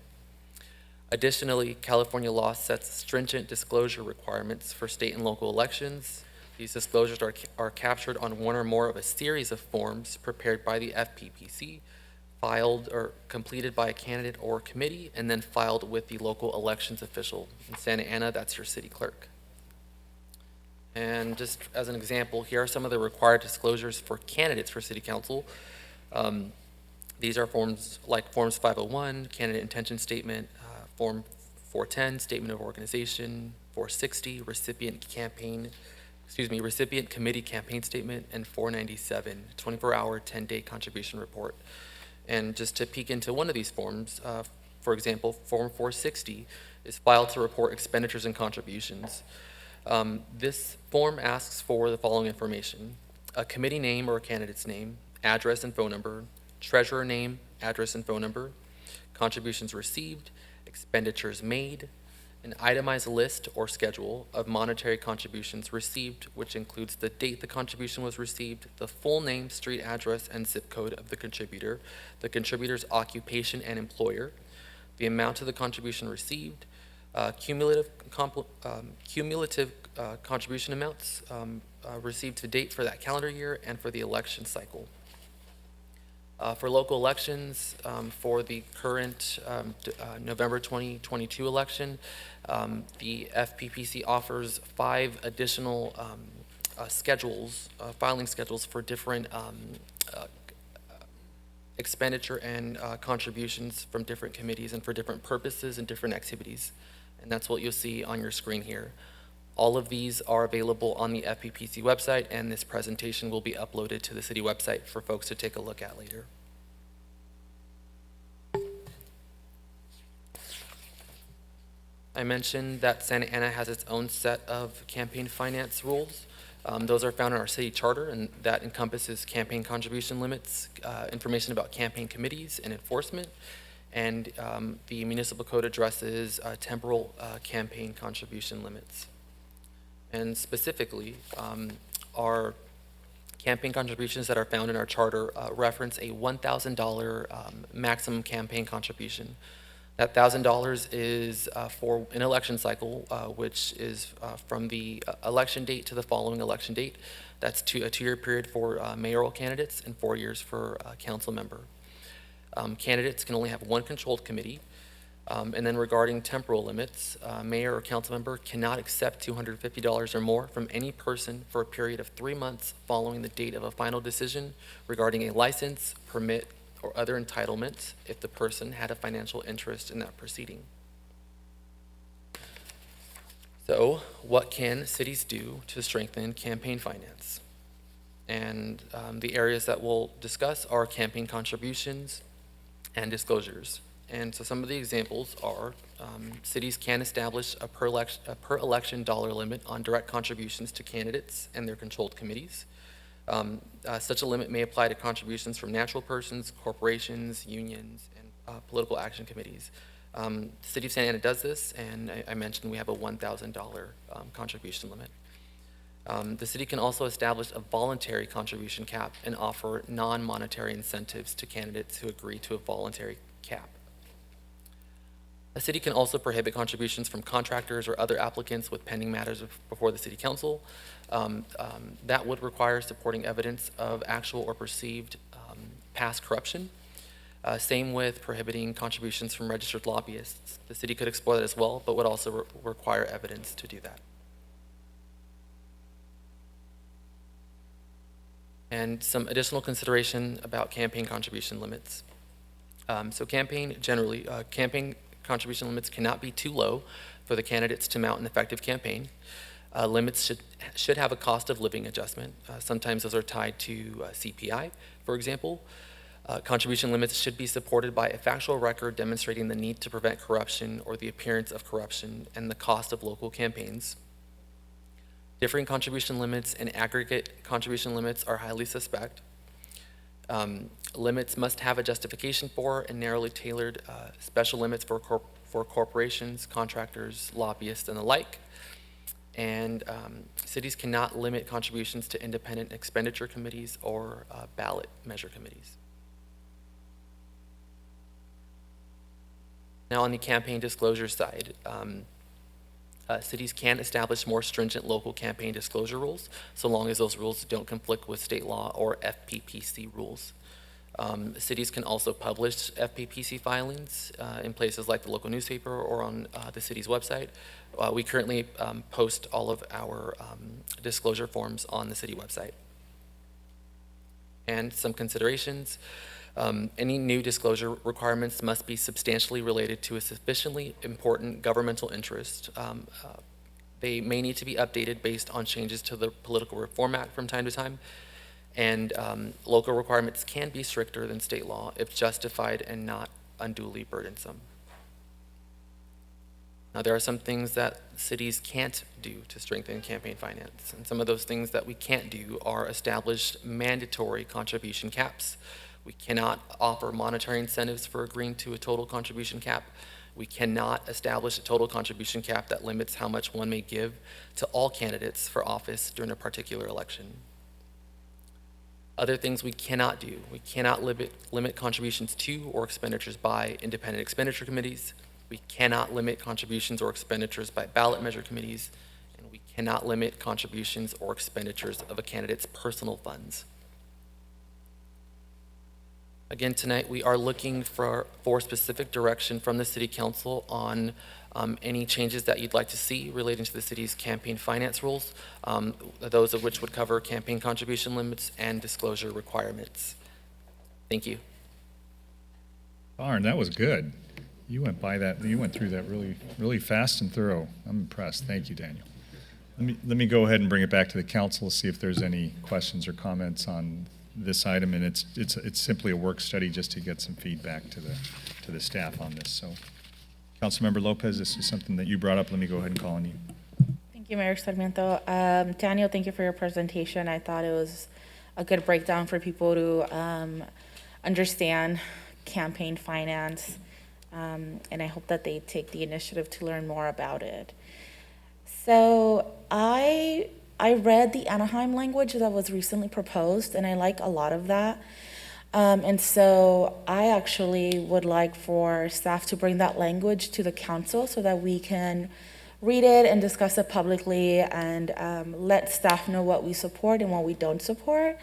Additionally, California law sets stringent disclosure requirements for state and local elections. These disclosures are captured on one or more of a series of forms prepared by the FPPC, filed or completed by a candidate or committee, and then filed with the local elections official. In Santa Ana, that's your city clerk. And just as an example, here are some of the required disclosures for candidates for city council. These are forms like Forms 501, candidate intention statement, Form 410, statement of organization, 460, recipient committee campaign statement, and 497, 24-hour, 10-day contribution report. And just to peek into one of these forms, for example, Form 460 is filed to report expenditures and contributions. This form asks for the following information: a committee name or a candidate's name, address and phone number, treasurer name, address and phone number, contributions received, expenditures made, an itemized list or schedule of monetary contributions received, which includes the date the contribution was received, the full name, street address, and zip code of the contributor's occupation and employer, the amount of the contribution received, cumulative contribution amounts received to date for that calendar year and for the election cycle. For local elections, for the current November 2022 election, the FPPC offers 5 additional filing schedules for different expenditure and contributions from different committees and for different purposes and different activities. And that's what you'll see on your screen here. All of these are available on the FPPC website, and this presentation will be uploaded to the city website for folks to take a look at later. I mentioned that Santa Ana has its own set of campaign finance rules. Those are found in our city charter, and that encompasses campaign contribution limits, information about campaign committees and enforcement, and the municipal code addresses temporal campaign contribution limits. And specifically, our campaign contributions that are found in our charter reference a $1,000 maximum campaign contribution. That $1,000 is for an election cycle, which is from the election date to the following election date. That's a 2-year period for mayoral candidates and 4 years for council member. Candidates can only have 1 controlled committee. And then regarding temporal limits, mayor or council member cannot accept $250 or more from any person for a period of 3 months following the date of a final decision regarding a license, permit, or other entitlements if the person had a financial interest in that proceeding. So, what can cities do to strengthen campaign finance? And the areas that we'll discuss are campaign contributions and disclosures. And so some of the examples are cities can establish a per election dollar limit on direct contributions to candidates and their controlled committees. Such a limit may apply to contributions from natural persons, corporations, unions, and political action committees. The City of Santa Ana does this, and I mentioned we have a $1,000 contribution limit. The city can also establish a voluntary contribution cap and offer non-monetary incentives to candidates who agree to a voluntary cap. A city can also prohibit contributions from contractors or other applicants with pending matters before the city council. That would require supporting evidence of actual or perceived past corruption. Same with prohibiting contributions from registered lobbyists. The city could explore that as well, but would also require evidence to do that. And some additional consideration about campaign contribution limits. Campaign contribution limits cannot be too low for the candidates to mount an effective campaign. Limits should have a cost of living adjustment. Sometimes those are tied to CPI, for example. Contribution limits should be supported by a factual record demonstrating the need to prevent corruption or the appearance of corruption and the cost of local campaigns. Differing contribution limits and aggregate contribution limits are highly suspect. Limits must have a justification for and narrowly tailored special limits for corporations, contractors, lobbyists, and the like. And cities cannot limit contributions to independent expenditure committees or ballot measure committees. Now on the campaign disclosure side, cities can establish more stringent local campaign disclosure rules, so long as those rules don't conflict with state law or FPPC rules. Cities can also publish FPPC filings in places like the local newspaper or on the city's website. We currently post all of our disclosure forms on the city website. And some considerations. Any new disclosure requirements must be substantially related to a sufficiently important governmental interest. They may need to be updated based on changes to the Political Reform Act from time to time. And local requirements can be stricter than state law if justified and not unduly burdensome. Now, there are some things that cities can't do to strengthen campaign finance. And some of those things that we can't do are establish mandatory contribution caps. We cannot offer monetary incentives for agreeing to a total contribution cap, We cannot establish a total contribution cap that limits how much one may give to all candidates for office during a particular election. Other things we cannot do. We cannot limit contributions to or expenditures by independent expenditure committees. We cannot limit contributions or expenditures by ballot measure committees. And we cannot limit contributions or expenditures of a candidate's personal funds. Again, tonight we are looking for specific direction from the City Council on any changes that you'd like to see relating to the city's campaign finance rules, those of which would cover campaign contribution limits and disclosure requirements. Thank you. Darn, that was good. You went through that really fast and thorough. I'm impressed. Thank you, Daniel. Let me go ahead and bring it back to the council, see if there's any questions or comments on this item, and it's simply a work study just to get some feedback to the staff on this. So, Councilmember Lopez, this is something that you brought up. Let me go ahead and call on you. Thank you, Mayor Sarmiento. Daniel, thank you for your presentation. I thought it was a good breakdown for people to understand campaign finance, and I hope that they take the initiative to learn more about it. So I read the Anaheim language that was recently proposed, and I like a lot of that. And so I actually would like for staff to bring that language to the council so that we can read it and discuss it publicly and let staff know what we support and what we don't support.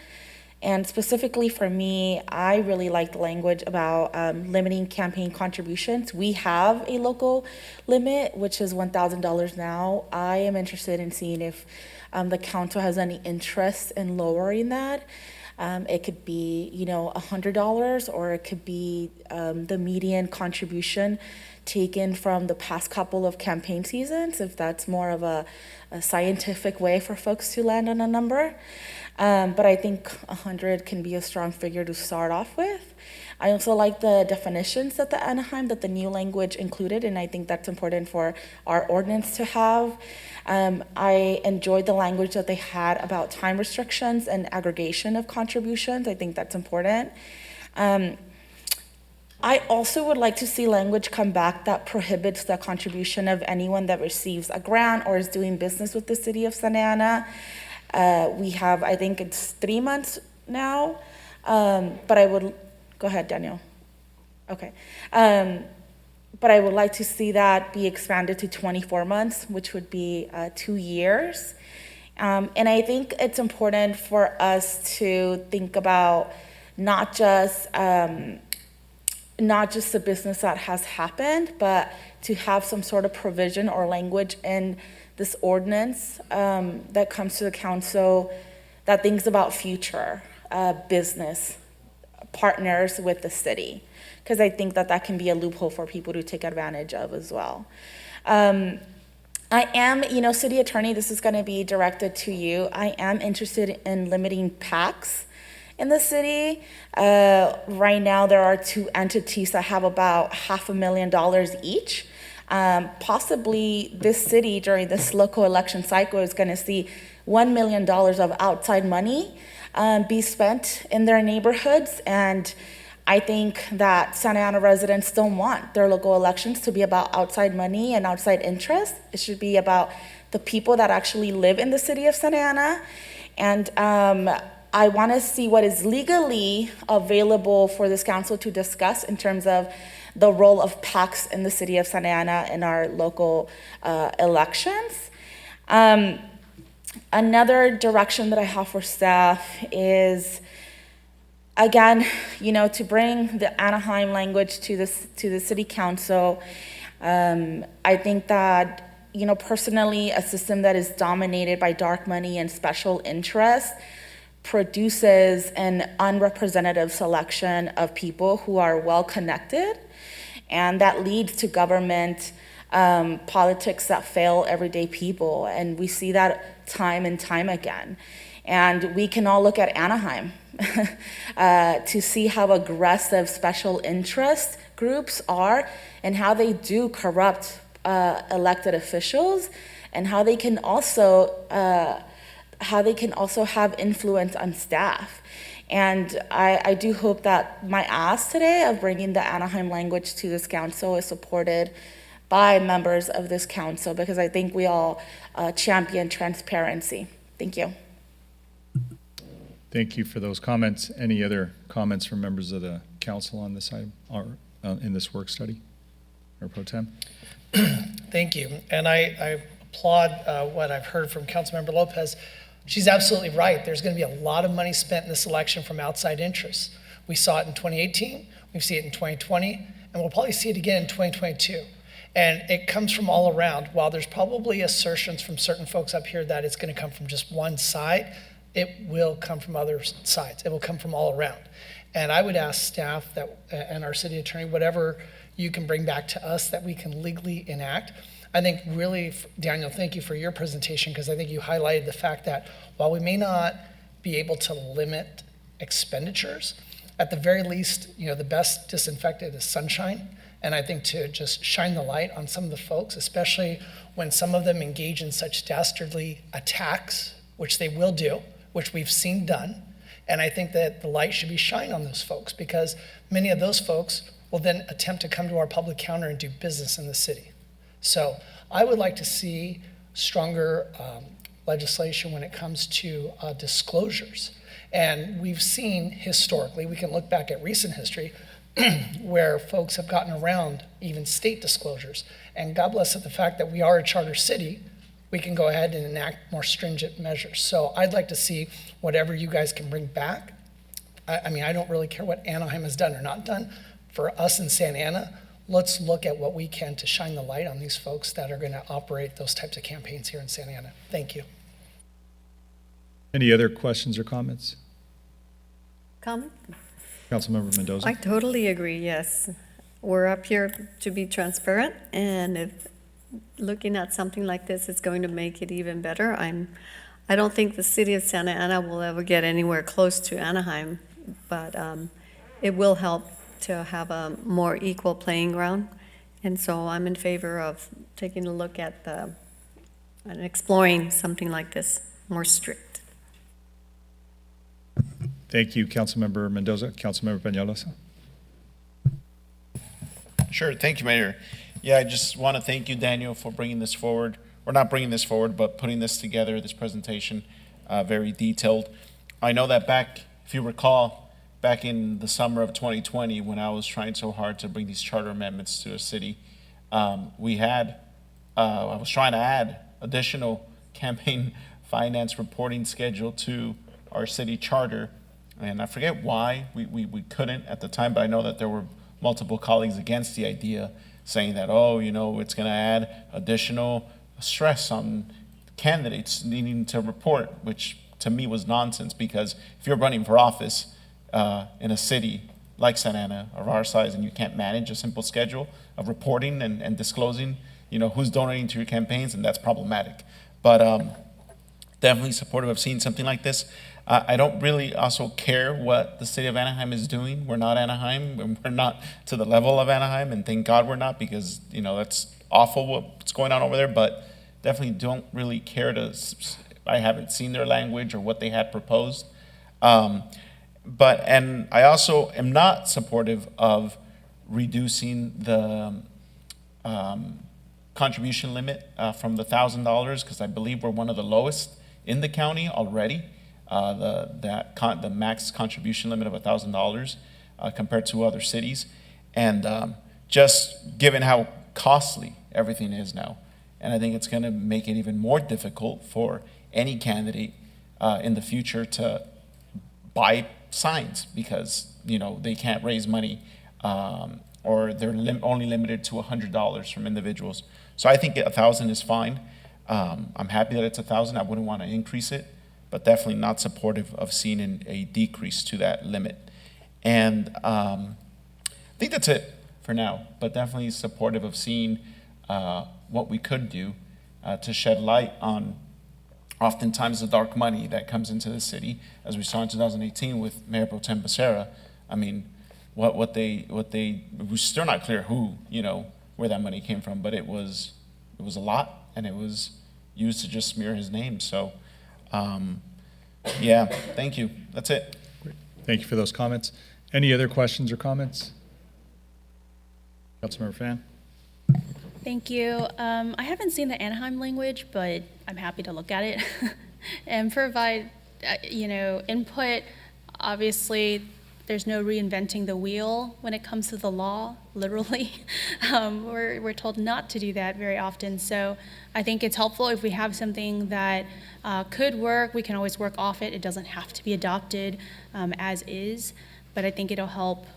And specifically for me, I really like the language about limiting campaign contributions. We have a local limit, which is $1,000 now. I am interested in seeing if the council has any interest in lowering that. It could be, $100, or it could be the median contribution taken from the past couple of campaign seasons, if that's more of a scientific way for folks to land on a number. But I think 100 can be a strong figure to start off with. I also like the definitions that the new language included, and I think that's important for our ordinance to have. I enjoyed the language that they had about time restrictions and aggregation of contributions. I think that's important. I also would like to see language come back that prohibits the contribution of anyone that receives a grant or is doing business with the city of Santa Ana. We have, I think it's 3 months now, but I would, go ahead, Daniel. Okay. But I would like to see that be expanded to 24 months, which would be 2 years. And I think it's important for us to think about not just the business that has happened, but to have some sort of provision or language in this ordinance that comes to the council that thinks about future business partners with the city, because I think that can be a loophole for people to take advantage of as well. I am, city attorney, this is going to be directed to you. I am interested in limiting PACs in the city. Right now, there are 2 entities that have about $500,000 each. Possibly this city during this local election cycle is going to see $1 million of outside money be spent in their neighborhoods. And I think that Santa Ana residents don't want their local elections to be about outside money and outside interest. It should be about the people that actually live in the city of Santa Ana. And I want to see what is legally available for this council to discuss in terms of the role of PACs in the city of Santa Ana in our local elections. Another direction that I have for staff is, again, to bring the Anaheim language to the city council. I think that, personally, a system that is dominated by dark money and special interests produces an unrepresentative selection of people who are well connected, and that leads to government politics that fail everyday people. And we see that time and time again. And we can all look at Anaheim to see how aggressive special interest groups are and how they do corrupt elected officials, and how they can also have influence on staff. And I do hope that my ask today of bringing the Anaheim language to this council is supported by members of this council, because I think we all champion transparency. Thank you. Thank you for those comments. Any other comments from members of the council on this item or in this work study? Mayor Pro Tem? Thank you. And I applaud what I've heard from Councilmember Lopez. She's absolutely right. There's going to be a lot of money spent in this election from outside interests. We saw it in 2018, we see it in 2020, and we'll probably see it again in 2022. And it comes from all around. While there's probably assertions from certain folks up here that it's going to come from just one side, it will come from other sides. It will come from all around. And I would ask staff that, and our city attorney, whatever you can bring back to us that we can legally enact. I think really, Daniel, thank you for your presentation, because I think you highlighted the fact that while we may not be able to limit expenditures, at the very least, the best disinfectant is sunshine. And I think to just shine the light on some of the folks, especially when some of them engage in such dastardly attacks, which they will do, which we've seen done. And I think that the light should be shined on those folks, because many of those folks will then attempt to come to our public counter and do business in the city. So I would like to see stronger legislation when it comes to disclosures. And we've seen historically, we can look back at recent history, where folks have gotten around even state disclosures. And God bless it, the fact that we are a charter city, we can go ahead and enact more stringent measures. So I'd like to see whatever you guys can bring back. I mean, I don't really care what Anaheim has done or not done. For us in Santa Ana, let's look at what we can to shine the light on these folks that are going to operate those types of campaigns here in Santa Ana. Thank you. Any other questions or comments? Comment? Councilmember Mendoza? I totally agree, yes. We're up here to be transparent, and if looking at something like this is going to make it even better, I don't think the city of Santa Ana will ever get anywhere close to Anaheim, but it will help to have a more equal playing ground. And so I'm in favor of taking a look at and exploring something like this, more strict. Thank you, Councilmember Mendoza. Councilmember Peñalosa? Sure, thank you, Mayor. Yeah, I just want to thank you, Daniel, for bringing this forward, or not bringing this forward, but putting this together, this presentation, very detailed. I know that back, if you recall, back in the summer of 2020, when I was trying so hard to bring these charter amendments to a city, I was trying to add additional campaign finance reporting schedule to our city charter. And I forget why we couldn't at the time, but I know that there were multiple colleagues against the idea, saying that, it's going to add additional stress on candidates needing to report, which to me was nonsense, because if you're running for office in a city like Santa Ana of our size and you can't manage a simple schedule of reporting and disclosing, who's donating to your campaigns, and that's problematic. But definitely supportive of seeing something like this. I don't really also care what the city of Anaheim is doing. We're not Anaheim, and we're not to the level of Anaheim, and thank God we're not, because, that's awful what's going on over there, but definitely don't really care I haven't seen their language or what they had proposed. And I also am not supportive of reducing the contribution limit from the $1,000, because I believe we're one of the lowest in the county already. The max contribution limit of $1,000 compared to other cities, and just given how costly everything is now, and I think it's going to make it even more difficult for any candidate in the future to buy signs, because they can't raise money, or they're only limited to $100 from individuals. So I think 1,000 is fine. I'm happy that it's 1,000. I wouldn't want to increase it, but definitely not supportive of seeing a decrease to that limit. And I think that's it for now, but definitely supportive of seeing what we could do to shed light on oftentimes the dark money that comes into the city, as we saw in 2018 with Mayor Pro Tem Becerra. I mean, we're still not clear where that money came from, but it was a lot, and it was used to just smear his name. So, yeah, thank you. That's it. Great. Thank you for those comments. Any other questions or comments? Councilmember Fan? Thank you. I haven't seen the Anaheim language, but I'm happy to look at it and provide, input. Obviously, there's no reinventing the wheel when it comes to the law, literally. We're told not to do that very often. So I think it's helpful if we have something that could work. We can always work off it. It doesn't have to be adopted as is, but I think it'll help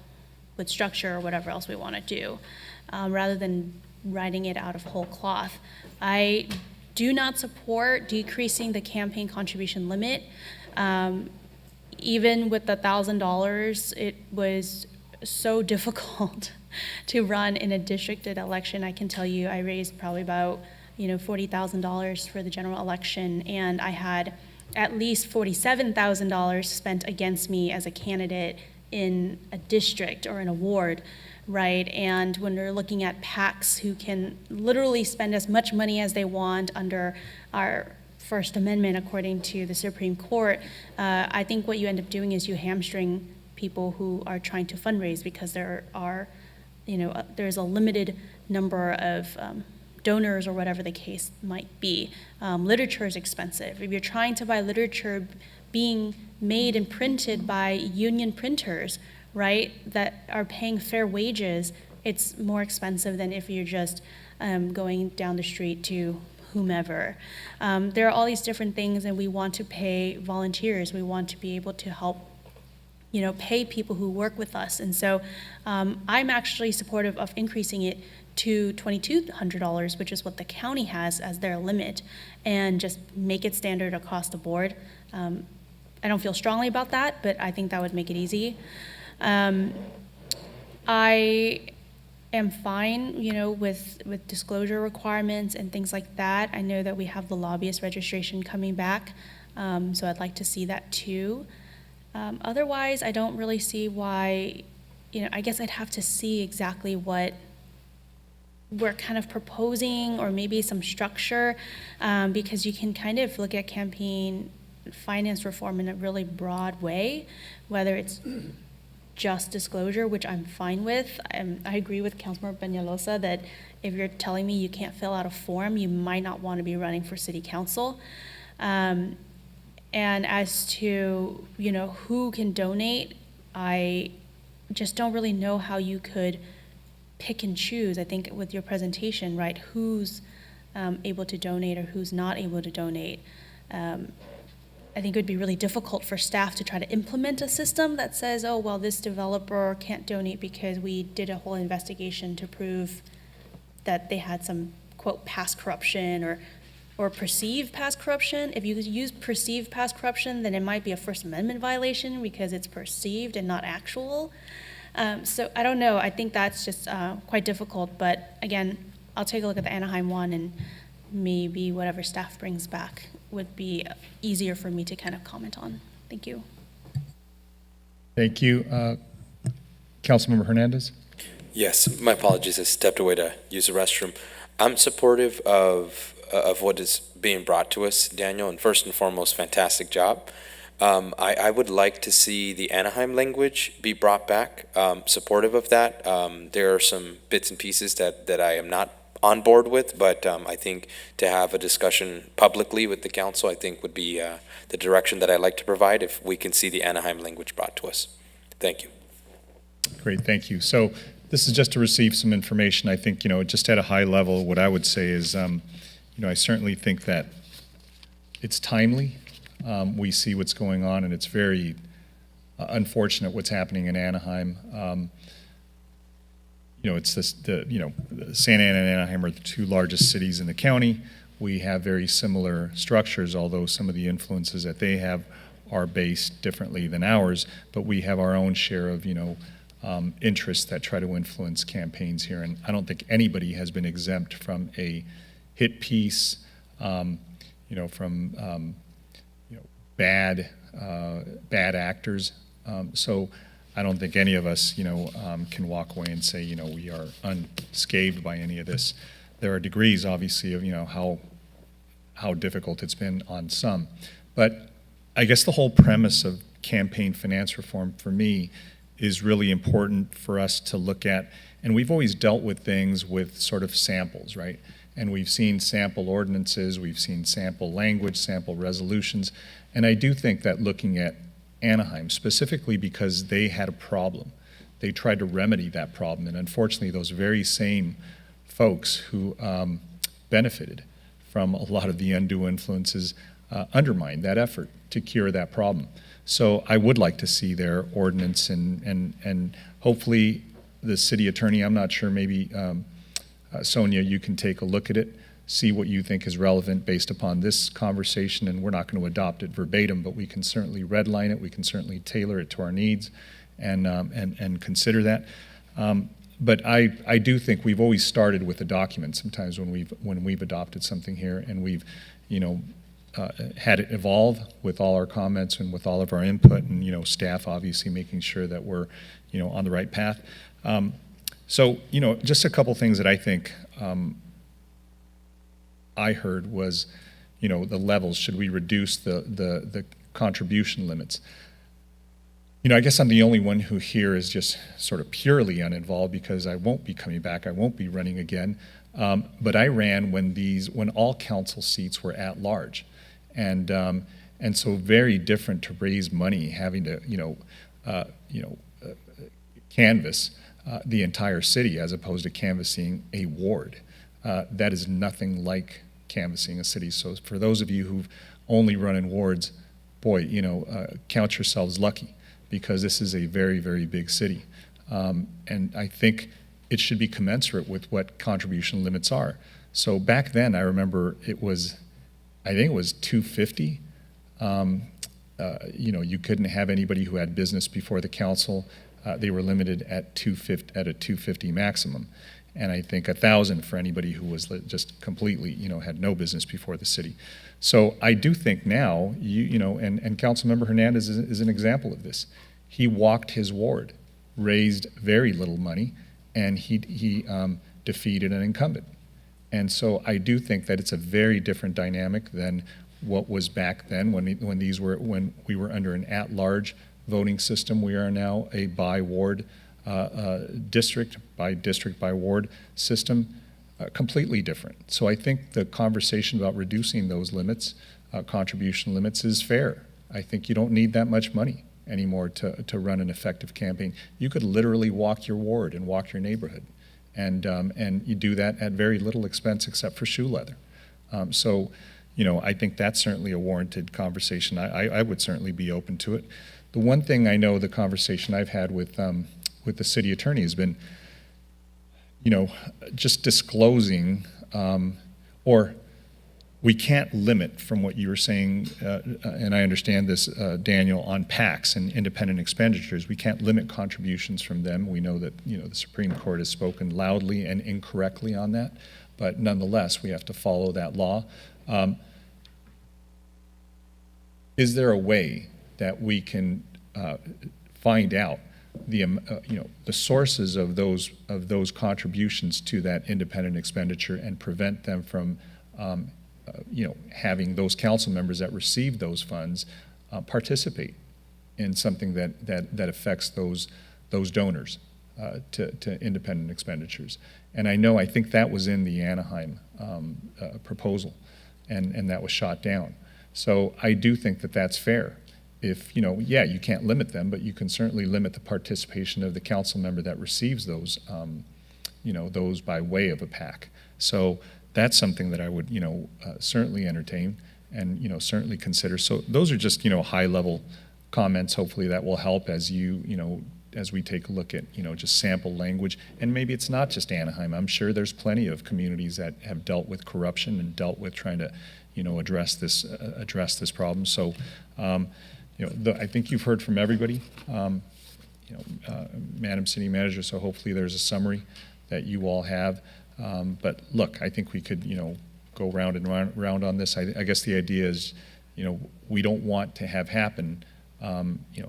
with structure or whatever else we want to do, rather than writing it out of whole cloth. I do not support decreasing the campaign contribution limit. Even with the $1,000, it was so difficult to run in a districted election. I can tell you, I raised probably about $40,000 for the general election, and I had at least $47,000 spent against me as a candidate in a district or an award, right? And when we're looking at PACs who can literally spend as much money as they want under our First Amendment, according to the Supreme Court, I think what you end up doing is you hamstring people who are trying to fundraise, because there are, there's a limited number of donors or whatever the case might be. Literature is expensive. If you're trying to buy literature being made and printed by union printers, right, that are paying fair wages, it's more expensive than if you're just going down the street to whomever. There are all these different things, and we want to pay volunteers. We want to be able to help, pay people who work with us. And so I'm actually supportive of increasing it to $2,200, which is what the county has as their limit, and just make it standard across the board. I don't feel strongly about that, but I think that would make it easy. I am fine, with disclosure requirements and things like that. I know that we have the lobbyist registration coming back, so I'd like to see that too. Otherwise, I don't really see why, I guess I'd have to see exactly what we're kind of proposing, or maybe some structure, because you can kind of look at campaign finance reform in a really broad way, whether it's just disclosure, which I'm fine with. I agree with Councilmember Peñalosa that if you're telling me you can't fill out a form, you might not want to be running for city council. And as to, who can donate, I just don't really know how you could pick and choose. I think with your presentation, right, who's able to donate or who's not able to donate. I think it would be really difficult for staff to try to implement a system that says, oh, well, this developer can't donate because we did a whole investigation to prove that they had some, quote, past corruption or perceived past corruption. If you use perceived past corruption, then it might be a First Amendment violation because it's perceived and not actual. So I don't know. I think that's just quite difficult. But again, I'll take a look at the Anaheim one, and maybe whatever staff brings back would be easier for me to kind of comment on. Thank you. Thank you. Councilmember Hernandez? Yes, my apologies. I stepped away to use the restroom. I'm supportive of what is being brought to us, Daniel, and first and foremost, fantastic job. I would like to see the Anaheim language be brought back, supportive of that. There are some bits and pieces that I am not on board with, but I think to have a discussion publicly with the council, I think would be the direction that I'd like to provide if we can see the Anaheim language brought to us. Thank you. Great, thank you. So this is just to receive some information. I think, just at a high level, what I would say is, I certainly think that it's timely. We see what's going on, and it's very unfortunate what's happening in Anaheim. It's this, Santa Ana and Anaheim are the two largest cities in the county. We have very similar structures, although some of the influences that they have are based differently than ours, but we have our own share of, interests that try to influence campaigns here. And I don't think anybody has been exempt from a hit piece, from bad actors. So I don't think any of us, can walk away and say, we are unscathed by any of this. There are degrees, obviously, of, how difficult it's been on some. But I guess the whole premise of campaign finance reform, for me, is really important for us to look at. And we've always dealt with things with sort of samples, right? And we've seen sample ordinances, we've seen sample language, sample resolutions. And I do think that looking at Anaheim, specifically because they had a problem, they tried to remedy that problem. And unfortunately, those very same folks who benefited from a lot of the undue influences undermined that effort to cure that problem. So I would like to see their ordinance, and hopefully the city attorney, I'm not sure, maybe Sonia, you can take a look at it, see what you think is relevant based upon this conversation, and we're not going to adopt it verbatim, but we can certainly redline it, we can certainly tailor it to our needs and consider that. But I do think we've always started with a document sometimes when we've adopted something here, and we've, had it evolve with all our comments and with all of our input, and, staff obviously making sure that we're, on the right path. So, just a couple things that I think I heard was, the levels, should we reduce the contribution limits? I guess I'm the only one who here is just sort of purely uninvolved because I won't be coming back, I won't be running again. But I ran when all council seats were at large. And so very different to raise money, having to, canvass the entire city as opposed to canvassing a ward. That is nothing like canvassing a city. So for those of you who've only run in wards, boy, count yourselves lucky, because this is a very, very big city. And I think it should be commensurate with what contribution limits are. So back then, I remember I think it was 250. You couldn't have anybody who had business before the council. They were limited at a 250 maximum. And I think 1,000 for anybody who was just completely, had no business before the city. So I do think now, and Councilmember Hernandez is an example of this. He walked his ward, raised very little money, and he defeated an incumbent. And so I do think that it's a very different dynamic than what was back then when we were under an at-large voting system. We are now a by-ward district by ward system, completely different. So I think the conversation about reducing those limits, contribution limits, is fair. I think you don't need that much money anymore to run an effective campaign. You could literally walk your ward and walk your neighborhood, and you do that at very little expense except for shoe leather. So, I think that's certainly a warranted conversation. I would certainly be open to it. The one thing I know, the conversation I've had with the city attorney has been, just disclosing, or we can't limit, from what you were saying, and I understand this, Daniel, on PACs and independent expenditures. We can't limit contributions from them. We know that, the Supreme Court has spoken loudly and incorrectly on that, but nonetheless, we have to follow that law. Is there a way that we can find out the sources of those contributions to that independent expenditure and prevent them from having those council members that receive those funds participate in something that affects those donors to independent expenditures. And I think that was in the Anaheim proposal, and that was shot down. So I do think that that's fair. If, you can't limit them, but you can certainly limit the participation of the council member that receives those, those by way of a PAC. So that's something that I would, certainly entertain and, certainly consider. So those are just, high-level comments. Hopefully that will help as as we take a look at, just sample language. And maybe it's not just Anaheim. I'm sure there's plenty of communities that have dealt with corruption and dealt with trying to, address this problem. So, I think you've heard from everybody, Madam City Manager, so hopefully there's a summary that you all have. But look, I think we could, go round and round on this. I guess the idea is, we don't want to have happen,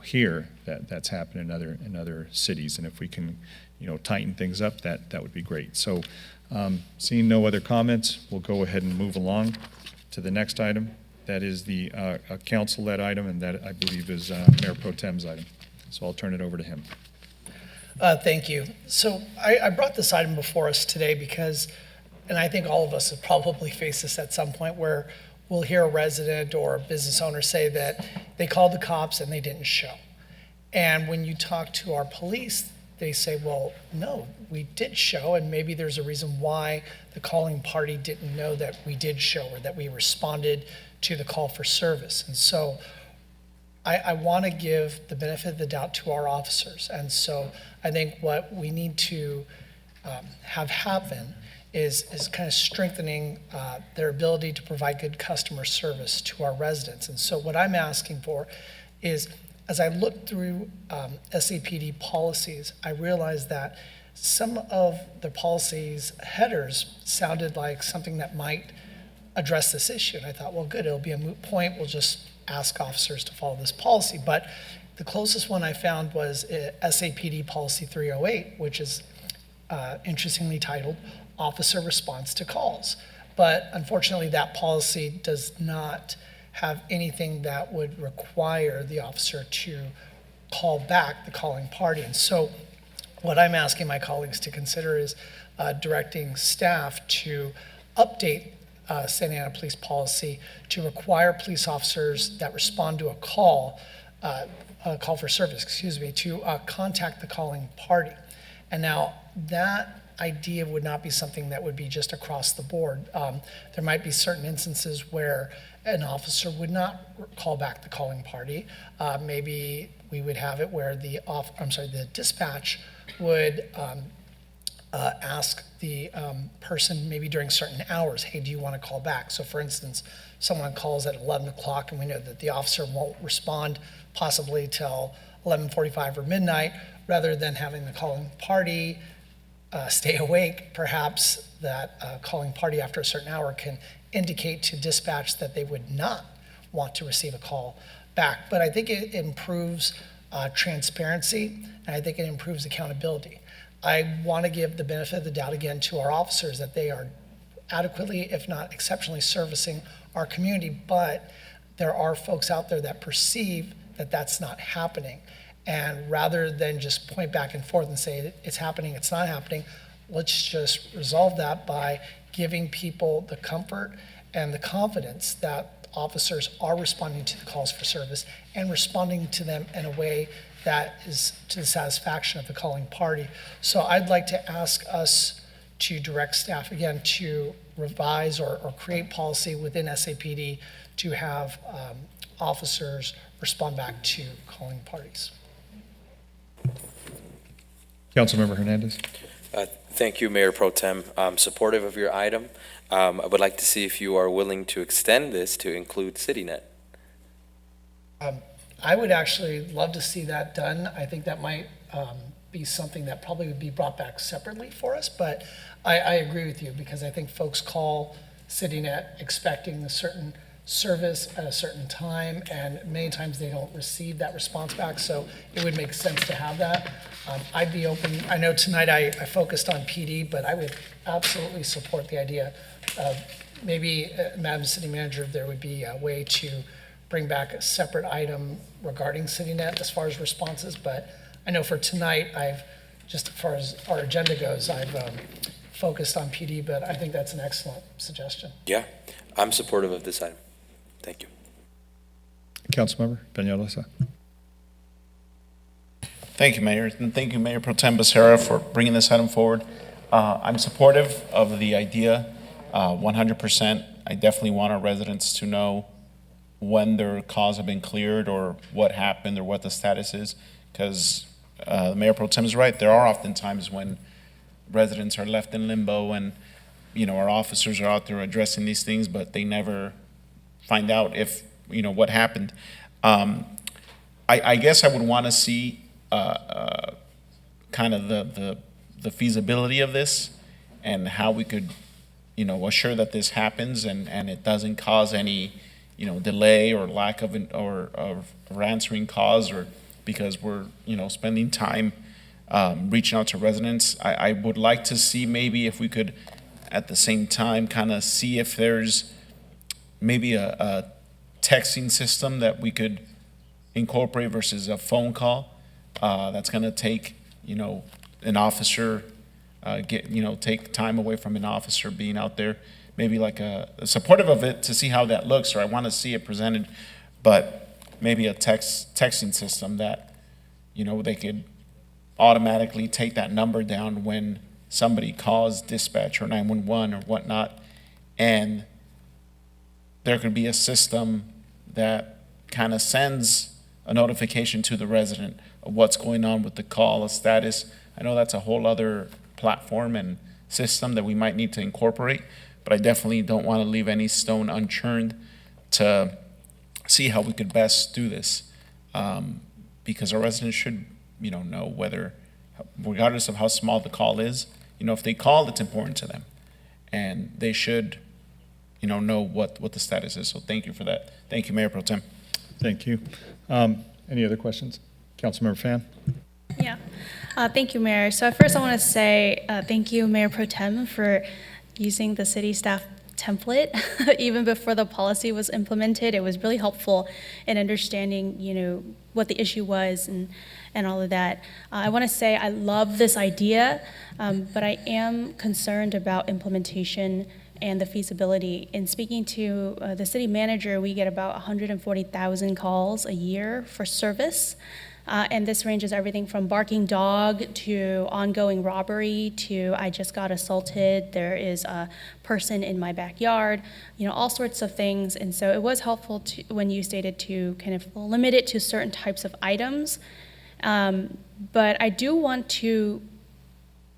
here that's happened in other cities. And if we can, tighten things up, that would be great. So seeing no other comments, we'll go ahead and move along to the next item. That is the a council-led item, and that, I believe, is Mayor Pro Tem's item. So I'll turn it over to him. Thank you. So I brought this item before us today because, and I think all of us have probably faced this at some point, where we'll hear a resident or a business owner say that they called the cops and they didn't show. And when you talk to our police, they say, well, no, we did show, and maybe there's a reason why the calling party didn't know that we did show or that we responded to the call for service. And so I want to give the benefit of the doubt to our officers. And so I think what we need to have happen is kind of strengthening their ability to provide good customer service to our residents. And so what I'm asking for is, as I look through SAPD policies, I realized that some of the policies headers sounded like something that might address this issue. And I thought, well, good, it'll be a moot point. We'll just ask officers to follow this policy. But the closest one I found was SAPD Policy 308, which is interestingly titled Officer Response to Calls. But unfortunately, that policy does not have anything that would require the officer to call back the calling party. And so what I'm asking my colleagues to consider is directing staff to update Santa Ana Police Policy to require police officers that respond to a call for service, to contact the calling party. And now that idea would not be something that would be just across the board. There might be certain instances where an officer would not call back the calling party. Maybe we would have it where the dispatch would ask the person maybe during certain hours, hey, do you want to call back? So for instance, someone calls at 11 o'clock and we know that the officer won't respond possibly till 11:45 or midnight, rather than having the calling party stay awake, perhaps that calling party after a certain hour can indicate to dispatch that they would not want to receive a call back. But I think it improves transparency, and I think it improves accountability. I want to give the benefit of the doubt again to our officers that they are adequately, if not exceptionally, servicing our community, but there are folks out there that perceive that that's not happening. And rather than just point back and forth and say it's happening, it's not happening, let's just resolve that by giving people the comfort and the confidence that officers are responding to the calls for service and responding to them in a way that is to the satisfaction of the calling party. So I'd like to ask us to direct staff again to revise or create policy within SAPD to have officers respond back to calling parties. Councilmember Hernandez. Thank you, Mayor Pro Tem. I'm supportive of your item. I would like to see if you are willing to extend this to include CityNet. I would actually love to see that done. I think that might be something that probably would be brought back separately for us, but I agree with you because I think folks call CityNet expecting a certain service at a certain time, and many times they don't receive that response back, so it would make sense to have that. I'd be open. I know tonight I focused on PD, but I would absolutely support the idea of maybe, Madam City Manager, there would be a way to bring back a separate item regarding CityNet as far as responses, but I know for tonight, just as far as our agenda goes, I've focused on PD, but I think that's an excellent suggestion. Yeah, I'm supportive of this item. Thank you. Councilmember Peñalosa. Thank you, Mayor, and thank you, Mayor Pro Tem Becerra, for bringing this item forward. I'm supportive of the idea, 100%. I definitely want our residents to know when their calls have been cleared or what happened or what the status is, because Mayor Pro Tem is right. There are often times when residents are left in limbo and, our officers are out there addressing these things, but they never find out if, what happened. I guess I would want to see kind of the feasibility of this and how we could, assure that this happens and it doesn't cause any, delay or lack of answering calls, or because we're, spending time reaching out to residents. I would like to see maybe if we could at the same time kind of see if there's maybe a texting system that we could incorporate versus a phone call. That's going to take, an officer, take time away from an officer being out there. Maybe like a supportive of it to see how that looks, or I want to see it presented, but maybe a texting system that, they could automatically take that number down when somebody calls dispatch or 911 or whatnot, and there could be a system that kind of sends a notification to the resident of what's going on with the call, a status. I know that's a whole other platform and system that we might need to incorporate, but I definitely don't want to leave any stone unturned to see how we could best do this, because our residents should, know whether, regardless of how small the call is, if they call, it's important to them, and they should, know what the status is. So thank you for that. Thank you, Mayor Pro Tem. Thank you. Any other questions? Councilmember Fan? Yeah. Thank you, Mayor. So first I want to say thank you, Mayor Pro Tem, for using the city staff template. Even before the policy was implemented, it was really helpful in understanding, what the issue was and all of that. I want to say I love this idea, but I am concerned about implementation and the feasibility. In speaking to the city manager, we get about 140,000 calls a year for service. And this ranges everything from barking dog to ongoing robbery to I just got assaulted, there is a person in my backyard, all sorts of things. And so it was helpful when you stated to kind of limit it to certain types of items. But I do want to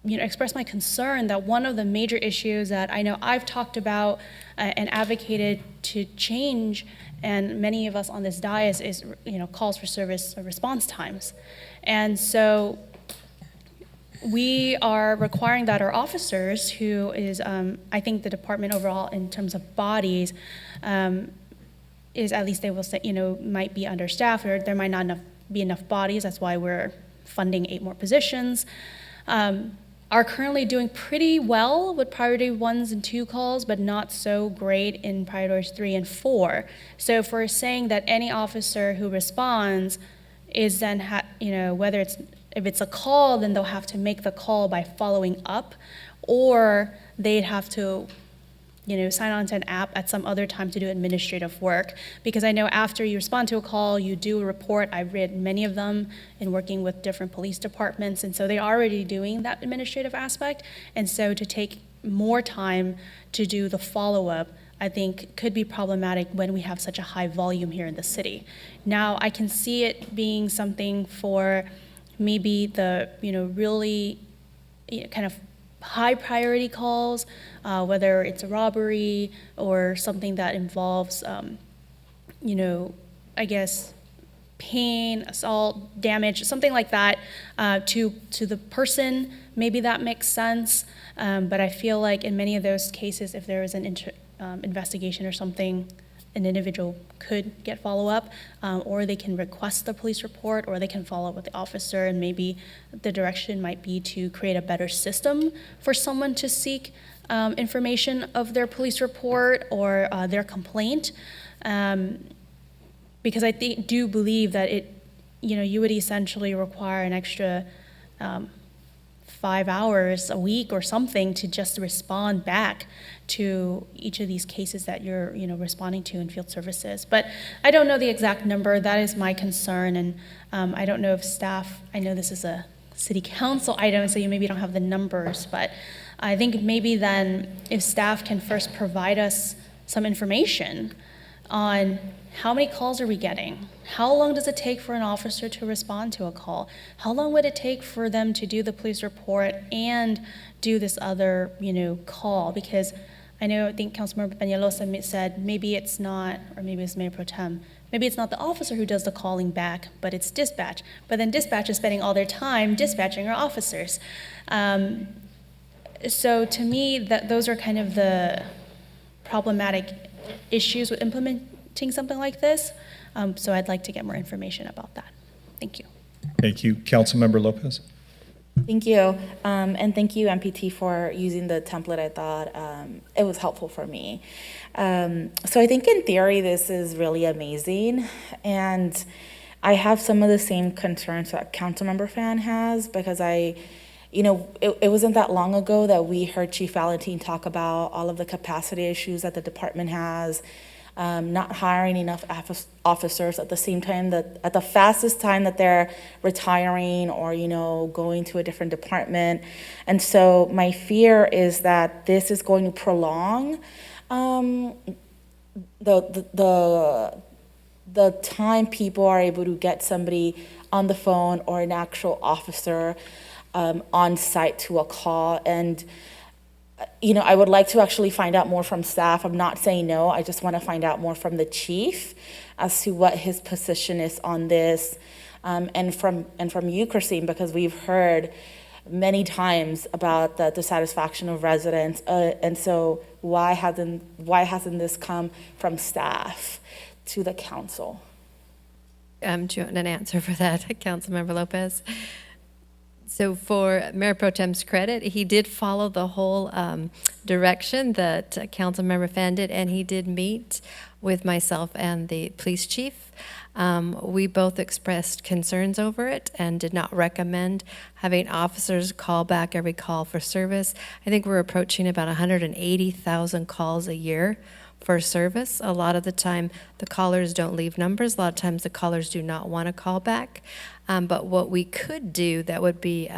express my concern that one of the major issues that I know I've talked about and advocated to change, and many of us on this dais, is calls for service or response times. And so we are requiring that our officers, who is I think the department overall in terms of bodies, is at least they will say might be understaffed, or there might not be enough bodies. That's why we're funding 8 more positions. Are currently doing pretty well with priority 1s and 2 calls, but not so great in priorities 3 and 4. So if we're saying that any officer who responds is then, whether if it's a call, then they'll have to make the call by following up, or they'd have to sign on to an app at some other time to do administrative work. Because I know after you respond to a call, you do a report. I've read many of them in working with different police departments, and so they're already doing that administrative aspect. And so to take more time to do the follow-up, I think could be problematic when we have such a high volume here in the city. Now, I can see it being something for maybe the, really kind of high priority calls, whether it's a robbery or something that involves, I guess, pain, assault, damage, something like that, to the person. Maybe that makes sense. But I feel like in many of those cases, if there is an investigation or something, an individual could get follow-up, or they can request the police report, or they can follow up with the officer, and maybe the direction might be to create a better system for someone to seek information of their police report or their complaint. Because I do believe that you would essentially require an extra 5 hours a week or something to just respond back to each of these cases that you're responding to in field services. But I don't know the exact number. That is my concern, and I don't know if staff, I know this is a city council item, so you maybe don't have the numbers, but I think maybe then if staff can first provide us some information on how many calls are we getting? How long does it take for an officer to respond to a call? How long would it take for them to do the police report and do this other, call? Because I think Councilmember Peñalosa said maybe it's not, or maybe it's Mayor Pro Tem, maybe it's not the officer who does the calling back, but it's dispatch. But then dispatch is spending all their time dispatching our officers. So to me, those are kind of the problematic issues with implementing something like this. So I'd like to get more information about that. Thank you. Thank you. Councilmember Lopez? Thank you. And thank you, MPT, for using the template. I thought it was helpful for me. So I think in theory, this is really amazing. And I have some of the same concerns that Councilmember Fan has, because it wasn't that long ago that we heard Chief Valentine talk about all of the capacity issues that the department has, not hiring enough officers at the same time at the fastest time that they're retiring or, going to a different department. And so my fear is that this is going to prolong the time people are able to get somebody on the phone or an actual officer on site to a call. And I would like to actually find out more from staff. I'm not saying no. I just want to find out more from the chief as to what his position is on this, and from you, Christine, because we've heard many times about the dissatisfaction of residents. And so why hasn't this come from staff to the council? Do you want an answer for that, Councilmember Lopez? So for Mayor Pro Tem's credit, he did follow the whole direction that Councilmember Fan did, and he did meet with myself and the police chief. We both expressed concerns over it and did not recommend having officers call back every call for service. I think we're approaching about 180,000 calls a year for service. A lot of the time, the callers don't leave numbers. A lot of times, the callers do not want to call back. But what we could do, that would be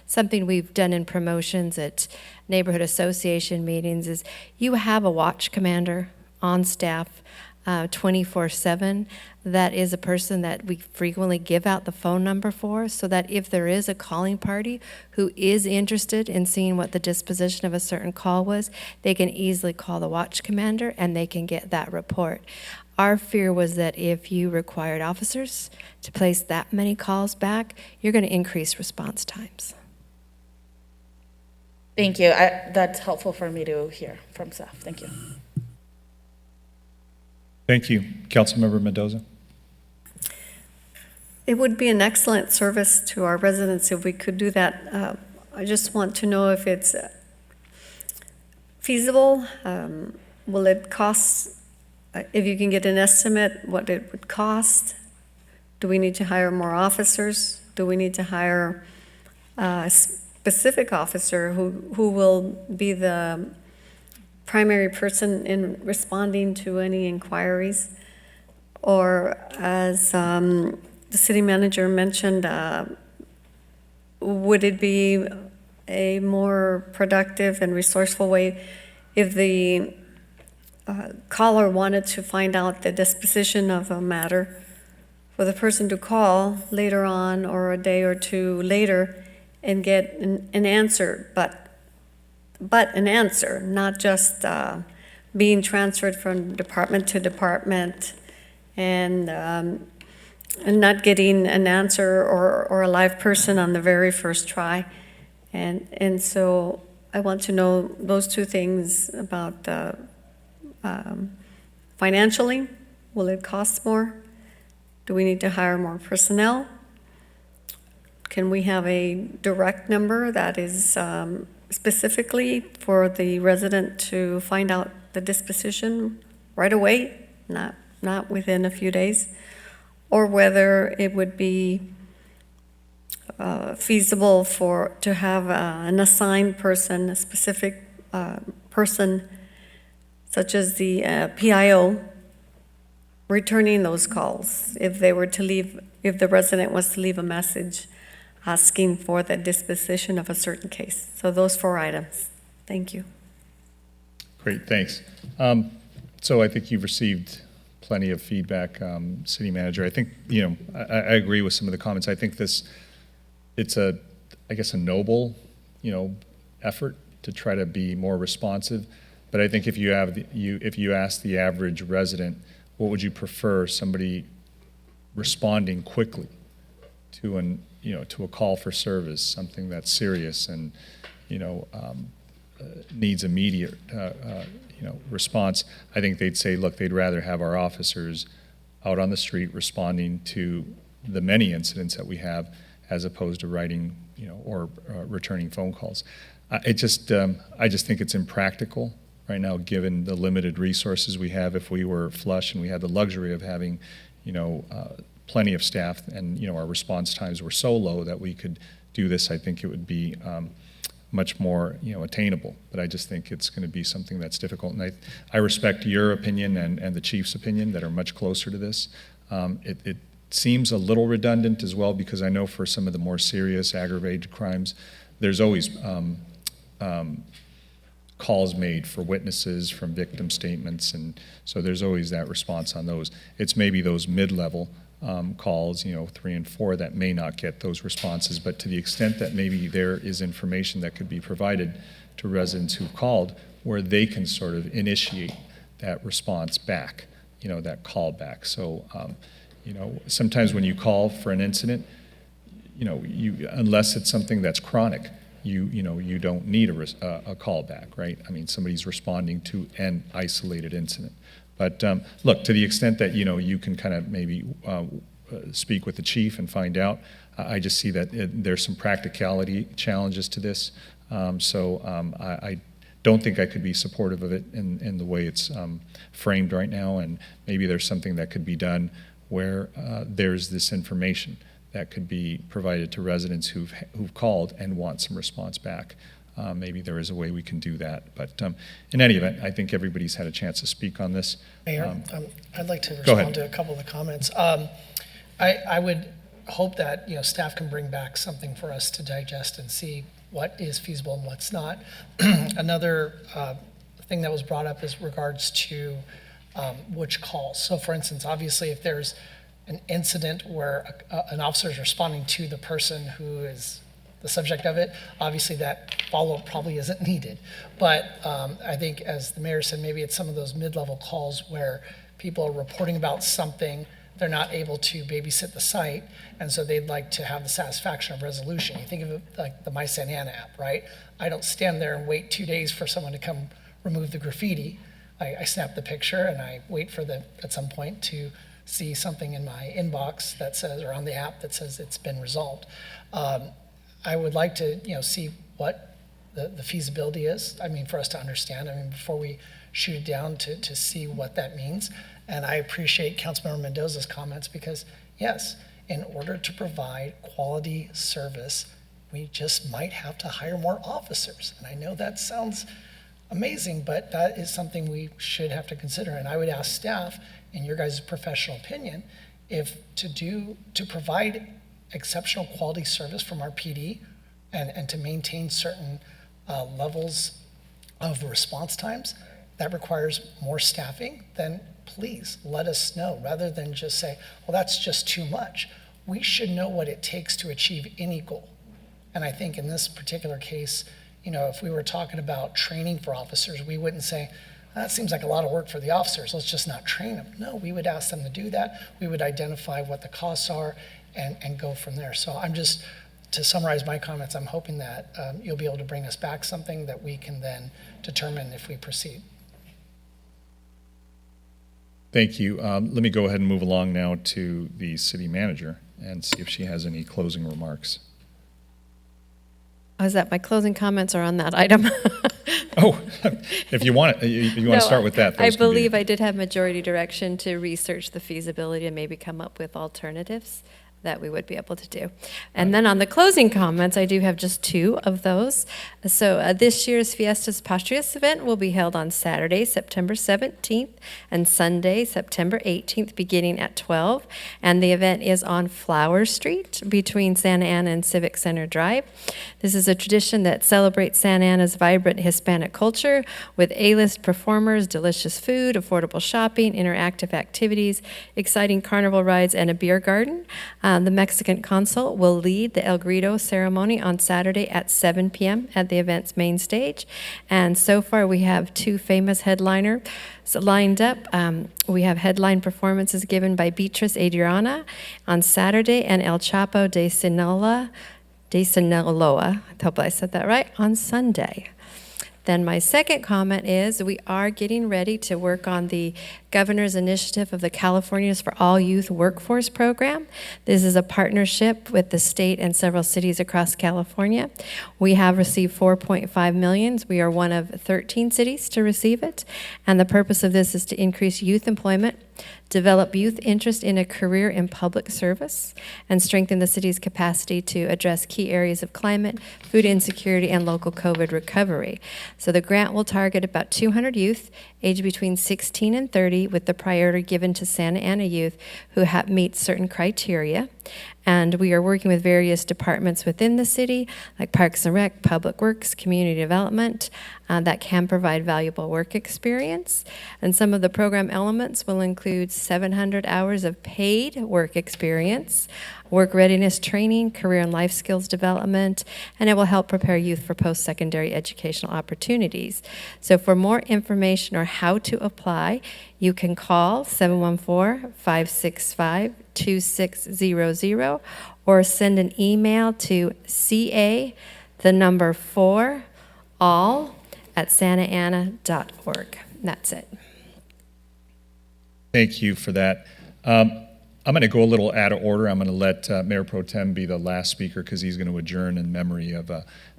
something we've done in promotions at neighborhood association meetings, is you have a watch commander on staff 24/7. That is a person that we frequently give out the phone number for, so that if there is a calling party who is interested in seeing what the disposition of a certain call was, they can easily call the watch commander and they can get that report. Our fear was that if you required officers to place that many calls back, you're going to increase response times. Thank you. That's helpful for me to hear from staff. Thank you. Thank you. Councilmember Mendoza. It would be an excellent service to our residents if we could do that. I just want to know if it's feasible. Will it cost, if you can get an estimate, what it would cost? Do we need to hire more officers? Do we need to hire a specific officer who will be the primary person in responding to any inquiries? Or as the city manager mentioned, would it be a more productive and resourceful way if the caller wanted to find out the disposition of a matter, for the person to call later on or a day or two later and get an answer, but an answer, not just being transferred from department to department and not getting an answer or a live person on the very first try. And so I want to know those two things about financially. Will it cost more? Do we need to hire more personnel? Can we have a direct number that is specifically for the resident to find out the disposition right away, not within a few days? Or whether it would be feasible to have an assigned person, a specific person, such as the PIO, returning those calls if the resident was to leave a message asking for the disposition of a certain case. So those 4 items. Thank you. Great, thanks. So I think you've received plenty of feedback, City Manager. I think, I agree with some of the comments. I think it's a noble, effort to try to be more responsive. But I think if you ask the average resident, what would you prefer? Somebody responding quickly to a call for service, something that's serious and, needs immediate, response. I think they'd say, look, they'd rather have our officers out on the street responding to the many incidents that we have as opposed to writing, or returning phone calls. I just think it's impractical right now, given the limited resources we have. If we were flush and we had the luxury of having, plenty of staff, and our response times were so low that we could do this, I think it would be much more attainable. But I just think it's going to be something that's difficult. And I respect your opinion and the chief's opinion that are much closer to this. It seems a little redundant as well, because I know for some of the more serious aggravated crimes, there's always calls made for witnesses from victim statements, and so there's always that response on those. It's maybe those mid-level calls, 3 and 4, that may not get those responses, but to the extent that maybe there is information that could be provided to residents who've called, where they can sort of initiate that response back, that call back. So, sometimes when you call for an incident, unless it's something that's chronic, you don't need a call back, right? I mean, somebody's responding to an isolated incident. But look, to the extent that you can kind of maybe speak with the chief and find out, I just see that there's some practicality challenges to this. I don't think I could be supportive of it in the way it's framed right now, and maybe there's something that could be done where there's this information that could be provided to residents who've called and want some response back. Maybe there is a way we can do that. But in any event, I think everybody's had a chance to speak on this. Mayor, I'd like to Go respond ahead. to a couple of the comments. I would hope that staff can bring back something for us to digest and see what is feasible and what's not. Another thing that was brought up is regards to which calls. So for instance, obviously if there's an incident where an officer is responding to the person who is the subject of it, obviously that follow-up probably isn't needed. But I think, as the mayor said, maybe it's some of those mid-level calls where people are reporting about something, they're not able to babysit the site, and so they'd like to have the satisfaction of resolution. You think of it like the My Santa Ana app, right? I don't stand there and wait 2 days for someone to come remove the graffiti. I snap the picture and I wait for at some point to see something in my inbox that says, or on the app that says it's been resolved. I would like to, see what the feasibility is. I mean, for us to understand. I mean, before we shoot it down, to see what that means. And I appreciate Councilmember Mendoza's comments because, yes, in order to provide quality service, we just might have to hire more officers. And I know that sounds amazing, but that is something we should have to consider. And I would ask staff, in your guys' professional opinion, if to provide exceptional quality service from our PD and to maintain certain levels of response times, that requires more staffing, then please let us know, rather than just say, well, that's just too much. We should know what it takes to achieve any goal. And I think in this particular case, if we were talking about training for officers, we wouldn't say, that seems like a lot of work for the officers, let's just not train them. No, we would ask them to do that. We would identify what the costs are and go from there. So to summarize my comments, I'm hoping that you'll be able to bring us back something that we can then determine if we proceed. Thank you. Let me go ahead and move along now to the city manager and see if she has any closing remarks. Oh, is that my closing comments are on that item? Oh, if you want to start with that. I those can be- believe I did have majority direction to research the feasibility and maybe come up with alternatives that we would be able to do. And then on the closing comments, I do have just 2 of those. So this year's Fiestas Patrias event will be held on Saturday, September 17th, and Sunday, September 18th, beginning at 12. And the event is on Flower Street between Santa Ana and Civic Center Drive. This is a tradition that celebrates Santa Ana's vibrant Hispanic culture with A-list performers, delicious food, affordable shopping, interactive activities, exciting carnival rides, and a beer garden. The Mexican consul will lead the El Grito ceremony on Saturday at 7 p.m. at the event's main stage. And so far, we have 2 famous headliners lined up. We have headline performances given by Beatriz Adriana on Saturday and El Chapo de Sinaloa, I hope I said that right, on Sunday. Then my second comment is we are getting ready to work on the Governor's initiative of the Californians for All Youth Workforce Program. This is a partnership with the state and several cities across California. We have received $4.5 million. We are one of 13 cities to receive it. And the purpose of this is to increase youth employment, develop youth interest in a career in public service, and strengthen the city's capacity to address key areas of climate, food insecurity, and local COVID recovery. So the grant will target about 200 youth aged between 16 and 30, with the priority given to Santa Ana youth who meet certain criteria. And we are working with various departments within the city, like Parks and Rec, Public Works, Community Development, that can provide valuable work experience. And some of the program elements will include 700 hours of paid work experience, work readiness training, career and life skills development, and it will help prepare youth for post-secondary educational opportunities. So for more information or how to apply, you can call 714-565-2600 or send an email to ca4all@santaana.org. That's it. Thank you for that. I'm going to go a little out of order. I'm going to let Mayor Pro Tem be the last speaker because he's going to adjourn in memory of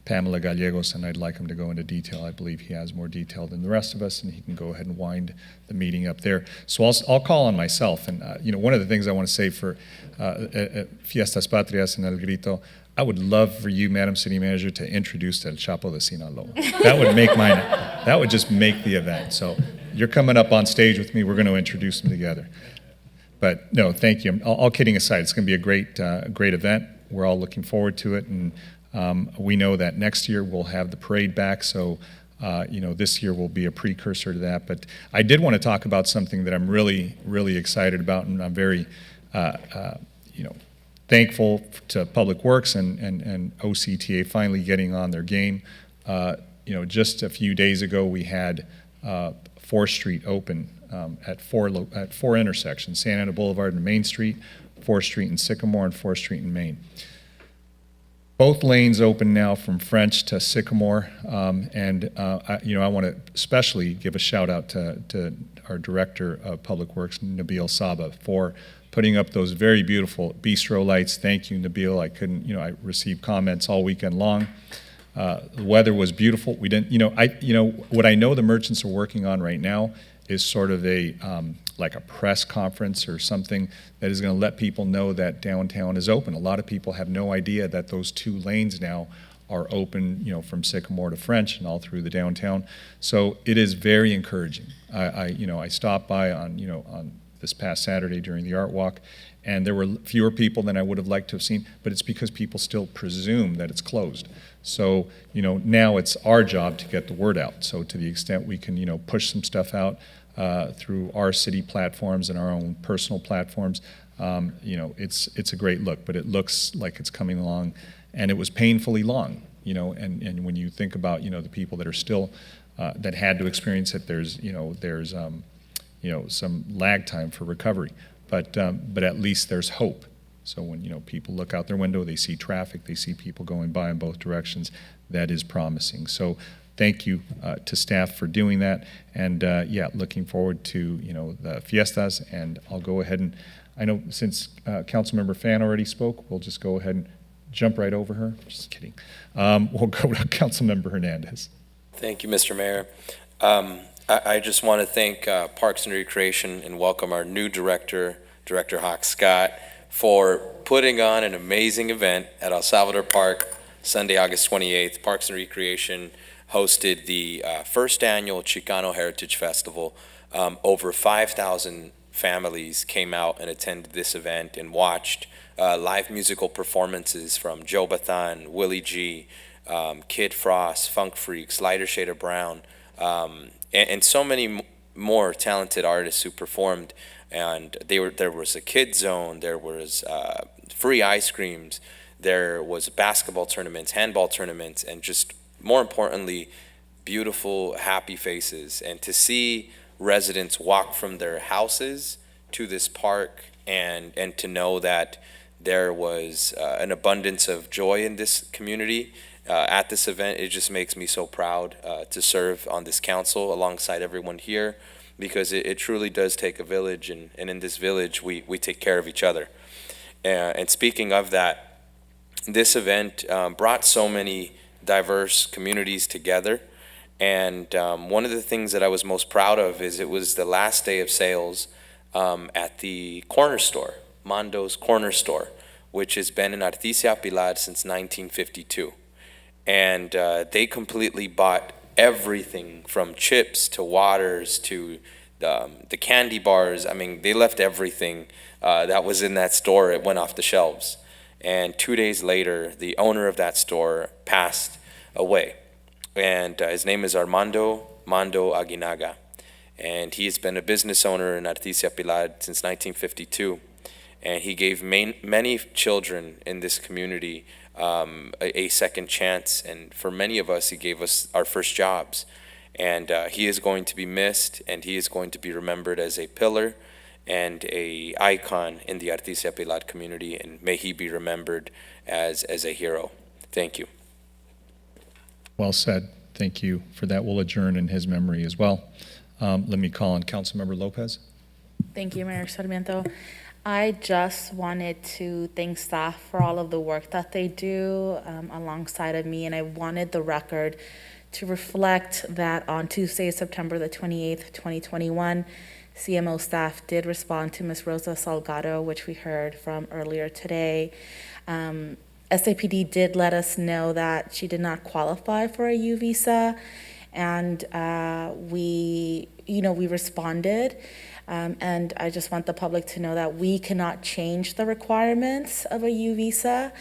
Pamela Gallegos, and I'd like him to go into detail. I believe he has more detail than the rest of us, and he can go ahead and wind the meeting up there. So I'll call on myself. And, one of the things I want to say for Fiestas Patrias and El Grito, I would love for you, Madam City Manager, to introduce El Chapo de Sinaloa. That would make that would just make the event. So you're coming up on stage with me. We're going to introduce them together. But no, thank you. All kidding aside, it's going to be a great event. We're all looking forward to it, and we know that next year we'll have the parade back. So, this year will be a precursor to that. But I did want to talk about something that I'm really, really excited about, and I'm very, thankful to Public Works and OCTA finally getting on their game. Just a few days ago we had 4th Street open. At four intersections: Santa Ana Boulevard and Main Street, 4th Street and Sycamore, and 4th Street and Main. Both lanes open now from French to Sycamore, I want to especially give a shout out to our Director of Public Works, Nabil Saba, for putting up those very beautiful bistro lights. Thank you, Nabil. I received comments all weekend long. The weather was beautiful. We didn't, what I know the merchants are working on right now is sort of like a press conference or something that is going to let people know that downtown is open. A lot of people have no idea that those 2 lanes now are open, from Sycamore to French and all through the downtown. So it is very encouraging. I stopped by on this past Saturday during the Art Walk, and there were fewer people than I would have liked to have seen, but it's because people still presume that it's closed. So, now it's our job to get the word out. So to the extent we can, push some stuff out through our city platforms and our own personal platforms, it's a great look, but it looks like it's coming along, and it was painfully long, and when you think about, the people that are still, that had to experience it, there's some lag time for recovery, but at least there's hope. So when, people look out their window, they see traffic, they see people going by in both directions, that is promising. So thank you to staff for doing that. And looking forward to, the fiestas. And I'll go ahead and, I know since Councilmember Fan already spoke, we'll just go ahead and jump right over her. Just kidding. We'll go to Councilmember Hernandez. Thank you, Mr. Mayor. I just want to thank Parks and Recreation and welcome our new director, Director Hawk Scott, for putting on an amazing event at El Salvador Park, Sunday, August 28th. Parks and Recreation hosted the first annual Chicano Heritage Festival. Over 5,000 families came out and attended this event and watched live musical performances from Joe Bathan, Willie G, Kid Frost, Funk Freaks, Lighter Shade of Brown, and so many more talented artists who performed. And there was a kid zone, there was free ice creams, there was basketball tournaments, handball tournaments, and just more importantly, beautiful, happy faces. And to see residents walk from their houses to this park and to know that there was an abundance of joy in this community at this event, it just makes me so proud to serve on this council alongside everyone here. because it truly does take a village, and in this village, we take care of each other. And speaking of that, this event brought so many diverse communities together. And one of the things that I was most proud of is it was the last day of sales at the corner store, Mando's Corner Store, which has been in Artesia Pilar since 1952. And they completely bought everything from chips to waters to the candy bars. I mean, they left everything that was in that store. It went off the shelves. And 2 days later, the owner of that store passed away. And his name is Armando Aguinaga. And he has been a business owner in Artesia Pilar since 1952. And he gave many children in this community a second chance. And for many of us, he gave us our first jobs. And he is going to be missed, and he is going to be remembered as a pillar and a icon in the Artesia Pilar community. And may he be remembered as a hero. Thank you. Well said. Thank you for that. We'll adjourn in his memory as well. Let me call on Councilmember Lopez. Thank you, Mayor Sarmiento. I just wanted to thank staff for all of the work that they do alongside of me, and I wanted the record to reflect that on Tuesday, September the 28th, 2021, CMO staff did respond to Ms. Rosa Salgado, which we heard from earlier today. SAPD did let us know that she did not qualify for a U visa, and we responded. And I just want the public to know that we cannot change the requirements of a U visa,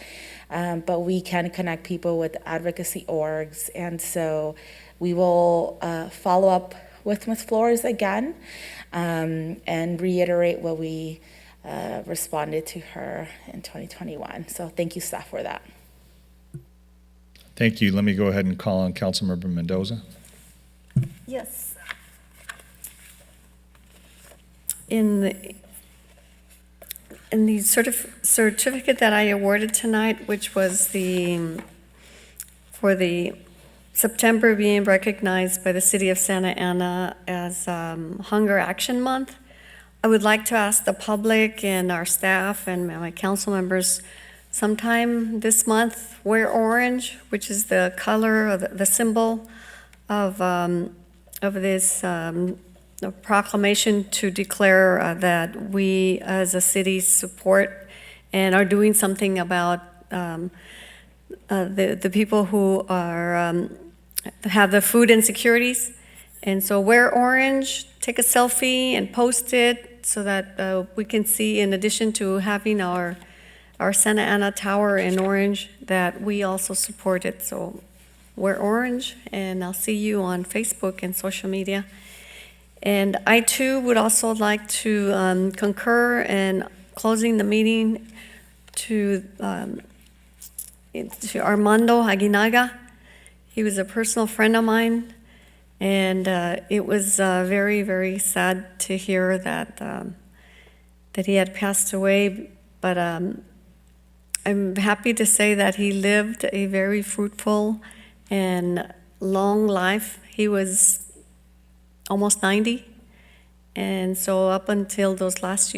but we can connect people with advocacy orgs. And so we will follow up with Ms. Flores again and reiterate what we responded to her in 2021. So thank you, staff, for that. Thank you. Let me go ahead and call on Councilmember Mendoza. Yes. In the certificate that I awarded tonight, which was for the September being recognized by the City of Santa Ana as Hunger Action Month, I would like to ask the public and our staff and my council members sometime this month wear orange, which is the color of the symbol of this a proclamation to declare that we as a city support and are doing something about the people who are have the food insecurities. And so wear orange, take a selfie and post it so that we can see, in addition to having our Santa Ana Tower in orange, that we also support it. So wear orange, and I'll see you on Facebook and social media. And I too would also like to concur in closing the meeting to Armando Aguinaga. He was a personal friend of mine, and it was very, very sad to hear that that he had passed away. But I'm happy to say that he lived a very fruitful and long life. He was almost 90, and so up until those last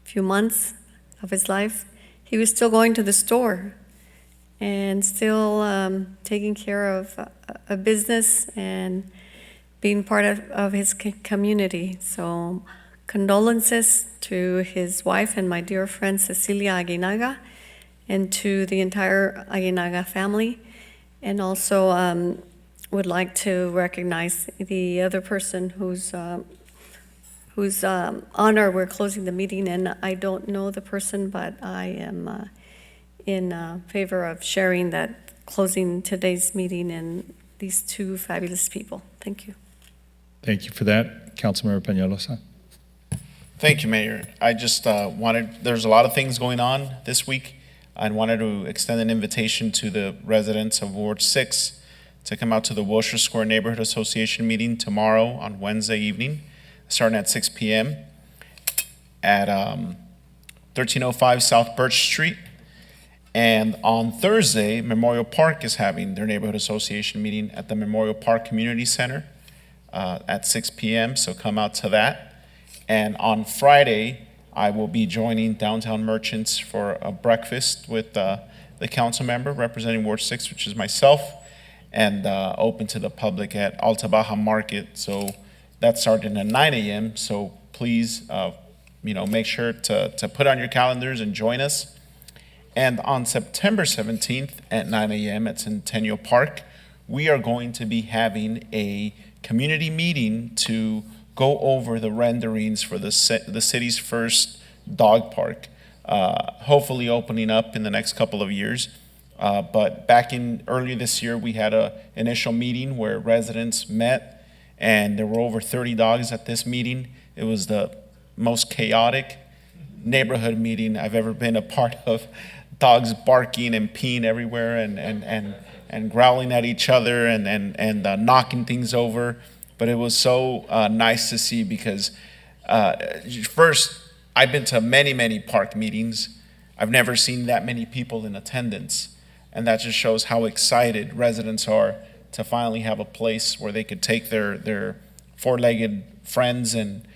few months of his life, he was still going to the store and still taking care of a business and being part of his community. So condolences to his wife and my dear friend Cecilia Aguinaga, and to the entire Aguinaga family, and also would like to recognize the other person whose honor we're closing the meeting, and I don't know the person, but I am in favor of sharing that, closing today's meeting, and these two fabulous people. Thank you. Thank you for that. Councilmember Peñalosa. Thank you, Mayor. I just there's a lot of things going on this week. I wanted to extend an invitation to the residents of Ward 6 to come out to the Wilshire Square Neighborhood Association meeting tomorrow on Wednesday evening, starting at 6 p.m. at 1305 South Birch Street. And on Thursday, Memorial Park is having their neighborhood association meeting at the Memorial Park Community Center at 6 p.m., so come out to that. And on Friday, I will be joining Downtown Merchants for a breakfast with the council member representing Ward 6, which is myself, and open to the public at Alta Baja Market. So that started at 9 a.m., so please, make sure to put on your calendars and join us. And on September 17th at 9 a.m. at Centennial Park, we are going to be having a community meeting to go over the renderings for the city's first dog park, hopefully opening up in the next couple of years. But back in earlier this year, we had an initial meeting where residents met, and there were over 30 dogs at this meeting. It was the most chaotic neighborhood meeting I've ever been a part of. Dogs barking and peeing everywhere and growling at each other and knocking things over. But it was so nice to see because first, I've been to many, many park meetings. I've never seen that many people in attendance. And that just shows how excited residents are to finally have a place where they could take their four-legged friends and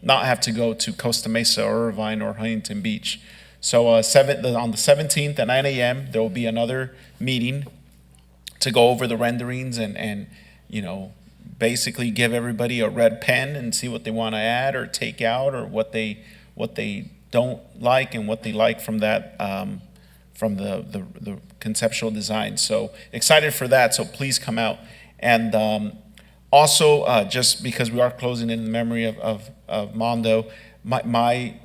not have to go to Costa Mesa or Irvine or Huntington Beach. So on the 17th at 9 a.m., there will be another meeting to go over the renderings and basically give everybody a red pen and see what they want to add or take out or what they don't like and what they like from that from the conceptual design. So excited for that. So please come out. And also, just because we are closing in memory of Mondo, my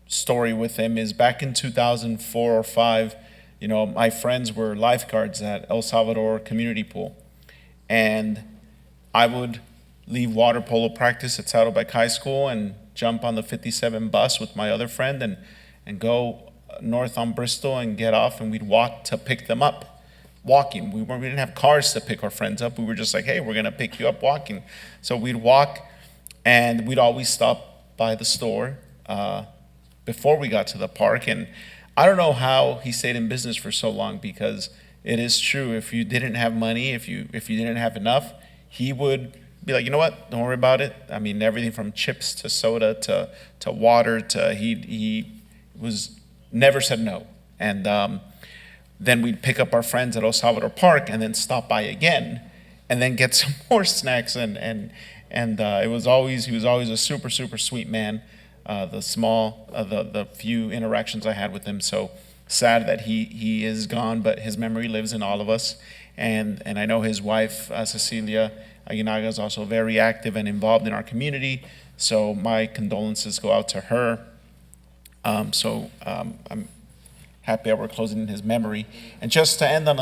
story with him is back in 2004 or 5, my friends were lifeguards at El Salvador Community Pool. And I would leave water polo practice at Saddleback High School and jump on the 57 bus with my other friend and go north on Bristol and get off, and we'd walk to pick them up, walking. We didn't have cars to pick our friends up. We were just like, hey, we're going to pick you up walking. So we'd walk, and we'd always stop by the store before we got to the park. And I don't know how he stayed in business for so long, because it is true, if you didn't have money, if you didn't have enough, he would be like, you know what, don't worry about it. I mean, everything from chips to soda to water to he was never said no. And then we'd pick up our friends at El Salvador Park and then stop by again and then get some more snacks. And he was always a super, super sweet man. The few interactions I had with him. So sad that he is gone, but his memory lives in all of us. And I know his wife, Cecilia Aguinaga, is also very active and involved in our community. So my condolences go out to her. I'm happy that we're closing in his memory. And just to end on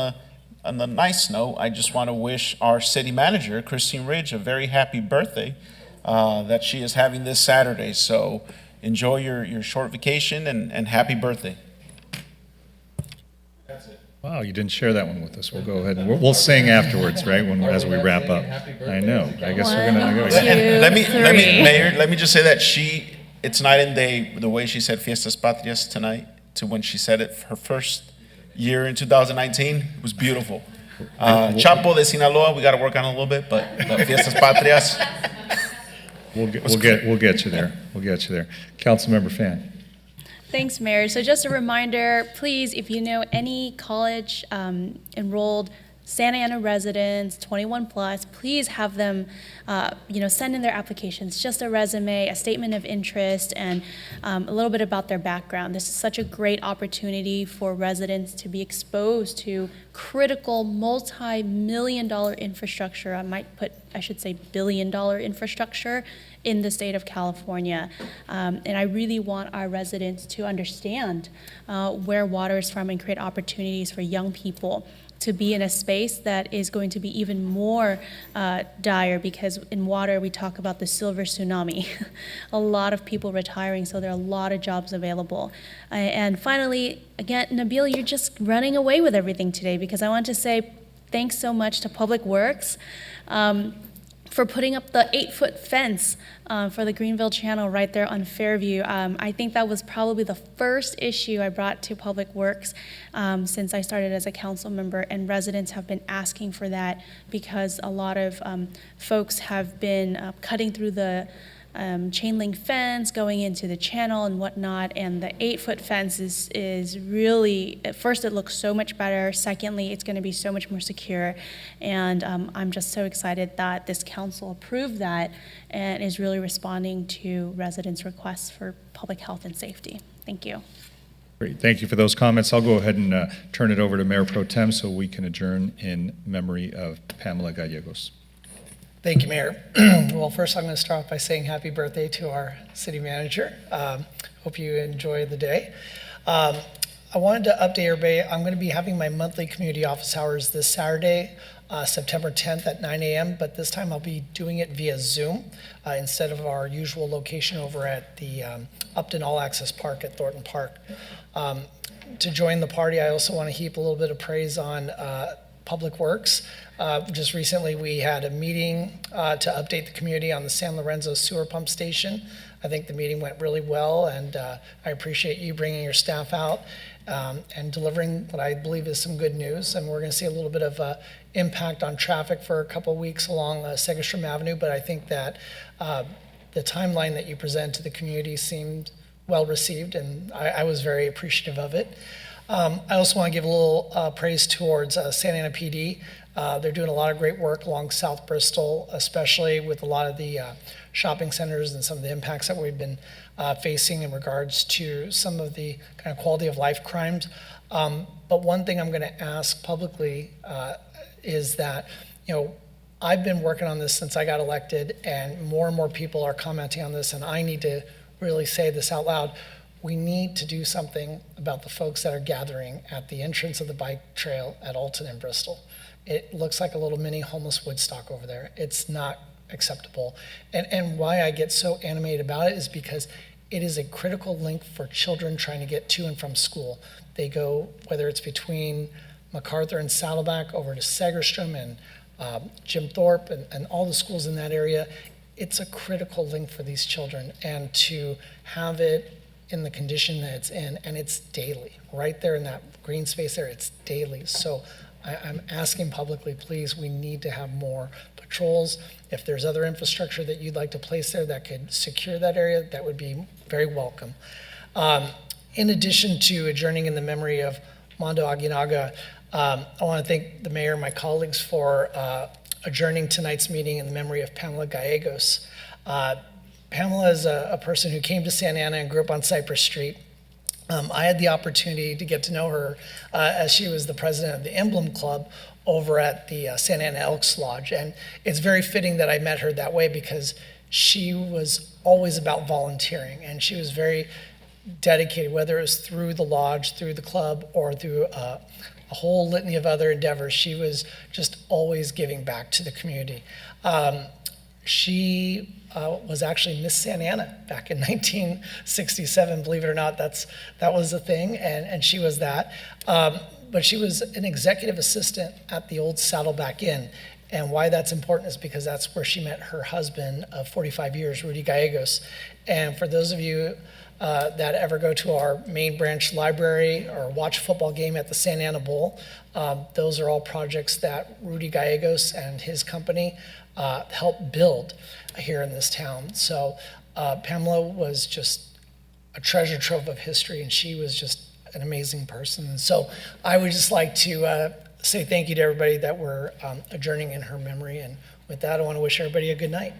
a nice note, I just want to wish our city manager, Christine Ridge, a very happy birthday that she is having this Saturday. So enjoy your short vacation and happy birthday. That's it. Wow, you didn't share that one with us. We'll go ahead and we'll sing afterwards, right? As we wrap up. I know. I guess we're gonna go. Let me just say that it's night and day the way she said Fiestas Patrias tonight to when she said it her first year in 2019 was beautiful. Chapo de Sinaloa, we got to work on a little bit, but Fiestas Patrias. We'll get you there. We'll get you there. Councilmember Fan. Thanks, Mayor. So just a reminder, please, if you know any college enrolled Santa Ana residents, 21 plus, please have them, send in their applications, just a resume, a statement of interest, and a little bit about their background. This is such a great opportunity for residents to be exposed to critical multi-million-dollar infrastructure. I should say billion-dollar infrastructure in the state of California. And I really want our residents to understand where water is from and create opportunities for young people to be in a space that is going to be even more dire, because in water we talk about the silver tsunami. A lot of people retiring, so there are a lot of jobs available. And finally, again, Nabil, you're just running away with everything today, because I want to say thanks so much to Public Works. for putting up the 8-foot fence for the Greenville Channel right there on Fairview. I think that was probably the first issue I brought to Public Works since I started as a council member, and residents have been asking for that because a lot of folks have been cutting through the chain link fence, going into the channel and whatnot, and the 8-foot fence is really, at first it looks so much better, secondly it's going to be so much more secure, and I'm just so excited that this council approved that and is really responding to residents' requests for public health and safety. Thank you. Great, thank you for those comments. I'll go ahead and turn it over to Mayor Pro Tem so we can adjourn in memory of Pamela Gallegos. Thank you, Mayor. Well, first I'm going to start off by saying happy birthday to our city manager. Hope you enjoy the day. I wanted to update everybody. I'm going to be having my monthly community office hours this Saturday, September 10th at 9 a.m., but this time I'll be doing it via Zoom instead of our usual location over at the Upton All Access Park at Thornton Park. To join the party, I also want to heap a little bit of praise on Public Works. Just recently, we had a meeting to update the community on the San Lorenzo sewer pump station. I think the meeting went really well, and I appreciate you bringing your staff out and delivering what I believe is some good news. And we're going to see a little bit of impact on traffic for a couple of weeks along Segerstrom Avenue, but I think that the timeline that you present to the community seemed well received, and I was very appreciative of it. I also want to give a little praise towards Santa Ana PD. They're doing a lot of great work along South Bristol, especially with a lot of the shopping centers and some of the impacts that we've been facing in regards to some of the kind of quality of life crimes. But one thing I'm going to ask publicly is that, I've been working on this since I got elected, and more people are commenting on this, and I need to really say this out loud. We need to do something about the folks that are gathering at the entrance of the bike trail at Alton and Bristol. It looks like a little mini homeless Woodstock over there. It's not acceptable. And why I get so animated about it is because it is a critical link for children trying to get to and from school. They go, whether it's between MacArthur and Saddleback over to Segerstrom and Jim Thorpe and all the schools in that area. It's a critical link for these children, and to have it in the condition that it's in, and it's daily, right there in that green space there, it's daily. So I'm asking publicly, please, we need to have more patrols. If there's other infrastructure that you'd like to place there that could secure that area, that would be very welcome. In addition to adjourning in the memory of Mondo Aguinaga, I want to thank the mayor and my colleagues for adjourning tonight's meeting in the memory of Pamela Gallegos. Pamela is a person who came to Santa Ana and grew up on Cypress Street. I had the opportunity to get to know her as she was the president of the Emblem Club over at the Santa Ana Elks Lodge. And it's very fitting that I met her that way because she was always about volunteering, and she was very dedicated, whether it was through the lodge, through the club, or through a whole litany of other endeavors. She was just always giving back to the community. She was actually Miss Santa Ana back in 1967. Believe it or not, that was a thing, and she was that. But she was an executive assistant at the old Saddleback Inn. And why that's important is because that's where she met her husband of 45 years, Rudy Gallegos. And for those of you that ever go to our main branch library or watch a football game at the Santa Ana Bowl, those are all projects that Rudy Gallegos and his company helped build here in this town. So Pamela was just a treasure trove of history, and she was just an amazing person. And so I would just like to say thank you to everybody that we're adjourning in her memory. And with that, I want to wish everybody a good night.